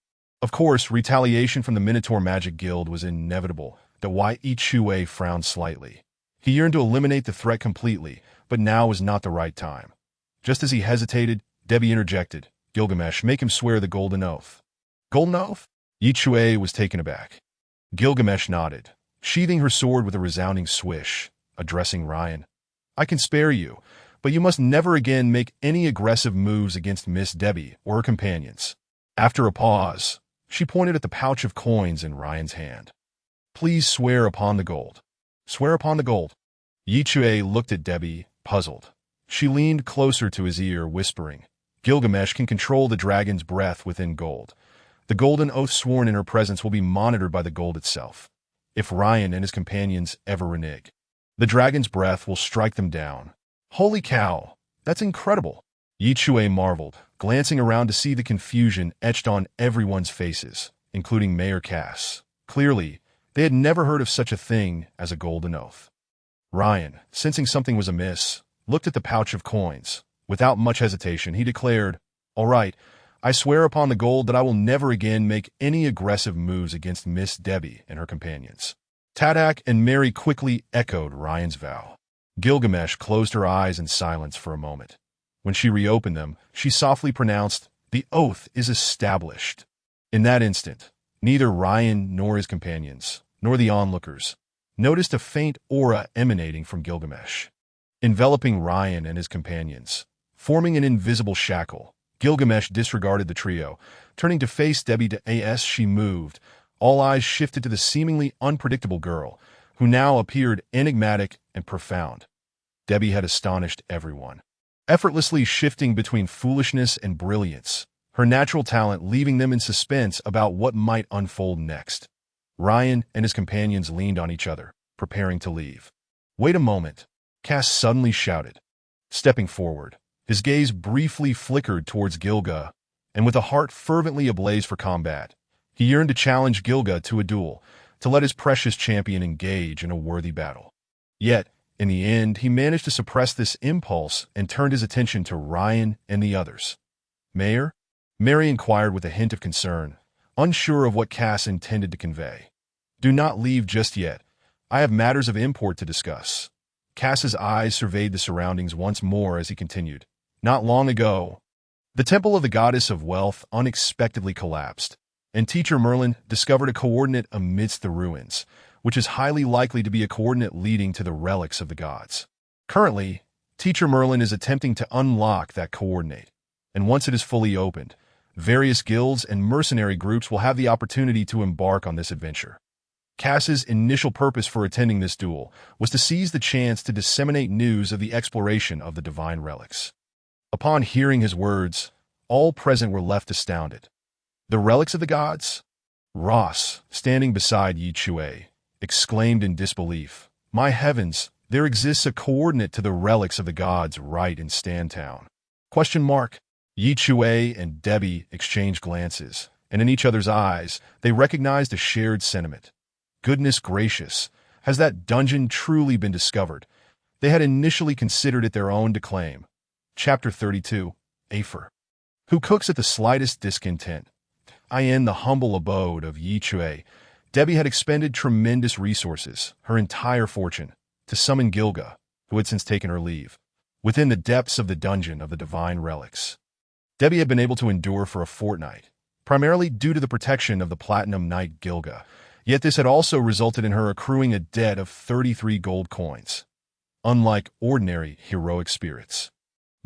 A: Of course, retaliation from the Minotaur Magic Guild was inevitable, though why Chui frowned slightly. He yearned to eliminate the threat completely, but now was not the right time. Just as he hesitated, Debbie interjected, Gilgamesh, make him swear the Golden Oath. Golden Oath? Chui was taken aback. Gilgamesh nodded, sheathing her sword with a resounding swish, addressing Ryan. I can spare you, but you must never again make any aggressive moves against Miss Debbie or her companions. After a pause, she pointed at the pouch of coins in Ryan's hand. Please swear upon the gold. Swear upon the gold. Chui looked at Debbie, puzzled. She leaned closer to his ear, whispering, Gilgamesh can control the dragon's breath within gold. The golden oath sworn in her presence will be monitored by the gold itself. If Ryan and his companions ever renege, the dragon's breath will strike them down. Holy cow, that's incredible. Chui marveled, glancing around to see the confusion etched on everyone's faces, including Mayor Cass. Clearly, they had never heard of such a thing as a golden oath. Ryan, sensing something was amiss, looked at the pouch of coins. Without much hesitation, he declared, All right, I swear upon the gold that I will never again make any aggressive moves against Miss Debbie and her companions. Tadak and Mary quickly echoed Ryan's vow. Gilgamesh closed her eyes in silence for a moment. When she reopened them, she softly pronounced, The oath is established. In that instant, neither Ryan nor his companions, nor the onlookers, noticed a faint aura emanating from Gilgamesh, enveloping Ryan and his companions. Forming an invisible shackle, Gilgamesh disregarded the trio. Turning to face Debbie as she moved, all eyes shifted to the seemingly unpredictable girl, who now appeared enigmatic and profound. Debbie had astonished everyone, effortlessly shifting between foolishness and brilliance, her natural talent leaving them in suspense about what might unfold next. Ryan and his companions leaned on each other, preparing to leave. Wait a moment, Cass suddenly shouted. Stepping forward, his gaze briefly flickered towards Gilga, and with a heart fervently ablaze for combat, he yearned to challenge Gilga to a duel, to let his precious champion engage in a worthy battle. Yet, in the end, he managed to suppress this impulse and turned his attention to Ryan and the others. Mayor? Mary inquired with a hint of concern, unsure of what Cass intended to convey. Do not leave just yet. I have matters of import to discuss. Cass's eyes surveyed the surroundings once more as he continued. Not long ago, the temple of the goddess of wealth unexpectedly collapsed, and Teacher Merlin discovered a coordinate amidst the ruins, which is highly likely to be a coordinate leading to the relics of the gods. Currently, Teacher Merlin is attempting to unlock that coordinate, and once it is fully opened, various guilds and mercenary groups will have the opportunity to embark on this adventure. Cass's initial purpose for attending this duel was to seize the chance to disseminate news of the exploration of the divine relics. Upon hearing his words, all present were left astounded. The relics of the gods? Ross, standing beside Chui, exclaimed in disbelief, My heavens, there exists a coordinate to the relics of the gods right in Stantown. Chui and Debbie exchanged glances, and in each other's eyes, they recognized a shared sentiment. Goodness gracious, has that dungeon truly been discovered? They had initially considered it their own to claim. Chapter 32, Afer. Who cooks at the slightest discontent? In the humble abode of Chui, Debbie had expended tremendous resources, her entire fortune, to summon Gilga, who had since taken her leave, within the depths of the dungeon of the divine relics. Debbie had been able to endure for a fortnight, primarily due to the protection of the Platinum Knight Gilga, yet this had also resulted in her accruing a debt of 33 gold coins. Unlike ordinary heroic spirits,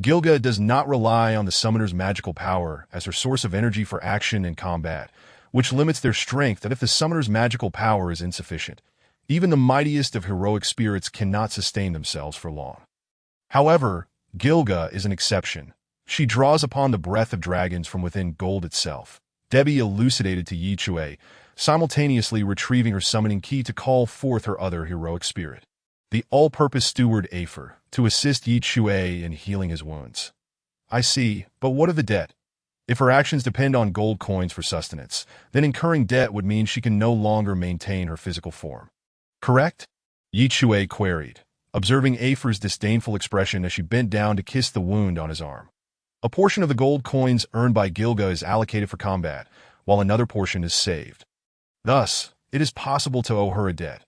A: Gilga does not rely on the summoner's magical power as her source of energy for action and combat, which limits their strength that if the summoner's magical power is insufficient, even the mightiest of heroic spirits cannot sustain themselves for long. However, Gilga is an exception. She draws upon the breath of dragons from within gold itself. Debbie elucidated to Chui, simultaneously retrieving her summoning key to call forth her other heroic spirit, the all-purpose steward Afer, to assist Chui in healing his wounds. I see, but what of the debt? If her actions depend on gold coins for sustenance, then incurring debt would mean she can no longer maintain her physical form. correct? Chui queried, observing Afer's disdainful expression as she bent down to kiss the wound on his arm. A portion of the gold coins earned by Gilga is allocated for combat, while another portion is saved. Thus, it is possible to owe her a debt.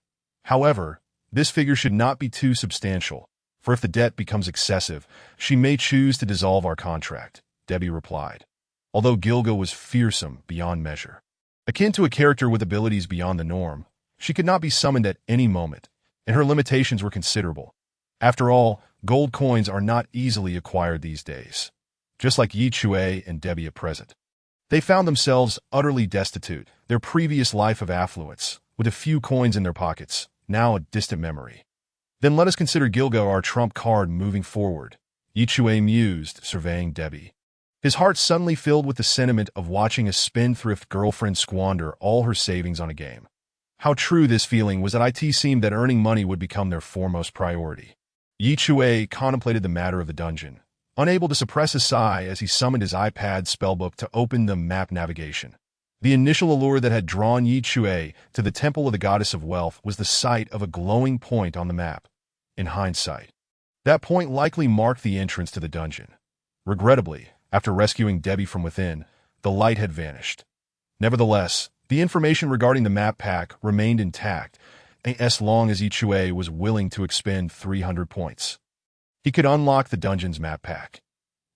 A: However, this figure should not be too substantial, for if the debt becomes excessive, she may choose to dissolve our contract, Debbie replied, although Gilga was fearsome beyond measure. Akin to a character with abilities beyond the norm, she could not be summoned at any moment, and her limitations were considerable. After all, gold coins are not easily acquired these days, just like Chui and Debbie at present. They found themselves utterly destitute, their previous life of affluence, with a few coins in their pockets, now a distant memory. Then let us consider Gilga our trump card moving forward, Chui mused, surveying Debbie. His heart suddenly filled with the sentiment of watching a spendthrift girlfriend squander all her savings on a game. How true this feeling was that it seemed that earning money would become their foremost priority. Chui contemplated the matter of the dungeon, unable to suppress a sigh as he summoned his iPad spellbook to open the map navigation. The initial allure that had drawn Chui to the Temple of the Goddess of Wealth was the sight of a glowing point on the map. In hindsight, that point likely marked the entrance to the dungeon. Regrettably, after rescuing Debbie from within, the light had vanished. Nevertheless, the information regarding the map pack remained intact, as long as Chui was willing to expend 300 points. He could unlock the dungeon's map pack.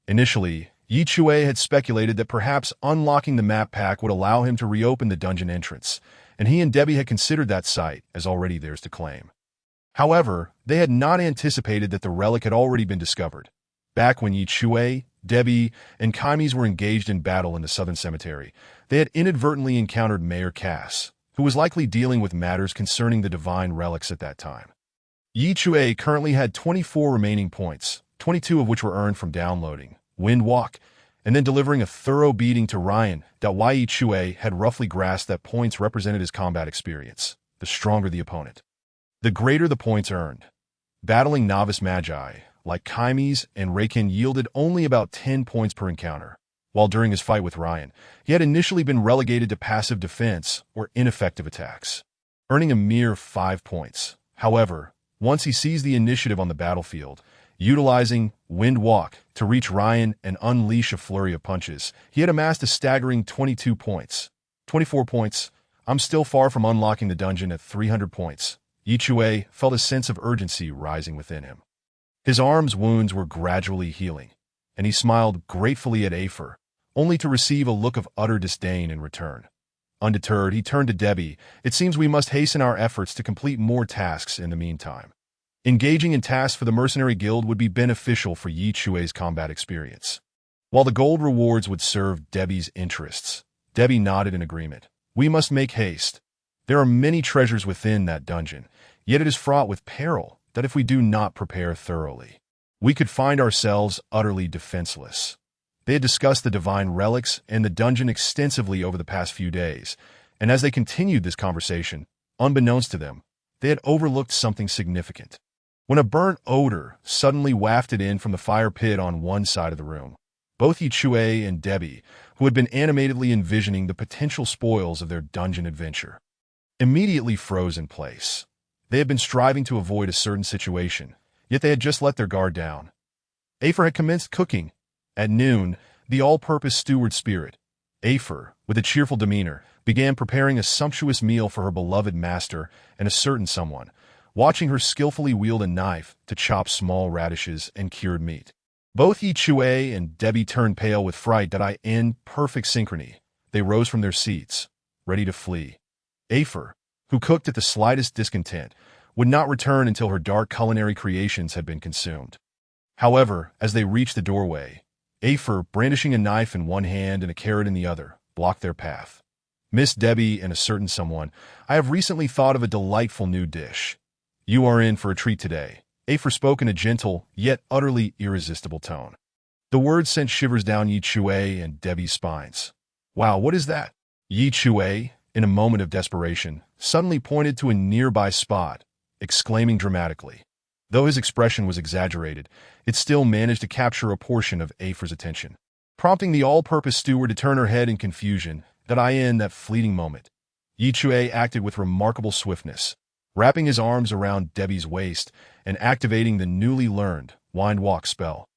A: Initially, Chui had speculated that perhaps unlocking the map pack would allow him to reopen the dungeon entrance, and he and Debbie had considered that site as already theirs to claim. However, they had not anticipated that the relic had already been discovered. Back when Chui, Debbie, and Kaimes were engaged in battle in the southern cemetery, they had inadvertently encountered Mayor Cass, who was likely dealing with matters concerning the divine relics at that time. Chui currently had 24 remaining points, 22 of which were earned from downloading Wind Walk, and then delivering a thorough beating to Ryan. Chui had roughly grasped that points represented his combat experience. The stronger the opponent, the greater the points earned. Battling novice magi, like Kaimes and Reiken, yielded only about 10 points per encounter, while during his fight with Ryan, he had initially been relegated to passive defense or ineffective attacks, earning a mere 5 points. However, once he seized the initiative on the battlefield, utilizing Wind Walk to reach Ryan and unleash a flurry of punches, he had amassed a staggering 22 points. 24 points. I'm still far from unlocking the dungeon at 300 points. Chui felt a sense of urgency rising within him. His arm's wounds were gradually healing, and he smiled gratefully at Afer, only to receive a look of utter disdain in return. Undeterred, he turned to Debbie. It seems we must hasten our efforts to complete more tasks in the meantime. Engaging in tasks for the Mercenary Guild would be beneficial for Chui's combat experience. While the gold rewards would serve Debbie's interests, Debbie nodded in agreement. We must make haste. There are many treasures within that dungeon, yet it is fraught with peril that if we do not prepare thoroughly, we could find ourselves utterly defenseless. They had discussed the divine relics and the dungeon extensively over the past few days, and as they continued this conversation, unbeknownst to them, they had overlooked something significant. When a burnt odor suddenly wafted in from the fire pit on one side of the room, both Chui and Debbie, who had been animatedly envisioning the potential spoils of their dungeon adventure, immediately froze in place. They had been striving to avoid a certain situation, yet they had just let their guard down. Afer had commenced cooking. At noon, the all-purpose steward spirit, Afer, with a cheerful demeanor, began preparing a sumptuous meal for her beloved master and a certain someone, watching her skillfully wield a knife to chop small radishes and cured meat. Both Chui and Debbie turned pale with fright. In perfect synchrony, they rose from their seats, ready to flee. Afer, who cooked at the slightest discontent, would not return until her dark culinary creations had been consumed. However, as they reached the doorway, Afer, brandishing a knife in one hand and a carrot in the other, blocked their path. Miss Debbie and a certain someone, I have recently thought of a delightful new dish. You are in for a treat today, Afer spoke in a gentle, yet utterly irresistible tone. The words sent shivers down Chui and Debbie's spines. Wow, what is that? Chui, in a moment of desperation, suddenly pointed to a nearby spot, exclaiming dramatically. Though his expression was exaggerated, it still managed to capture a portion of Afer's attention, prompting the all-purpose steward to turn her head in confusion. In that fleeting moment, Chui acted with remarkable swiftness. wrapping his arms around Debbie's waist and activating the newly learned wind walk spell.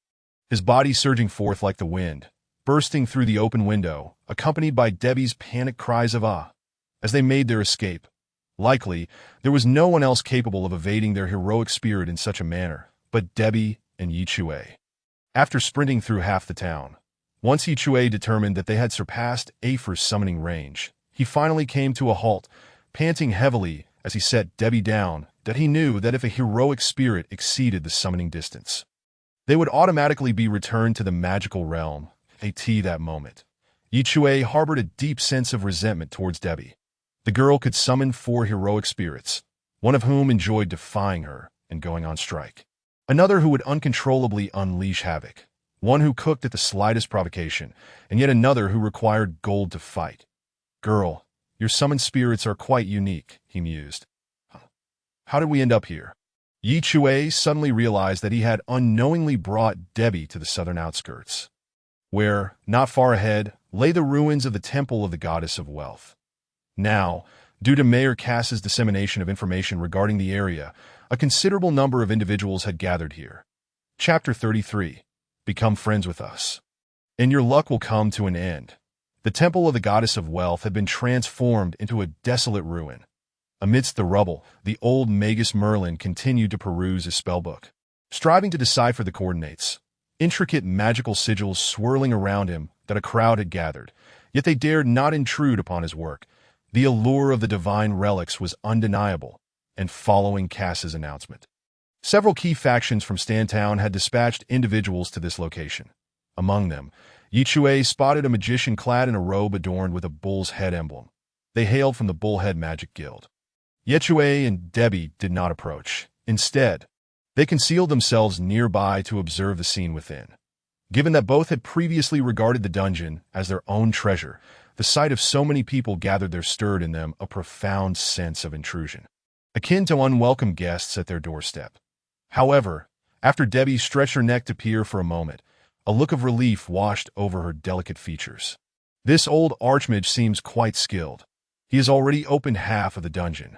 A: His body surging forth like the wind, bursting through the open window, accompanied by Debbie's panicked cries of ah, as they made their escape. Likely, there was no one else capable of evading their heroic spirit in such a manner but Debbie and Chui. After sprinting through half the town, once Chui determined that they had surpassed Afer's summoning range, he finally came to a halt, panting heavily as he set Debbie down, that he knew that if a heroic spirit exceeded the summoning distance, they would automatically be returned to the magical realm. That moment, Chui harbored a deep sense of resentment towards Debbie. The girl could summon 4 heroic spirits, one of whom enjoyed defying her and going on strike. Another who would uncontrollably unleash havoc, one who cooked at the slightest provocation, and yet another who required gold to fight. Girl, your summoned spirits are quite unique, he mused. How did we end up here? Chui suddenly realized that he had unknowingly brought Debbie to the southern outskirts, where, not far ahead, lay the ruins of the Temple of the Goddess of Wealth. Now, due to Mayor Cass's dissemination of information regarding the area, a considerable number of individuals had gathered here. Chapter 33. Become friends with us, and your luck will come to an end. The Temple of the Goddess of Wealth had been transformed into a desolate ruin. Amidst the rubble, the old Magus Merlin continued to peruse his spellbook, striving to decipher the coordinates. Intricate magical sigils swirling around him that a crowd had gathered, yet they dared not intrude upon his work. The allure of the divine relics was undeniable, and following Cass's announcement, several key factions from Stantown had dispatched individuals to this location. Among them, Chui spotted a magician clad in a robe adorned with a bull's head emblem. They hailed from the Bullhead Magic Guild. Chui and Debbie did not approach. Instead, they concealed themselves nearby to observe the scene within. Given that both had previously regarded the dungeon as their own treasure, the sight of so many people gathered there stirred in them a profound sense of intrusion, akin to unwelcome guests at their doorstep. However, after Debbie stretched her neck to peer for a moment, a look of relief washed over her delicate features. This old archmage seems quite skilled. He has already opened half of the dungeon,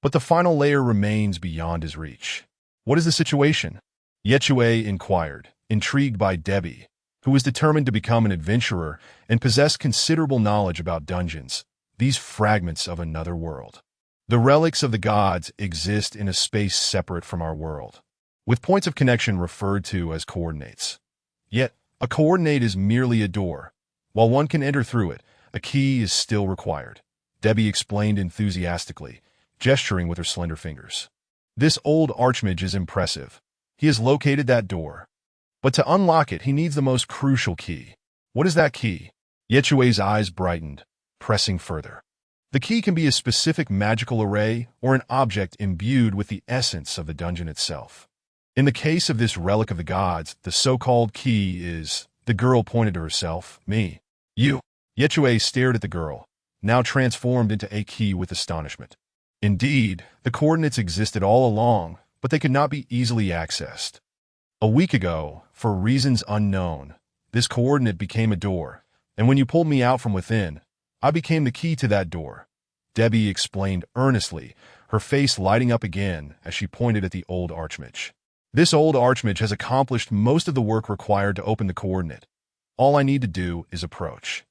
A: but the final layer remains beyond his reach. What is the situation? Chui inquired, intrigued by Debbie, who was determined to become an adventurer and possessed considerable knowledge about dungeons, these fragments of another world. The relics of the gods exist in a space separate from our world, with points of connection referred to as coordinates. Yet, a coordinate is merely a door. While one can enter through it, a key is still required, Debbie explained enthusiastically, gesturing with her slender fingers. This old archmage is impressive. He has located that door. But to unlock it, he needs the most crucial key. What is that key? Chui's eyes brightened, pressing further. The key can be a specific magical array or an object imbued with the essence of the dungeon itself. In the case of this relic of the gods, the so-called key is, the girl pointed to herself, me. You. Chui stared at the girl, now transformed into a key with astonishment. Indeed, the coordinates existed all along, but they could not be easily accessed. A week ago, for reasons unknown, this coordinate became a door, and when you pulled me out from within, I became the key to that door, Debbie explained earnestly, her face lighting up again as she pointed at the old archmage. This old archmage has accomplished most of the work required to open the coordinate. All I need to do is approach,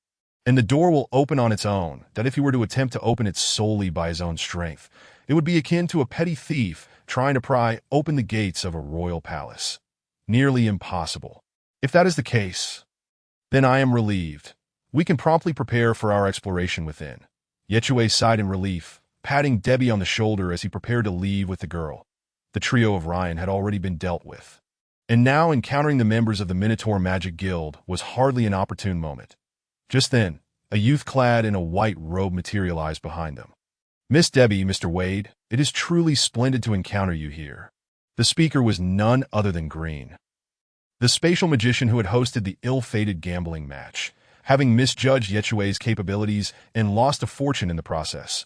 A: and the door will open on its own. That if he were to attempt to open it solely by his own strength, it would be akin to a petty thief trying to pry open the gates of a royal palace. Nearly impossible. If that is the case, then I am relieved. We can promptly prepare for our exploration within. Chui sighed in relief, patting Debbie on the shoulder as he prepared to leave with the girl. The trio of Ryan had already been dealt with, and now encountering the members of the Minotaur Magic Guild was hardly an opportune moment. Just then, a youth clad in a white robe materialized behind them. Miss Debbie, Mr. Wade, it is truly splendid to encounter you here. The speaker was none other than Green, the spatial magician who had hosted the ill-fated gambling match, having misjudged Chui's capabilities and lost a fortune in the process.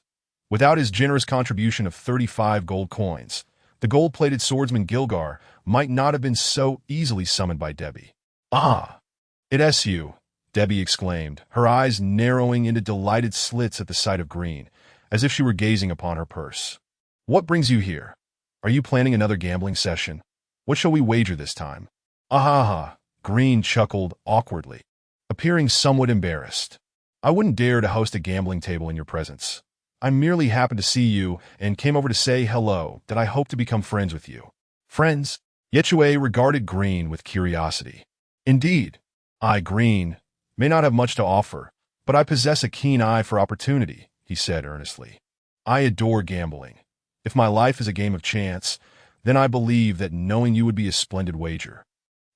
A: Without his generous contribution of 35 gold coins, the gold-plated swordsman Gilgar might not have been so easily summoned by Debbie. Ah, it's you, Debbie exclaimed, her eyes narrowing into delighted slits at the sight of Green, as if she were gazing upon her purse. What brings you here? Are you planning another gambling session? What shall we wager this time? Ahaha, Green chuckled awkwardly, appearing somewhat embarrassed. I wouldn't dare to host a gambling table in your presence. I merely happened to see you and came over to say hello, that I hope to become friends with you. Friends? Chui regarded Green with curiosity. Indeed, I, Green, may not have much to offer, but I possess a keen eye for opportunity, he said earnestly. I adore gambling. If my life is a game of chance, then I believe that knowing you would be a splendid wager.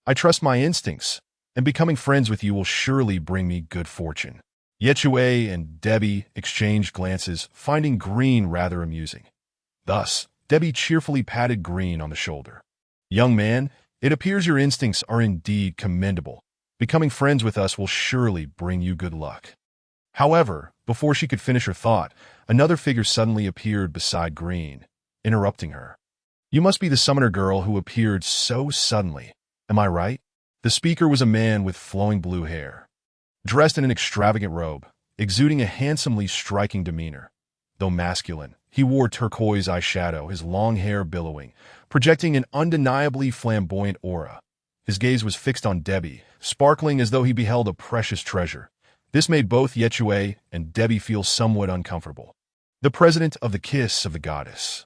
A: I trust my instincts, and becoming friends with you will surely bring me good fortune. Chui and Debbie exchanged glances, finding Green rather amusing. Thus, Debbie cheerfully patted Green on the shoulder. Young man, it appears your instincts are indeed commendable. Becoming friends with us will surely bring you good luck. However, before she could finish her thought, another figure suddenly appeared beside Green, interrupting her. You must be the summoner girl who appeared so suddenly. Am I right? The speaker was a man with flowing blue hair, dressed in an extravagant robe, exuding a handsomely striking demeanor. Though masculine, he wore turquoise eyeshadow, his long hair billowing, projecting an undeniably flamboyant aura. His gaze was fixed on Debbie, sparkling as though he beheld a precious treasure. This made both Chui and Debbie feel somewhat uncomfortable. The president of the Kiss of the Goddess.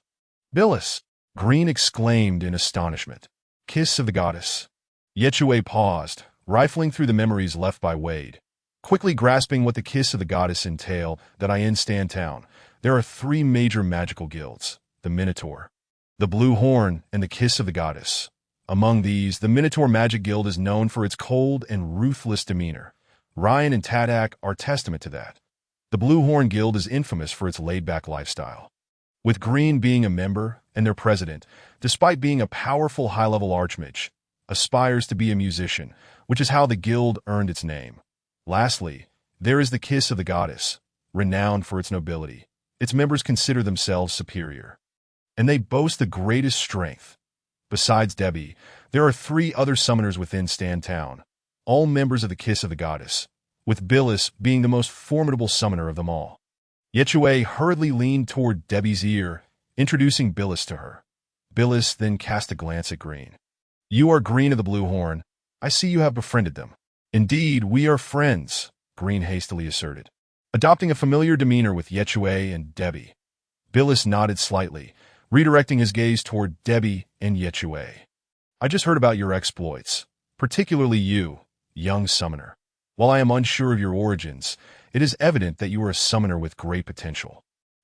A: Billis, Green exclaimed in astonishment. Kiss of the Goddess. Chui paused, rifling through the memories left by Wade. Quickly grasping what the Kiss of the Goddess entail, that I in Town, there are 3 major magical guilds, the Minotaur, the Blue Horn, and the Kiss of the Goddess. Among these, the Minotaur Magic Guild is known for its cold and ruthless demeanor. Ryan and Tadak are testament to that. The Blue Horn Guild is infamous for its laid-back lifestyle. With Green being a member, and their president, despite being a powerful high-level archmage, aspires to be a musician, which is how the guild earned its name. Lastly, there is the Kiss of the Goddess, renowned for its nobility. Its members consider themselves superior, and they boast the greatest strength. Besides Debbie, there are 3 other summoners within Town, all members of the Kiss of the Goddess, with Billis being the most formidable summoner of them all. Chui hurriedly leaned toward Debbie's ear, introducing Billis to her. Billis then cast a glance at Green. You are Green of the Blue Horn. I see you have befriended them. Indeed, we are friends, Green hastily asserted, adopting a familiar demeanor with Chui and Debbie. Billis nodded slightly, redirecting his gaze toward Debbie and Chui. I just heard about your exploits, particularly you, young summoner. While I am unsure of your origins, it is evident that you are a summoner with great potential.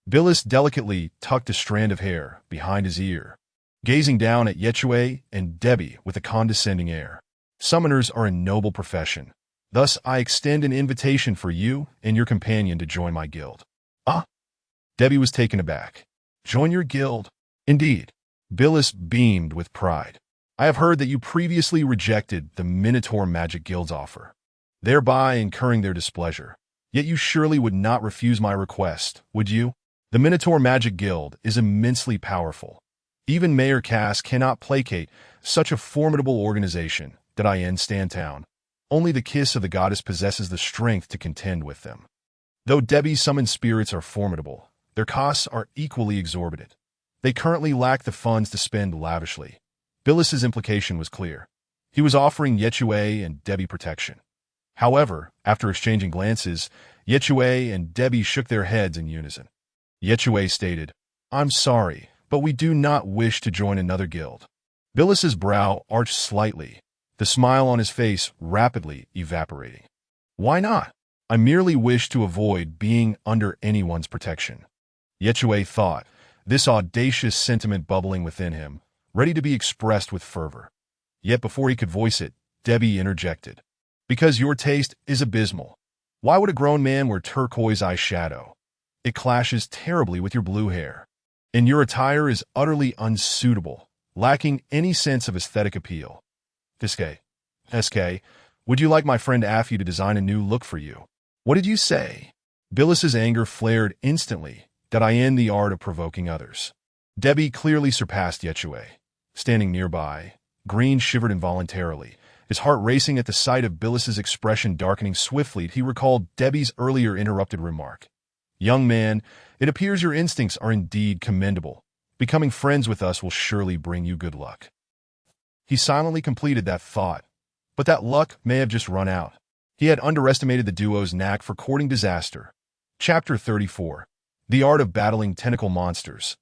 A: Billis delicately tucked a strand of hair behind his ear, gazing down at Chui and Debbie with a condescending air. Summoners are a noble profession. Thus, I extend an invitation for you and your companion to join my guild. Ah? Debbie was taken aback. Join your guild? Indeed. Billis beamed with pride. I have heard that you previously rejected the Minotaur Magic Guild's offer, thereby incurring their displeasure. Yet you surely would not refuse my request, would you? The Minotaur Magic Guild is immensely powerful. Even Mayor Cass cannot placate such a formidable organization that I in Town. Only the Kiss of the Goddess possesses the strength to contend with them. Though Debbie's summoned spirits are formidable, their costs are equally exorbitant. They currently lack the funds to spend lavishly. Billis's implication was clear. He was offering Chui and Debbie protection. However, after exchanging glances, Chui and Debbie shook their heads in unison. Chui stated, I'm sorry, but we do not wish to join another guild. Billis's brow arched slightly, the smile on his face rapidly evaporating. Why not? I merely wish to avoid being under anyone's protection. Chui thought, this audacious sentiment bubbling within him, ready to be expressed with fervor. Yet before he could voice it, Debbie interjected. Because your taste is abysmal. Why would a grown man wear turquoise eyeshadow? It clashes terribly with your blue hair. And your attire is utterly unsuitable, lacking any sense of aesthetic appeal. SK, would you like my friend Affy to design a new look for you? What did you say? Billis's anger flared instantly, that I in the art of provoking others. Debbie clearly surpassed Chui. Standing nearby, Green shivered involuntarily, his heart racing at the sight of Billis's expression darkening swiftly. He recalled Debbie's earlier interrupted remark. Young man, it appears your instincts are indeed commendable. Becoming friends with us will surely bring you good luck. He silently completed that thought, but that luck may have just run out. He had underestimated the duo's knack for courting disaster. Chapter 34. The Art of Battling Tentacle Monsters.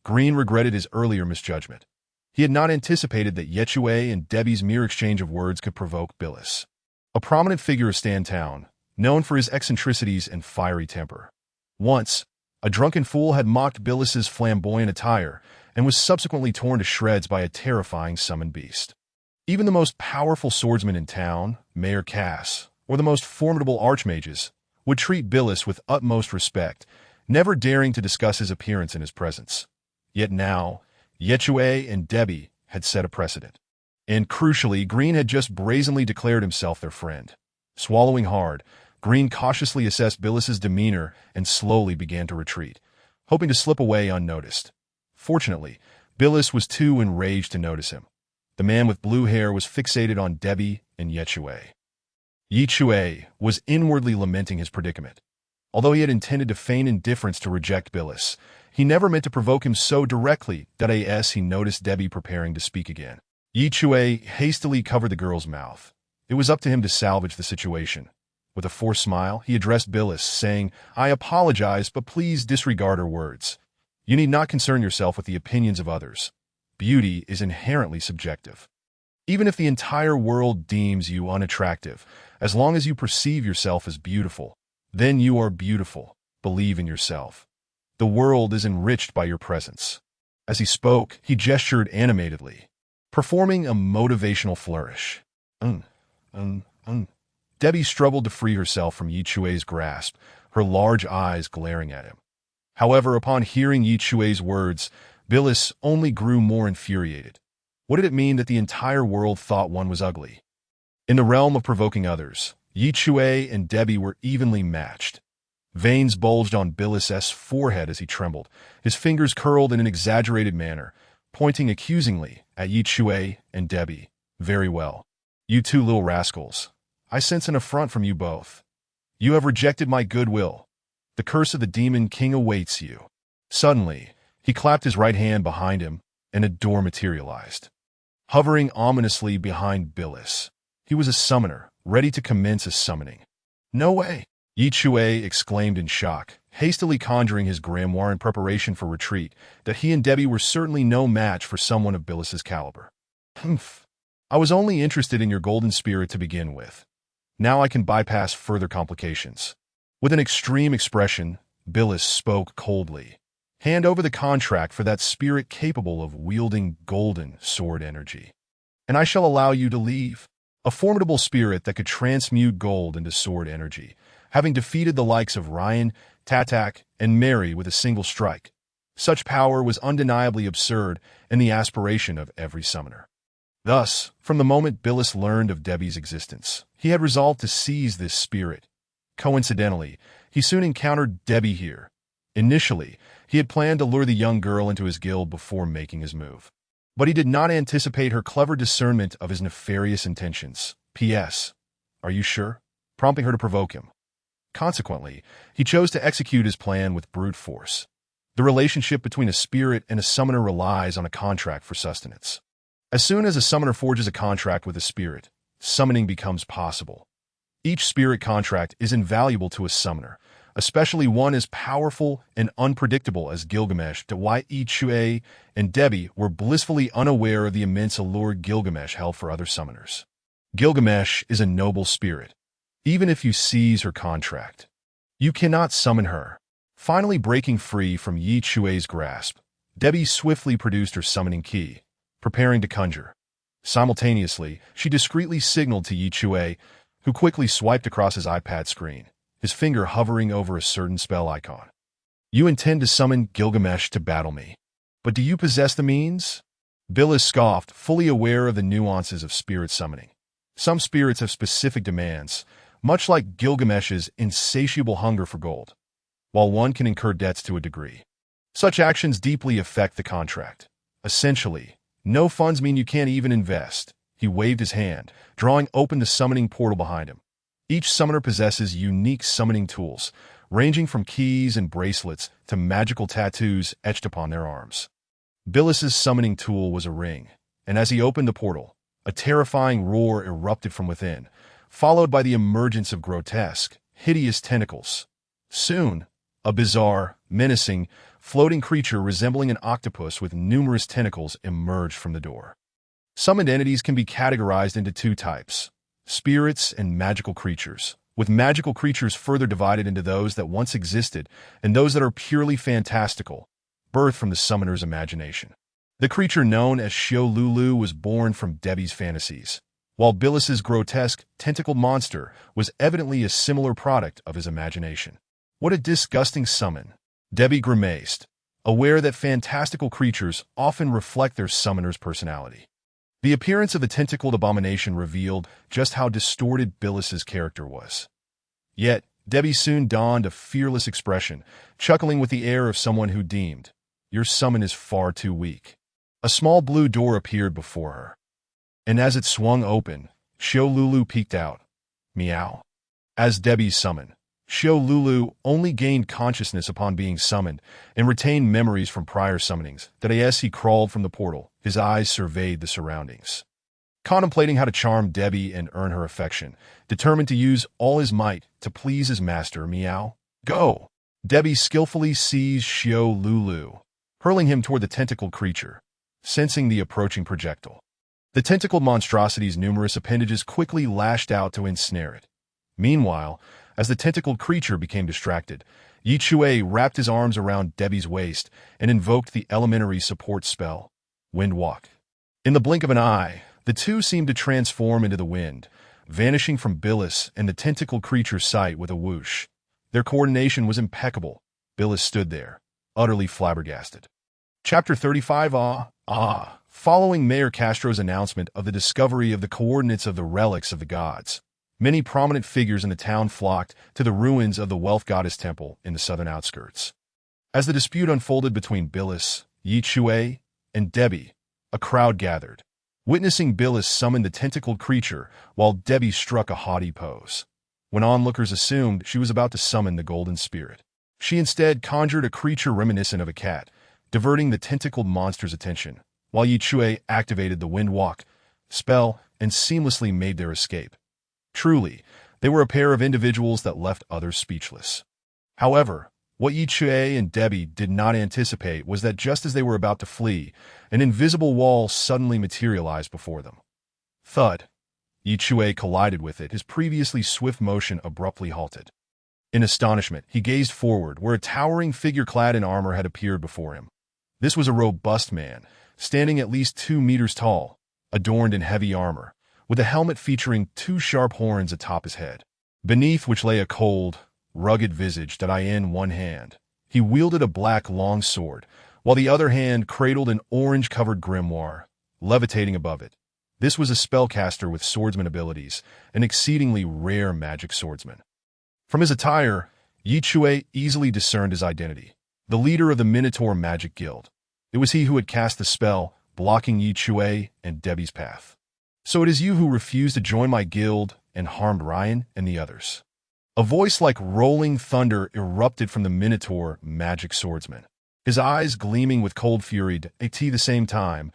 A: Green regretted his earlier misjudgment. He had not anticipated that Chui and Debbie's mere exchange of words could provoke Billis, a prominent figure of Stan Town, known for his eccentricities and fiery temper. Once, a drunken fool had mocked Billis's flamboyant attire and was subsequently torn to shreds by a terrifying summoned beast. Even the most powerful swordsman in town, Mayor Cass, or the most formidable archmages, would treat Billis with utmost respect, never daring to discuss his appearance in his presence. Yet now, Chui and Debbie had set a precedent. And crucially, Green had just brazenly declared himself their friend. Swallowing hard, Green cautiously assessed Billis's demeanor and slowly began to retreat, hoping to slip away unnoticed. Fortunately, Billis was too enraged to notice him. The man with blue hair was fixated on Debbie and Chui. Chui was inwardly lamenting his predicament. Although he had intended to feign indifference to reject Billis, he never meant to provoke him so directly that he noticed Debbie preparing to speak again. Chui hastily covered the girl's mouth. It was up to him to salvage the situation. With a forced smile, he addressed Billis, saying, "I apologize, but please disregard her words. You need not concern yourself with the opinions of others. Beauty is inherently subjective. Even if the entire world deems you unattractive, as long as you perceive yourself as beautiful, then you are beautiful. Believe in yourself. The world is enriched by your presence." As he spoke, he gestured animatedly, performing a motivational flourish. Debbie struggled to free herself from Chui's grasp, her large eyes glaring at him. However, upon hearing Chui's words, Billis only grew more infuriated. What did it mean that the entire world thought one was ugly? In the realm of provoking others, Chui and Debbie were evenly matched. Veins bulged on Billis's forehead as he trembled, his fingers curled in an exaggerated manner, pointing accusingly at Chui and Debbie. "Very well. You two little rascals. I sense an affront from you both. You have rejected my goodwill. The curse of the Demon King awaits you." Suddenly, he clapped his right hand behind him, and a door materialized. Hovering ominously behind Billis, he was a summoner, ready to commence a summoning. "No way!" Chui exclaimed in shock, hastily conjuring his grimoire in preparation for retreat, that he and Debbie were certainly no match for someone of Billis's caliber. "Humph. I was only interested in your golden spirit to begin with. Now I can bypass further complications." With an extreme expression, Billis spoke coldly. "Hand over the contract for that spirit capable of wielding golden sword energy, and I shall allow you to leave." A formidable spirit that could transmute gold into sword energy, having defeated the likes of Ryan, Tatak, and Mary with a single strike. Such power was undeniably absurd and the aspiration of every summoner. Thus, from the moment Billis learned of Debbie's existence, he had resolved to seize this spirit. Coincidentally, he soon encountered Debbie here. Initially, he had planned to lure the young girl into his guild before making his move. But he did not anticipate her clever discernment of his nefarious intentions. P.S. Are you sure? Prompting her to provoke him. Consequently, he chose to execute his plan with brute force. The relationship between a spirit and a summoner relies on a contract for sustenance. As soon as a summoner forges a contract with a spirit, summoning becomes possible. Each spirit contract is invaluable to a summoner, especially one as powerful and unpredictable as Gilgamesh. Chui and Debbie were blissfully unaware of the immense allure Gilgamesh held for other summoners. Gilgamesh is a noble spirit. Even if you seize her contract, you cannot summon her. Finally breaking free from Chui's grasp, Debbie swiftly produced her summoning key, preparing to conjure. Simultaneously, she discreetly signaled to Chui, who quickly swiped across his iPad screen, his finger hovering over a certain spell icon. "You intend to summon Gilgamesh to battle me. But do you possess the means?" Billis scoffed, fully aware of the nuances of spirit summoning. Some spirits have specific demands, much like Gilgamesh's insatiable hunger for gold, while one can incur debts to a degree. Such actions deeply affect the contract. Essentially, no funds mean you can't even invest. He waved his hand, drawing open the summoning portal behind him. Each summoner possesses unique summoning tools, ranging from keys and bracelets to magical tattoos etched upon their arms. Billis's summoning tool was a ring, and as he opened the portal, a terrifying roar erupted from within, followed by the emergence of grotesque, hideous tentacles. Soon, a bizarre, menacing, floating creature resembling an octopus with numerous tentacles emerged from the door. Summoned entities can be categorized into two types: spirits and magical creatures, with magical creatures further divided into those that once existed and those that are purely fantastical, birthed from the summoner's imagination. The creature known as Lulu was born from Debbie's fantasies, while Billis's grotesque, tentacled monster was evidently a similar product of his imagination. What a disgusting summon! Debbie grimaced, aware that fantastical creatures often reflect their summoner's personality. The appearance of the tentacled abomination revealed just how distorted Billis's character was. Yet, Debbie soon donned a fearless expression, chuckling with the air of someone who deemed, "Your summon is far too weak." A small blue door appeared before her, and as it swung open, Lulu peeked out. Meow. As Debbie's summon, Lulu only gained consciousness upon being summoned and retained memories from prior summonings that as he crawled from the portal, his eyes surveyed the surroundings. Contemplating how to charm Debbie and earn her affection, determined to use all his might to please his master, Meow. Go! Debbie skillfully seized Lulu, hurling him toward the tentacled creature, sensing the approaching projectile. The tentacled monstrosity's numerous appendages quickly lashed out to ensnare it. Meanwhile, as the tentacled creature became distracted, Chui wrapped his arms around Debbie's waist and invoked the elementary support spell, Wind Walk. In the blink of an eye, the two seemed to transform into the wind, vanishing from Billis and the tentacled creature's sight with a whoosh. Their coordination was impeccable. Billis stood there, utterly flabbergasted. Chapter 35 Following Mayor Castro's announcement of the discovery of the coordinates of the relics of the gods, many prominent figures in the town flocked to the ruins of the Wealth Goddess Temple in the southern outskirts. As the dispute unfolded between Billis, Chui, and Debbie, a crowd gathered, witnessing Billis summon the tentacled creature while Debbie struck a haughty pose. When onlookers assumed she was about to summon the golden spirit, she instead conjured a creature reminiscent of a cat, diverting the tentacled monster's attention, while Chui activated the Wind Walk spell and seamlessly made their escape. Truly, they were a pair of individuals that left others speechless. However, what Chui and Debbie did not anticipate was that just as they were about to flee, an invisible wall suddenly materialized before them. Thud. Chui collided with it, his previously swift motion abruptly halted. In astonishment, he gazed forward, where a towering figure clad in armor had appeared before him. This was a robust man, standing at least 2 meters tall, adorned in heavy armor, with a helmet featuring 2 sharp horns atop his head, beneath which lay a cold, rugged visage that in one hand. He wielded a black long sword, while the other hand cradled an orange-covered grimoire, levitating above it. This was a spellcaster with swordsman abilities, an exceedingly rare magic swordsman. From his attire, Chui easily discerned his identity, the leader of the Minotaur Magic Guild. It was he who had cast the spell, blocking Chui and Debbie's path. So it is you who refused to join my guild and harmed Ryan and the others. A voice like rolling thunder erupted from the Minotaur Magic Swordsman. His eyes gleaming with cold fury at the same time,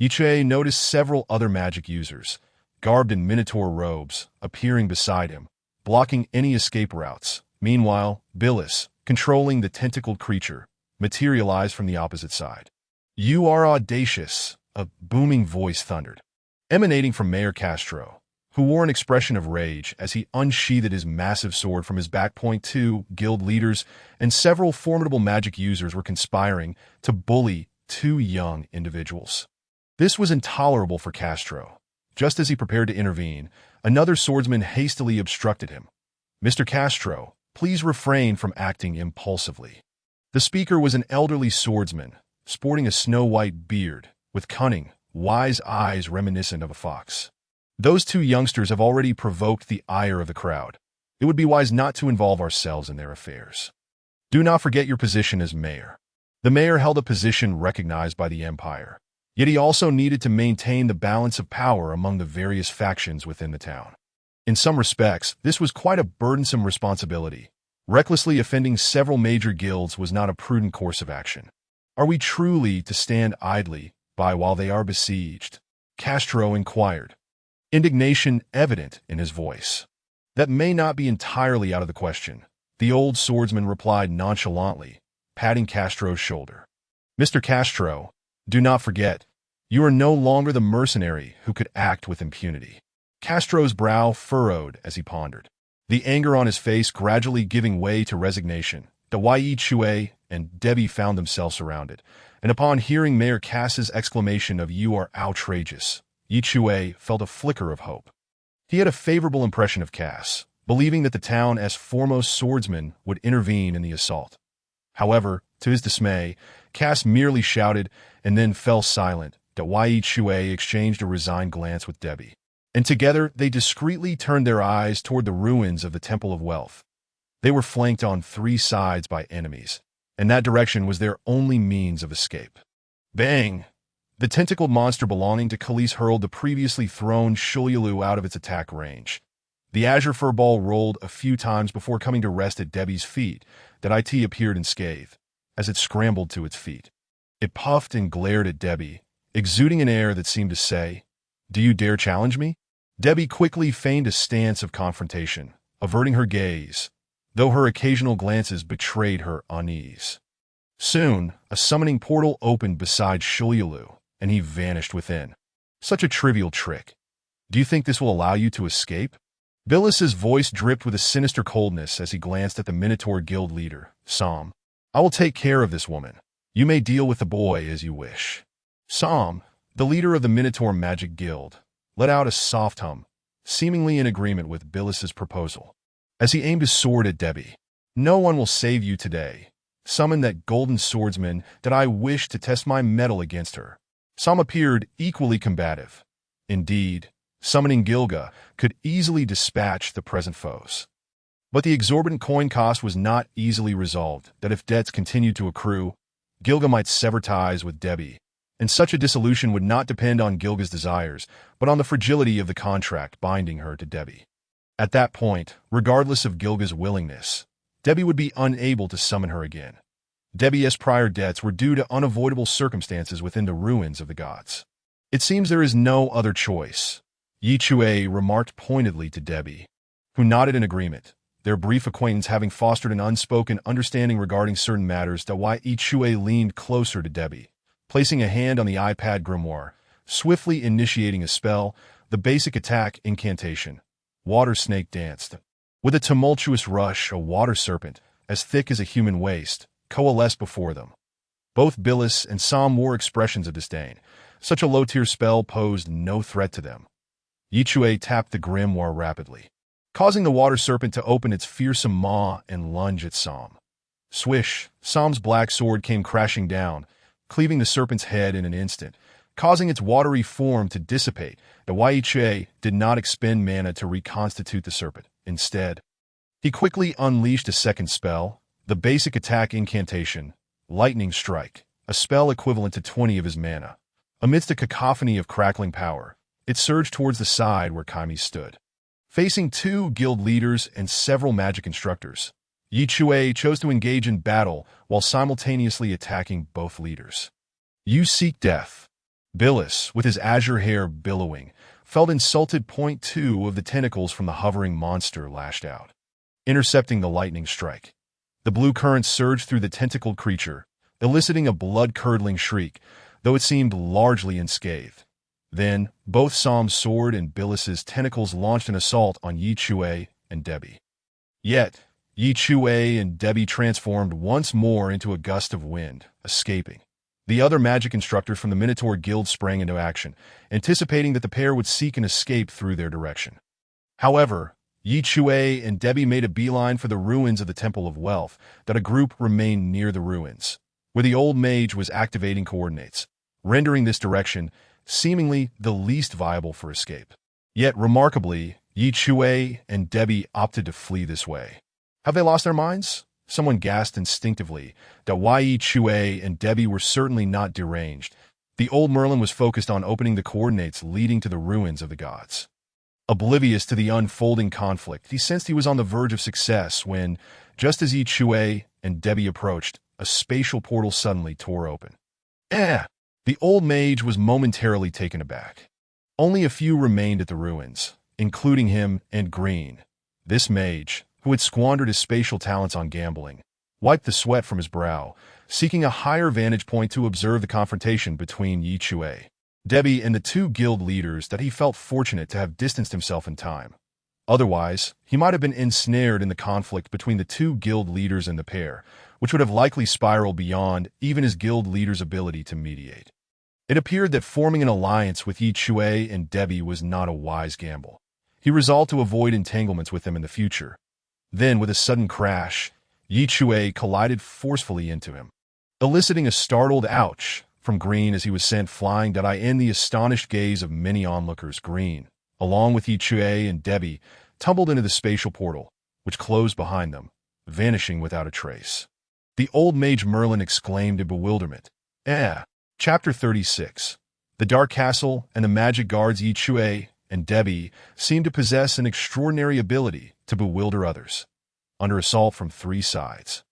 A: Chui noticed several other magic users, garbed in Minotaur robes, appearing beside him, blocking any escape routes. Meanwhile, Billis, controlling the tentacled creature, materialized from the opposite side. "You are audacious," a booming voice thundered, emanating from Mayor Castro, who wore an expression of rage as he unsheathed his massive sword from his back. 2 guild leaders and several formidable magic users were conspiring to bully 2 young individuals. This was intolerable for Castro. Just as he prepared to intervene, another swordsman hastily obstructed him. "Mr. Castro, please refrain from acting impulsively." The speaker was an elderly swordsman, sporting a snow-white beard, with cunning, wise eyes reminiscent of a fox. "Those 2 youngsters have already provoked the ire of the crowd. It would be wise not to involve ourselves in their affairs. Do not forget your position as mayor." The mayor held a position recognized by the Empire, yet he also needed to maintain the balance of power among the various factions within the town. In some respects, this was quite a burdensome responsibility. Recklessly offending several major guilds was not a prudent course of action. Are we truly to stand idly by while they are besieged? Castro inquired, indignation evident in his voice. That may not be entirely out of the question, the old swordsman replied nonchalantly, patting Castro's shoulder. Mr. Castro, do not forget, you are no longer the mercenary who could act with impunity. Castro's brow furrowed as he pondered, the anger on his face gradually giving way to resignation. Chui and Debbie found themselves surrounded, and upon hearing Mayor Cass's exclamation of "You are outrageous," Chui felt a flicker of hope. He had a favorable impression of Cass, believing that the town's foremost swordsman would intervene in the assault. However, to his dismay, Cass merely shouted and then fell silent. Chui exchanged a resigned glance with Debbie, and together they discreetly turned their eyes toward the ruins of the Temple of Wealth. They were flanked on 3 sides by enemies, and that direction was their only means of escape. Bang! The tentacled monster belonging to Khalees hurled the previously thrown Chui out of its attack range. The azure fur ball rolled a few times before coming to rest at Debbie's feet. That it appeared unscathed as it scrambled to its feet. It puffed and glared at Debbie, exuding an air that seemed to say, "Do you dare challenge me?" Debbie quickly feigned a stance of confrontation, averting her gaze, though her occasional glances betrayed her unease. Soon, a summoning portal opened beside Chui, and he vanished within. Such a trivial trick. Do you think this will allow you to escape? Billis's voice dripped with a sinister coldness as he glanced at the Minotaur Guild leader, Sam. I will take care of this woman. You may deal with the boy as you wish. Sam, the leader of the Minotaur Magic Guild, let out a soft hum, seemingly in agreement with Billis's proposal. As he aimed his sword at Debbie, "No one will save you today. Summon that golden swordsman that I wish to test my mettle against her." Sam appeared equally combative. Indeed, summoning Gilga could easily dispatch the present foes. But the exorbitant coin cost was not easily resolved, that if debts continued to accrue, Gilga might sever ties with Debbie, and such a dissolution would not depend on Gilga's desires, but on the fragility of the contract binding her to Debbie. At that point, regardless of Gilga's willingness, Debbie would be unable to summon her again. Debbie's prior debts were due to unavoidable circumstances within the ruins of the gods. "It seems there is no other choice," Chui remarked pointedly to Debbie, who nodded in agreement, their brief acquaintance having fostered an unspoken understanding regarding certain matters. Chui leaned closer to Debbie, placing a hand on the iPad grimoire, swiftly initiating a spell, the basic attack incantation. Water snake danced. With a tumultuous rush, a water serpent, as thick as a human waist, coalesced before them. Both Billis and Sam wore expressions of disdain. Such a low-tier spell posed no threat to them. Chui tapped the grimoire rapidly, causing the water serpent to open its fearsome maw and lunge at Sam. Swish! Sam's black sword came crashing down, cleaving the serpent's head in an instant, causing its watery form to dissipate. Chui did not expend mana to reconstitute the serpent. Instead, he quickly unleashed a second spell, the basic attack incantation, Lightning Strike, a spell equivalent to 20 of his mana. Amidst a cacophony of crackling power, it surged towards the side where Kaimi stood. Facing 2 guild leaders and several magic instructors, Chui chose to engage in battle while simultaneously attacking both leaders. "You seek death." Billis, with his azure hair billowing, felt insulted. Point 2 of the tentacles from the hovering monster lashed out, intercepting the lightning strike. The blue current surged through the tentacled creature, eliciting a blood-curdling shriek, though it seemed largely unscathed. Then, both Sam's sword and Billis's tentacles launched an assault on Chui and Debbie. Yet, Chui and Debbie transformed once more into a gust of wind, escaping. The other magic instructors from the Minotaur Guild sprang into action, anticipating that the pair would seek an escape through their direction. However, Chui and Debbie made a beeline for the ruins of the Temple of Wealth. That a group remained near the ruins, where the old mage was activating coordinates, rendering this direction seemingly the least viable for escape. Yet, remarkably, Chui and Debbie opted to flee this way. "Have they lost their minds?" Someone gasped instinctively. Chui and Debbie were certainly not deranged. The old Merlin was focused on opening the coordinates leading to the ruins of the gods. Oblivious to the unfolding conflict, he sensed he was on the verge of success when, just as Chui and Debbie approached, a spatial portal suddenly tore open. Eh! The old mage was momentarily taken aback. Only a few remained at the ruins, including him and Green. This mage, who had squandered his spatial talents on gambling, wiped the sweat from his brow, seeking a higher vantage point to observe the confrontation between Chui, Debbie, and the two guild leaders that he felt fortunate to have distanced himself in time. Otherwise, he might have been ensnared in the conflict between the two guild leaders and the pair, which would have likely spiraled beyond even his guild leader's ability to mediate. It appeared that forming an alliance with Chui and Debbie was not a wise gamble. He resolved to avoid entanglements with them in the future. Then, with a sudden crash, Chui collided forcefully into him, eliciting a startled ouch from Green as he was sent flying in the astonished gaze of many onlookers. Green, along with Chui and Debbie, tumbled into the spatial portal, which closed behind them, vanishing without a trace. The old mage Merlin exclaimed in bewilderment. Chapter 36. The Dark Castle and the magic guards Chui and Debbie seemed to possess an extraordinary ability to bewilder others. Under assault from three sides,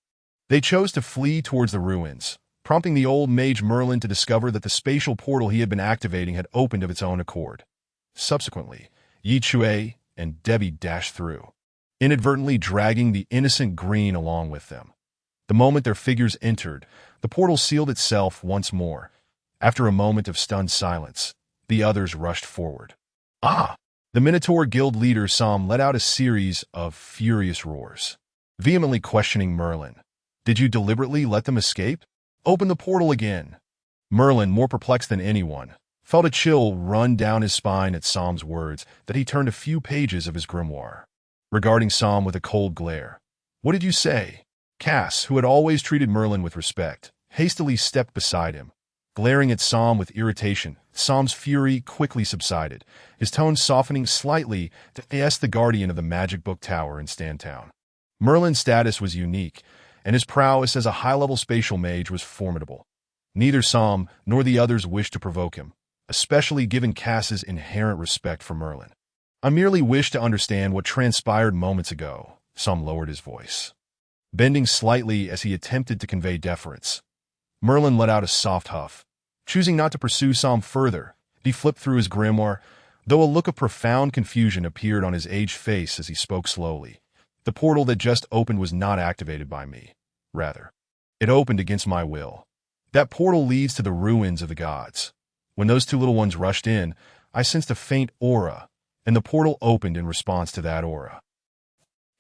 A: they chose to flee towards the ruins, prompting the old mage Merlin to discover that the spatial portal he had been activating had opened of its own accord. Subsequently, Chui and Debbie dashed through, inadvertently dragging the innocent Green along with them. The moment their figures entered, the portal sealed itself once more. After a moment of stunned silence, the others rushed forward. The Minotaur Guild leader Som let out a series of furious roars, vehemently questioning Merlin. Did you deliberately let them escape? Open the portal again. Merlin, more perplexed than anyone, felt a chill run down his spine at Som's words that he turned a few pages of his grimoire, regarding Som with a cold glare. What did you say? Cass, who had always treated Merlin with respect, hastily stepped beside him, glaring at Som with irritation. Som's fury quickly subsided, his tone softening slightly to ask the guardian of the magic book tower in Stantown. Merlin's status was unique, and his prowess as a high-level spatial mage was formidable. Neither Som nor the others wished to provoke him, especially given Cass's inherent respect for Merlin. I merely wish to understand what transpired moments ago. Som lowered his voice, bending slightly as he attempted to convey deference. Merlin let out a soft huff. Choosing not to pursue Som further, he flipped through his grimoire, though a look of profound confusion appeared on his aged face as he spoke slowly. The portal that just opened was not activated by me. Rather, it opened against my will. That portal leads to the ruins of the gods. When those two little ones rushed in, I sensed a faint aura, and the portal opened in response to that aura.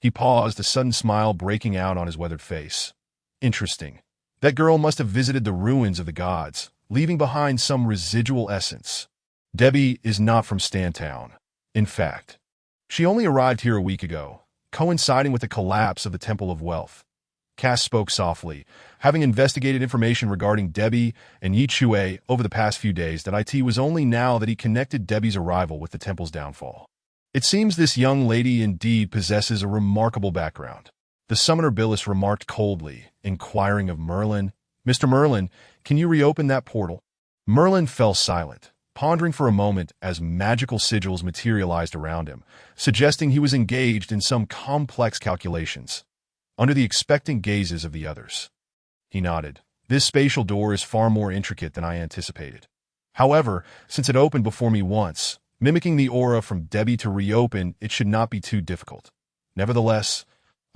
A: He paused, a sudden smile breaking out on his weathered face. Interesting. That girl must have visited the ruins of the gods, leaving behind some residual essence. Debbie is not from Stantown. In fact, she only arrived here a week ago, coinciding with the collapse of the Temple of Wealth. Cass spoke softly, having investigated information regarding Debbie and Chui over the past few days. That it was only now that he connected Debbie's arrival with the temple's downfall. It seems this young lady indeed possesses a remarkable background. The summoner Billis remarked coldly, inquiring of Merlin. Mr. Merlin, can you reopen that portal? Merlin fell silent, pondering for a moment as magical sigils materialized around him, suggesting he was engaged in some complex calculations. Under the expectant gazes of the others, he nodded. This spatial door is far more intricate than I anticipated. However, since it opened before me once, mimicking the aura from Debbie to reopen, it should not be too difficult. Nevertheless,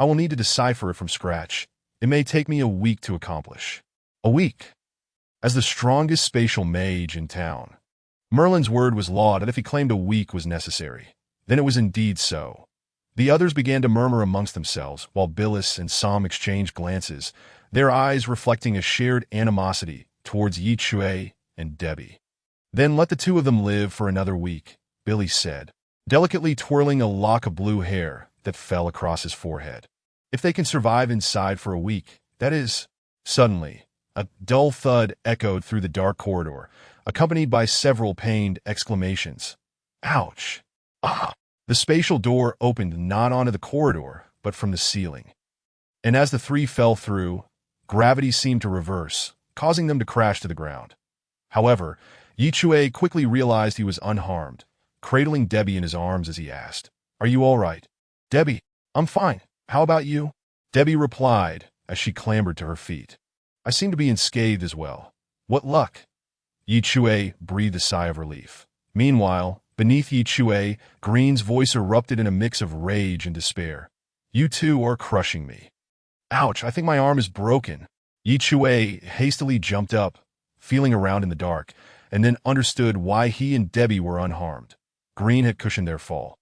A: I will need to decipher it from scratch. It may take me a week to accomplish. A week? As the strongest spatial mage in town. Merlin's word was laud if he claimed a week was necessary. Then it was indeed so. The others began to murmur amongst themselves, while Billis and Som exchanged glances, their eyes reflecting a shared animosity towards Chui and Debbie. Then let the two of them live for another week, Billy said, delicately twirling a lock of blue hair that fell across his forehead. If they can survive inside for a week, that is. Suddenly, a dull thud echoed through the dark corridor, accompanied by several pained exclamations. Ouch! Ah! The spatial door opened not onto the corridor, but from the ceiling. And as the three fell through, gravity seemed to reverse, causing them to crash to the ground. However, Chui quickly realized he was unharmed, cradling Debbie in his arms as he asked, Are you all right? Debbie, I'm fine. How about you? Debbie replied as she clambered to her feet. I seem to be unscathed as well. What luck? Yi Chui breathed a sigh of relief. Meanwhile, beneath Yi Chui, Green's voice erupted in a mix of rage and despair. You two are crushing me. Ouch, I think my arm is broken. Yi Chui hastily jumped up, feeling around in the dark, and then understood why he and Debbie were unharmed. Green had cushioned their fall.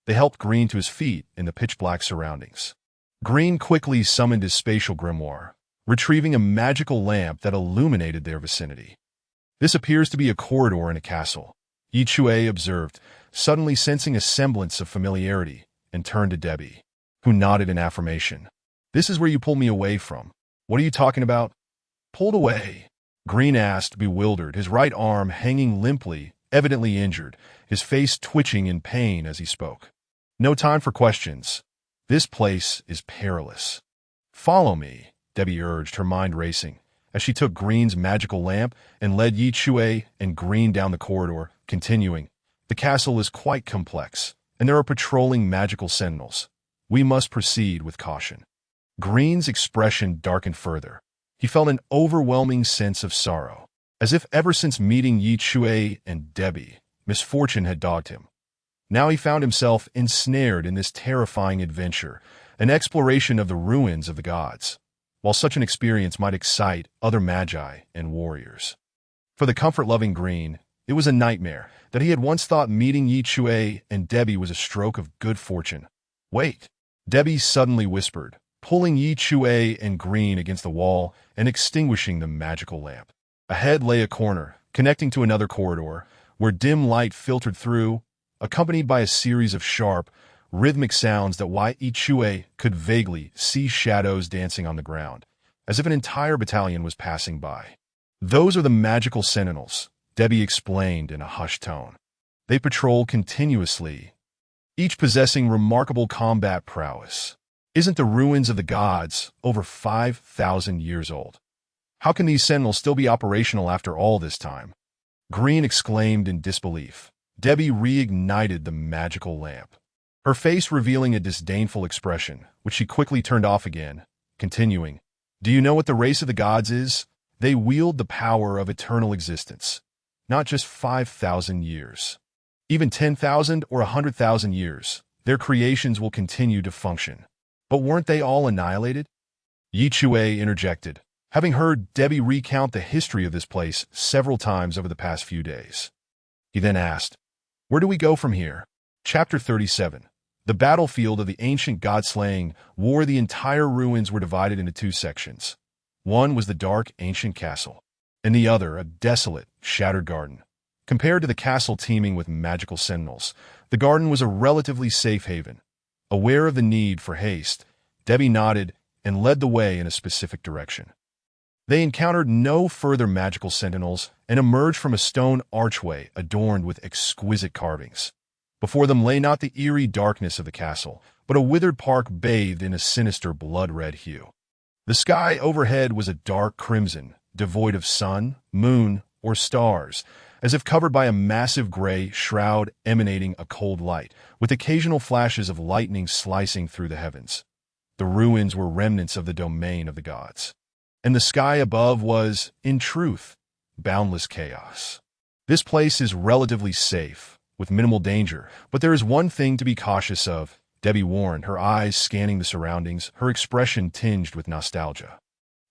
A: They helped Green to his feet in the pitch-black surroundings. Green quickly summoned his spatial grimoire, retrieving a magical lamp that illuminated their vicinity. This appears to be a corridor in a castle, Yi Chui observed, suddenly sensing a semblance of familiarity, and turned to Debbie, who nodded in affirmation. This is where you pulled me away from. What are you talking about? Pulled away? Green asked, bewildered, his right arm hanging limply, evidently injured, his face twitching in pain as he spoke. No time for questions. This place is perilous. Follow me, Debbie urged, her mind racing, as she took Green's magical lamp and led Yi Chui and Green down the corridor, continuing. The castle is quite complex, and there are patrolling magical sentinels. We must proceed with caution. Green's expression darkened further. He felt an overwhelming sense of sorrow, as if ever since meeting Yi Chui and Debbie, misfortune had dogged him. Now he found himself ensnared in this terrifying adventure, an exploration of the ruins of the gods. While such an experience might excite other magi and warriors, for the comfort-loving Green, it was a nightmare that he had once thought meeting Yi Chui and Debbie was a stroke of good fortune. Wait, Debbie suddenly whispered, pulling Yi Chui and Green against the wall and extinguishing the magical lamp. Ahead lay a corner, connecting to another corridor, where dim light filtered through, accompanied by a series of sharp, rhythmic sounds that Yi Chui could vaguely see shadows dancing on the ground, as if an entire battalion was passing by. Those are the magical sentinels, Debbie explained in a hushed tone. They patrol continuously, each possessing remarkable combat prowess. Isn't the ruins of the gods over 5,000 years old? How can these sentinels still be operational after all this time? Green exclaimed in disbelief. Debbie reignited the magical lamp, her face revealing a disdainful expression, which she quickly turned off again, continuing, Do you know what the race of the gods is? They wield the power of eternal existence, not just 5,000 years. Even 10,000 or 100,000 years, their creations will continue to function. But weren't they all annihilated? Yi Chui interjected, having heard Debbie recount the history of this place several times over the past few days. He then asked, Where do we go from here? Chapter 37. The battlefield of the ancient god-slaying war. The entire ruins were divided into two sections. One was the dark, ancient castle, and the other a desolate, shattered garden. Compared to the castle teeming with magical sentinels, the garden was a relatively safe haven. Aware of the need for haste, Debbie nodded and led the way in a specific direction. They encountered no further magical sentinels and emerged from a stone archway adorned with exquisite carvings. Before them lay not the eerie darkness of the castle, but a withered park bathed in a sinister blood-red hue. The sky overhead was a dark crimson, devoid of sun, moon, or stars, as if covered by a massive gray shroud emanating a cold light, with occasional flashes of lightning slicing through the heavens. The ruins were remnants of the domain of the gods, and the sky above was, in truth, boundless chaos. This place is relatively safe, with minimal danger, but there is one thing to be cautious of, Debbie warned, her eyes scanning the surroundings, her expression tinged with nostalgia.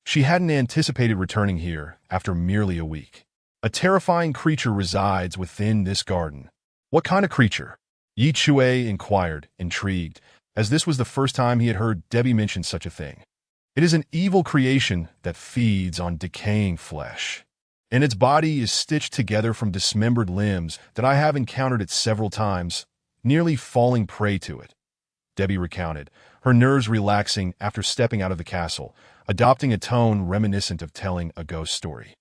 A: She hadn't anticipated returning here after merely a week. A terrifying creature resides within this garden. What kind of creature? Yi Chui inquired, intrigued, as this was the first time he had heard Debbie mention such a thing. It is an evil creation that feeds on decaying flesh, and its body is stitched together from dismembered limbs that I have encountered it several times, nearly falling prey to it. Debbie recounted, her nerves relaxing after stepping out of the castle, adopting a tone reminiscent of telling a ghost story.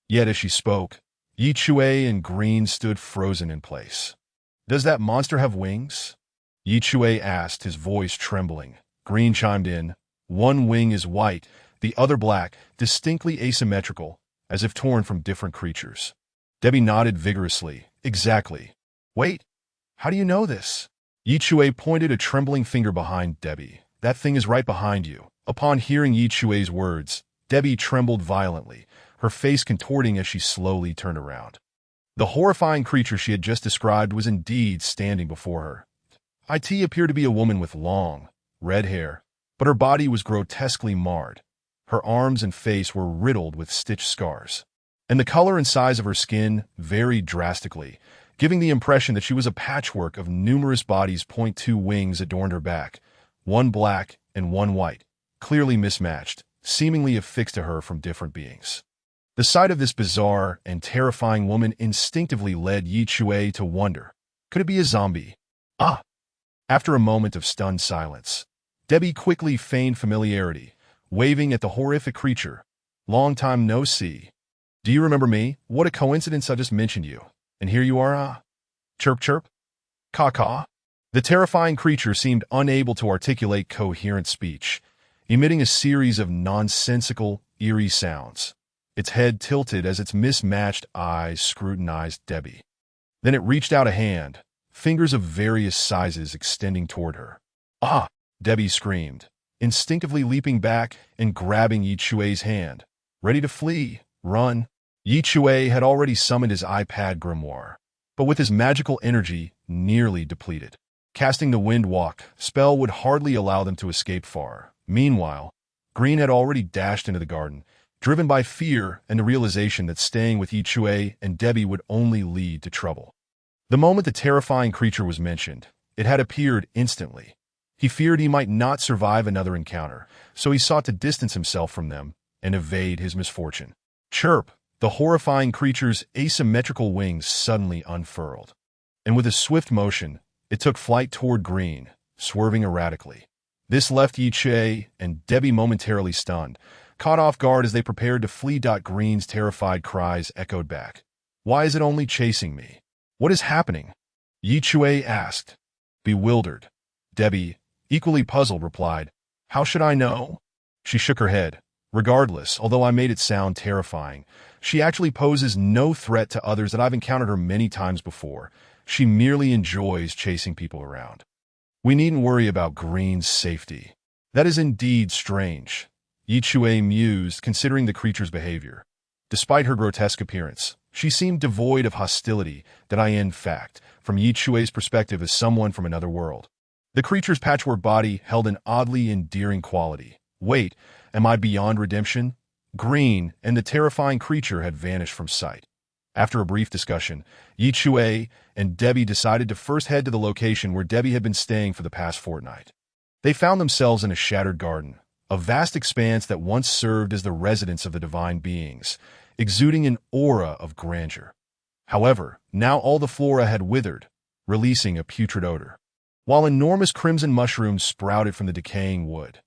A: Yet as she spoke, Yi Chui and Green stood frozen in place. Does that monster have wings? Yi Chui asked, his voice trembling. Green chimed in, One wing is white, the other black, distinctly asymmetrical, as if torn from different creatures. Debbie nodded vigorously. Exactly. Wait, how do you know this? Yi Chui pointed a trembling finger behind Debbie. That thing is right behind you. Upon hearing Yi Chui's words, Debbie trembled violently, her face contorting as she slowly turned around. The horrifying creature she had just described was indeed standing before her. It appeared to be a woman with long, red hair, but her body was grotesquely marred. Her arms and face were riddled with stitched scars, and the color and size of her skin varied drastically, giving the impression that she was a patchwork of numerous bodies. Two wings adorned her back, one black and one white, clearly mismatched, seemingly affixed to her from different beings. The sight of this bizarre and terrifying woman instinctively led Chui to wonder, could it be a zombie? Ah! After a moment of stunned silence, Debbie quickly feigned familiarity, waving at the horrific creature. Long time no see. Do you remember me? What a coincidence, I just mentioned you. And here you are, Chirp chirp? Caw-caw? The terrifying creature seemed unable to articulate coherent speech, emitting a series of nonsensical, eerie sounds. Its head tilted as its mismatched eyes scrutinized Debbie. Then it reached out a hand, fingers of various sizes extending toward her. Ah! Debbie screamed, instinctively leaping back and grabbing Chui's hand, ready to flee, run. Chui had already summoned his iPad grimoire, but with his magical energy nearly depleted. Casting the wind walk spell would hardly allow them to escape far. Meanwhile, Green had already dashed into the garden, driven by fear and the realization that staying with Chui and Debbie would only lead to trouble. The moment the terrifying creature was mentioned, it had appeared instantly. He feared he might not survive another encounter, so he sought to distance himself from them and evade his misfortune. Chirp! The horrifying creature's asymmetrical wings suddenly unfurled, and with a swift motion, it took flight toward Green, swerving erratically. This left Chui and Debbie momentarily stunned, caught off guard as they prepared to flee. Green's terrified cries echoed back. Why is it only chasing me? What is happening? Chui asked. Bewildered. Debbie, equally puzzled, replied, How should I know? She shook her head. Regardless, although I made it sound terrifying, she actually poses no threat to others that I've encountered her many times before. She merely enjoys chasing people around. We needn't worry about Green's safety. That is indeed strange, Chui mused, considering the creature's behavior. Despite her grotesque appearance, she seemed devoid of hostility that in fact, from Chui's perspective as someone from another world. The creature's patchwork body held an oddly endearing quality. Wait, am I beyond redemption? Green and the terrifying creature had vanished from sight. After a brief discussion, Chui and Debbie decided to first head to the location where Debbie had been staying for the past fortnight. They found themselves in a shattered garden, a vast expanse that once served as the residence of the divine beings, exuding an aura of grandeur. However, now all the flora had withered, releasing a putrid odor, while enormous crimson mushrooms sprouted from the decaying wood.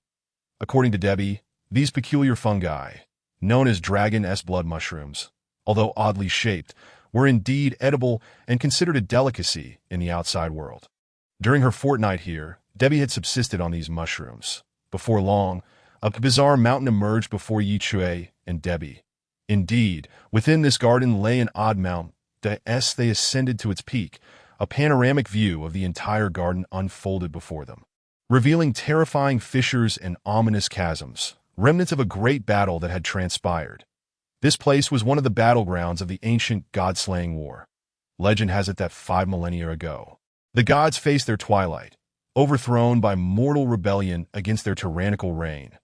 A: According to Debbie, these peculiar fungi, known as dragon-s blood mushrooms, although oddly shaped, were indeed edible and considered a delicacy in the outside world. During her fortnight here, Debbie had subsisted on these mushrooms. Before long, a bizarre mountain emerged before Chui and Debbie. Indeed, within this garden lay an odd mountain. As they ascended to its peak, a panoramic view of the entire garden unfolded before them, revealing terrifying fissures and ominous chasms, remnants of a great battle that had transpired. This place was one of the battlegrounds of the ancient god-slaying war. Legend has it that 5 millennia ago, the gods faced their twilight, overthrown by mortal rebellion against their tyrannical reign.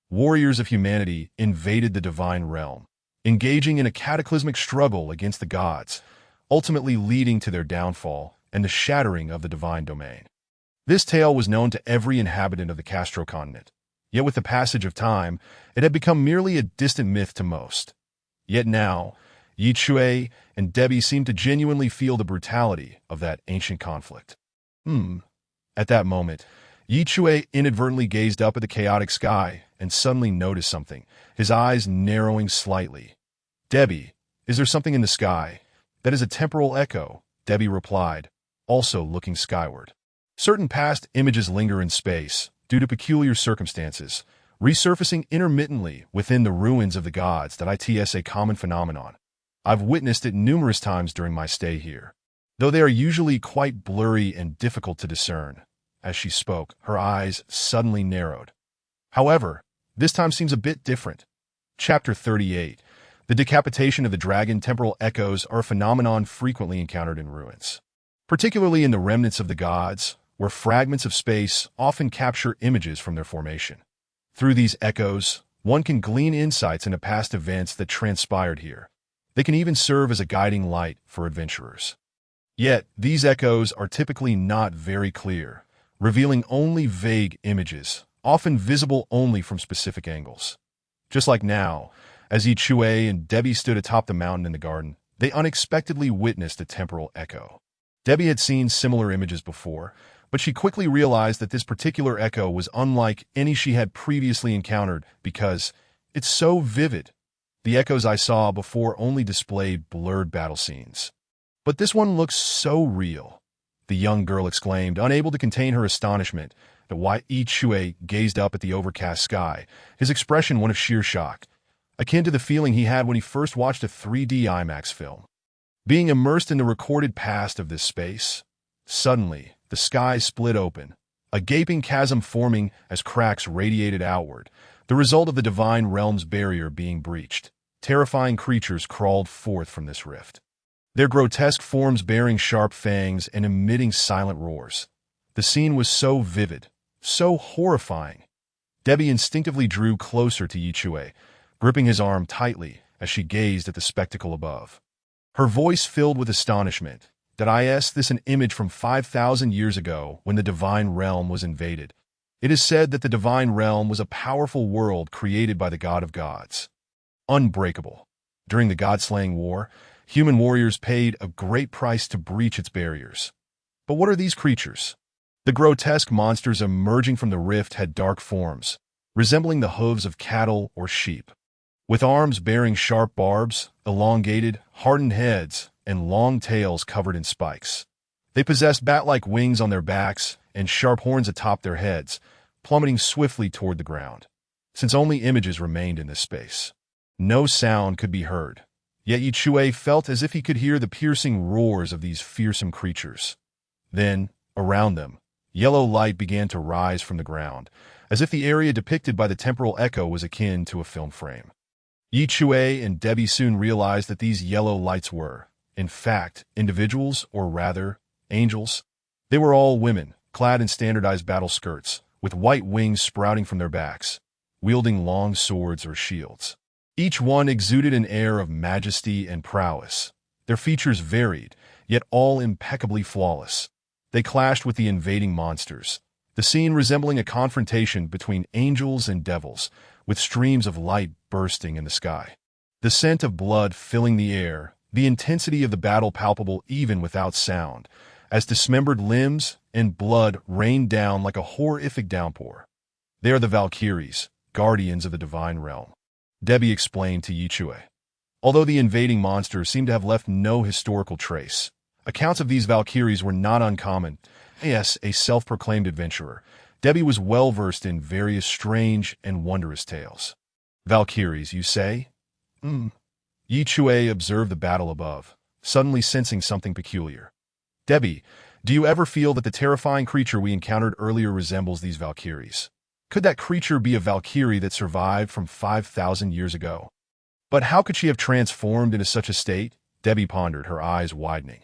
A: Warriors of humanity invaded the divine realm, engaging in a cataclysmic struggle against the gods, ultimately leading to their downfall and the shattering of the divine domain. This tale was known to every inhabitant of the Castro continent, yet with the passage of time, it had become merely a distant myth to most. Yet now, Chui and Debbie seemed to genuinely feel the brutality of that ancient conflict. At that moment, Chui inadvertently gazed up at the chaotic sky and suddenly noticed something, his eyes narrowing slightly. Debbie, is there something in the sky? That is a temporal echo, Debbie replied, also looking skyward. Certain past images linger in space, due to peculiar circumstances, resurfacing intermittently within the ruins of the gods. It's a common phenomenon. I've witnessed it numerous times during my stay here, though they are usually quite blurry and difficult to discern. As she spoke, her eyes suddenly narrowed. However, this time seems a bit different. Chapter 38. The decapitation of the dragon. Temporal echoes are a phenomenon frequently encountered in ruins, particularly in the remnants of the gods, where fragments of space often capture images from their formation. Through these echoes, one can glean insights into past events that transpired here. They can even serve as a guiding light for adventurers. Yet, these echoes are typically not very clear, revealing only vague images, often visible only from specific angles. Just like now, as Chui and Debbie stood atop the mountain in the garden, they unexpectedly witnessed a temporal echo. Debbie had seen similar images before, but she quickly realized that this particular echo was unlike any she had previously encountered because it's so vivid. The echoes I saw before only displayed blurred battle scenes. But this one looks so real, the young girl exclaimed, unable to contain her astonishment. Chui gazed up at the overcast sky, his expression one of sheer shock, akin to the feeling he had when he first watched a 3D IMAX film. Being immersed in the recorded past of this space, suddenly, the sky split open, a gaping chasm forming as cracks radiated outward, the result of the divine realm's barrier being breached. Terrifying creatures crawled forth from this rift, their grotesque forms bearing sharp fangs and emitting silent roars. The scene was so vivid, so horrifying. Debbie instinctively drew closer to Chui, gripping his arm tightly as she gazed at the spectacle above. Her voice filled with astonishment. This is an image from 5,000 years ago when the divine realm was invaded. It is said that the divine realm was a powerful world created by the god of gods. Unbreakable. During the god-slaying war, human warriors paid a great price to breach its barriers. But what are these creatures? The grotesque monsters emerging from the rift had dark forms, resembling the hooves of cattle or sheep. With arms bearing sharp barbs, elongated, hardened heads, and long tails covered in spikes. They possessed bat-like wings on their backs and sharp horns atop their heads, plummeting swiftly toward the ground. Since only images remained in this space, no sound could be heard. Yet Chui felt as if he could hear the piercing roars of these fearsome creatures. Then, around them, yellow light began to rise from the ground, as if the area depicted by the temporal echo was akin to a film frame. Chui and Debbie soon realized that these yellow lights were, in fact, individuals, or rather, angels. They were all women, clad in standardized battle skirts, with white wings sprouting from their backs, wielding long swords or shields. Each one exuded an air of majesty and prowess. Their features varied, yet all impeccably flawless. They clashed with the invading monsters, the scene resembling a confrontation between angels and devils, with streams of light bursting in the sky. The scent of blood filling the air, the intensity of the battle palpable even without sound, as dismembered limbs and blood rained down like a horrific downpour. They are the Valkyries, guardians of the divine realm, Debbie explained to Chui. Although the invading monsters seemed to have left no historical trace, accounts of these Valkyries were not uncommon. As a self-proclaimed adventurer, Debbie was well-versed in various strange and wondrous tales. Valkyries, you say? Chui observed the battle above, suddenly sensing something peculiar. Debbie, do you ever feel that the terrifying creature we encountered earlier resembles these Valkyries? Could that creature be a Valkyrie that survived from 5,000 years ago? But how could she have transformed into such a state? Debbie pondered, her eyes widening.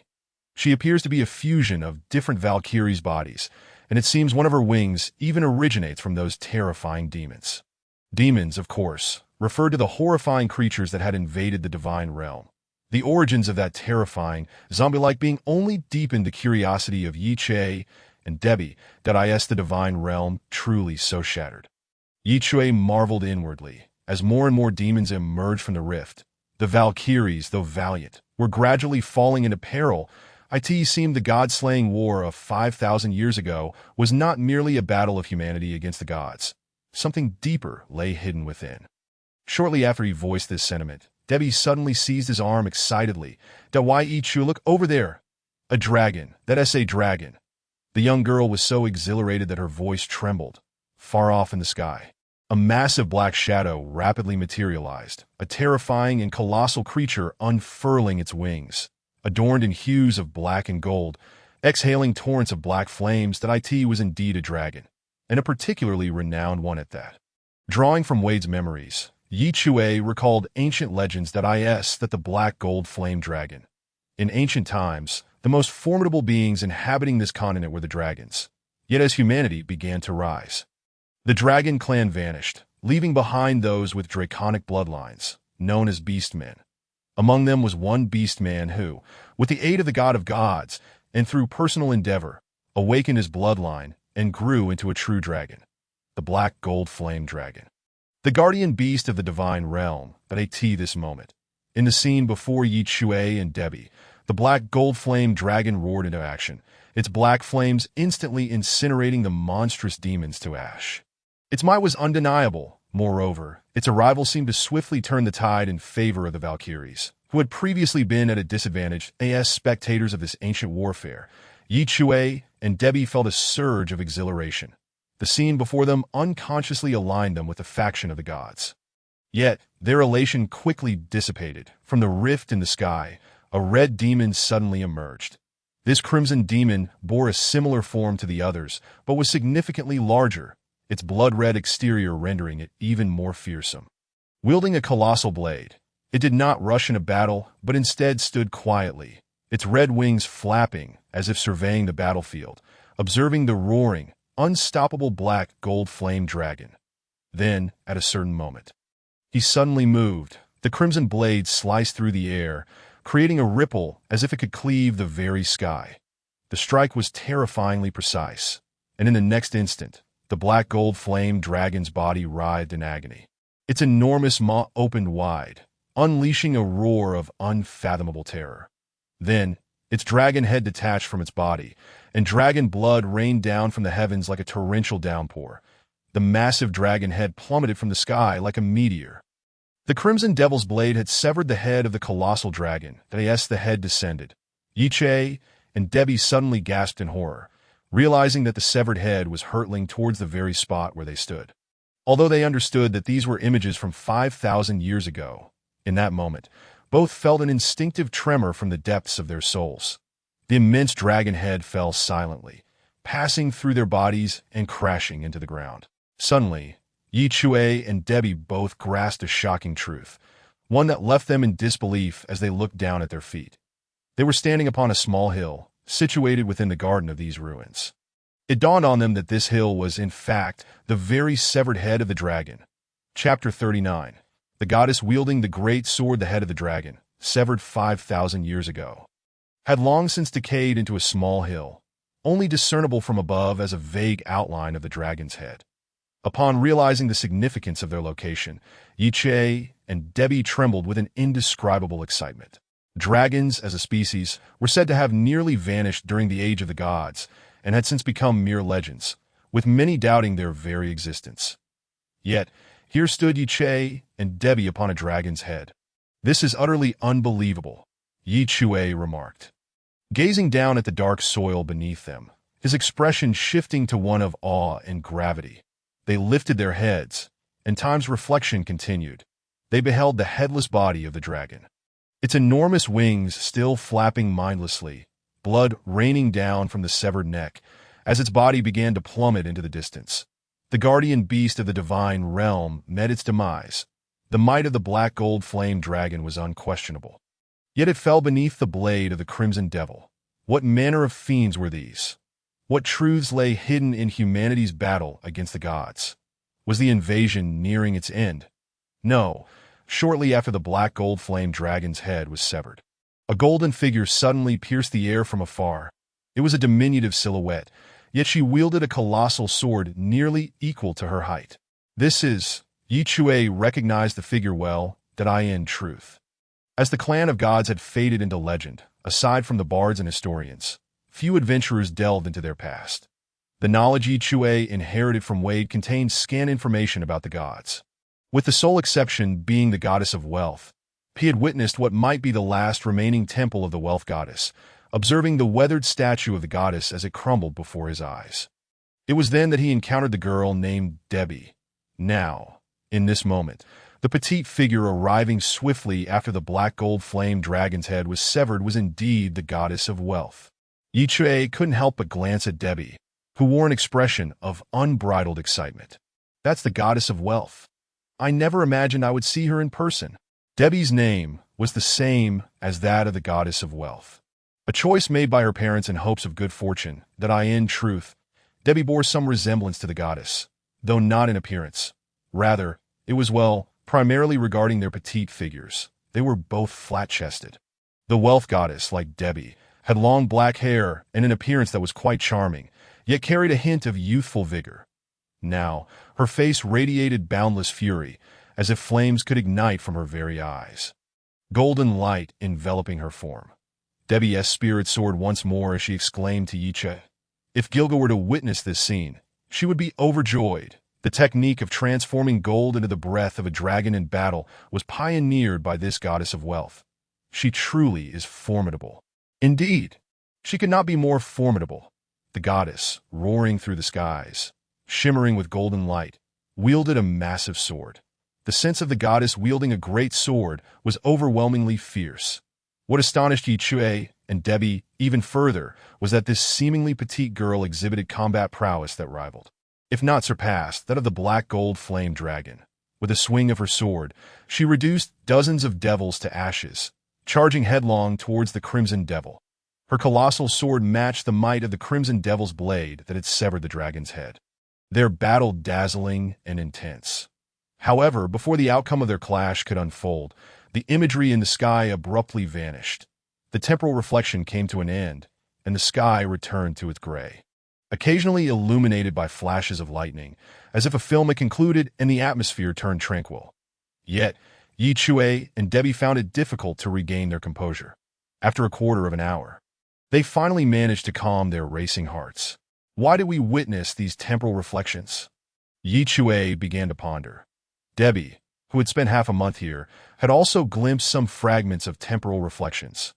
A: She appears to be a fusion of different Valkyries' bodies, and it seems one of her wings even originates from those terrifying demons. Demons, of course, referred to the horrifying creatures that had invaded the divine realm. The origins of that terrifying, zombie-like being only deepened the curiosity of Chui and Debbie. The divine realm truly so shattered. Chui marveled inwardly, as more and more demons emerged from the rift. The Valkyries, though valiant, were gradually falling into peril. It seemed the god-slaying war of 5,000 years ago was not merely a battle of humanity against the gods. Something deeper lay hidden within. Shortly after he voiced this sentiment, Debbie suddenly seized his arm excitedly. Chui, look over there. A dragon. That's a dragon. The young girl was so exhilarated that her voice trembled. Far off in the sky, a massive black shadow rapidly materialized, a terrifying and colossal creature unfurling its wings, adorned in hues of black and gold, exhaling torrents of black flames. It was indeed a dragon, and a particularly renowned one at that. Drawing from Wade's memories, Chui recalled ancient legends that the black gold flame dragon. In ancient times, the most formidable beings inhabiting this continent were the dragons. Yet as humanity began to rise, the dragon clan vanished, leaving behind those with draconic bloodlines, known as beastmen. Among them was one beastman who, with the aid of the god of gods and through personal endeavor, awakened his bloodline and grew into a true dragon, the black gold flame dragon. The guardian beast of the divine realm at this moment. In the scene before Chui and Debbie, the black gold flame dragon roared into action, its black flames instantly incinerating the monstrous demons to ash. Its might was undeniable. Moreover, its arrival seemed to swiftly turn the tide in favor of the Valkyries, who had previously been at a disadvantage as spectators of this ancient warfare. Chui and Debbie felt a surge of exhilaration. The scene before them unconsciously aligned them with the faction of the gods. Yet, their elation quickly dissipated. From the rift in the sky, a red demon suddenly emerged. This crimson demon bore a similar form to the others, but was significantly larger, its blood-red exterior rendering it even more fearsome. Wielding a colossal blade, it did not rush into battle, but instead stood quietly, its red wings flapping as if surveying the battlefield, observing the roaring, unstoppable black gold flame dragon. Then, at a certain moment, he suddenly moved. The crimson blade sliced through the air, creating a ripple as if it could cleave the very sky. The strike was terrifyingly precise, and in the next instant, the black gold flame dragon's body writhed in agony. Its enormous maw opened wide, unleashing a roar of unfathomable terror. Then, its dragon head detached from its body, and dragon blood rained down from the heavens like a torrential downpour. The massive dragon head plummeted from the sky like a meteor. The crimson devil's blade had severed the head of the colossal dragon. As the head descended, Chui and Debbie suddenly gasped in horror, realizing that the severed head was hurtling towards the very spot where they stood. Although they understood that these were images from 5,000 years ago, in that moment, both felt an instinctive tremor from the depths of their souls. The immense dragon head fell silently, passing through their bodies and crashing into the ground. Suddenly, Chui and Debbie both grasped a shocking truth, one that left them in disbelief as they looked down at their feet. They were standing upon a small hill, situated within the garden of these ruins. It dawned on them that this hill was, in fact, the very severed head of the dragon. Chapter 39. The goddess wielding the great sword, the head of the dragon, severed 5,000 years ago, had long since decayed into a small hill, only discernible from above as a vague outline of the dragon's head. Upon realizing the significance of their location, Chui and Debbie trembled with an indescribable excitement. Dragons, as a species, were said to have nearly vanished during the Age of the Gods, and had since become mere legends, with many doubting their very existence. Yet, here stood Chui and Debbie upon a dragon's head. "This is utterly unbelievable," Chui remarked, gazing down at the dark soil beneath them, his expression shifting to one of awe and gravity. They lifted their heads, and time's reflection continued. They beheld the headless body of the dragon, its enormous wings still flapping mindlessly, blood raining down from the severed neck as its body began to plummet into the distance. The guardian beast of the divine realm met its demise. The might of the black gold flame dragon was unquestionable. Yet it fell beneath the blade of the crimson devil. What manner of fiends were these? What truths lay hidden in humanity's battle against the gods? Was the invasion nearing its end? No. Shortly after the black gold flame dragon's head was severed, a golden figure suddenly pierced the air from afar. It was a diminutive silhouette, yet she wielded a colossal sword nearly equal to her height. Chui recognized the figure well, in truth. As the clan of gods had faded into legend, aside from the bards and historians, few adventurers delved into their past. The knowledge Chui inherited from Wade contained scant information about the gods. With the sole exception being the goddess of wealth, he had witnessed what might be the last remaining temple of the wealth goddess, observing the weathered statue of the goddess as it crumbled before his eyes. It was then that he encountered the girl named Debbie. Now, in this moment, the petite figure arriving swiftly after the black gold flame dragon's head was severed was indeed the goddess of wealth. Chui couldn't help but glance at Debbie, who wore an expression of unbridled excitement. "That's the goddess of wealth. I never imagined I would see her in person. Debbie's name was the same as that of the goddess of wealth. A choice made by her parents in hopes of good fortune, that in truth, Debbie bore some resemblance to the goddess, though not in appearance. Rather, it was, primarily regarding their petite figures. They were both flat-chested. The wealth goddess, like Debbie, had long black hair and an appearance that was quite charming, yet carried a hint of youthful vigor. Now, her face radiated boundless fury, as if flames could ignite from her very eyes. Golden light enveloping her form. Debbie's spirit soared once more as she exclaimed to Chui. If Gilga were to witness this scene, she would be overjoyed. The technique of transforming gold into the breath of a dragon in battle was pioneered by this goddess of wealth. She truly is formidable. Indeed, she could not be more formidable. The goddess, roaring through the skies, shimmering with golden light, wielded a massive sword. The sense of the goddess wielding a great sword was overwhelmingly fierce. What astonished Chui and Debbie even further was that this seemingly petite girl exhibited combat prowess that rivaled, if not surpassed, that of the black gold flame dragon. With a swing of her sword, she reduced dozens of devils to ashes, charging headlong towards the Crimson Devil. Her colossal sword matched the might of the Crimson Devil's blade that had severed the dragon's head. Their battle dazzling and intense. However, before the outcome of their clash could unfold, the imagery in the sky abruptly vanished. The temporal reflection came to an end, and the sky returned to its gray, occasionally illuminated by flashes of lightning, as if a film had concluded and the atmosphere turned tranquil. Yet, Chui and Debbie found it difficult to regain their composure. After a quarter of an hour, they finally managed to calm their racing hearts. Why did we witness these temporal reflections? Chui began to ponder. Debbie, who had spent half a month here, had also glimpsed some fragments of temporal reflections.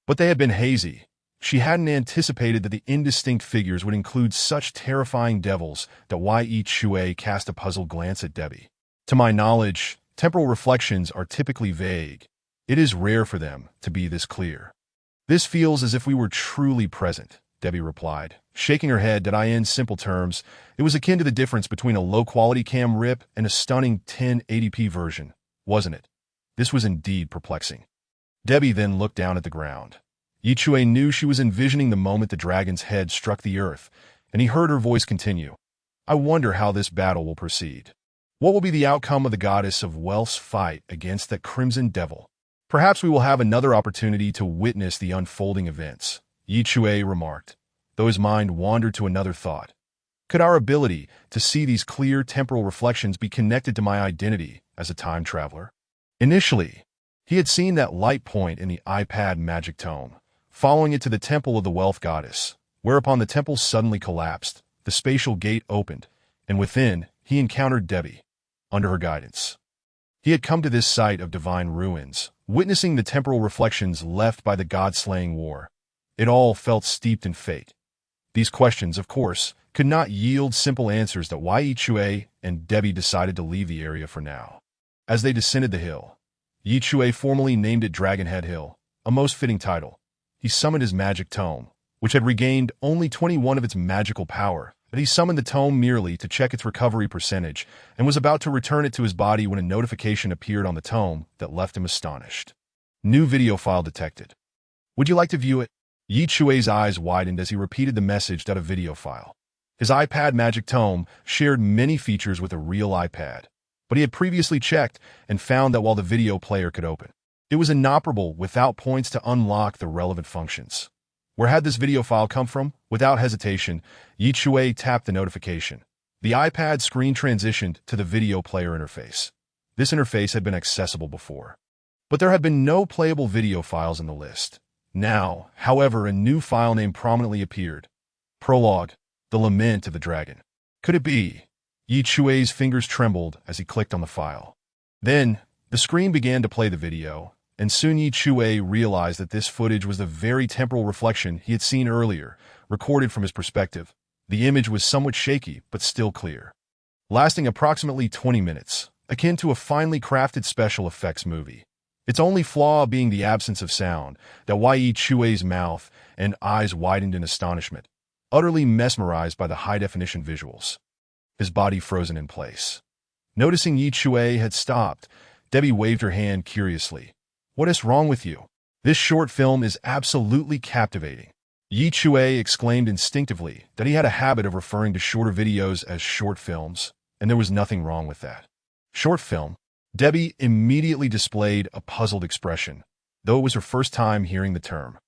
A: But they had been hazy. She hadn't anticipated that the indistinct figures would include such terrifying devils that Chui cast a puzzled glance at Debbie. To my knowledge, temporal reflections are typically vague. It is rare for them to be this clear. This feels as if we were truly present, Debbie replied, shaking her head that in simple terms, it was akin to the difference between a low-quality cam rip and a stunning 1080p version, wasn't it? This was indeed perplexing. Debbie then looked down at the ground. Chui knew she was envisioning the moment the dragon's head struck the earth, and he heard her voice continue. I wonder how this battle will proceed. What will be the outcome of the goddess of wealth's fight against that Crimson Devil? Perhaps we will have another opportunity to witness the unfolding events, Chui remarked, though his mind wandered to another thought. Could our ability to see these clear temporal reflections be connected to my identity as a time traveler? Initially, he had seen that light point in the iPad magic tome, following it to the temple of the wealth goddess, whereupon the temple suddenly collapsed, the spatial gate opened, and within, he encountered Debbie. Under her guidance, he had come to this site of divine ruins, witnessing the temporal reflections left by the god-slaying war. It all felt steeped in fate. These questions, of course, could not yield simple answers that Chui and Debbie decided to leave the area for now. As they descended the hill, Chui formally named it Dragonhead Hill, a most fitting title. He summoned his magic tome, which had regained only 21 of its magical power, but he summoned the tome merely to check its recovery percentage and was about to return it to his body when a notification appeared on the tome that left him astonished. New video file detected. Would you like to view it? Chui's eyes widened as he repeated the message a video file. His iPad magic tome shared many features with a real iPad, but he had previously checked and found that while the video player could open, it was inoperable without points to unlock the relevant functions. Where had this video file come from? Without hesitation, Chui tapped the notification. The iPad screen transitioned to the video player interface. This interface had been accessible before, but there had been no playable video files in the list. Now, however, a new file name prominently appeared. Prologue, The Lament of the Dragon. Could it be? Chui's fingers trembled as he clicked on the file. Then, the screen began to play the video, and soon Chui realized that this footage was the very temporal reflection he had seen earlier, recorded from his perspective. The image was somewhat shaky, but still clear, lasting approximately 20 minutes, akin to a finely crafted special effects movie. Its only flaw being the absence of sound, that Chui's mouth and eyes widened in astonishment, utterly mesmerized by the high-definition visuals. His body frozen in place. Noticing Chui had stopped, Debbie waved her hand curiously. What is wrong with you? This short film is absolutely captivating. Chui exclaimed instinctively that he had a habit of referring to shorter videos as short films, and there was nothing wrong with that. Short film? Debbie immediately displayed a puzzled expression, though it was her first time hearing the term.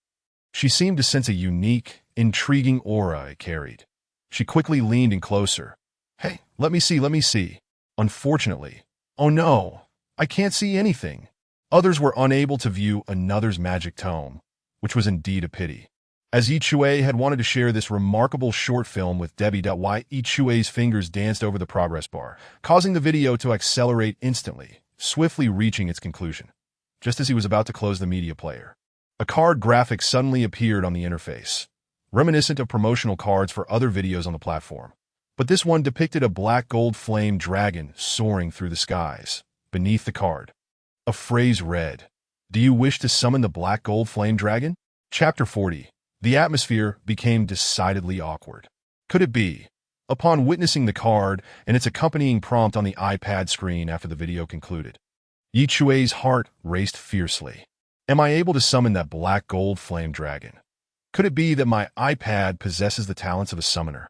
A: She seemed to sense a unique, intriguing aura it carried. She quickly leaned in closer. Hey, let me see. Unfortunately. Oh no, I can't see anything. Others were unable to view another's magic tome, which was indeed a pity. As Chui had wanted to share this remarkable short film with Debbie, Chui's fingers danced over the progress bar, causing the video to accelerate instantly, swiftly reaching its conclusion. Just as he was about to close the media player, a card graphic suddenly appeared on the interface, reminiscent of promotional cards for other videos on the platform. But this one depicted a black gold flame dragon soaring through the skies. Beneath the card, a phrase read, "Do you wish to summon the black gold flame dragon?" Chapter 40. The atmosphere became decidedly awkward. Could it be? Upon witnessing the card and its accompanying prompt on the iPad screen after the video concluded, Chui's heart raced fiercely. Am I able to summon that black gold flame dragon? Could it be that my iPad possesses the talents of a summoner?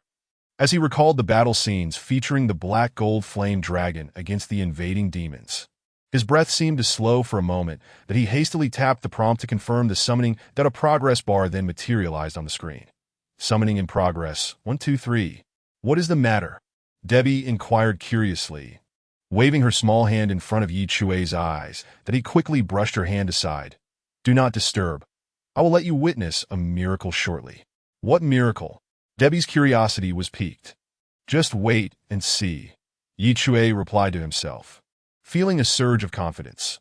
A: As he recalled the battle scenes featuring the black gold flame dragon against the invading demons, his breath seemed to slow for a moment, that he hastily tapped the prompt to confirm the summoning, that a progress bar then materialized on the screen. Summoning in progress. 1, 2, 3. What is the matter? Debbie inquired curiously, waving her small hand in front of Chui's eyes, that he quickly brushed her hand aside. Do not disturb. I will let you witness a miracle shortly. What miracle? Debbie's curiosity was piqued. Just wait and see, Chui replied to himself, feeling a surge of confidence.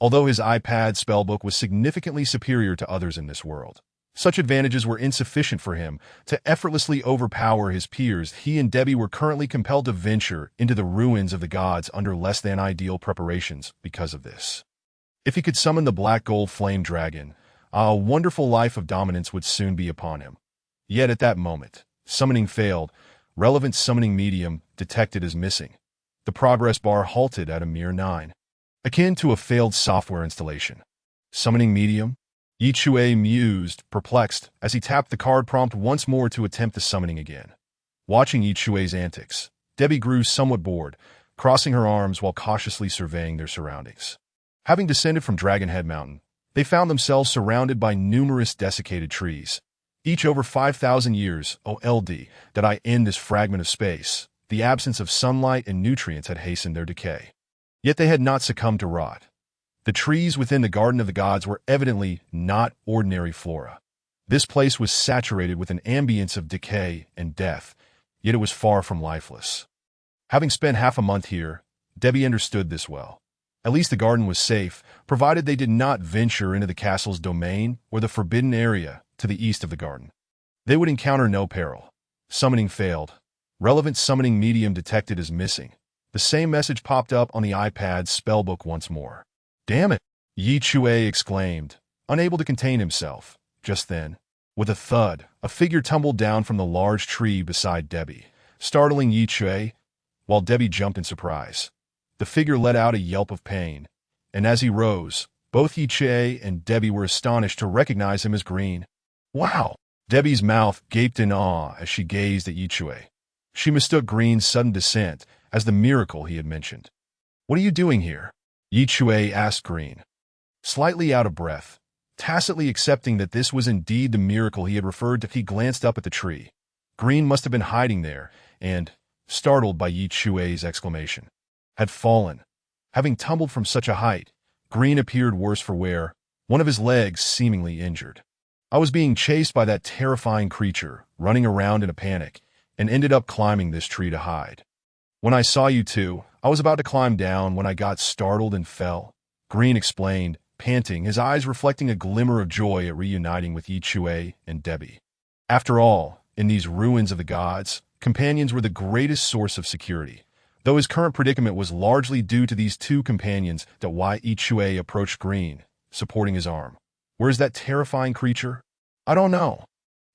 A: Although his iPad spellbook was significantly superior to others in this world, such advantages were insufficient for him to effortlessly overpower his peers. He and Debbie were currently compelled to venture into the ruins of the gods under less than ideal preparations because of this. If he could summon the black gold flame dragon, a wonderful life of dominance would soon be upon him. Yet at that moment, summoning failed, relevant summoning medium detected as missing. The progress bar halted at a mere 9, akin to a failed software installation. Summoning medium? Chui mused, perplexed, as he tapped the card prompt once more to attempt the summoning again. Watching Chui's antics, Debbie grew somewhat bored, crossing her arms while cautiously surveying their surroundings. Having descended from Dragonhead Mountain, they found themselves surrounded by numerous desiccated trees, each over 5,000 years old. That I end this fragment of space. The absence of sunlight and nutrients had hastened their decay. Yet they had not succumbed to rot. The trees within the Garden of the Gods were evidently not ordinary flora. This place was saturated with an ambience of decay and death, yet it was far from lifeless. Having spent half a month here, Debbie understood this well. At least the garden was safe, provided they did not venture into the castle's domain or the forbidden area to the east of the garden. They would encounter no peril. Summoning failed. Relevant summoning medium detected as missing. The same message popped up on the iPad spellbook once more. Damn it! Chui exclaimed, unable to contain himself. Just then, with a thud, a figure tumbled down from the large tree beside Debbie, startling Chui, while Debbie jumped in surprise. The figure let out a yelp of pain, and as he rose, both Chui and Debbie were astonished to recognize him as Green. Wow! Debbie's mouth gaped in awe as she gazed at Chui. She mistook Green's sudden descent as the miracle he had mentioned. What are you doing here? Chui asked Green, slightly out of breath, tacitly accepting that this was indeed the miracle he had referred to. He glanced up at the tree. Green must have been hiding there and, startled by Chui's exclamation, had fallen. Having tumbled from such a height, Green appeared worse for wear, one of his legs seemingly injured. I was being chased by that terrifying creature, running around in a panic, and ended up climbing this tree to hide. When I saw you two, I was about to climb down when I got startled and fell, Green explained, panting, his eyes reflecting a glimmer of joy at reuniting with Chui and Debbie. After all, in these ruins of the gods, companions were the greatest source of security. Though his current predicament was largely due to these two companions, that why Chui approached Green, supporting his arm. Where's that terrifying creature? I don't know.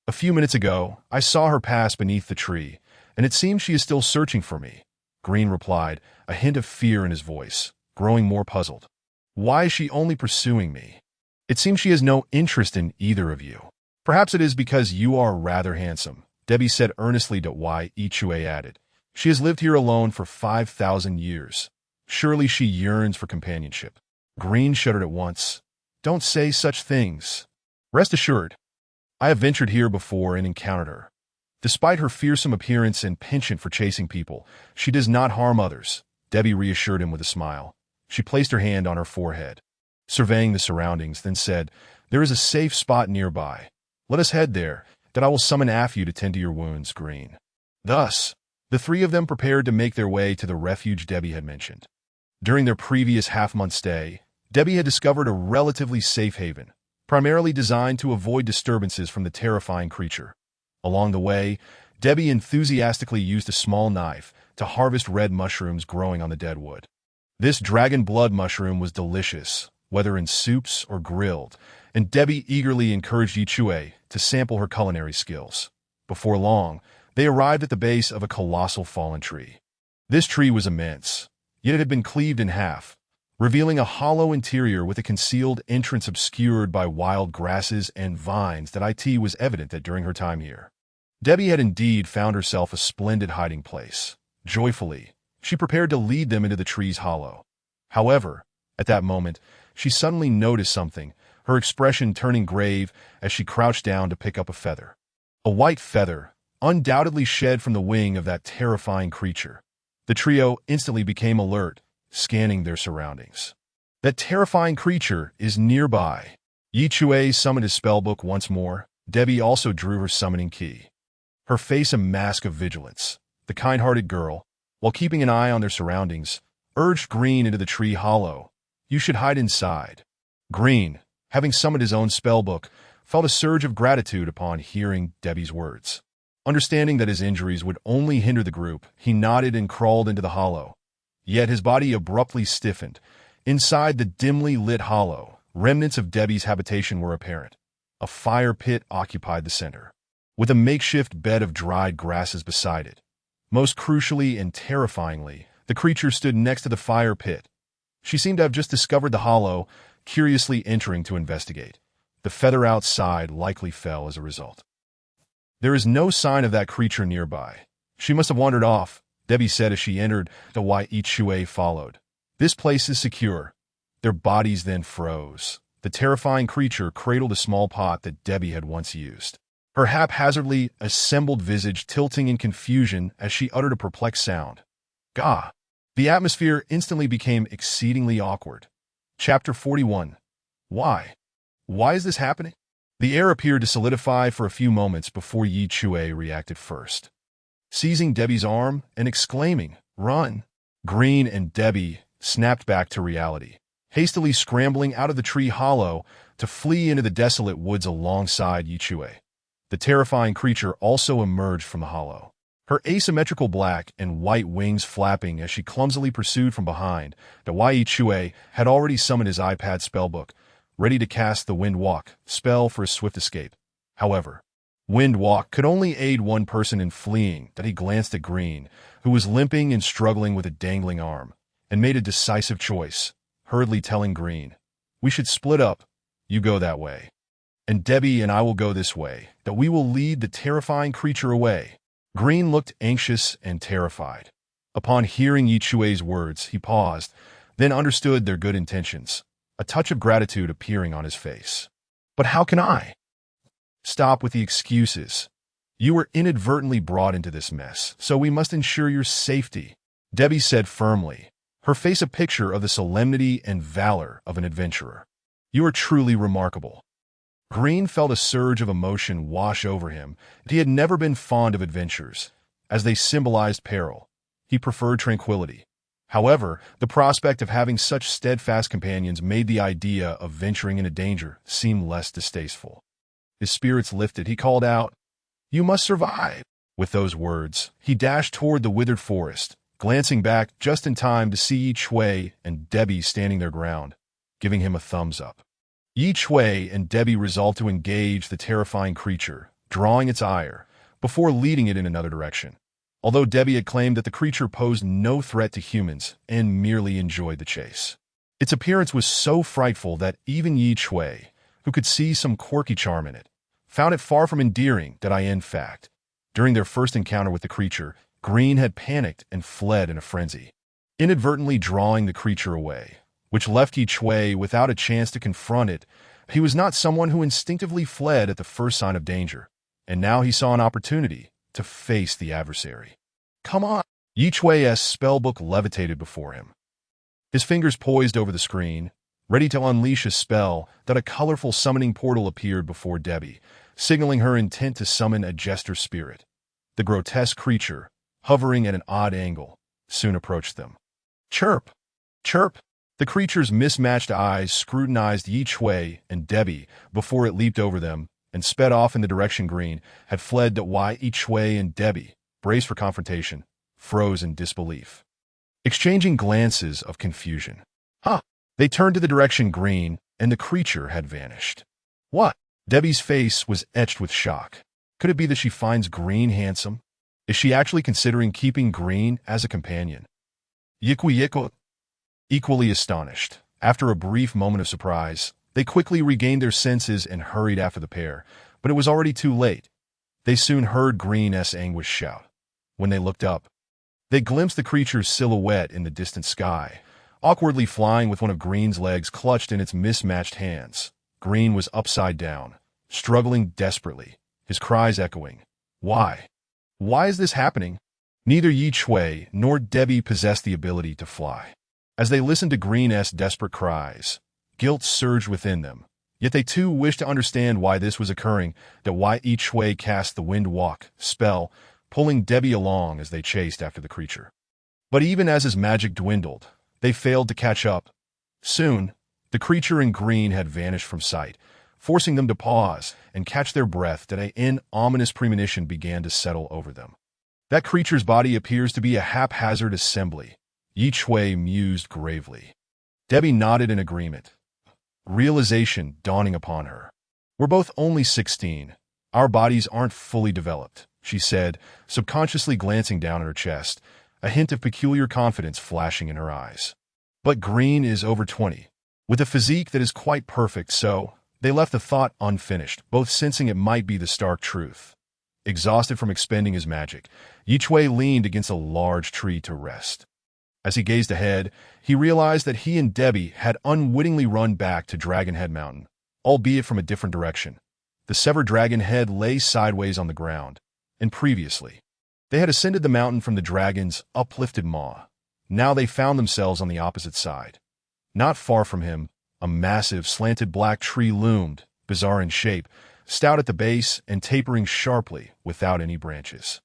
A: A few minutes ago, I saw her pass beneath the tree, and it seems she is still searching for me. Green replied, a hint of fear in his voice, growing more puzzled. Why is she only pursuing me? It seems she has no interest in either of you. Perhaps it is because you are rather handsome, Debbie said earnestly to why Chui added. She has lived here alone for 5,000 years. Surely she yearns for companionship. Green shuddered at once. Don't say such things. Rest assured, I have ventured here before and encountered her. Despite her fearsome appearance and penchant for chasing people, she does not harm others, Debbie reassured him with a smile. She placed her hand on her forehead, surveying the surroundings, then said, there is a safe spot nearby. Let us head there, that I will summon Affu to tend to your wounds, Green. Thus, the three of them prepared to make their way to the refuge Debbie had mentioned. During their previous half-month stay, Debbie had discovered a relatively safe haven, primarily designed to avoid disturbances from the terrifying creature. Along the way, Debbie enthusiastically used a small knife to harvest red mushrooms growing on the dead wood. This dragon blood mushroom was delicious, whether in soups or grilled, and Debbie eagerly encouraged Chui to sample her culinary skills. Before long, they arrived at the base of a colossal fallen tree. This tree was immense, yet it had been cleaved in half, revealing a hollow interior with a concealed entrance obscured by wild grasses and vines that it was evident that during her time here, Debbie had indeed found herself a splendid hiding place. Joyfully, she prepared to lead them into the tree's hollow. However, at that moment, she suddenly noticed something, her expression turning grave as she crouched down to pick up a feather. A white feather, undoubtedly shed from the wing of that terrifying creature. The trio instantly became alert, scanning their surroundings. That terrifying creature is nearby. Chui summoned his spellbook once more. Debbie also drew her summoning key. Her face a mask of vigilance. The kind-hearted girl, while keeping an eye on their surroundings, urged Green into the tree hollow. You should hide inside. Green, having summoned his own spellbook, felt a surge of gratitude upon hearing Debbie's words. Understanding that his injuries would only hinder the group, he nodded and crawled into the hollow. Yet his body abruptly stiffened. Inside the dimly lit hollow, remnants of Debbie's habitation were apparent. A fire pit occupied the center, with a makeshift bed of dried grasses beside it. Most crucially and terrifyingly, the creature stood next to the fire pit. She seemed to have just discovered the hollow, curiously entering to investigate. The feather outside likely fell as a result. There is no sign of that creature nearby. She must have wandered off, Debbie said as she entered, the white Chui followed. This place is secure. Their bodies then froze. The terrifying creature cradled a small pot that Debbie had once used. Her haphazardly assembled visage tilting in confusion as she uttered a perplexed sound. Gah! The atmosphere instantly became exceedingly awkward. Chapter 41. Why? Why is this happening? The air appeared to solidify for a few moments before Chui reacted first. Seizing Debbie's arm and exclaiming, Run! Green and Debbie snapped back to reality, hastily scrambling out of the tree hollow to flee into the desolate woods alongside Chui. The terrifying creature also emerged from the hollow, her asymmetrical black and white wings flapping as she clumsily pursued from behind. The Chui had already summoned his iPad spellbook, ready to cast the Wind Walk spell for a swift escape. However, Wind Walk could only aid one person in fleeing. That he glanced at Green, who was limping and struggling with a dangling arm, and made a decisive choice, hurriedly telling Green, We should split up. You go that way, and Debbie and I will go this way, that we will lead the terrifying creature away. Green looked anxious and terrified. Upon hearing Chui's words, he paused, then understood their good intentions, a touch of gratitude appearing on his face. But how can I? Stop with the excuses. You were inadvertently brought into this mess, so we must ensure your safety, Debbie said firmly, her face a picture of the solemnity and valor of an adventurer. You are truly remarkable. Green felt a surge of emotion wash over him. He had never been fond of adventures, as they symbolized peril. He preferred tranquility. However, the prospect of having such steadfast companions made the idea of venturing into danger seem less distasteful. His spirits lifted. He called out, You must survive. With those words, he dashed toward the withered forest, glancing back just in time to see Chui and Debbie standing their ground, giving him a thumbs up. Chui and Debbie resolved to engage the terrifying creature, drawing its ire, before leading it in another direction. although Debbie had claimed that the creature posed no threat to humans and merely enjoyed the chase. Its appearance was so frightful that even Chui, who could see some quirky charm in it, found it far from endearing. In fact, during their first encounter with the creature, Green had panicked and fled in a frenzy, inadvertently drawing the creature away, which left Chui without a chance to confront it. He was not someone who instinctively fled at the first sign of danger, and now he saw an opportunity to face the adversary. Come on! Chui's spellbook levitated before him, his fingers poised over the screen, ready to unleash a spell. That a colorful summoning portal appeared before Debbie, signaling her intent to summon a jester spirit. The grotesque creature, hovering at an odd angle, soon approached them. Chirp! Chirp! The creature's mismatched eyes scrutinized Chui and Debbie before it leaped over them and sped off in the direction Green had fled. Chui and Debbie, braced for confrontation, froze in disbelief, exchanging glances of confusion. Huh! They turned to the direction Green, and the creature had vanished. What? Debbie's face was etched with shock. Could it be that she finds Green handsome? Is she actually considering keeping Green as a companion? Chui, equally astonished. After a brief moment of surprise, they quickly regained their senses and hurried after the pair, but it was already too late. They soon heard Green's anguished shout. When they looked up, they glimpsed the creature's silhouette in the distant sky, awkwardly flying with one of Green's legs clutched in its mismatched hands. Green was upside down, struggling desperately, his cries echoing. Why? Why is this happening? Neither Chui nor Debbie possessed the ability to fly. As they listened to Green's desperate cries, guilt surged within them, yet they too wished to understand why this was occurring. Chui cast the wind walk spell, pulling Debbie along as they chased after the creature. But even as his magic dwindled, they failed to catch up. Soon, the creature in Green had vanished from sight, forcing them to pause and catch their breath. An ominous premonition began to settle over them. That creature's body appears to be a haphazard assembly, Chui mused gravely. Debbie nodded in agreement, realization dawning upon her. We're both only 16. Our bodies aren't fully developed, she said, subconsciously glancing down at her chest, a hint of peculiar confidence flashing in her eyes. But Green is over 20, with a physique that is quite perfect, so they left the thought unfinished, both sensing it might be the stark truth. Exhausted from expending his magic, Chui leaned against a large tree to rest. As he gazed ahead, he realized that he and Debbie had unwittingly run back to Dragon Head Mountain, albeit from a different direction. The severed dragon head lay sideways on the ground, and previously, they had ascended the mountain from the dragon's uplifted maw. Now they found themselves on the opposite side. Not far from him, a massive, slanted black tree loomed, bizarre in shape, stout at the base and tapering sharply without any branches.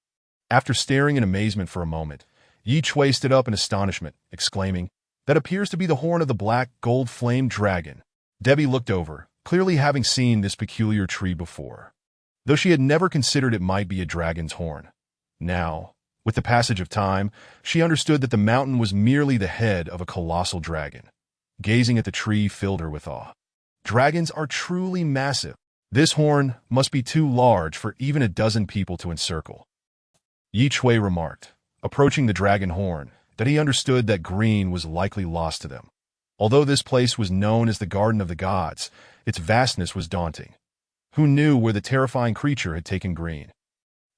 A: After staring in amazement for a moment, Chui stood up in astonishment, exclaiming, "That appears to be the horn of the black gold-flamed dragon." Debbie looked over, clearly having seen this peculiar tree before, though she had never considered it might be a dragon's horn. Now, with the passage of time, she understood that the mountain was merely the head of a colossal dragon. Gazing at the tree filled her with awe. Dragons are truly massive. This horn must be too large for even a dozen people to encircle. Chui remarked, approaching the dragon horn, that he understood that Green was likely lost to them. Although this place was known as the Garden of the Gods, its vastness was daunting. Who knew where the terrifying creature had taken Green?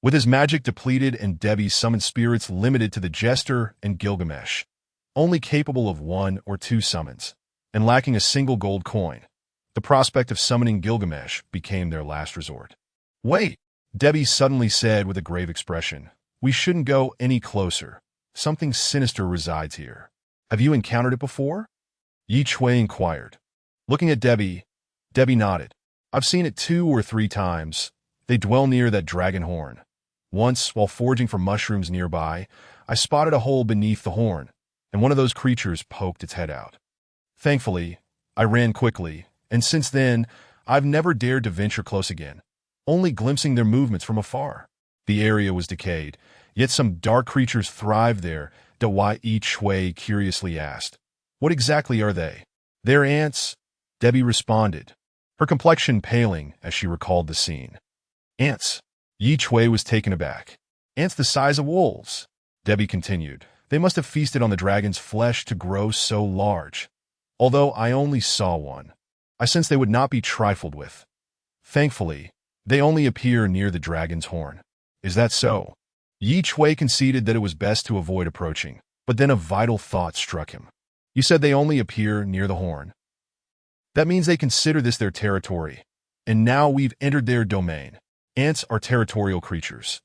A: With his magic depleted and Debbie's summoned spirits limited to the Jester and Gilgamesh, only capable of 1 or 2 summons, and lacking a single gold coin, the prospect of summoning Gilgamesh became their last resort. "Wait," Debbie suddenly said with a grave expression. "We shouldn't go any closer. Something sinister resides here. Have you encountered it before?" Chui inquired. Looking at Debbie, Debbie nodded. "I've seen it 2 or 3 times. They dwell near that dragon horn. Once, while foraging for mushrooms nearby, I spotted a hole beneath the horn, and one of those creatures poked its head out. Thankfully, I ran quickly, and since then, I've never dared to venture close again, only glimpsing their movements from afar." The area was decayed, yet some dark creatures thrived there. Chui curiously asked, "What exactly are they?" "They're ants," Debbie responded, her complexion paling as she recalled the scene. "Ants?" Chui was taken aback. Ants the size of wolves. Debbie continued. They must have feasted on the dragon's flesh to grow so large. Although I only saw one, I sensed they would not be trifled with. Thankfully, they only appear near the dragon's horn. Is that so? Chui conceded that it was best to avoid approaching, but then a vital thought struck him. You said they only appear near the horn. That means they consider this their territory, and now we've entered their domain. Ants are territorial creatures.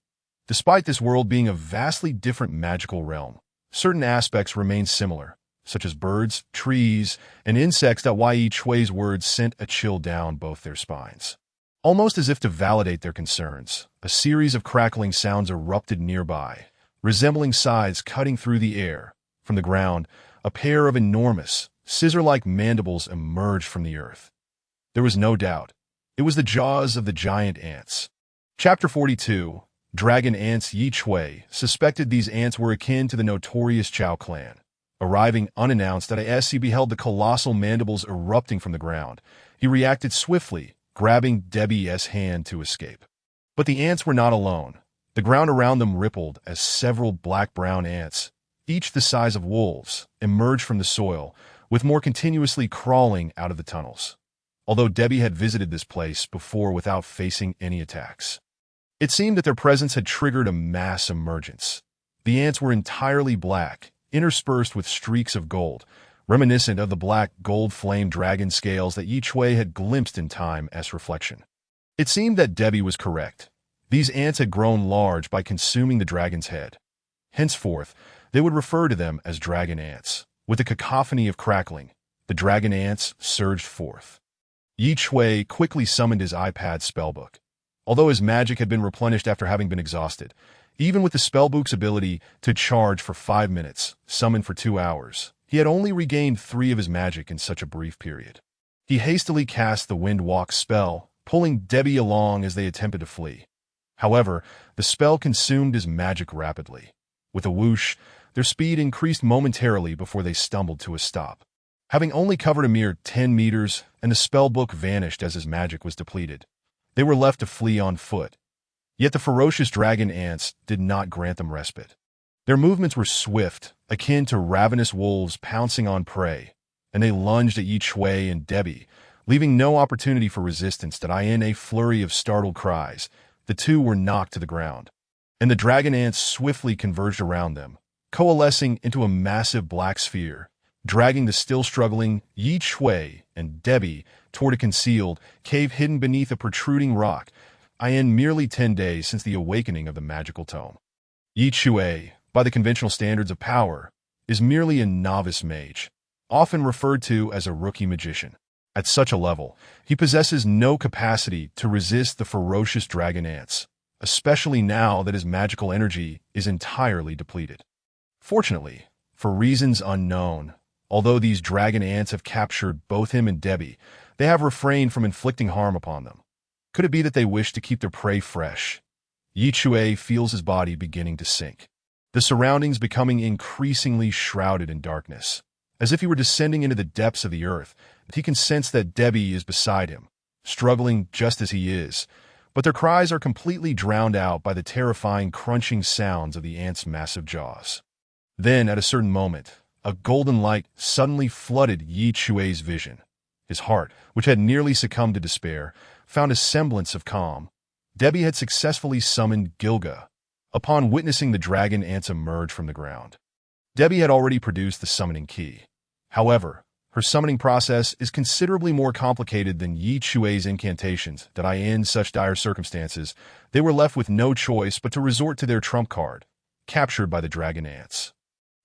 A: Despite this world being a vastly different magical realm, certain aspects remain similar, such as birds, trees, and insects that Chui's words sent a chill down both their spines. Almost as if to validate their concerns, a series of crackling sounds erupted nearby, resembling scythes cutting through the air. From the ground, a pair of enormous, scissor-like mandibles emerged from the earth. There was no doubt. It was the jaws of the giant ants. Chapter 42. Dragon Ants. Chui suspected these ants were akin to the notorious Chow clan. Arriving unannounced as he beheld the colossal mandibles erupting from the ground, he reacted swiftly, grabbing Debbie's hand to escape. But the ants were not alone. The ground around them rippled as several black-brown ants, each the size of wolves, emerged from the soil, with more continuously crawling out of the tunnels. Although Debbie had visited this place before without facing any attacks, it seemed that their presence had triggered a mass emergence. The ants were entirely black, interspersed with streaks of gold, reminiscent of the black gold-flame dragon scales that Chui had glimpsed in time as reflection. It seemed that Debbie was correct. These ants had grown large by consuming the dragon's head. Henceforth, they would refer to them as dragon ants. With a cacophony of crackling, the dragon ants surged forth. Chui quickly summoned his iPad spellbook. Although his magic had been replenished after having been exhausted, even with the spellbook's ability to charge for 5 minutes, summon for 2 hours, he had only regained 3 of his magic in such a brief period. He hastily cast the Wind Walk spell, pulling Debbie along as they attempted to flee. However, the spell consumed his magic rapidly. With a whoosh, their speed increased momentarily before they stumbled to a stop. Having only covered a mere 10 meters, and the spellbook vanished as his magic was depleted, they were left to flee on foot. Yet the ferocious dragon ants did not grant them respite. Their movements were swift, akin to ravenous wolves pouncing on prey, and they lunged at Chui and Debbie, leaving no opportunity for resistance. In a flurry of startled cries, the two were knocked to the ground, and the dragon ants swiftly converged around them, coalescing into a massive black sphere, dragging the still struggling Chui and Debbie toward a concealed cave hidden beneath a protruding rock. Merely 10 days since the awakening of the magical tome. Chui, by the conventional standards of power, is merely a novice mage, often referred to as a rookie magician. At such a level, he possesses no capacity to resist the ferocious dragon ants, especially now that his magical energy is entirely depleted. Fortunately, for reasons unknown, although these dragon ants have captured both him and Debbie, they have refrained from inflicting harm upon them. Could it be that they wish to keep their prey fresh? Chui feels his body beginning to sink, the surroundings becoming increasingly shrouded in darkness. As if he were descending into the depths of the earth, he can sense that Debbie is beside him, struggling just as he is, but their cries are completely drowned out by the terrifying crunching sounds of the ants' massive jaws. Then, at a certain moment, a golden light suddenly flooded Chui's vision. His heart, which had nearly succumbed to despair, found a semblance of calm. Debbie had successfully summoned Gilga. Upon witnessing the dragon ants emerge from the ground, Debbie had already produced the summoning key. However, her summoning process is considerably more complicated than Chui's incantations. In such dire circumstances, they were left with no choice but to resort to their trump card, captured by the dragon ants.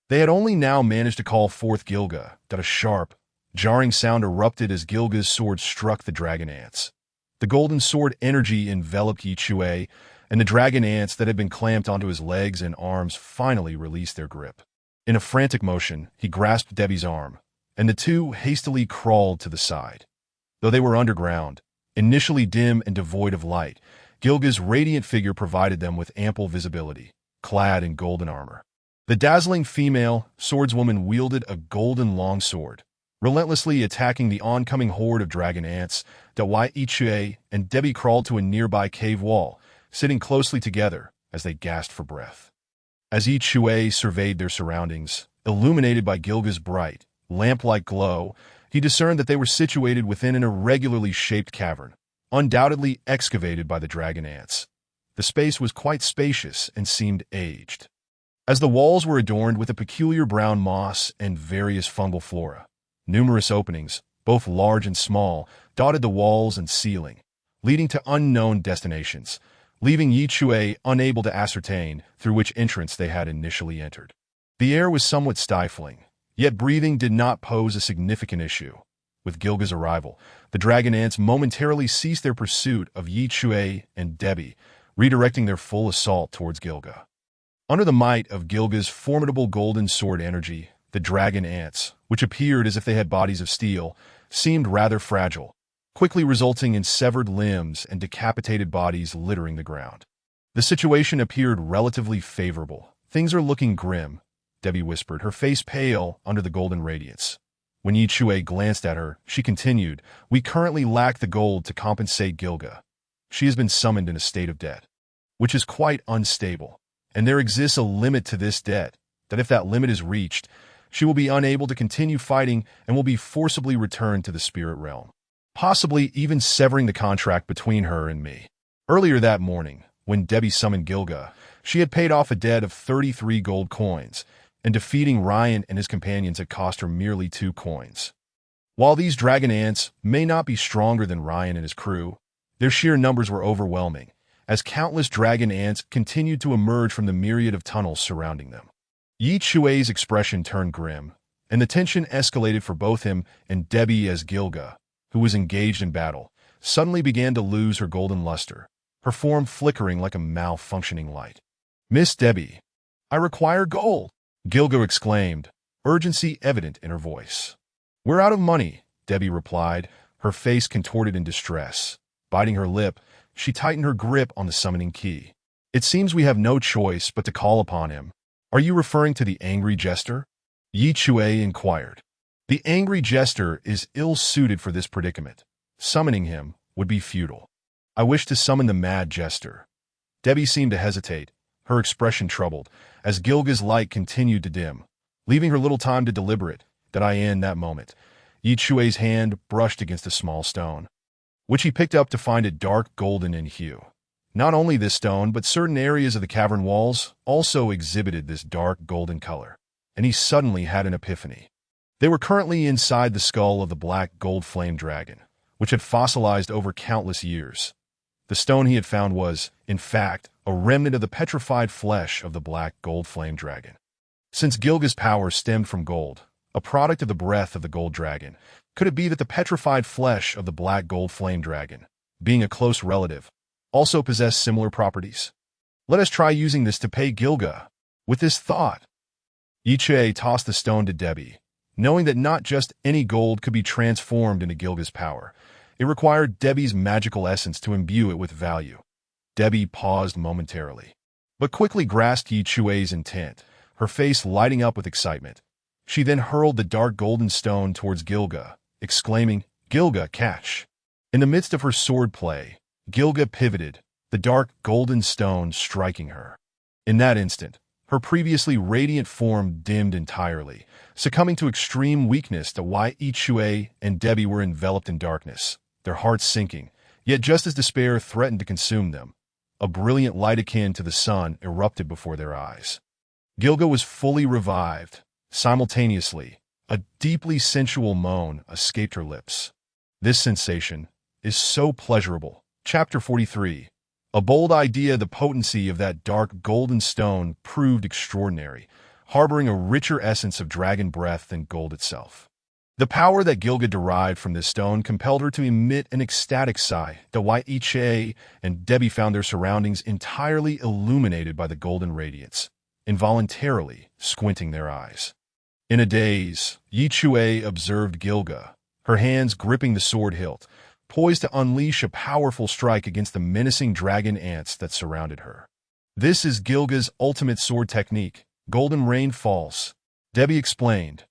A: They had only now managed to call forth Gilga. A sharp, jarring sound erupted as Gilga's sword struck the dragon ants. The golden sword energy enveloped Chui, and the dragon ants that had been clamped onto his legs and arms finally released their grip. In a frantic motion, he grasped Debbie's arm, and the two hastily crawled to the side. Though they were underground, initially dim and devoid of light, Gilga's radiant figure provided them with ample visibility, clad in golden armor. The dazzling female swordswoman wielded a golden longsword, relentlessly attacking the oncoming horde of dragon ants. Chui and Debbie crawled to a nearby cave wall, sitting closely together, as they gasped for breath. As Chui surveyed their surroundings, illuminated by Gilga's bright, lamp-like glow, he discerned that they were situated within an irregularly shaped cavern, undoubtedly excavated by the dragon ants. The space was quite spacious and seemed aged, as the walls were adorned with a peculiar brown moss and various fungal flora. Numerous openings, both large and small, dotted the walls and ceiling, leading to unknown destinations, leaving Chui unable to ascertain through which entrance they had initially entered. The air was somewhat stifling, yet breathing did not pose a significant issue. With Gilga's arrival, the dragon ants momentarily ceased their pursuit of Chui and Debbie, redirecting their full assault towards Gilga. Under the might of Gilga's formidable golden sword energy, the dragon ants, which appeared as if they had bodies of steel, seemed rather fragile, quickly resulting in severed limbs and decapitated bodies littering the ground. The situation appeared relatively favorable. "Things are looking grim," Debbie whispered, her face pale under the golden radiance. When Chui glanced at her, she continued, "We currently lack the gold to compensate Gilga. She has been summoned in a state of debt, which is quite unstable, and there exists a limit to this debt, that if that limit is reached, she will be unable to continue fighting and will be forcibly returned to the spirit realm, possibly even severing the contract between her and me." Earlier that morning, when Debbie summoned Gilga, she had paid off a debt of 33 gold coins, and defeating Ryan and his companions had cost her merely 2 coins. While these dragon ants may not be stronger than Ryan and his crew, their sheer numbers were overwhelming, as countless dragon ants continued to emerge from the myriad of tunnels surrounding them. Chui's expression turned grim, and the tension escalated for both him and Debbie as Gilga, who was engaged in battle, suddenly began to lose her golden luster, her form flickering like a malfunctioning light. "Miss Debbie, I require gold," Gilga exclaimed, urgency evident in her voice. "We're out of money," Debbie replied, her face contorted in distress. Biting her lip, she tightened her grip on the summoning key. "It seems we have no choice but to call upon him." "Are you referring to the angry jester?" Chui inquired. "The angry jester is ill-suited for this predicament. Summoning him would be futile. I wish to summon the mad jester." Debbie seemed to hesitate, her expression troubled, as Gilga's light continued to dim, leaving her little time to deliberate. In that moment, Chui's hand brushed against a small stone, which he picked up to find it dark golden in hue. Not only this stone, but certain areas of the cavern walls also exhibited this dark golden color, and he suddenly had an epiphany. They were currently inside the skull of the black gold flame dragon, which had fossilized over countless years. The stone he had found was, in fact, a remnant of the petrified flesh of the black gold flame dragon. Since Gilga's power stemmed from gold, a product of the breath of the gold dragon, could it be that the petrified flesh of the black gold flame dragon, being a close relative, also possessed similar properties? "Let us try using this to pay Gilga." With this thought, Chui tossed the stone to Debbie, knowing that not just any gold could be transformed into Gilga's power. It required Debbie's magical essence to imbue it with value. Debbie paused momentarily, but quickly grasped Chui's intent, her face lighting up with excitement. She then hurled the dark golden stone towards Gilga, exclaiming, "Gilga, catch!" In the midst of her sword play, Gilga pivoted, the dark golden stone striking her. In that instant, her previously radiant form dimmed entirely, succumbing to extreme weakness to why Chui and Debbie were enveloped in darkness, their hearts sinking, yet just as despair threatened to consume them, a brilliant light akin to the sun erupted before their eyes. Gilga was fully revived. Simultaneously, a deeply sensual moan escaped her lips. "This sensation is so pleasurable." Chapter 43. A bold idea. The potency of that dark golden stone proved extraordinary, harboring a richer essence of dragon breath than gold itself. The power that Gilga derived from this stone compelled her to emit an ecstatic sigh. Chui and Debbie found their surroundings entirely illuminated by the golden radiance, involuntarily squinting their eyes. In a daze, Chui observed Gilga, her hands gripping the sword hilt, poised to unleash a powerful strike against the menacing dragon ants that surrounded her. "This is Gilga's ultimate sword technique, Golden Rain Falls," Debbie explained,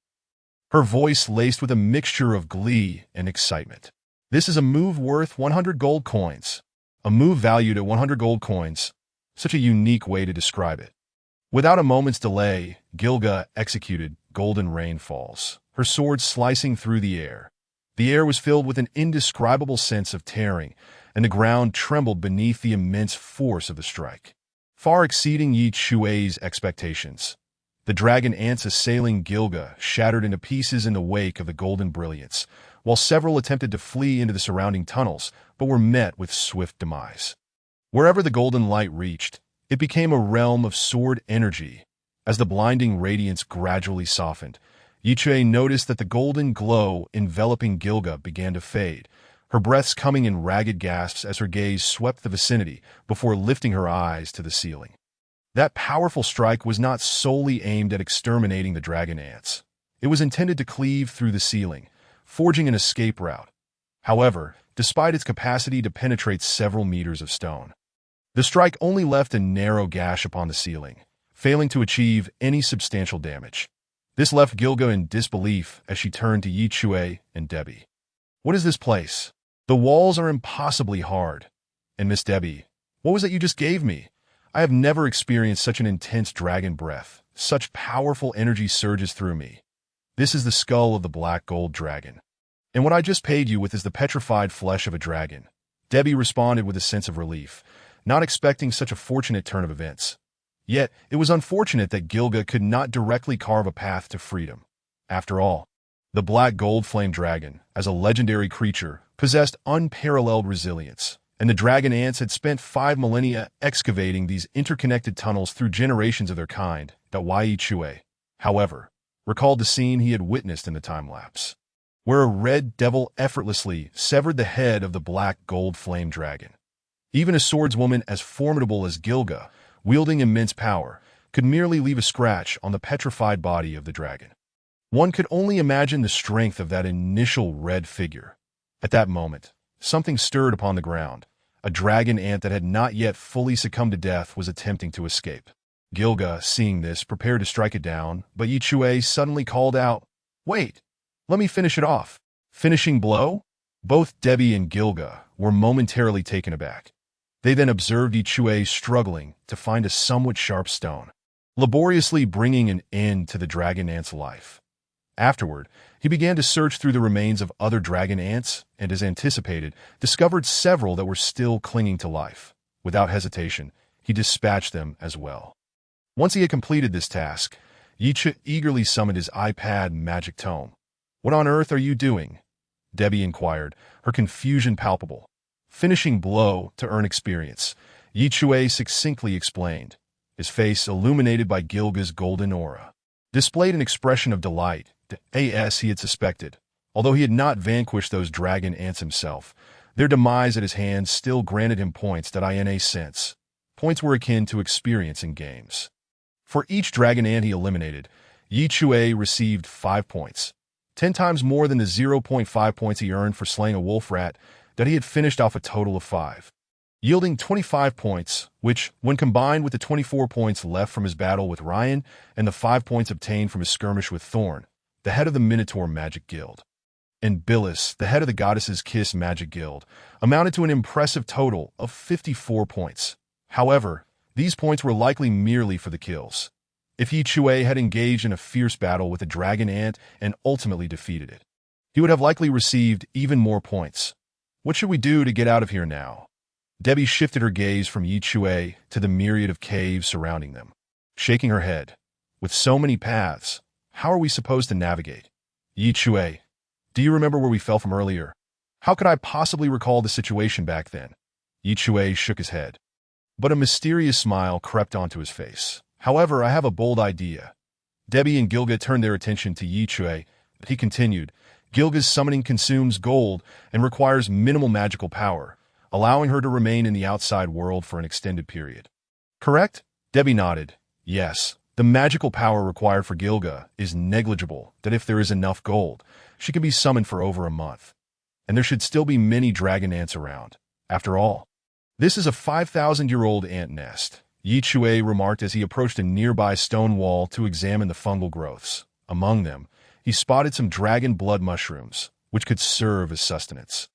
A: her voice laced with a mixture of glee and excitement. "This is a move worth 100 gold coins." A move valued at 100 gold coins. Such a unique way to describe it. Without a moment's delay, Gilga executed golden rainfalls, her sword slicing through the air. The air was filled with an indescribable sense of tearing, and the ground trembled beneath the immense force of the strike, far exceeding Chui's expectations. The dragon ants assailing Gilga shattered into pieces in the wake of the golden brilliance, while several attempted to flee into the surrounding tunnels, but were met with swift demise. Wherever the golden light reached, it became a realm of sword energy. As the blinding radiance gradually softened, Chui noticed that the golden glow enveloping Gilga began to fade, her breaths coming in ragged gasps as her gaze swept the vicinity before lifting her eyes to the ceiling. That powerful strike was not solely aimed at exterminating the dragon ants. It was intended to cleave through the ceiling, forging an escape route. However, despite its capacity to penetrate several meters of stone, the strike only left a narrow gash upon the ceiling, failing to achieve any substantial damage. This left Gilga in disbelief as she turned to Chui and Debbie. "What is this place? The walls are impossibly hard. And Miss Debbie, what was it you just gave me? I have never experienced such an intense dragon breath. Such powerful energy surges through me. This is the skull of the black gold dragon. And what I just paid you with is the petrified flesh of a dragon." Debbie responded with a sense of relief, not expecting such a fortunate turn of events. Yet, it was unfortunate that Gilga could not directly carve a path to freedom. After all, the black gold flame dragon, as a legendary creature, possessed unparalleled resilience, and the dragon ants had spent 5 millennia excavating these interconnected tunnels through generations of their kind. Chui, however, recalled the scene he had witnessed in the time-lapse, where a red devil effortlessly severed the head of the black gold flame dragon. Even a swordswoman as formidable as Gilga, wielding immense power, could merely leave a scratch on the petrified body of the dragon. One could only imagine the strength of that initial red figure. At that moment, something stirred upon the ground. A dragon ant that had not yet fully succumbed to death was attempting to escape. Gilga, seeing this, prepared to strike it down, but Chui suddenly called out, "Wait, let me finish it off." Finishing blow? Both Debbie and Gilga were momentarily taken aback. They then observed Chui struggling to find a somewhat sharp stone, laboriously bringing an end to the dragon ant's life. Afterward, he began to search through the remains of other dragon ants and, as anticipated, discovered several that were still clinging to life. Without hesitation, he dispatched them as well. Once he had completed this task, Chui eagerly summoned his iPad magic tome. "What on earth are you doing?" Debbie inquired, her confusion palpable. Finishing blow to earn experience, Chui succinctly explained. His face, illuminated by Gilga's golden aura, displayed an expression of delight, as he had suspected. Although he had not vanquished those dragon ants himself, their demise at his hands still granted him points that in a sense. Points were akin to experience in games. For each dragon ant he eliminated, Chui received 5 points, 10 times more than the 0.5 points he earned for slaying a wolf rat that he had finished off a total of 5, yielding 25 points, which, when combined with the 24 points left from his battle with Ryan and the 5 points obtained from his skirmish with Thorn, the head of the Minotaur Magic Guild, and Billis, the head of the Goddess's Kiss Magic Guild, amounted to an impressive total of 54 points. However, these points were likely merely for the kills. If Chui had engaged in a fierce battle with a dragon ant and ultimately defeated it, he would have likely received even more points. "What should we do to get out of here now?" Debbie shifted her gaze from Chui to the myriad of caves surrounding them, shaking her head. "With so many paths, how are we supposed to navigate?" "Chui, do you remember where we fell from earlier? How could I possibly recall the situation back then?" Chui shook his head, but a mysterious smile crept onto his face. "However, I have a bold idea." Debbie and Gilga turned their attention to Chui, but he continued, "Gilga's summoning consumes gold and requires minimal magical power, allowing her to remain in the outside world for an extended period." "Correct?" Debbie nodded. "Yes, the magical power required for Gilga is negligible, that if there is enough gold, she can be summoned for over a month. And there should still be many dragon ants around. After all, this is a 5,000-year-old ant nest," Chui remarked as he approached a nearby stone wall to examine the fungal growths. Among them, he spotted some dragon blood mushrooms, which could serve as sustenance.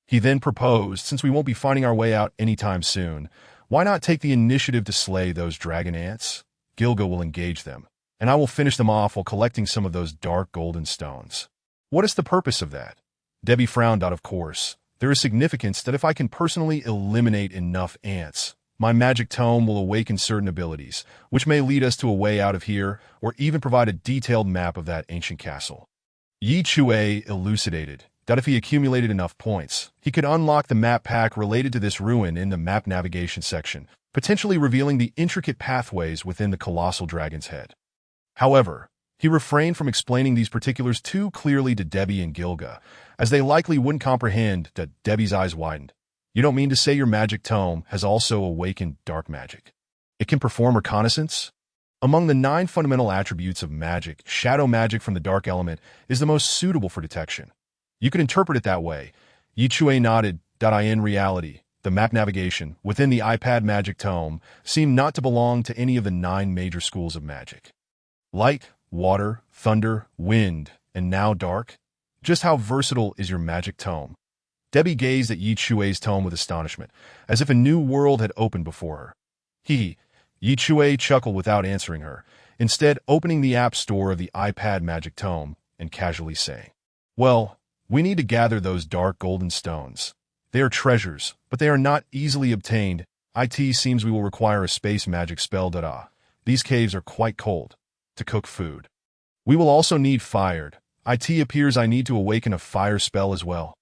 A: He then proposed, "Since we won't be finding our way out anytime soon, Why not take the initiative to slay those dragon ants? Gilga will engage them, and I will finish them off while collecting some of those dark golden stones. What is the purpose of that? Debbie frowned out. Of course, there is significance that if I can personally eliminate enough ants, my magic tome will awaken certain abilities, which may lead us to a way out of here, or even provide a detailed map of that ancient castle. Chui elucidated that if he accumulated enough points, he could unlock the map pack related to this ruin in the map navigation section, potentially revealing the intricate pathways within the colossal dragon's head. However, he refrained from explaining these particulars too clearly to Debbie and Gilga, as they likely wouldn't comprehend. That Debbie's eyes widened. You don't mean to say your magic tome has also awakened dark magic? It can perform reconnaissance? Among the 9 fundamental attributes of magic, shadow magic from the dark element is the most suitable for detection. You could interpret it that way. Chui nodded. In reality, the map navigation within the iPad magic tome seemed not to belong to any of the 9 major schools of magic. Light, water, thunder, wind, and now dark? Just how versatile is your magic tome? Debbie gazed at Chui's tome with astonishment, as if a new world had opened before her. Chui chuckled without answering her, instead opening the app store of the iPad magic tome and casually saying, "Well, we need to gather those dark golden stones. They are treasures, but they are not easily obtained. It seems we will require a space magic spell. These caves are quite cold. To cook food. We will also need fire. It appears I need to awaken a fire spell as well."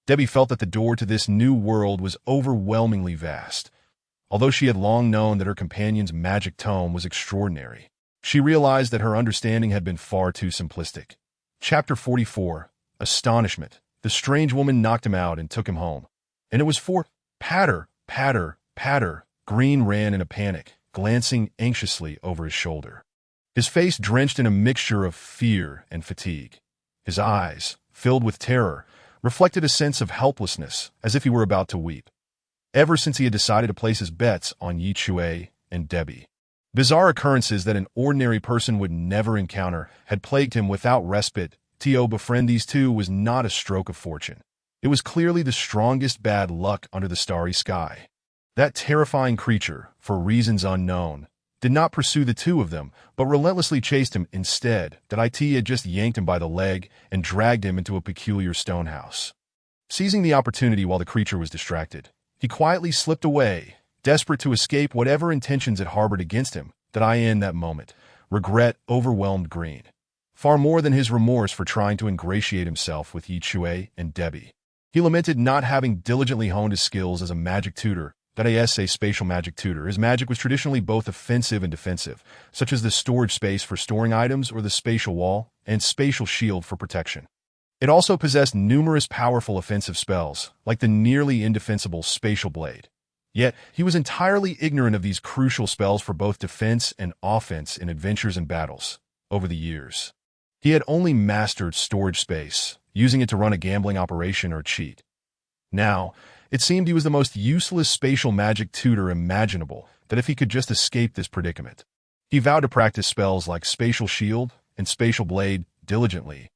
A: Debbie felt that the door to this new world was overwhelmingly vast. Although she had long known that her companion's magic tome was extraordinary, she realized that her understanding had been far too simplistic. Chapter 44. Astonishment. The strange woman knocked him out and took him home. And it was for patter, patter, patter. Green ran in a panic, glancing anxiously over his shoulder. His face drenched in a mixture of fear and fatigue. His eyes, filled with terror, reflected a sense of helplessness, as if he were about to weep. Ever since he had decided to place his bets on Chui and Debbie, bizarre occurrences that an ordinary person would never encounter had plagued him without respite. To befriend these two was not a stroke of fortune. It was clearly the strongest bad luck under the starry sky. That terrifying creature, for reasons unknown, did not pursue the two of them, but relentlessly chased him instead. That It had just yanked him by the leg and dragged him into a peculiar stone house. Seizing the opportunity while the creature was distracted, he quietly slipped away, desperate to escape whatever intentions it harbored against him. In that moment, regret overwhelmed Green, far more than his remorse for trying to ingratiate himself with Chui and Debbie. He lamented not having diligently honed his skills as a magic tutor. A spatial magic tutor. His magic was traditionally both offensive and defensive, such as the storage space for storing items or the spatial wall and spatial shield for protection. It also possessed numerous powerful offensive spells, like the nearly indefensible spatial blade. Yet, he was entirely ignorant of these crucial spells for both defense and offense in adventures and battles. Over the years, he had only mastered storage space, using it to run a gambling operation or cheat. Now, it seemed he was the most useless spatial magic tutor imaginable, that if he could just escape this predicament. He vowed to practice spells like spatial shield and spatial blade diligently.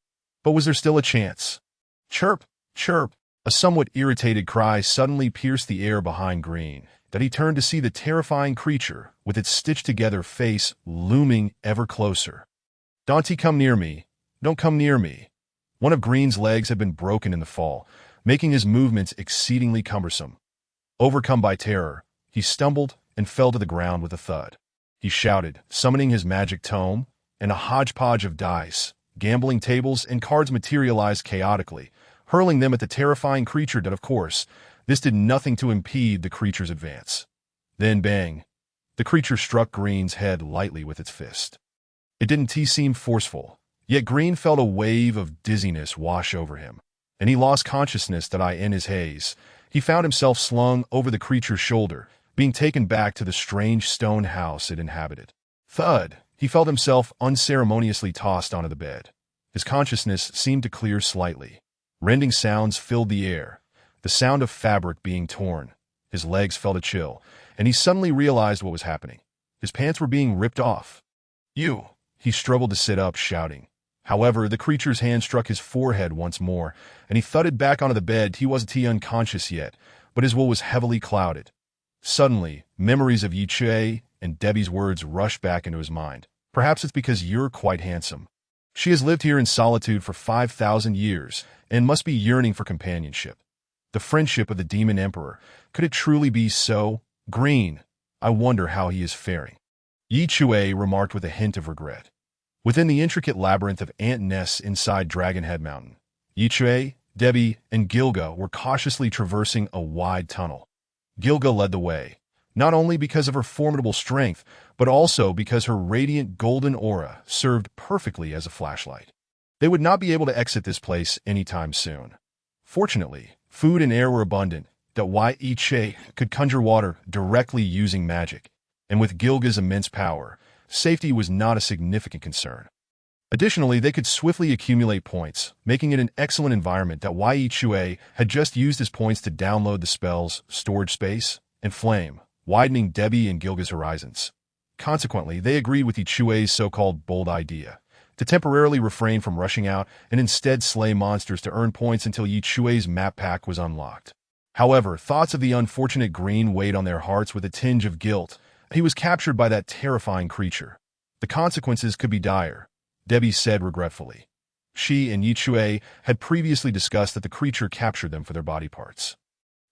A: But was there still a chance? Chirp, chirp. A somewhat irritated cry suddenly pierced the air behind Green, that he turned to see the terrifying creature, with its stitched-together face looming ever closer. "Don't come near me. Don't come near me." One of Green's legs had been broken in the fall, making his movements exceedingly cumbersome. Overcome by terror, he stumbled and fell to the ground with a thud. He shouted, summoning his magic tome, and a hodgepodge of dice, gambling tables, and cards materialized chaotically, hurling them at the terrifying creature. Of course, this did nothing to impede the creature's advance. Then bang! The creature struck Green's head lightly with its fist. It didn't seem forceful, yet Green felt a wave of dizziness wash over him, and he lost consciousness. In his haze, he found himself slung over the creature's shoulder, being taken back to the strange stone house it inhabited. Thud! He felt himself unceremoniously tossed onto the bed. His consciousness seemed to clear slightly. Rending sounds filled the air, the sound of fabric being torn. His legs felt a chill, and he suddenly realized what was happening. His pants were being ripped off. "You!" He struggled to sit up, shouting. However, the creature's hand struck his forehead once more, and he thudded back onto the bed. He wasn't unconscious yet, but his will was heavily clouded. Suddenly, memories of Chui and Debbie's words rushed back into his mind. Perhaps it's because you're quite handsome. She has lived here in solitude for 5,000 years and must be yearning for companionship. The friendship of the demon emperor. Could it truly be so? Green. I wonder how he is faring. Chui remarked with a hint of regret. Within the intricate labyrinth of ant nests inside Dragonhead Mountain, Chui, Debbie, and Gilga were cautiously traversing a wide tunnel. Gilga led the way, not only because of her formidable strength, but also because her radiant golden aura served perfectly as a flashlight. They would not be able to exit this place anytime soon. Fortunately, food and air were abundant, that Chui could conjure water directly using magic, and with Gilga's immense power, safety was not a significant concern. Additionally, they could swiftly accumulate points, making it an excellent environment that Chui had just used his points to download the spells Storage Space and Flame, widening Debbie and Gilga's horizons. Consequently, they agreed with Chui's so-called bold idea, to temporarily refrain from rushing out and instead slay monsters to earn points until Chui's map pack was unlocked. However, thoughts of the unfortunate Green weighed on their hearts with a tinge of guilt. He was captured by that terrifying creature. The consequences could be dire, Debbie said regretfully. She and Chui had previously discussed that the creature captured them for their body parts.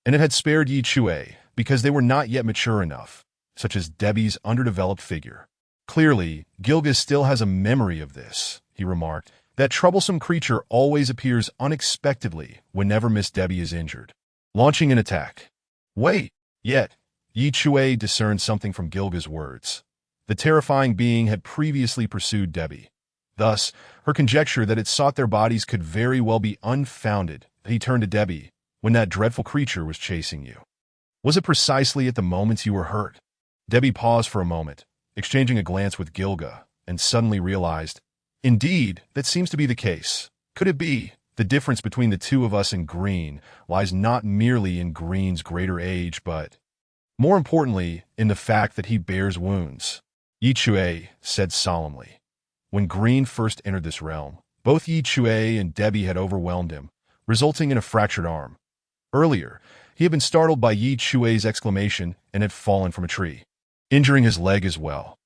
A: And it had spared Chui because they were not yet mature enough, such as Debbie's underdeveloped figure. Clearly, Gilgas still has a memory of this, he remarked. That troublesome creature always appears unexpectedly whenever Miss Debbie is injured. Launching an attack. Wait, yet. Chui discerned something from Gilga's words. The terrifying being had previously pursued Debbie. Thus, her conjecture that it sought their bodies could very well be unfounded. He turned to Debbie. When that dreadful creature was chasing you, was it precisely at the moments you were hurt? Debbie paused for a moment, exchanging a glance with Gilga, and suddenly realized, indeed, that seems to be the case. Could it be? The difference between the two of us and Green lies not merely in Green's greater age, but, more importantly, in the fact that he bears wounds. Chui said solemnly. When Green first entered this realm, both Chui and Debbie had overwhelmed him, resulting in a fractured arm. Earlier, he had been startled by Chui's exclamation and had fallen from a tree, injuring his leg as well.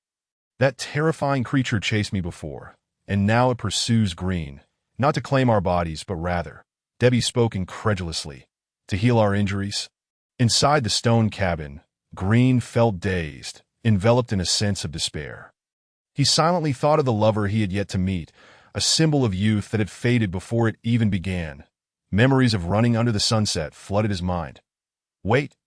A: That terrifying creature chased me before, and now it pursues Green, not to claim our bodies, but rather, Debbie spoke incredulously, to heal our injuries. Inside the stone cabin, Green felt dazed, enveloped in a sense of despair. He silently thought of the lover he had yet to meet, a symbol of youth that had faded before it even began. Memories of running under the sunset flooded his mind. Wait.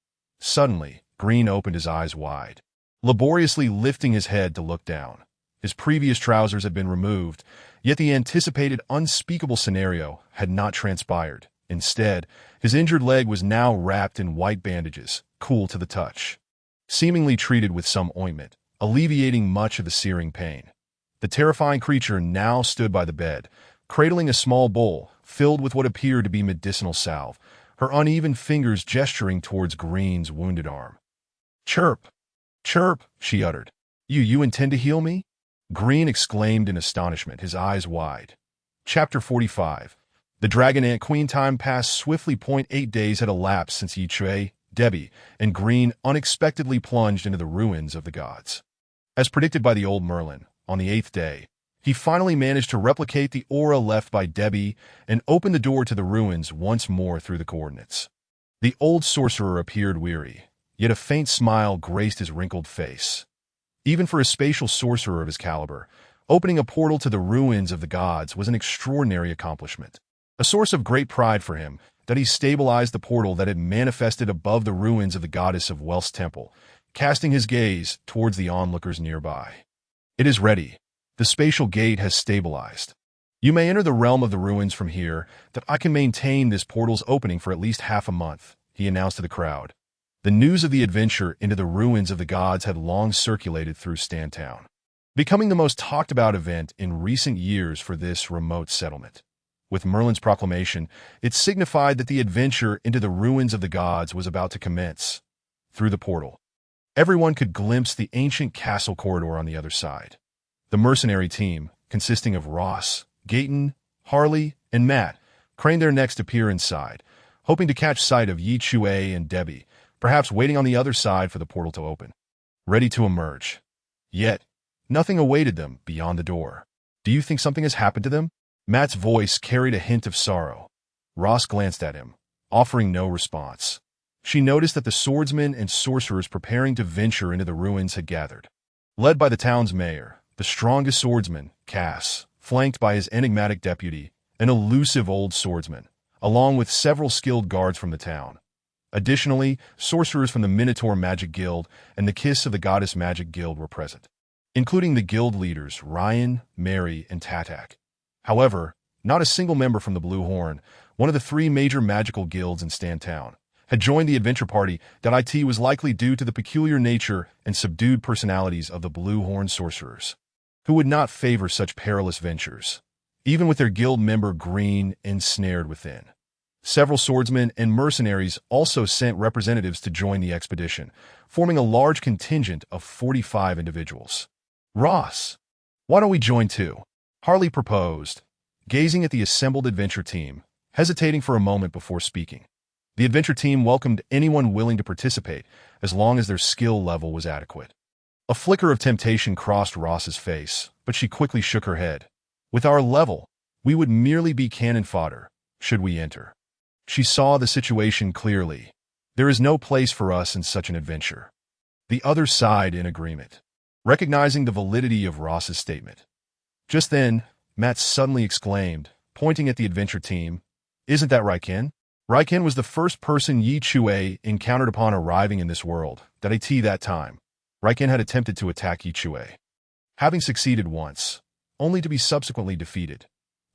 A: Suddenly, Green opened his eyes wide, laboriously lifting his head to look down. His previous trousers had been removed, yet the anticipated unspeakable scenario had not transpired. Instead, his injured leg was now wrapped in white bandages, cool to the touch, seemingly treated with some ointment, alleviating much of the searing pain. The terrifying creature now stood by the bed, cradling a small bowl filled with what appeared to be medicinal salve, her uneven fingers gesturing towards Green's wounded arm. Chirp! Chirp! She uttered. You intend to heal me? Green exclaimed in astonishment, his eyes wide. Chapter 45. The Dragon Ant Queen. Time passed swiftly. 8 days had elapsed since Chui, Debbie, and Green unexpectedly plunged into the ruins of the gods. As predicted by the old Merlin, on the 8th day, he finally managed to replicate the aura left by Debbie and open the door to the ruins once more through the coordinates. The old sorcerer appeared weary, yet a faint smile graced his wrinkled face. Even for a spatial sorcerer of his caliber, opening a portal to the ruins of the gods was an extraordinary accomplishment. A source of great pride for him that he stabilized the portal that had manifested above the ruins of the goddess of Wealth's temple, casting his gaze towards the onlookers nearby. It is ready. The spatial gate has stabilized. You may enter the realm of the ruins from here, that I can maintain this portal's opening for at least half a month, he announced to the crowd. The news of the adventure into the ruins of the gods had long circulated through Stantown, becoming the most talked-about event in recent years for this remote settlement. With Merlin's proclamation, it signified that the adventure into the ruins of the gods was about to commence. Through the portal, everyone could glimpse the ancient castle corridor on the other side. The mercenary team, consisting of Ross, Gayton, Harley, and Matt, craned their necks to peer inside, hoping to catch sight of Chui and Debbie, perhaps waiting on the other side for the portal to open, ready to emerge. Yet, nothing awaited them beyond the door. Do you think something has happened to them? Matt's voice carried a hint of sorrow. Ross glanced at him, offering no response. She noticed that the swordsmen and sorcerers preparing to venture into the ruins had gathered. Led by the town's mayor, the strongest swordsman, Cass, flanked by his enigmatic deputy, an elusive old swordsman, along with several skilled guards from the town. Additionally, sorcerers from the Minotaur Magic Guild and the Kiss of the Goddess Magic Guild were present, including the guild leaders Ryan, Mary, and Tatak. However, not a single member from the Blue Horn, one of the three major magical guilds in Stantown, had joined the adventure party. That it was likely due to the peculiar nature and subdued personalities of the Blue Horn sorcerers, who would not favor such perilous ventures, even with their guild member Green ensnared within. Several swordsmen and mercenaries also sent representatives to join the expedition, forming a large contingent of 45 individuals. Ross, why don't we join too? Harley proposed, gazing at the assembled adventure team, hesitating for a moment before speaking. The adventure team welcomed anyone willing to participate, as long as their skill level was adequate. A flicker of temptation crossed Ross's face, but she quickly shook her head. With our level, we would merely be cannon fodder, should we enter. She saw the situation clearly. There is no place for us in such an adventure. The other sighed in agreement, recognizing the validity of Ross's statement. Just then, Matt suddenly exclaimed, pointing at the adventure team, "Isn't that Raiken?" Raiken was the first person Chui encountered upon arriving in this world. That time, Raiken had attempted to attack Chui, having succeeded once, only to be subsequently defeated.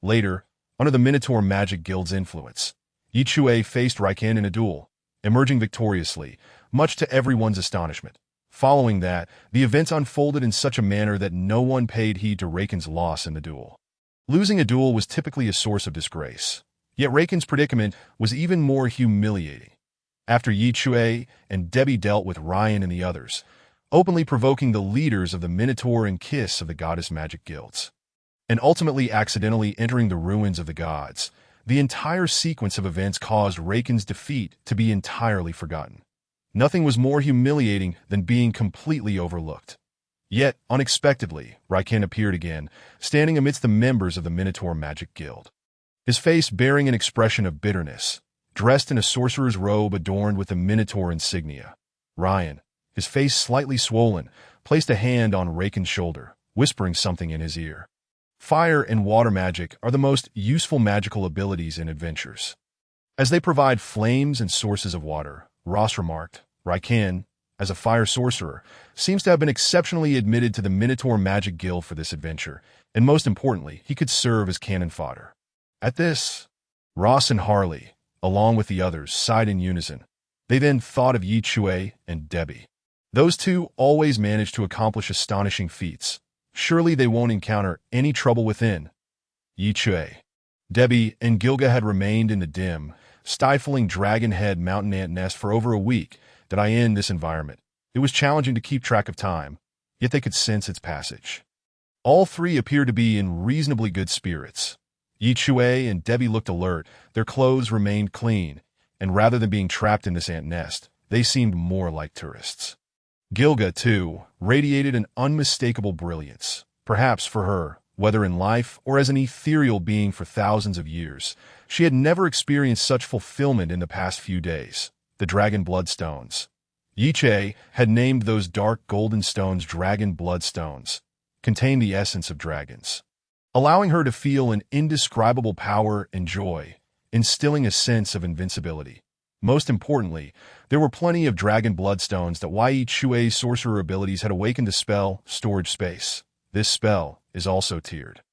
A: Later, under the Minotaur Magic Guild's influence, Chui faced Raiken in a duel, emerging victoriously, much to everyone's astonishment. Following that, the events unfolded in such a manner that no one paid heed to Raiken's loss in the duel. Losing a duel was typically a source of disgrace. Yet Raiken's predicament was even more humiliating. After Chui and Debbie dealt with Ryan and the others, openly provoking the leaders of the Minotaur and Kiss of the Goddess Magic Guilds, and ultimately accidentally entering the ruins of the gods, the entire sequence of events caused Raiken's defeat to be entirely forgotten. Nothing was more humiliating than being completely overlooked. Yet, unexpectedly, Raiken appeared again, standing amidst the members of the Minotaur Magic Guild, his face bearing an expression of bitterness, dressed in a sorcerer's robe adorned with the Minotaur insignia. Ryan, his face slightly swollen, placed a hand on Raiken's shoulder, whispering something in his ear. Fire and water magic are the most useful magical abilities in adventures, as they provide flames and sources of water. Ross remarked, Raiken, as a fire sorcerer, seems to have been exceptionally admitted to the Minotaur Magic Guild for this adventure, and most importantly, he could serve as cannon fodder. At this, Ross and Harley, along with the others, sighed in unison. They then thought of Chui and Debbie. Those two always manage to accomplish astonishing feats. Surely they won't encounter any trouble within. Chui, Debbie, and Gilga had remained in the dim, stifling dragon-head mountain ant nest for over a week. In this environment, it was challenging to keep track of time, yet they could sense its passage. All three appeared to be in reasonably good spirits. Chui and Debbie looked alert, their clothes remained clean, and rather than being trapped in this ant nest, they seemed more like tourists. Gilga, too, radiated an unmistakable brilliance. Perhaps for her, whether in life or as an ethereal being for thousands of years, she had never experienced such fulfillment in the past few days. The dragon bloodstones. Chui had named those dark golden stones dragon bloodstones, contained the essence of dragons, allowing her to feel an indescribable power and joy, instilling a sense of invincibility. Most importantly, there were plenty of dragon bloodstones that Chui's sorcerer abilities had awakened a spell, storage space. This spell is also tiered.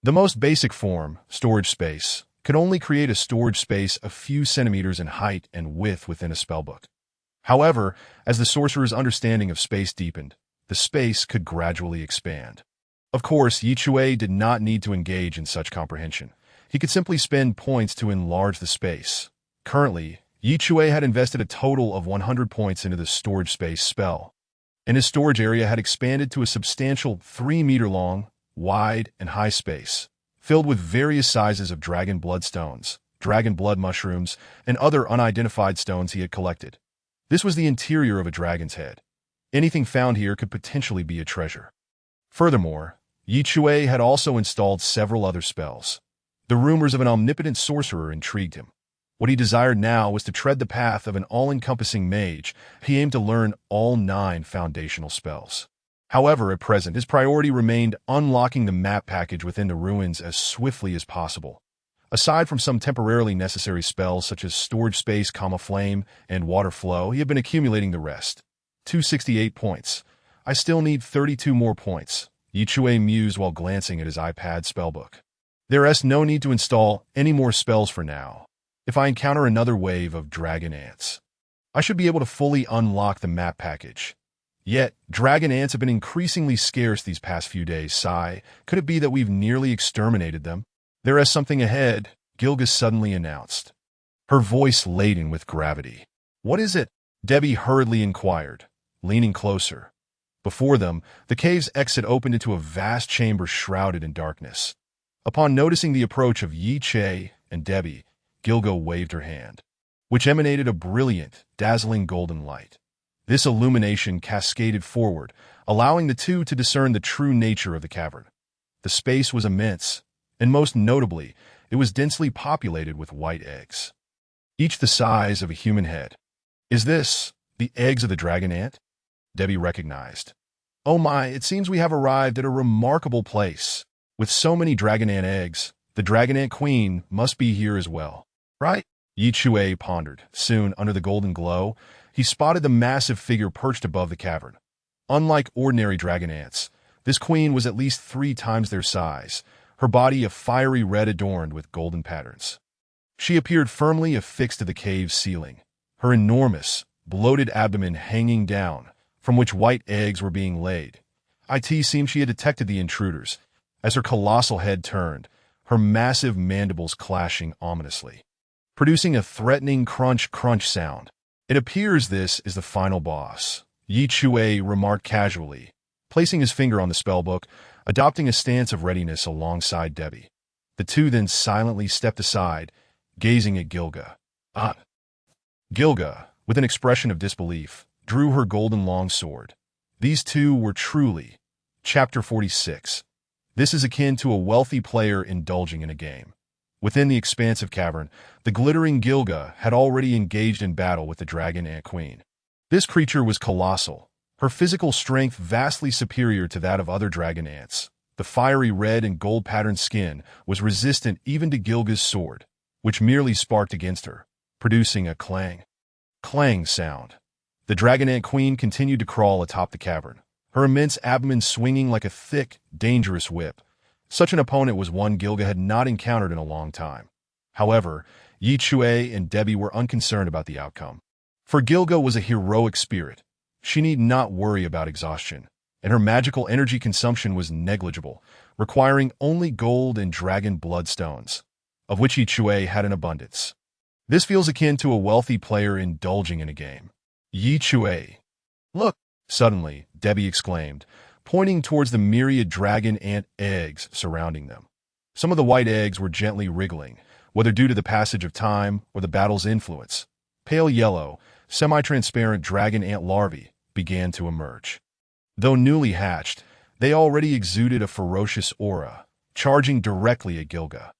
A: The most basic form, storage space, could only create a storage space a few centimeters in height and width within a spellbook. However, as the sorcerer's understanding of space deepened, the space could gradually expand. Of course, Chui did not need to engage in such comprehension. He could simply spend points to enlarge the space. Currently, Chui had invested a total of 100 points into the storage space spell, and his storage area had expanded to a substantial 3-meter-long, wide, and high space, filled with various sizes of dragon bloodstones, dragon blood mushrooms, and other unidentified stones he had collected. This was the interior of a dragon's head. Anything found here could potentially be a treasure. Furthermore, Chui had also installed several other spells. The rumors of an omnipotent sorcerer intrigued him. What he desired now was to tread the path of an all-encompassing mage. He aimed to learn all 9 foundational spells. However, at present, his priority remained unlocking the map package within the ruins as swiftly as possible. Aside from some temporarily necessary spells such as storage space, flame, and water flow, he had been accumulating the rest. 268 points. I still need 32 more points, Chui mused while glancing at his iPad spellbook. There is no need to install any more spells for now. If I encounter another wave of dragon ants, I should be able to fully unlock the map package. Yet, dragon ants have been increasingly scarce these past few days. Sigh, could it be that we've nearly exterminated them? There is something ahead, Gilga suddenly announced, her voice laden with gravity. What is it? Debbie hurriedly inquired, leaning closer. Before them, the cave's exit opened into a vast chamber shrouded in darkness. Upon noticing the approach of Chui and Debbie, Gilga waved her hand, which emanated a brilliant, dazzling golden light. This illumination cascaded forward, allowing the two to discern the true nature of the cavern. The space was immense, and most notably, it was densely populated with white eggs, each the size of a human head. Is this the eggs of the dragon ant? Debbie recognized. Oh my, it seems we have arrived at a remarkable place. With so many dragon ant eggs, the dragon ant queen must be here as well, right? Chui pondered. Soon, under the golden glow, he spotted the massive figure perched above the cavern. Unlike ordinary dragon ants, this queen was at least 3 times their size, her body a fiery red adorned with golden patterns. She appeared firmly affixed to the cave's ceiling, her enormous, bloated abdomen hanging down, from which white eggs were being laid. It seemed she had detected the intruders, as her colossal head turned, her massive mandibles clashing ominously, producing a threatening crunch-crunch sound. It appears this is the final boss, Chui remarked casually, placing his finger on the spellbook, adopting a stance of readiness alongside Debbie. The two then silently stepped aside, gazing at Gilga. Gilga, with an expression of disbelief, drew her golden longsword. These two were truly. Chapter 46. This is akin to a wealthy player indulging in a game. Within the expansive cavern, the glittering Gilga had already engaged in battle with the dragon ant queen. This creature was colossal, her physical strength vastly superior to that of other dragon ants. The fiery red and gold-patterned skin was resistant even to Gilga's sword, which merely sparked against her, producing a clang sound. The dragon ant queen continued to crawl atop the cavern, her immense abdomen swinging like a thick, dangerous whip. Such an opponent was one Gilga had not encountered in a long time. However, Chui and Debbie were unconcerned about the outcome. For Gilga was a heroic spirit. She need not worry about exhaustion, and her magical energy consumption was negligible, requiring only gold and dragon bloodstones, of which Chui had an abundance. This feels akin to a wealthy player indulging in a game. Chui. Look! Suddenly, Debbie exclaimed, pointing towards the myriad dragon ant eggs surrounding them. Some of the white eggs were gently wriggling, whether due to the passage of time or the battle's influence. Pale yellow, semi-transparent dragon ant larvae began to emerge. Though newly hatched, they already exuded a ferocious aura, charging directly at Gilga.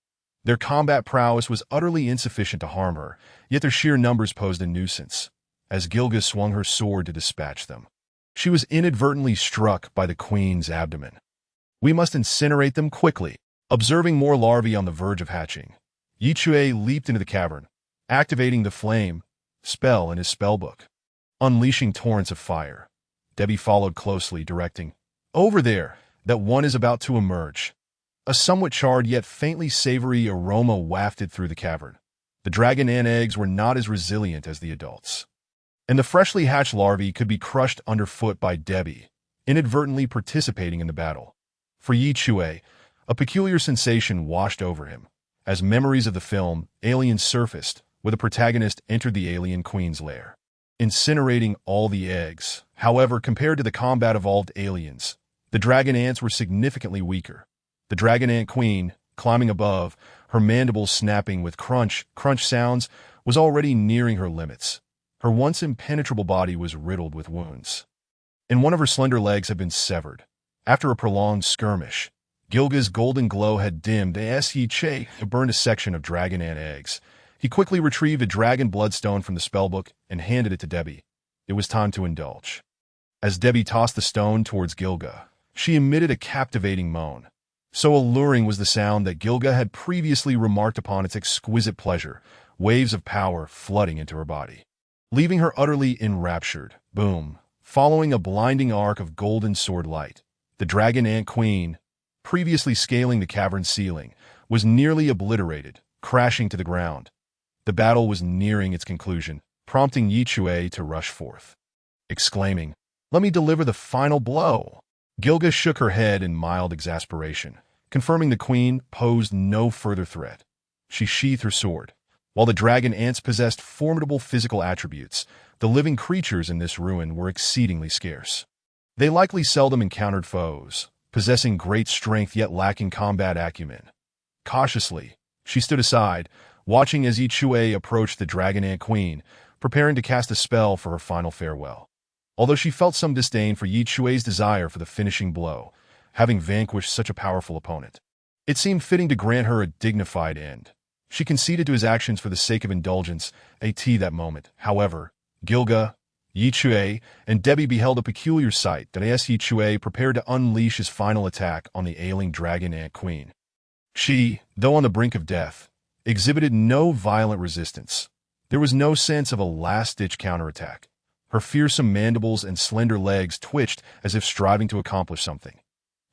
A: Their combat prowess was utterly insufficient to harm her, yet their sheer numbers posed a nuisance, as Gilga swung her sword to dispatch them. She was inadvertently struck by the queen's abdomen. We must incinerate them quickly. Observing more larvae on the verge of hatching, Chui leaped into the cavern, activating the flame spell in his spellbook, unleashing torrents of fire. Debbie followed closely, directing, "Over there, that one is about to emerge." A somewhat charred yet faintly savory aroma wafted through the cavern. The dragon ant eggs were not as resilient as the adults, and the freshly hatched larvae could be crushed underfoot by Debbie, inadvertently participating in the battle. For Chui, a peculiar sensation washed over him, as memories of the film Alien surfaced, where the protagonist entered the alien queen's lair, incinerating all the eggs. However, compared to the combat-evolved aliens, the dragon ants were significantly weaker. The dragon ant queen, climbing above, her mandibles snapping with crunch sounds, was already nearing her limits. Her once impenetrable body was riddled with wounds, and one of her slender legs had been severed. After a prolonged skirmish, Gilga's golden glow had dimmed as he burned a section of dragon ant eggs. He quickly retrieved a dragon bloodstone from the spellbook and handed it to Debbie. It was time to indulge. As Debbie tossed the stone towards Gilga, she emitted a captivating moan. So alluring was the sound that Gilga had previously remarked upon its exquisite pleasure, waves of power flooding into her body, leaving her utterly enraptured. Boom! Following a blinding arc of golden sword light, the dragon ant queen, previously scaling the cavern ceiling, was nearly obliterated, crashing to the ground. The battle was nearing its conclusion, prompting Chui to rush forth, exclaiming, "Let me deliver the final blow." Gilga shook her head in mild exasperation, confirming the queen posed no further threat. She sheathed her sword. While the dragon ants possessed formidable physical attributes, the living creatures in this ruin were exceedingly scarce. They likely seldom encountered foes, possessing great strength yet lacking combat acumen. Cautiously, she stood aside, watching as Chui approached the dragon ant queen, preparing to cast a spell for her final farewell. Although she felt some disdain for Chui's desire for the finishing blow, having vanquished such a powerful opponent, it seemed fitting to grant her a dignified end. She conceded to his actions for the sake of indulgence, that moment. However, Gilga, Chui, and Debbie beheld a peculiar sight that as Chui prepared to unleash his final attack on the ailing dragon ant queen. She, though on the brink of death, exhibited no violent resistance. There was no sense of a last-ditch counterattack. Her fearsome mandibles and slender legs twitched as if striving to accomplish something.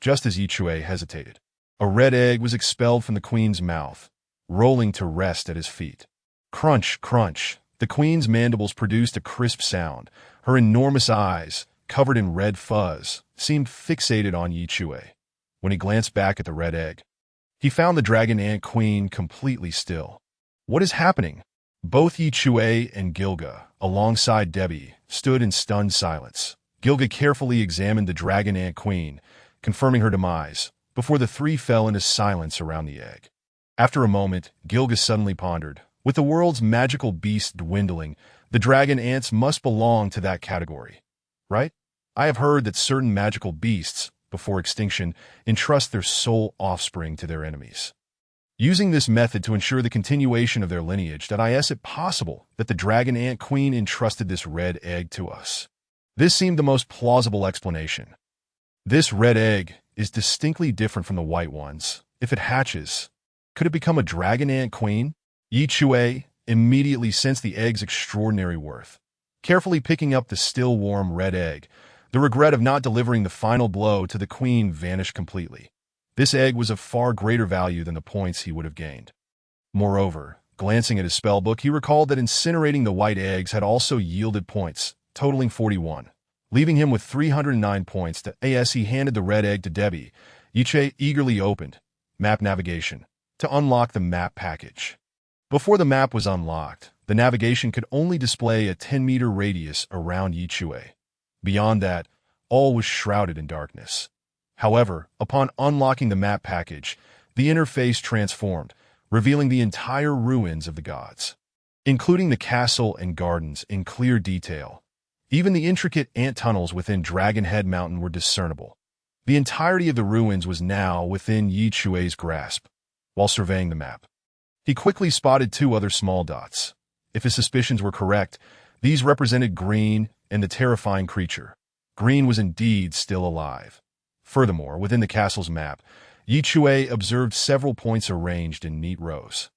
A: Just as Chui hesitated, a red egg was expelled from the queen's mouth, rolling to rest at his feet. Crunch, crunch. The queen's mandibles produced a crisp sound. Her enormous eyes, covered in red fuzz, seemed fixated on Chui. When he glanced back at the red egg, he found the dragon ant queen completely still. "What is happening?" Both Chui and Gilga, alongside Debbie, stood in stunned silence. Gilga carefully examined the dragon ant queen, confirming her demise, before the three fell into silence around the egg. After a moment, Gilga suddenly pondered, "With the world's magical beasts dwindling, the dragon ants must belong to that category, right? I have heard that certain magical beasts, before extinction, entrust their sole offspring to their enemies, using this method to ensure the continuation of their lineage. Is it possible that the dragon ant queen entrusted this red egg to us?" This seemed the most plausible explanation. "This red egg is distinctly different from the white ones. If it hatches, could it become a dragon ant queen?" Chui immediately sensed the egg's extraordinary worth. Carefully picking up the still warm red egg, the regret of not delivering the final blow to the queen vanished completely. This egg was of far greater value than the points he would have gained. Moreover, glancing at his spellbook, he recalled that incinerating the white eggs had also yielded points, totaling 41, leaving him with 309 points. As he handed the red egg to Debbie, Chui eagerly opened Map Navigation to unlock the map package. Before the map was unlocked, the navigation could only display a 10-meter radius around Chui. Beyond that, all was shrouded in darkness. However, upon unlocking the map package, the interface transformed, revealing the entire ruins of the gods, including the castle and gardens in clear detail. Even the intricate ant tunnels within Dragon Head Mountain were discernible. The entirety of the ruins was now within Chui's grasp. While surveying the map, he quickly spotted two other small dots. If his suspicions were correct, these represented Green and the terrifying creature. Green was indeed still alive. Furthermore, within the castle's map, Chui observed several points arranged in neat rows,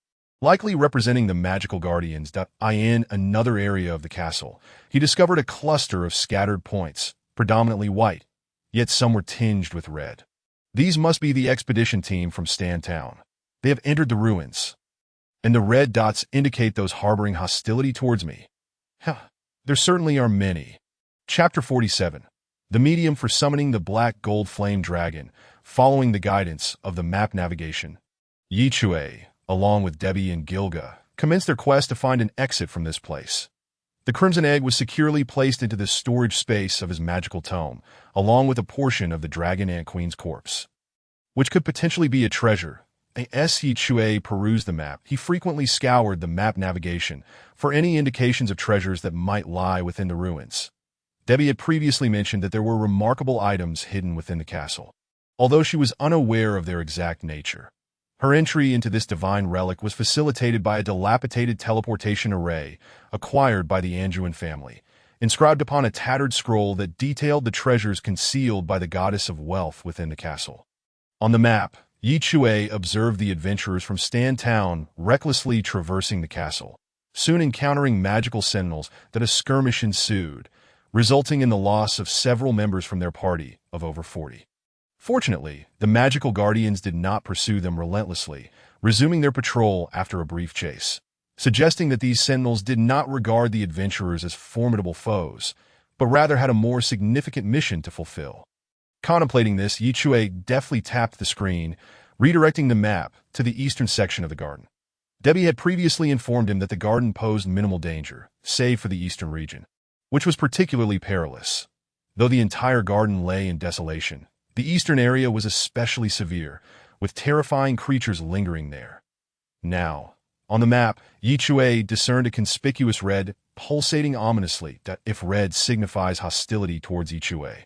A: likely representing the magical guardians. In another area of the castle, he discovered a cluster of scattered points, predominantly white, yet some were tinged with red. These must be the expedition team from Stan Town. They have entered the ruins, and the red dots indicate those harboring hostility towards me. There certainly are many. Chapter 47. The medium for summoning the black gold flame dragon, following the guidance of the map navigation. Chui, along with Debbie and Gilga, commenced their quest to find an exit from this place. The crimson egg was securely placed into the storage space of his magical tome, along with a portion of the dragon ant queen's corpse, which could potentially be a treasure. As Chui perused the map, he frequently scoured the map navigation for any indications of treasures that might lie within the ruins. Debbie had previously mentioned that there were remarkable items hidden within the castle, although she was unaware of their exact nature. Her entry into this divine relic was facilitated by a dilapidated teleportation array acquired by the Anjuan family, inscribed upon a tattered scroll that detailed the treasures concealed by the goddess of wealth within the castle. On the map, Chui observed the adventurers from Stan Town recklessly traversing the castle, soon encountering magical sentinels that a skirmish ensued, resulting in the loss of several members from their party of over 40. Fortunately, the magical guardians did not pursue them relentlessly, resuming their patrol after a brief chase, suggesting that these sentinels did not regard the adventurers as formidable foes, but rather had a more significant mission to fulfill. Contemplating this, Chui deftly tapped the screen, redirecting the map to the eastern section of the garden. Debbie had previously informed him that the garden posed minimal danger, save for the eastern region, which was particularly perilous. Though the entire garden lay in desolation, the eastern area was especially severe, with terrifying creatures lingering there. Now, on the map, Chui discerned a conspicuous red, pulsating ominously, that if red signifies hostility towards Chui.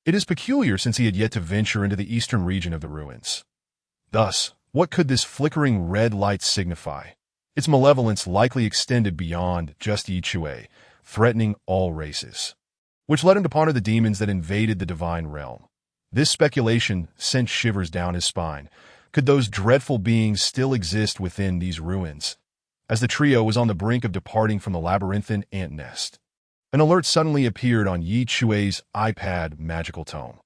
A: It is peculiar since he had yet to venture into the eastern region of the ruins. Thus, what could this flickering red light signify? Its malevolence likely extended beyond just Chui, threatening all races, which led him to ponder the demons that invaded the divine realm. This speculation sent shivers down his spine. Could those dreadful beings still exist within these ruins? As the trio was on the brink of departing from the labyrinthine ant nest, an alert suddenly appeared on Chui's iPad magical tome.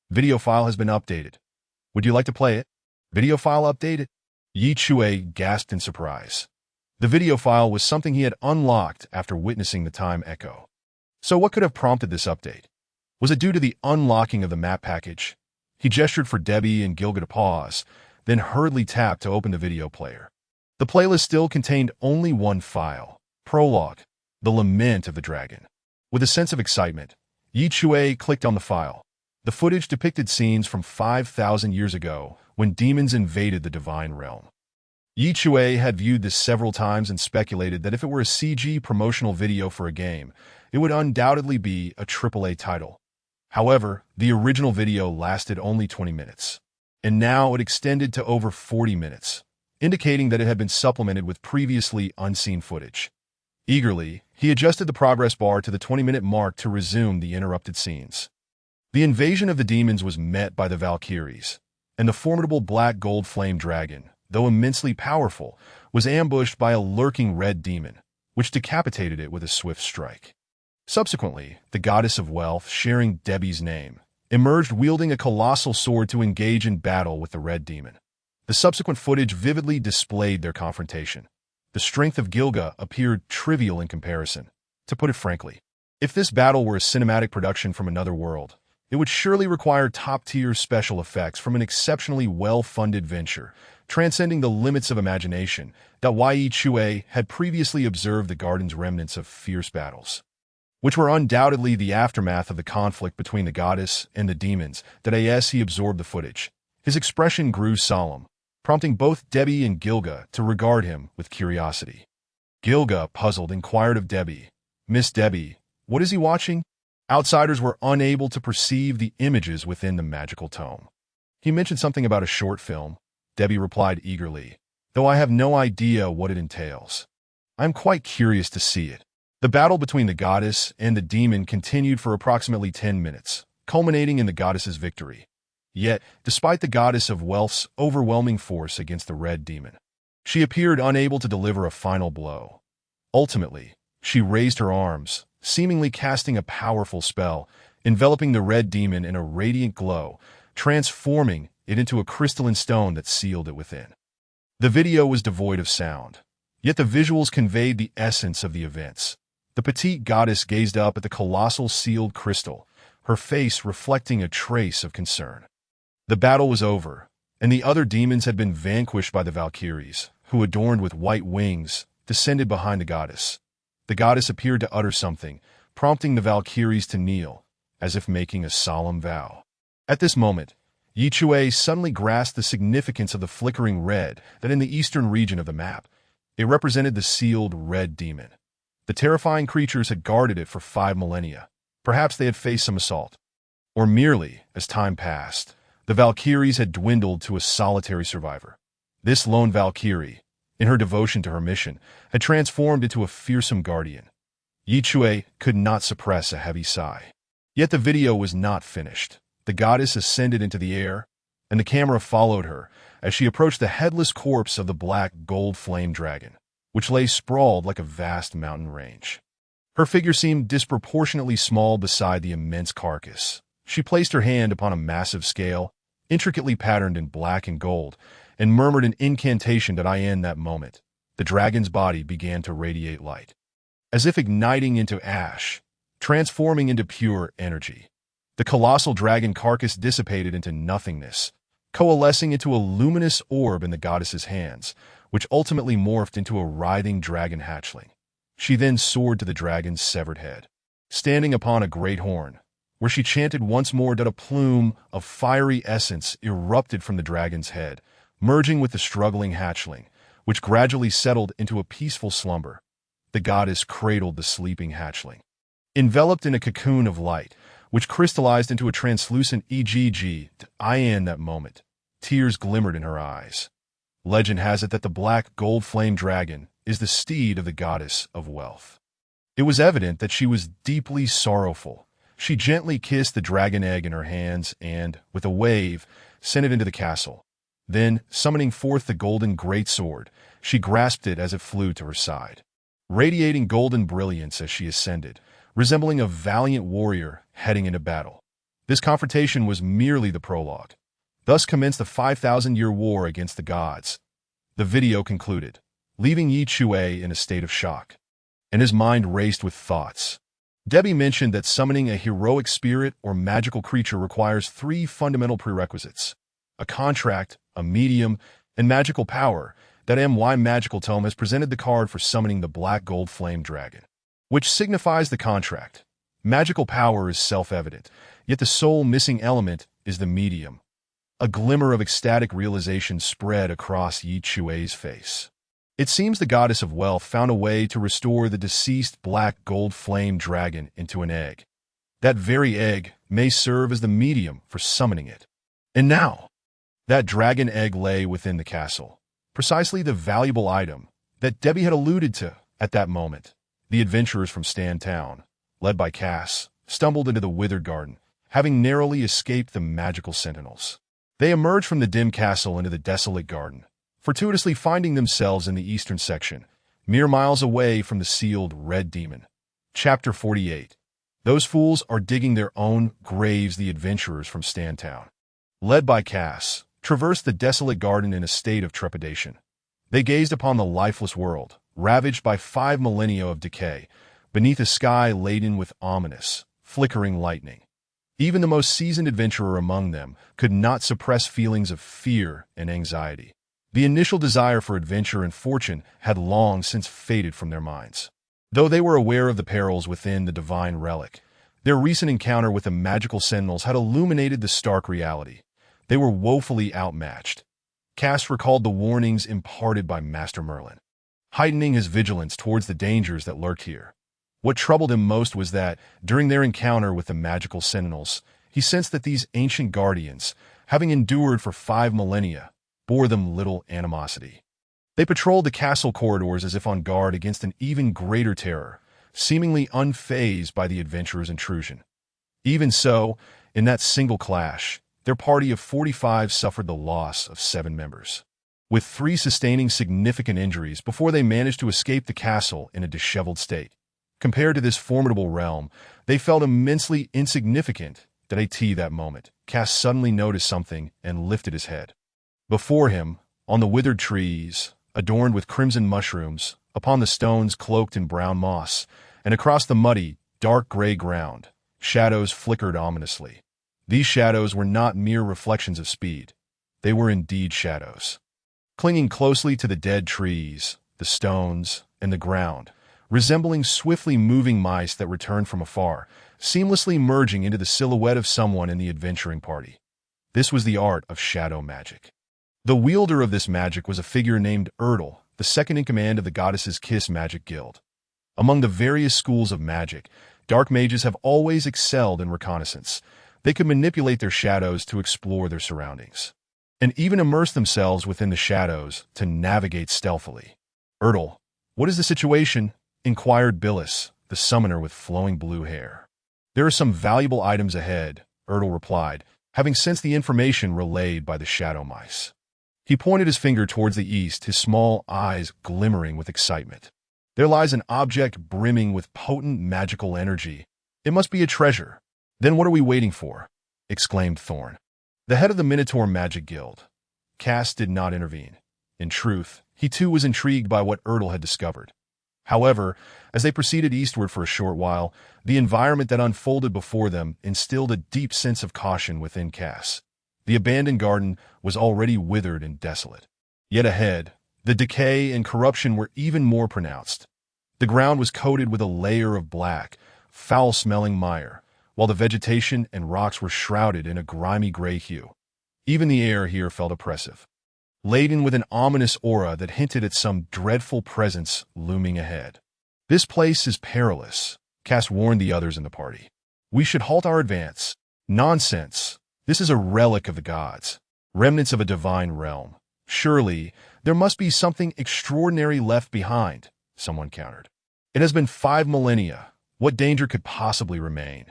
A: Video file has been updated. Would you like to play it? Video file updated? Chui gasped in surprise. The video file was something he had unlocked after witnessing the time echo. So what could have prompted this update? Was it due to the unlocking of the map package? He gestured for Debbie and Gilga to pause, then hurriedly tapped to open the video player. The playlist still contained only one file, Prologue, The Lament of the Dragon. With a sense of excitement, Chui clicked on the file. The footage depicted scenes from 5,000 years ago when demons invaded the divine realm. Chui had viewed this several times and speculated that if it were a CG promotional video for a game, it would undoubtedly be a AAA title. However, the original video lasted only 20 minutes, and now it extended to over 40 minutes, indicating that it had been supplemented with previously unseen footage. Eagerly, he adjusted the progress bar to the 20-minute mark to resume the interrupted scenes. The invasion of the demons was met by the Valkyries, and the formidable black gold flame dragon, though immensely powerful, was ambushed by a lurking red demon, which decapitated it with a swift strike. Subsequently, the goddess of wealth, sharing Debbie's name, emerged wielding a colossal sword to engage in battle with the red demon. The subsequent footage vividly displayed their confrontation. The strength of Gilga appeared trivial in comparison. To put it frankly, if this battle were a cinematic production from another world, it would surely require top-tier special effects from an exceptionally well-funded venture, transcending the limits of imagination that Chui had previously observed the garden's remnants of fierce battles, which were undoubtedly the aftermath of the conflict between the goddess and the demons. That as he absorbed the footage, his expression grew solemn, prompting both Debbie and Gilga to regard him with curiosity. Gilga, puzzled, inquired of Debbie, "Miss Debbie, what is he watching?" Outsiders were unable to perceive the images within the magical tome. "He mentioned something about a short film," Debbie replied eagerly, "though I have no idea what it entails. I'm quite curious to see it." The battle between the goddess and the demon continued for approximately 10 minutes, culminating in the goddess's victory. Yet, despite the goddess of wealth's overwhelming force against the red demon, she appeared unable to deliver a final blow. Ultimately, she raised her arms, seemingly casting a powerful spell, enveloping the red demon in a radiant glow, transforming it into a crystalline stone that sealed it within. The video was devoid of sound, yet the visuals conveyed the essence of the events. The petite goddess gazed up at the colossal sealed crystal, her face reflecting a trace of concern. The battle was over, and the other demons had been vanquished by the Valkyries, who, adorned with white wings, descended behind the goddess. The goddess appeared to utter something, prompting the Valkyries to kneel, as if making a solemn vow. At this moment, Chui suddenly grasped the significance of the flickering red that in the eastern region of the map. It represented the sealed red demon. The terrifying creatures had guarded it for 5 millennia. Perhaps they had faced some assault. Or merely, as time passed, the Valkyries had dwindled to a solitary survivor. This lone Valkyrie, in her devotion to her mission, had transformed into a fearsome guardian. Chui could not suppress a heavy sigh. Yet the video was not finished. The goddess ascended into the air, and the camera followed her as she approached the headless corpse of the black gold flame dragon, which lay sprawled like a vast mountain range. Her figure seemed disproportionately small beside the immense carcass. She placed her hand upon a massive scale, intricately patterned in black and gold, and murmured an incantation that in that moment, the dragon's body began to radiate light. As if igniting into ash, transforming into pure energy. The colossal dragon carcass dissipated into nothingness, coalescing into a luminous orb in the goddess's hands, which ultimately morphed into a writhing dragon hatchling. She then soared to the dragon's severed head, standing upon a great horn, where she chanted once more that a plume of fiery essence erupted from the dragon's head, merging with the struggling hatchling, which gradually settled into a peaceful slumber. The goddess cradled the sleeping hatchling, enveloped in a cocoon of light, which crystallized into a translucent EGG. In that moment, tears glimmered in her eyes. Legend has it that the black gold flame dragon is the steed of the goddess of wealth. It was evident that she was deeply sorrowful. She gently kissed the dragon egg in her hands and, with a wave, sent it into the castle. Then, summoning forth the golden greatsword, she grasped it as it flew to her side, radiating golden brilliance as she ascended, resembling a valiant warrior heading into battle. This confrontation was merely the prologue. Thus commenced the 5,000-year war against the gods. The video concluded, leaving Chui in a state of shock, and his mind raced with thoughts. Debbie mentioned that summoning a heroic spirit or magical creature requires 3 fundamental prerequisites: a contract, a medium, and magical power. That why Magical Tome has presented the card for summoning the black gold flame dragon, which signifies the contract. Magical power is self-evident, yet the sole missing element is the medium. A glimmer of ecstatic realization spread across Chui's face. It seems the goddess of wealth found a way to restore the deceased black gold flame dragon into an egg. That very egg may serve as the medium for summoning it. And now, that dragon egg lay within the castle, precisely the valuable item that Debbie had alluded to at that moment. The adventurers from Stan Town, led by Cass, stumbled into the withered garden, having narrowly escaped the magical sentinels. They emerged from the dim castle into the desolate garden, fortuitously finding themselves in the eastern section, mere miles away from the sealed red demon. Chapter 48. Those fools are digging their own graves. The adventurers from Stan Town, led by Cass, traversed the desolate garden in a state of trepidation. They gazed upon the lifeless world, ravaged by 5 millennia of decay, beneath a sky laden with ominous, flickering lightning. Even the most seasoned adventurer among them could not suppress feelings of fear and anxiety. The initial desire for adventure and fortune had long since faded from their minds. Though they were aware of the perils within the divine relic, their recent encounter with the magical sentinels had illuminated the stark reality. They were woefully outmatched. Cass recalled the warnings imparted by Master Merlin, heightening his vigilance towards the dangers that lurked here. What troubled him most was that, during their encounter with the magical sentinels, he sensed that these ancient guardians, having endured for 5 millennia, bore them little animosity. They patrolled the castle corridors as if on guard against an even greater terror, seemingly unfazed by the adventurers' intrusion. Even so, in that single clash, their party of 45 suffered the loss of 7 members, with 3 sustaining significant injuries before they managed to escape the castle in a disheveled state. Compared to this formidable realm, they felt immensely insignificant. That moment, Cass suddenly noticed something and lifted his head. Before him, on the withered trees, adorned with crimson mushrooms, upon the stones cloaked in brown moss, and across the muddy, dark gray ground, shadows flickered ominously. These shadows were not mere reflections of speed. They were indeed shadows. Clinging closely to the dead trees, the stones, and the ground, resembling swiftly moving mice that returned from afar, seamlessly merging into the silhouette of someone in the adventuring party. This was the art of shadow magic. The wielder of this magic was a figure named Erdl, the second in command of the goddess's Kiss Magic Guild. Among the various schools of magic, dark mages have always excelled in reconnaissance. They could manipulate their shadows to explore their surroundings, and even immerse themselves within the shadows to navigate stealthily. Erdl, what is the situation? Inquired Billis, the summoner with flowing blue hair. There are some valuable items ahead, Erdl replied, having sensed the information relayed by the shadow mice. He pointed his finger towards the east, his small eyes glimmering with excitement. There lies an object brimming with potent magical energy. It must be a treasure. Then what are we waiting for? Exclaimed Thorn, the head of the Minotaur Magic Guild. Cass did not intervene. In truth, he too was intrigued by what Erdl had discovered. However, as they proceeded eastward for a short while, the environment that unfolded before them instilled a deep sense of caution within Cass. The abandoned garden was already withered and desolate. Yet ahead, the decay and corruption were even more pronounced. The ground was coated with a layer of black, foul-smelling mire, while the vegetation and rocks were shrouded in a grimy gray hue. Even the air here felt oppressive, laden with an ominous aura that hinted at some dreadful presence looming ahead. This place is perilous, Cass warned the others in the party. We should halt our advance. Nonsense. This is a relic of the gods, remnants of a divine realm. Surely, there must be something extraordinary left behind, someone countered. It has been 5 millennia. What danger could possibly remain?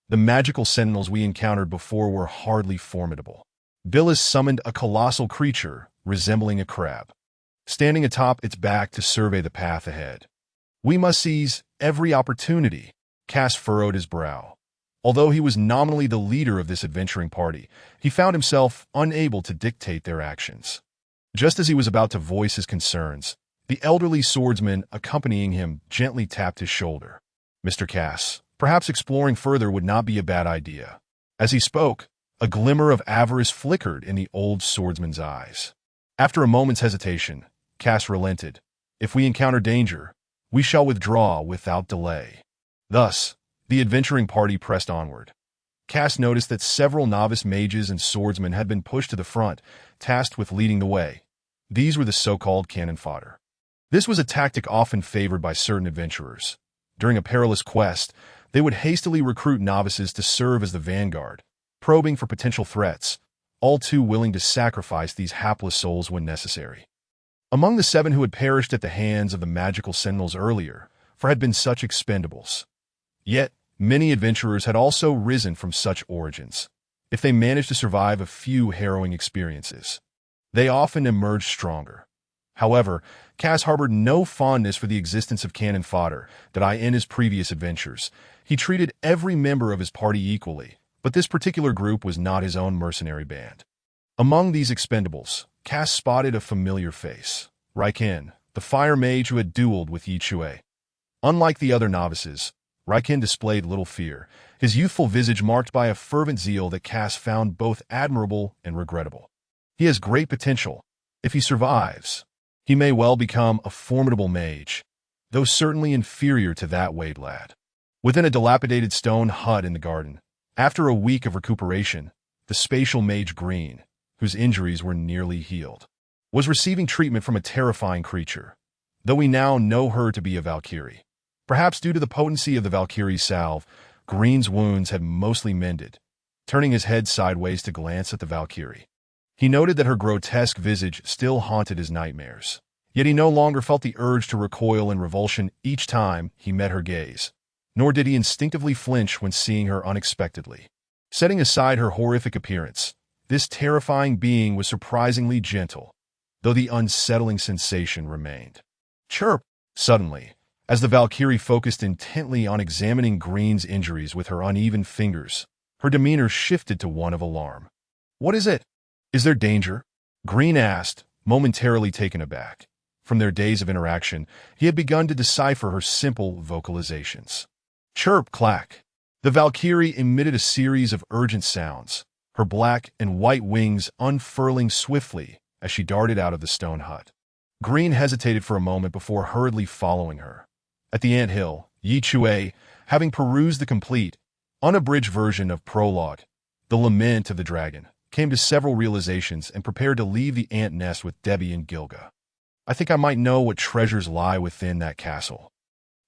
A: The magical sentinels we encountered before were hardly formidable. Billis summoned a colossal creature resembling a crab, standing atop its back to survey the path ahead. We must seize every opportunity. Cass furrowed his brow. Although he was nominally the leader of this adventuring party, he found himself unable to dictate their actions. Just as he was about to voice his concerns, the elderly swordsman accompanying him gently tapped his shoulder. Mr. Cass, perhaps exploring further would not be a bad idea. As he spoke, a glimmer of avarice flickered in the old swordsman's eyes. After a moment's hesitation, Cass relented. If we encounter danger, we shall withdraw without delay. Thus, the adventuring party pressed onward. Cass noticed that several novice mages and swordsmen had been pushed to the front, tasked with leading the way. These were the so-called cannon fodder. This was a tactic often favored by certain adventurers. During a perilous quest, they would hastily recruit novices to serve as the vanguard, probing for potential threats, all too willing to sacrifice these hapless souls when necessary. Among the 7 who had perished at the hands of the magical sentinels earlier, for had been such expendables. Yet, many adventurers had also risen from such origins. If they managed to survive a few harrowing experiences, they often emerged stronger. However, Cass harbored no fondness for the existence of cannon fodder that in his previous adventures. He treated every member of his party equally, but this particular group was not his own mercenary band. Among these expendables, Cass spotted a familiar face. Raiken, the fire mage who had dueled with Chui. Unlike the other novices, Raiken displayed little fear, his youthful visage marked by a fervent zeal that Cass found both admirable and regrettable. He has great potential. If he survives, he may well become a formidable mage, though certainly inferior to that Wade lad. Within a dilapidated stone hut in the garden, after a week of recuperation, the spatial mage Green, whose injuries were nearly healed, was receiving treatment from a terrifying creature, though we now know her to be a Valkyrie. Perhaps due to the potency of the Valkyrie's salve, Green's wounds had mostly mended. Turning his head sideways to glance at the Valkyrie, he noted that her grotesque visage still haunted his nightmares. Yet he no longer felt the urge to recoil in revulsion each time he met her gaze, nor did he instinctively flinch when seeing her unexpectedly. Setting aside her horrific appearance, this terrifying being was surprisingly gentle, though the unsettling sensation remained. Chirp! Suddenly, as the Valkyrie focused intently on examining Green's injuries with her uneven fingers, her demeanor shifted to one of alarm. "What is it? Is there danger?" Green asked, momentarily taken aback. From their days of interaction, he had begun to decipher her simple vocalizations. Chirp, clack. The Valkyrie emitted a series of urgent sounds, her black and white wings unfurling swiftly as she darted out of the stone hut. Green hesitated for a moment before hurriedly following her. At the anthill, Chui, having perused the complete, unabridged version of Prologue, The Lament of the Dragon, came to several realizations and prepared to leave the ant nest with Debbie and Gilga. I think I might know what treasures lie within that castle.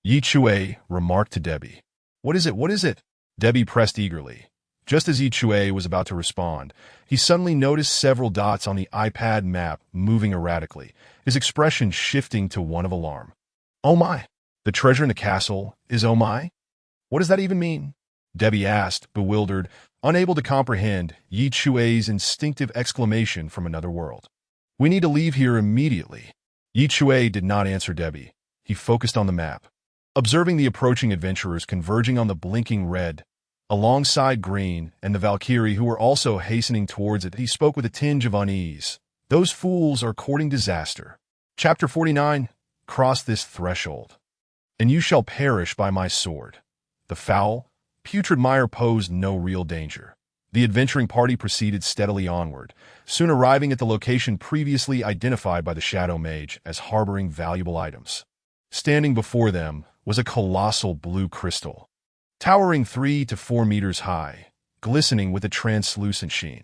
A: Chui remarked to Debbie. What is it? What is it? Debbie pressed eagerly. Just as Chui was about to respond, he suddenly noticed several dots on the iPad map moving erratically, his expression shifting to one of alarm. Oh my! The treasure in the castle is oh my? What does that even mean? Debbie asked, bewildered, unable to comprehend Chui's instinctive exclamation from another world. We need to leave here immediately. Chui did not answer Debbie. He focused on the map. Observing the approaching adventurers converging on the blinking red, alongside Green and the Valkyrie who were also hastening towards it, he spoke with a tinge of unease. Those fools are courting disaster. Chapter 49, Cross this threshold, and you shall perish by my sword. The foul, putrid mire posed no real danger. The adventuring party proceeded steadily onward, soon arriving at the location previously identified by the shadow mage as harboring valuable items. Standing before them was a colossal blue crystal, towering 3 to 4 meters high, glistening with a translucent sheen.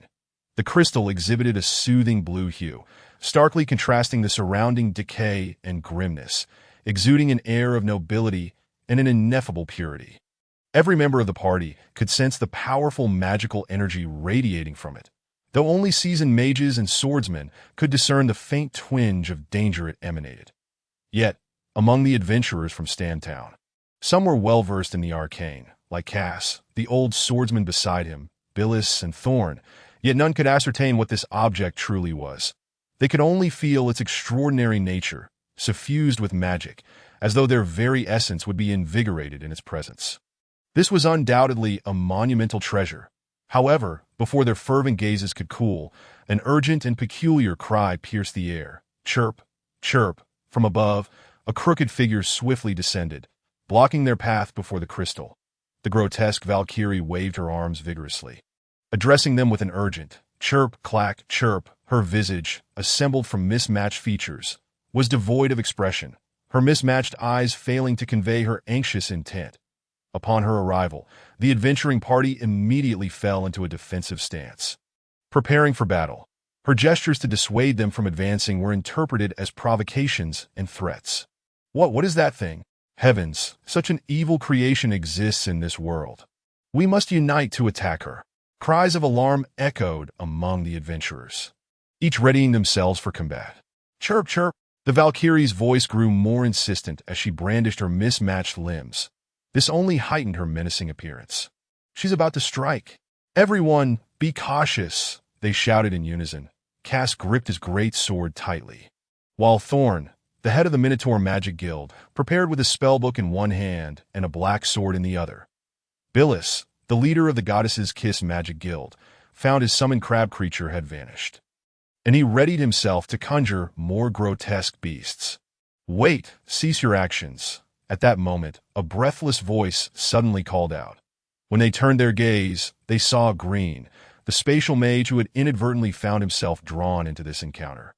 A: The crystal exhibited a soothing blue hue, starkly contrasting the surrounding decay and grimness, exuding an air of nobility and an ineffable purity. Every member of the party could sense the powerful magical energy radiating from it, though only seasoned mages and swordsmen could discern the faint twinge of danger it emanated. Yet, among the adventurers from Stantown, some were well-versed in the arcane, like Cass, the old swordsman beside him, Billis, and Thorn, yet none could ascertain what this object truly was. They could only feel its extraordinary nature, suffused with magic, as though their very essence would be invigorated in its presence. This was undoubtedly a monumental treasure. However, before their fervent gazes could cool, an urgent and peculiar cry pierced the air. Chirp, chirp, from above, a crooked figure swiftly descended, blocking their path before the crystal. The grotesque Valkyrie waved her arms vigorously, addressing them with an urgent chirp, clack, chirp. Her visage, assembled from mismatched features, was devoid of expression, her mismatched eyes failing to convey her anxious intent. Upon her arrival, the adventuring party immediately fell into a defensive stance, preparing for battle. Her gestures to dissuade them from advancing were interpreted as provocations and threats. What is that thing? Heavens, such an evil creation exists in this world. We must unite to attack her. Cries of alarm echoed among the adventurers, each readying themselves for combat. Chirp, chirp. The Valkyrie's voice grew more insistent as she brandished her mismatched limbs. This only heightened her menacing appearance. She's about to strike. Everyone, be cautious, they shouted in unison. Cass gripped his great sword tightly, while Thorn, the head of the Minotaur Magic Guild, prepared with a spellbook in one hand and a black sword in the other. Billis, the leader of the Goddess's Kiss Magic Guild, found his summoned crab creature had vanished, and he readied himself to conjure more grotesque beasts. Wait, cease your actions. At that moment, a breathless voice suddenly called out. When they turned their gaze, they saw Green, the spatial mage who had inadvertently found himself drawn into this encounter.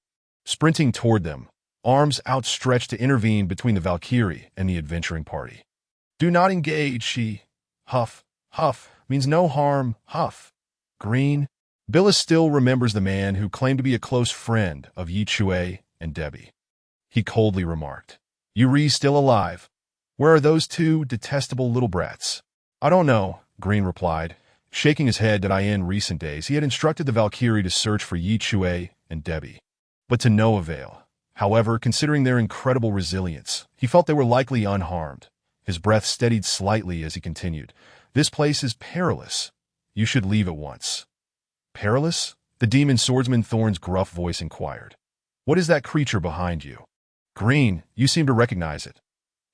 A: Sprinting toward them, arms outstretched to intervene between the Valkyrie and the adventuring party. Do not engage, she. Huff, huff, means no harm, huff. Green. Billis still remembers the man who claimed to be a close friend of Chui and Debbie. He coldly remarked, Yuri still alive. Where are those two detestable little brats? I don't know, Green replied, shaking his head that in recent days he had instructed the Valkyrie to search for Chui and Debbie, but to no avail. However, considering their incredible resilience, he felt they were likely unharmed. His breath steadied slightly as he continued. This place is perilous. You should leave at once. Perilous? The demon swordsman Thorn's gruff voice inquired. What is that creature behind you? Green, you seem to recognize it.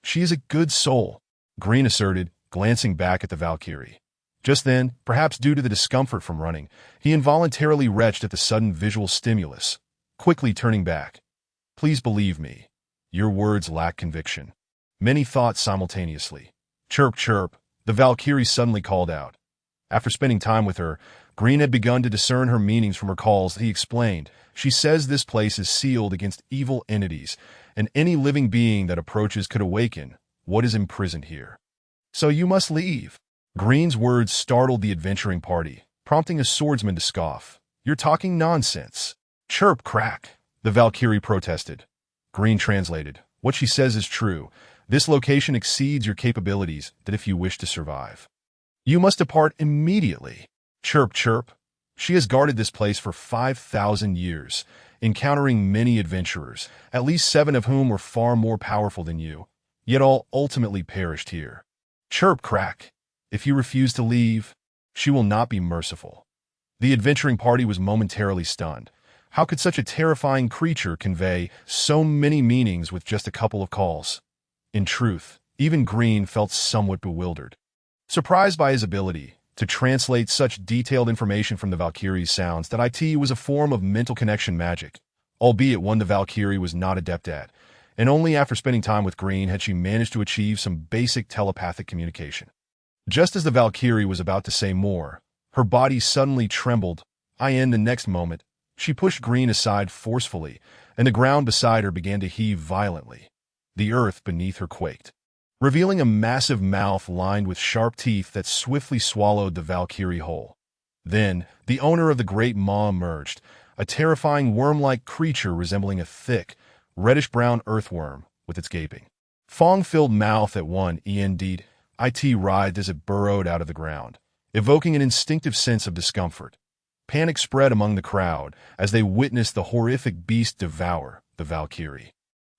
A: She is a good soul, Green asserted, glancing back at the Valkyrie. Just then, perhaps due to the discomfort from running, he involuntarily retched at the sudden visual stimulus, quickly turning back. Please believe me. Your words lack conviction. Many thought simultaneously. Chirp, chirp, the Valkyrie suddenly called out. After spending time with her, Green had begun to discern her meanings from her calls. He explained, She says this place is sealed against evil entities, and any living being that approaches could awaken what is imprisoned here. So you must leave. Green's words startled the adventuring party, prompting a swordsman to scoff. You're talking nonsense. Chirp crack, the Valkyrie protested. Green translated. What she says is true. This location exceeds your capabilities that if you wish to survive. You must depart immediately. Chirp chirp. She has guarded this place for 5,000 years, encountering many adventurers, at least 7 of whom were far more powerful than you, yet all ultimately perished here. Chirp crack. If you refuse to leave, she will not be merciful. The adventuring party was momentarily stunned. How could such a terrifying creature convey so many meanings with just a couple of calls? In truth, even Green felt somewhat bewildered. Surprised by his ability to translate such detailed information from the Valkyrie's sounds, that it was a form of mental connection magic, albeit one the Valkyrie was not adept at, and only after spending time with Green had she managed to achieve some basic telepathic communication. Just as the Valkyrie was about to say more, her body suddenly trembled. In the next moment, she pushed Green aside forcefully, and the ground beside her began to heave violently. The earth beneath her quaked, revealing a massive mouth lined with sharp teeth that swiftly swallowed the Valkyrie whole. Then, the owner of the great maw emerged, a terrifying worm-like creature resembling a thick, reddish-brown earthworm with its gaping, fong-filled mouth at one end. It writhed as it burrowed out of the ground, evoking an instinctive sense of discomfort. Panic spread among the crowd as they witnessed the horrific beast devour the Valkyrie.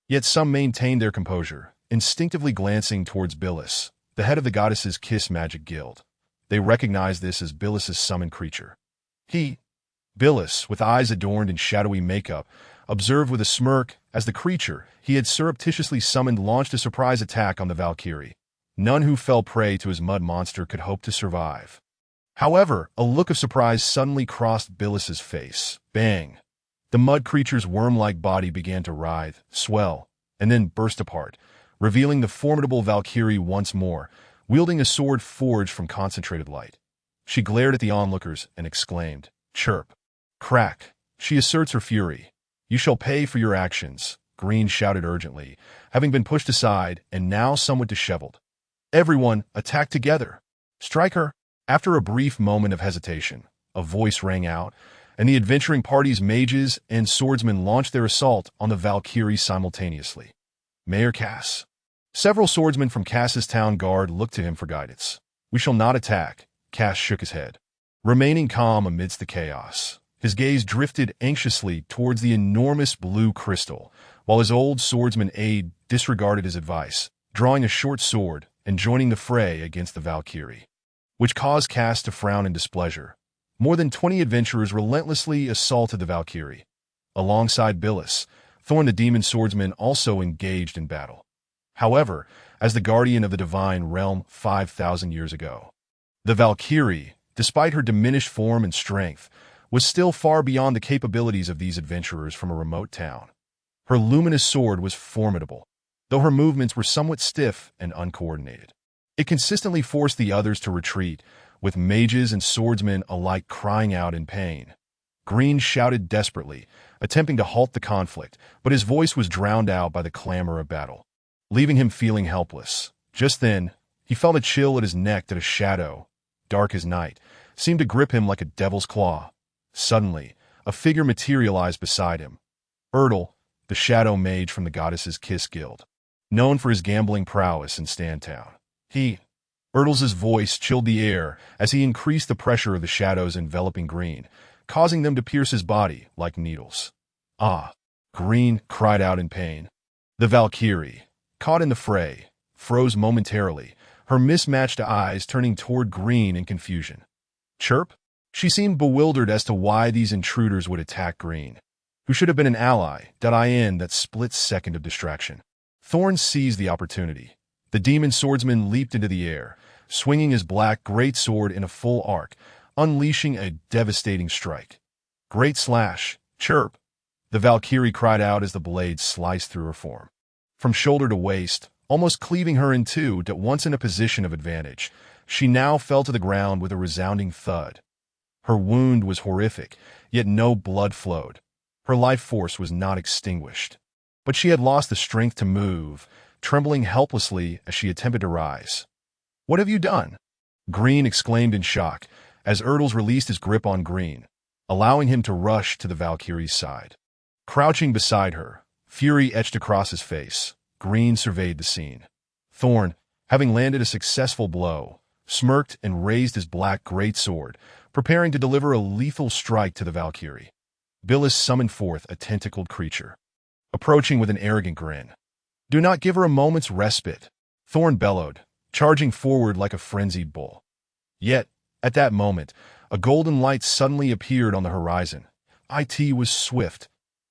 A: Yet some maintained their composure, instinctively glancing towards Billis, the head of the goddess's Kiss Magic Guild. They recognized this as Billis's summoned creature. Billis, with eyes adorned in shadowy makeup, observed with a smirk as the creature he had surreptitiously summoned launched a surprise attack on the Valkyrie. None who fell prey to his mud monster could hope to survive. However, a look of surprise suddenly crossed Billis's face. Bang! The mud creature's worm-like body began to writhe, swell, and then burst apart, revealing the formidable Valkyrie once more, wielding a sword forged from concentrated light. She glared at the onlookers and exclaimed, "Chirp! Crack!" She asserts her fury. "You shall pay for your actions," Green shouted urgently, having been pushed aside and now somewhat disheveled. "Everyone, attack together! Strike her!" After a brief moment of hesitation, a voice rang out, and the adventuring party's mages and swordsmen launched their assault on the Valkyrie simultaneously. "Mayor Cass." Several swordsmen from Cass's town guard looked to him for guidance. "We shall not attack," Cass shook his head, remaining calm amidst the chaos. His gaze drifted anxiously towards the enormous blue crystal, while his old swordsman aide disregarded his advice, drawing a short sword and joining the fray against the Valkyrie, which caused Cass to frown in displeasure. More than 20 adventurers relentlessly assaulted the Valkyrie. Alongside Billis, Thorn the demon swordsman also engaged in battle. However, as the guardian of the divine realm 5,000 years ago, the Valkyrie, despite her diminished form and strength, was still far beyond the capabilities of these adventurers from a remote town. Her luminous sword was formidable, though her movements were somewhat stiff and uncoordinated. It consistently forced the others to retreat, with mages and swordsmen alike crying out in pain. Green shouted desperately, attempting to halt the conflict, but his voice was drowned out by the clamor of battle, leaving him feeling helpless. Just then, he felt a chill at his neck that a shadow, dark as night, seemed to grip him like a devil's claw. Suddenly, a figure materialized beside him. Erdl, the shadow mage from the goddess's Kiss Guild, known for his gambling prowess in Stantown. Erdl's voice chilled the air as he increased the pressure of the shadows enveloping Green, causing them to pierce his body like needles. "Ah!" Green cried out in pain. The Valkyrie, caught in the fray, froze momentarily, her mismatched eyes turning toward Green in confusion. "Chirp?" She seemed bewildered as to why these intruders would attack Green, who should have been an ally. In that split second of distraction, Thorn seized the opportunity. The demon swordsman leaped into the air, swinging his black greatsword in a full arc, unleashing a devastating strike. "Great slash! Chirp!" the Valkyrie cried out as the blade sliced through her form. From shoulder to waist, almost cleaving her in two, once in a position of advantage, she now fell to the ground with a resounding thud. Her wound was horrific, yet no blood flowed. Her life force was not extinguished, but she had lost the strength to move, trembling helplessly as she attempted to rise. "What have you done?" Green exclaimed in shock as Erdl released his grip on Green, allowing him to rush to the Valkyrie's side. Crouching beside her, fury etched across his face, Green surveyed the scene. Thorn, having landed a successful blow, smirked and raised his black greatsword, preparing to deliver a lethal strike to the Valkyrie. Billis summoned forth a tentacled creature, approaching with an arrogant grin. "Do not give her a moment's respite," Thorn bellowed, charging forward like a frenzied bull. Yet, at that moment, a golden light suddenly appeared on the horizon. It was swift,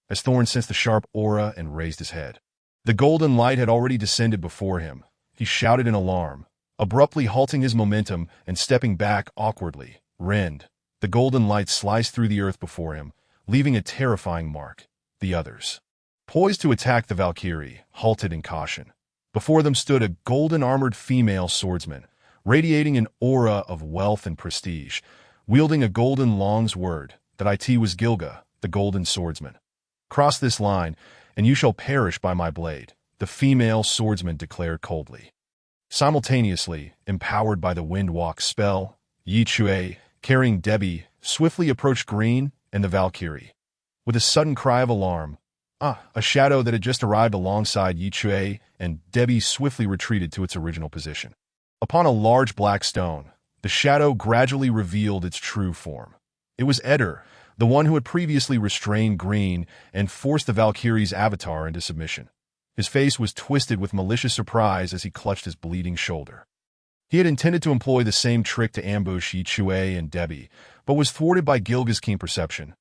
A: as Thorn sensed the sharp aura and raised his head. The golden light had already descended before him. He shouted in alarm, abruptly halting his momentum and stepping back awkwardly. Rend. The golden light sliced through the earth before him, leaving a terrifying mark. The others, poised to attack the Valkyrie, halted in caution. Before them stood a golden-armored female swordsman, radiating an aura of wealth and prestige, wielding a golden longsword. That it was Gilga, the golden swordsman. "Cross this line, and you shall perish by my blade," the female swordsman declared coldly. Simultaneously, empowered by the Windwalk spell, Chui, carrying Debbie, swiftly approached Green and the Valkyrie. With a sudden cry of alarm, a shadow that had just arrived alongside Chui and Debbie swiftly retreated to its original position. Upon a large black stone, the shadow gradually revealed its true form. It was Eder, the one who had previously restrained Green and forced the Valkyrie's avatar into submission. His face was twisted with malicious surprise as he clutched his bleeding shoulder. He had intended to employ the same trick to ambush Chui and Debbie, but was thwarted by Gilga's keen perception.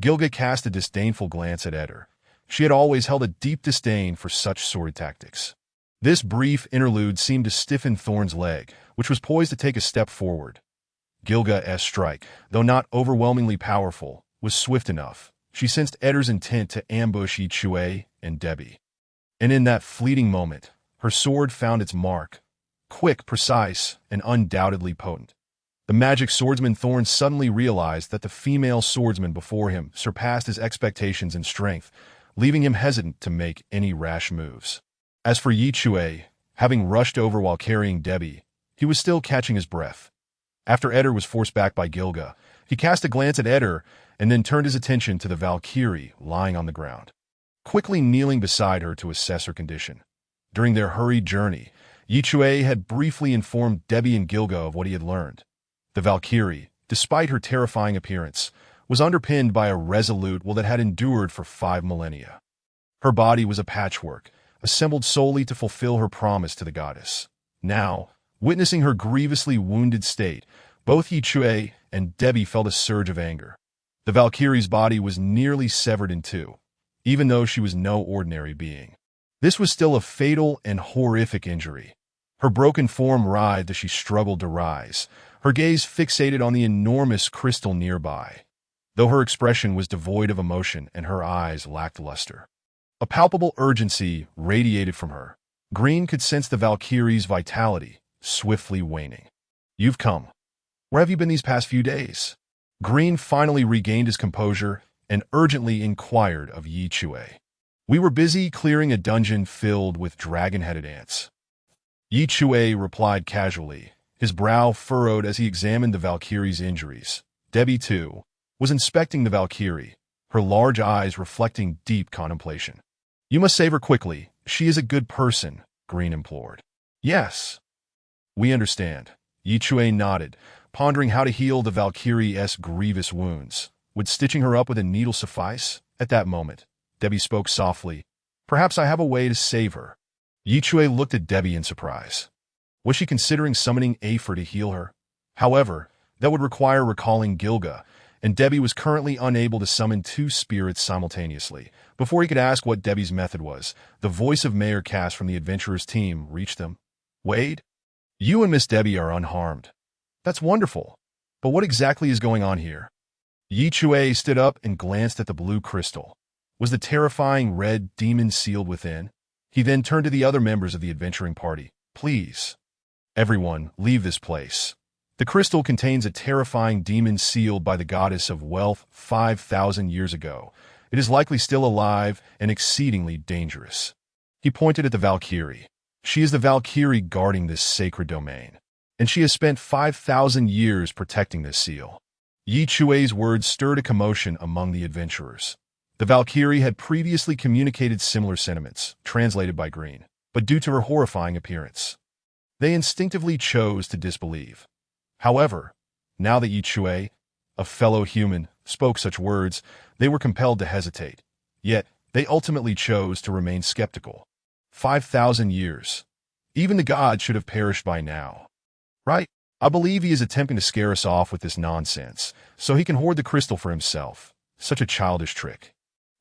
A: Gilga cast a disdainful glance at Eder. She had always held a deep disdain for such sordid tactics. This brief interlude seemed to stiffen Thorn's leg, which was poised to take a step forward. Gilga's strike, though not overwhelmingly powerful, was swift enough. She sensed Eder's intent to ambush Chui and Debbie. And in that fleeting moment, her sword found its mark. Quick, precise, and undoubtedly potent. The magic swordsman Thorn suddenly realized that the female swordsman before him surpassed his expectations in strength, leaving him hesitant to make any rash moves. As for Chui, having rushed over while carrying Debbie, he was still catching his breath. After Eder was forced back by Gilga, he cast a glance at Eder and then turned his attention to the Valkyrie lying on the ground, quickly kneeling beside her to assess her condition. During their hurried journey, Chui had briefly informed Debbie and Gilga of what he had learned. The Valkyrie, despite her terrifying appearance, was underpinned by a resolute will that had endured for 5 millennia. Her body was a patchwork, assembled solely to fulfill her promise to the goddess. Now, witnessing her grievously wounded state, both Chui and Debbie felt a surge of anger. The Valkyrie's body was nearly severed in two, even though she was no ordinary being. This was still a fatal and horrific injury. Her broken form writhed as she struggled to rise, her gaze fixated on the enormous crystal nearby, though her expression was devoid of emotion and her eyes lacked luster. A palpable urgency radiated from her. Green could sense the Valkyrie's vitality, swiftly waning. "You've come. Where have you been these past few days?" Green finally regained his composure and urgently inquired of Chui. "We were busy clearing a dungeon filled with dragon-headed ants." Chui replied casually, his brow furrowed as he examined the Valkyrie's injuries. Debbie, too, was inspecting the Valkyrie, her large eyes reflecting deep contemplation. "You must save her quickly. She is a good person," Green implored. "Yes. We understand." Chui nodded, pondering how to heal the Valkyrie's grievous wounds. Would stitching her up with a needle suffice? At that moment, Debbie spoke softly. "Perhaps I have a way to save her." Chui looked at Debbie in surprise. Was she considering summoning Afer to heal her? However, that would require recalling Gilga, and Debbie was currently unable to summon 2 spirits simultaneously. Before he could ask what Debbie's method was, the voice of Mayor Cass from the adventurers' team reached them. "Wade, you and Miss Debbie are unharmed." "That's wonderful. But what exactly is going on here?" Chui stood up and glanced at the blue crystal. Was the terrifying red demon sealed within? He then turned to the other members of the adventuring party. "Please, everyone, leave this place. The crystal contains a terrifying demon sealed by the goddess of wealth 5,000 years ago. It is likely still alive and exceedingly dangerous." He pointed at the Valkyrie. "She is the Valkyrie guarding this sacred domain, and she has spent 5,000 years protecting this seal." Chui's words stirred a commotion among the adventurers. The Valkyrie had previously communicated similar sentiments, translated by Green, but due to her horrifying appearance, they instinctively chose to disbelieve. However, now that Chui, a fellow human, spoke such words, they were compelled to hesitate. Yet, they ultimately chose to remain skeptical. 5,000 years. Even the gods should have perished by now. Right? I believe he is attempting to scare us off with this nonsense, so he can hoard the crystal for himself. Such a childish trick.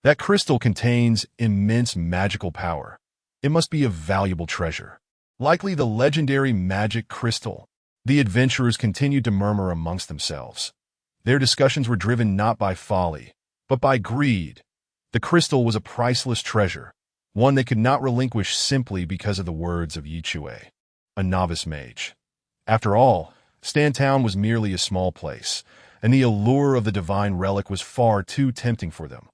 A: That crystal contains immense magical power. It must be a valuable treasure. Likely the legendary magic crystal. The adventurers continued to murmur amongst themselves. Their discussions were driven not by folly, but by greed. The crystal was a priceless treasure, one they could not relinquish simply because of the words of Chui, a novice mage. After all, Stantown was merely a small place, and the allure of the divine relic was far too tempting for them.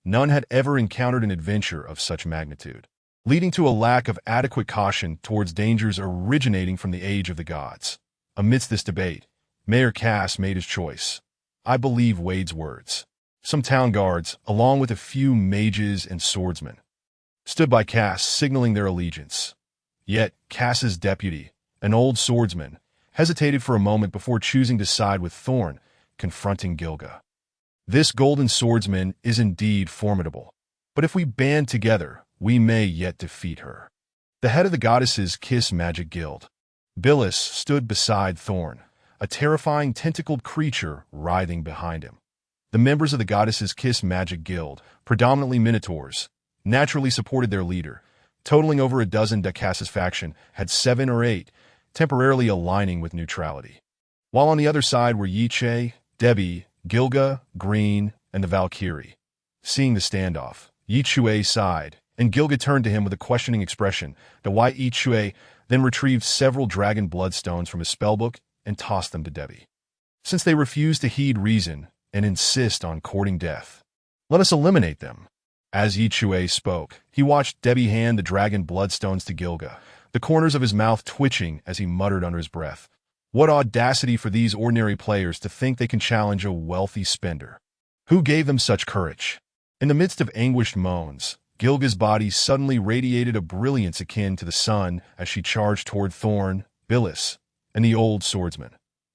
A: None had ever encountered an adventure of such magnitude, leading to a lack of adequate caution towards dangers originating from the age of the gods. Amidst this debate, Mayor Cass made his choice. I believe Wade's words. Some town guards, along with a few mages and swordsmen, stood by Cass, signaling their allegiance. Yet, Cass's deputy, an old swordsman, hesitated for a moment before choosing to side with Thorn, confronting Gilga. This golden swordsman is indeed formidable, but if we band together, we may yet defeat her. The head of the Goddesses' Kiss Magic Guild, Billis, stood beside Thorn, a terrifying tentacled creature writhing behind him. The members of the Goddesses' Kiss Magic Guild, predominantly Minotaurs, naturally supported their leader. Totaling over a dozen, Cass's faction had 7 or 8, temporarily aligning with neutrality. While on the other side were Chui, Debbie, Gilga, Green, and the Valkyrie. Seeing the standoff, Chui sighed, and Gilga turned to him with a questioning expression. Chui then retrieved several dragon bloodstones from his spellbook and tossed them to Debbie. Since they refused to heed reason and insist on courting death, let us eliminate them. As Chui spoke, he watched Debbie hand the dragon bloodstones to Gilga, the corners of his mouth twitching as he muttered under his breath. What audacity for these ordinary players to think they can challenge a wealthy spender. Who gave them such courage? In the midst of anguished moans, Gilga's body suddenly radiated a brilliance akin to the sun as she charged toward Thorn, Billis, and the old swordsman.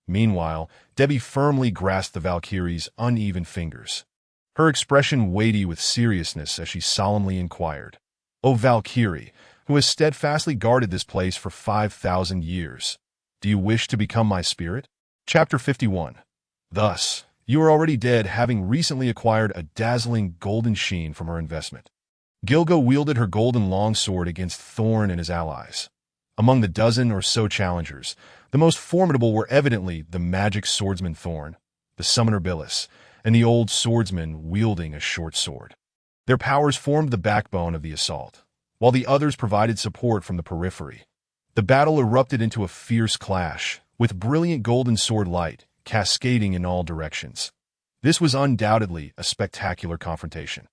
A: Meanwhile, Debbie firmly grasped the Valkyrie's uneven fingers, her expression weighty with seriousness as she solemnly inquired, "O Valkyrie, who has steadfastly guarded this place for 5,000 years, do you wish to become my spirit?" Chapter 51. Thus, you are already dead, having recently acquired a dazzling golden sheen from her investment. Gilga wielded her golden longsword against Thorn and his allies. Among the dozen or so challengers, the most formidable were evidently the magic swordsman Thorn, the summoner Billis, and the old swordsman wielding a short sword. Their powers formed the backbone of the assault, while the others provided support from the periphery. The battle erupted into a fierce clash, with brilliant golden sword light cascading in all directions. This was undoubtedly a spectacular confrontation.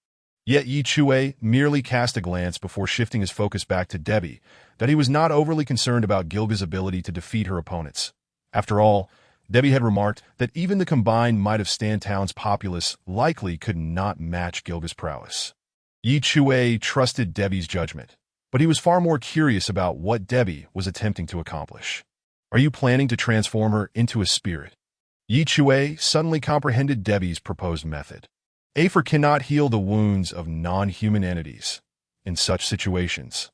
A: Yet Chui merely cast a glance before shifting his focus back to Debbie, that he was not overly concerned about Gilga's ability to defeat her opponents. After all, Debbie had remarked that even the combined might of Stantown's populace likely could not match Gilga's prowess. Chui trusted Debbie's judgment, but he was far more curious about what Debbie was attempting to accomplish. Are you planning to transform her into a spirit? Chui suddenly comprehended Debbie's proposed method. Aether cannot heal the wounds of non-human entities. In such situations,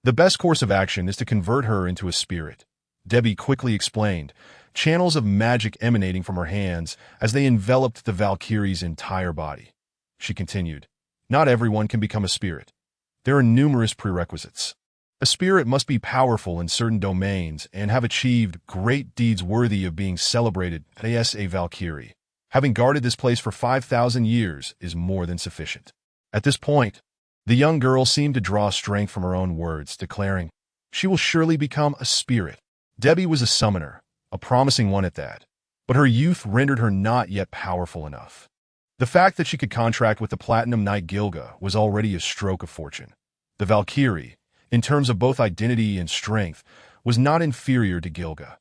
A: the best course of action is to convert her into a spirit, Debbie quickly explained, channels of magic emanating from her hands as they enveloped the Valkyrie's entire body. She continued, "Not everyone can become a spirit. There are numerous prerequisites. A spirit must be powerful in certain domains and have achieved great deeds worthy of being celebrated as a Valkyrie. Having guarded this place for 5,000 years is more than sufficient." At this point, the young girl seemed to draw strength from her own words, declaring, "She will surely become a spirit." Debbie was a summoner, a promising one at that, but her youth rendered her not yet powerful enough. The fact that she could contract with the Platinum Knight Gilga was already a stroke of fortune. The Valkyrie, in terms of both identity and strength, was not inferior to Gilga.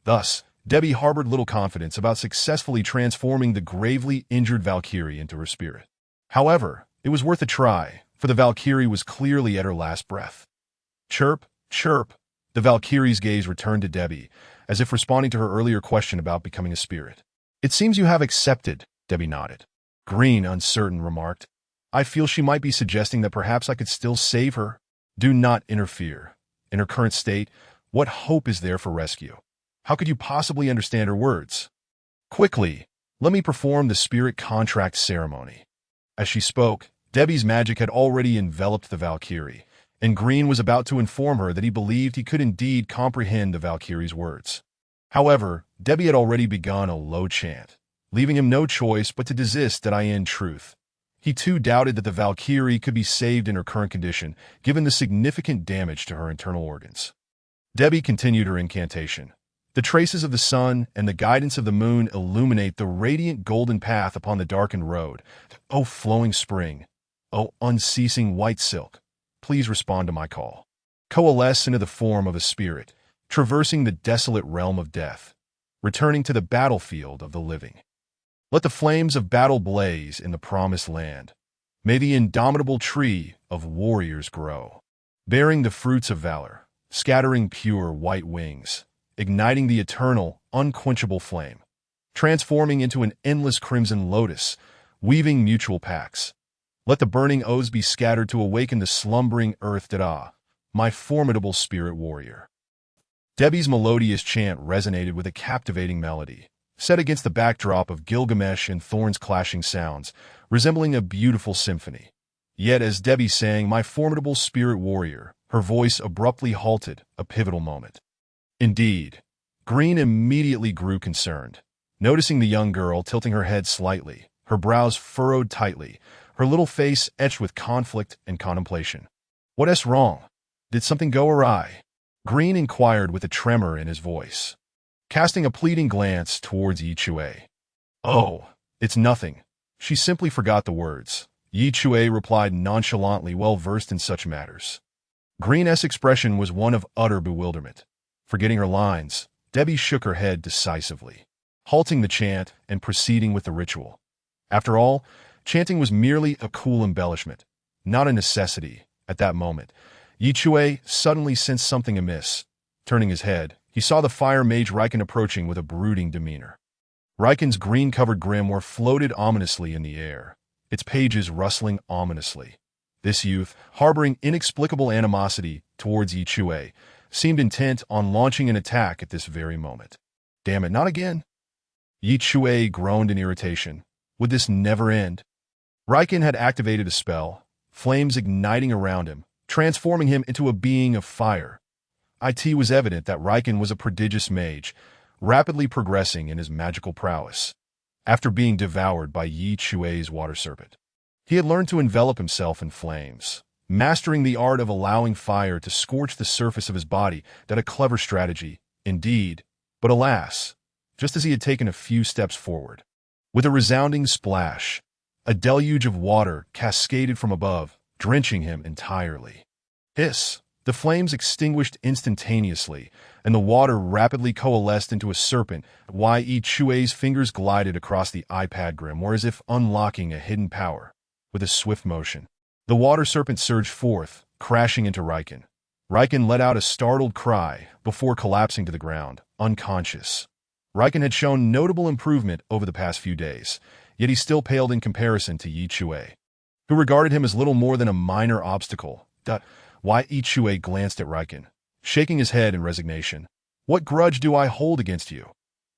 A: Thus, Debbie harbored little confidence about successfully transforming the gravely injured Valkyrie into her spirit. However, it was worth a try, for the Valkyrie was clearly at her last breath. Chirp, chirp. The Valkyrie's gaze returned to Debbie, as if responding to her earlier question about becoming a spirit. It seems you have accepted, Debbie nodded. Green, uncertain, remarked. I feel she might be suggesting that perhaps I could still save her. Do not interfere. In her current state, what hope is there for rescue? How could you possibly understand her words? Quickly, let me perform the spirit contract ceremony. As she spoke, Debbie's magic had already enveloped the Valkyrie, and Green was about to inform her that he believed he could indeed comprehend the Valkyrie's words. However, Debbie had already begun a low chant, leaving him no choice but to desist that I in truth. He too doubted that the Valkyrie could be saved in her current condition, given the significant damage to her internal organs. Debbie continued her incantation. The traces of the sun and the guidance of the moon illuminate the radiant golden path upon the darkened road. O flowing spring, O unceasing white silk, please respond to my call. Coalesce into the form of a spirit, traversing the desolate realm of death, returning to the battlefield of the living. Let the flames of battle blaze in the promised land. May the indomitable tree of warriors grow, bearing the fruits of valor, scattering pure white wings, igniting the eternal, unquenchable flame, transforming into an endless crimson lotus, weaving mutual pacts. Let the burning oaths be scattered to awaken the slumbering earth. Da, my formidable spirit warrior. Debbie's melodious chant resonated with a captivating melody, set against the backdrop of Gilgamesh and Thorn's clashing sounds, resembling a beautiful symphony. Yet as Debbie sang "My formidable spirit warrior," her voice abruptly halted, a pivotal moment. Indeed, Green immediately grew concerned, noticing the young girl tilting her head slightly, her brows furrowed tightly, her little face etched with conflict and contemplation. What's wrong? Did something go awry? Green inquired with a tremor in his voice, casting a pleading glance towards Chui. Oh, it's nothing. She simply forgot the words. Chui replied nonchalantly, well versed in such matters. Green's expression was one of utter bewilderment. Forgetting her lines, Debbie shook her head decisively, halting the chant and proceeding with the ritual. After all, chanting was merely a cool embellishment, not a necessity. At that moment, Chui suddenly sensed something amiss. Turning his head, he saw the fire mage Riken approaching with a brooding demeanor. Riken's green-covered grimoire floated ominously in the air, its pages rustling ominously. This youth, harboring inexplicable animosity towards Chui, seemed intent on launching an attack at this very moment. Damn it, not again! Chui groaned in irritation. Would this never end? Riken had activated a spell, flames igniting around him, transforming him into a being of fire. It was evident that Riken was a prodigious mage, rapidly progressing in his magical prowess. After being devoured by Chui's water serpent, he had learned to envelop himself in flames, mastering the art of allowing fire to scorch the surface of his body. That a clever strategy, indeed, but alas, just as he had taken a few steps forward. With a resounding splash, a deluge of water cascaded from above, drenching him entirely. Hiss! The flames extinguished instantaneously, and the water rapidly coalesced into a serpent. Chui's fingers glided across the iPad grimoire as if unlocking a hidden power. With a swift motion, the water serpent surged forth, crashing into Riken. Riken let out a startled cry before collapsing to the ground, unconscious. Riken had shown notable improvement over the past few days, yet he still paled in comparison to Chui, who regarded him as little more than a minor obstacle. Chui glanced at Riken, shaking his head in resignation. What grudge do I hold against you?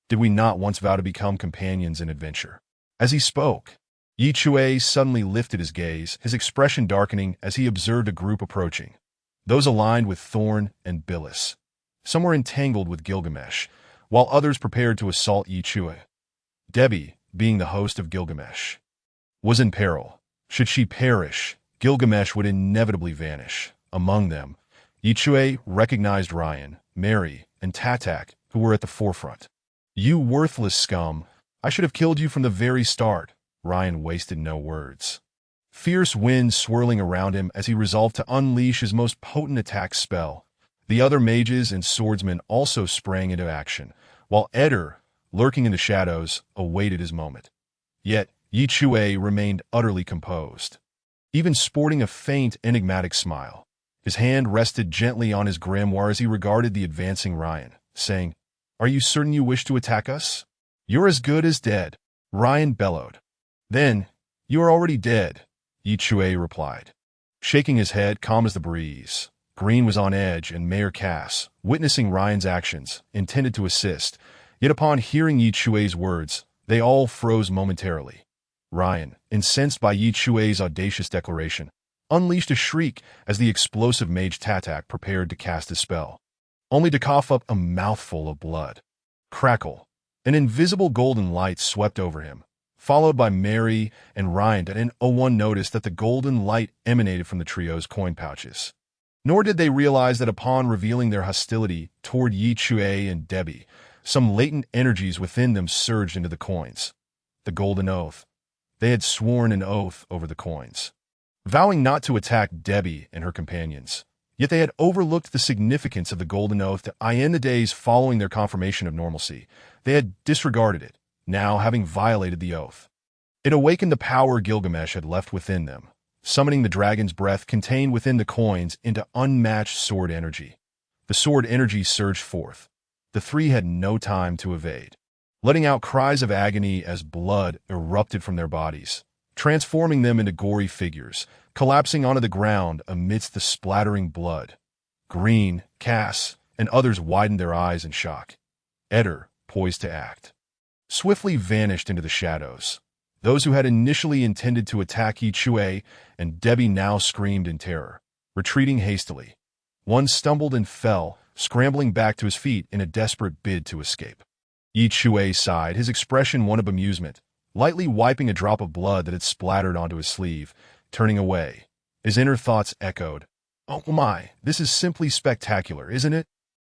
A: Did we not once vow to become companions in adventure? As he spoke, Chui suddenly lifted his gaze, his expression darkening as he observed a group approaching. Those aligned with Thorn and Billis. Some were entangled with Gilgamesh, while others prepared to assault Chui. Debbie, being the host of Gilgamesh, was in peril. Should she perish, Gilgamesh would inevitably vanish. Among them, Chui recognized Ryan, Mary, and Tatak, who were at the forefront. You worthless scum! I should have killed you from the very start. Ryan wasted no words. Fierce winds swirling around him as he resolved to unleash his most potent attack spell. The other mages and swordsmen also sprang into action, while Eder, lurking in the shadows, awaited his moment. Yet, Chui remained utterly composed, even sporting a faint, enigmatic smile. His hand rested gently on his grimoire as he regarded the advancing Ryan, saying, "Are you certain you wish to attack us?" "You're as good as dead," Ryan bellowed. "Then, you are already dead," Chui replied, shaking his head calm as the breeze. Green was on edge, and Mayor Cass, witnessing Ryan's actions, intended to assist. Yet upon hearing Chui's words, they all froze momentarily. Ryan, incensed by Chui's audacious declaration, unleashed a shriek as the explosive mage Tatak prepared to cast his spell, only to cough up a mouthful of blood. Crackle! An invisible golden light swept over him, followed by Mary and Ryan, and one noticed that the golden light emanated from the trio's coin pouches. Nor did they realize that upon revealing their hostility toward Chui and Debbie, some latent energies within them surged into the coins. The golden oath. They had sworn an oath over the coins, vowing not to attack Debbie and her companions. Yet they had overlooked the significance of the golden oath that in the days following their confirmation of normalcy. They had disregarded it, now having violated the oath. It awakened the power Gilgamesh had left within them, summoning the dragon's breath contained within the coins into unmatched sword energy. The sword energy surged forth. The three had no time to evade, letting out cries of agony as blood erupted from their bodies, transforming them into gory figures, collapsing onto the ground amidst the splattering blood. Green, Cass, and others widened their eyes in shock. Eder, poised to act, swiftly vanished into the shadows. Those who had initially intended to attack Chui and Debbie now screamed in terror, retreating hastily. One stumbled and fell, scrambling back to his feet in a desperate bid to escape. Chui sighed, his expression one of amusement, lightly wiping a drop of blood that had splattered onto his sleeve, turning away. His inner thoughts echoed, "Oh my, this is simply spectacular, isn't it?"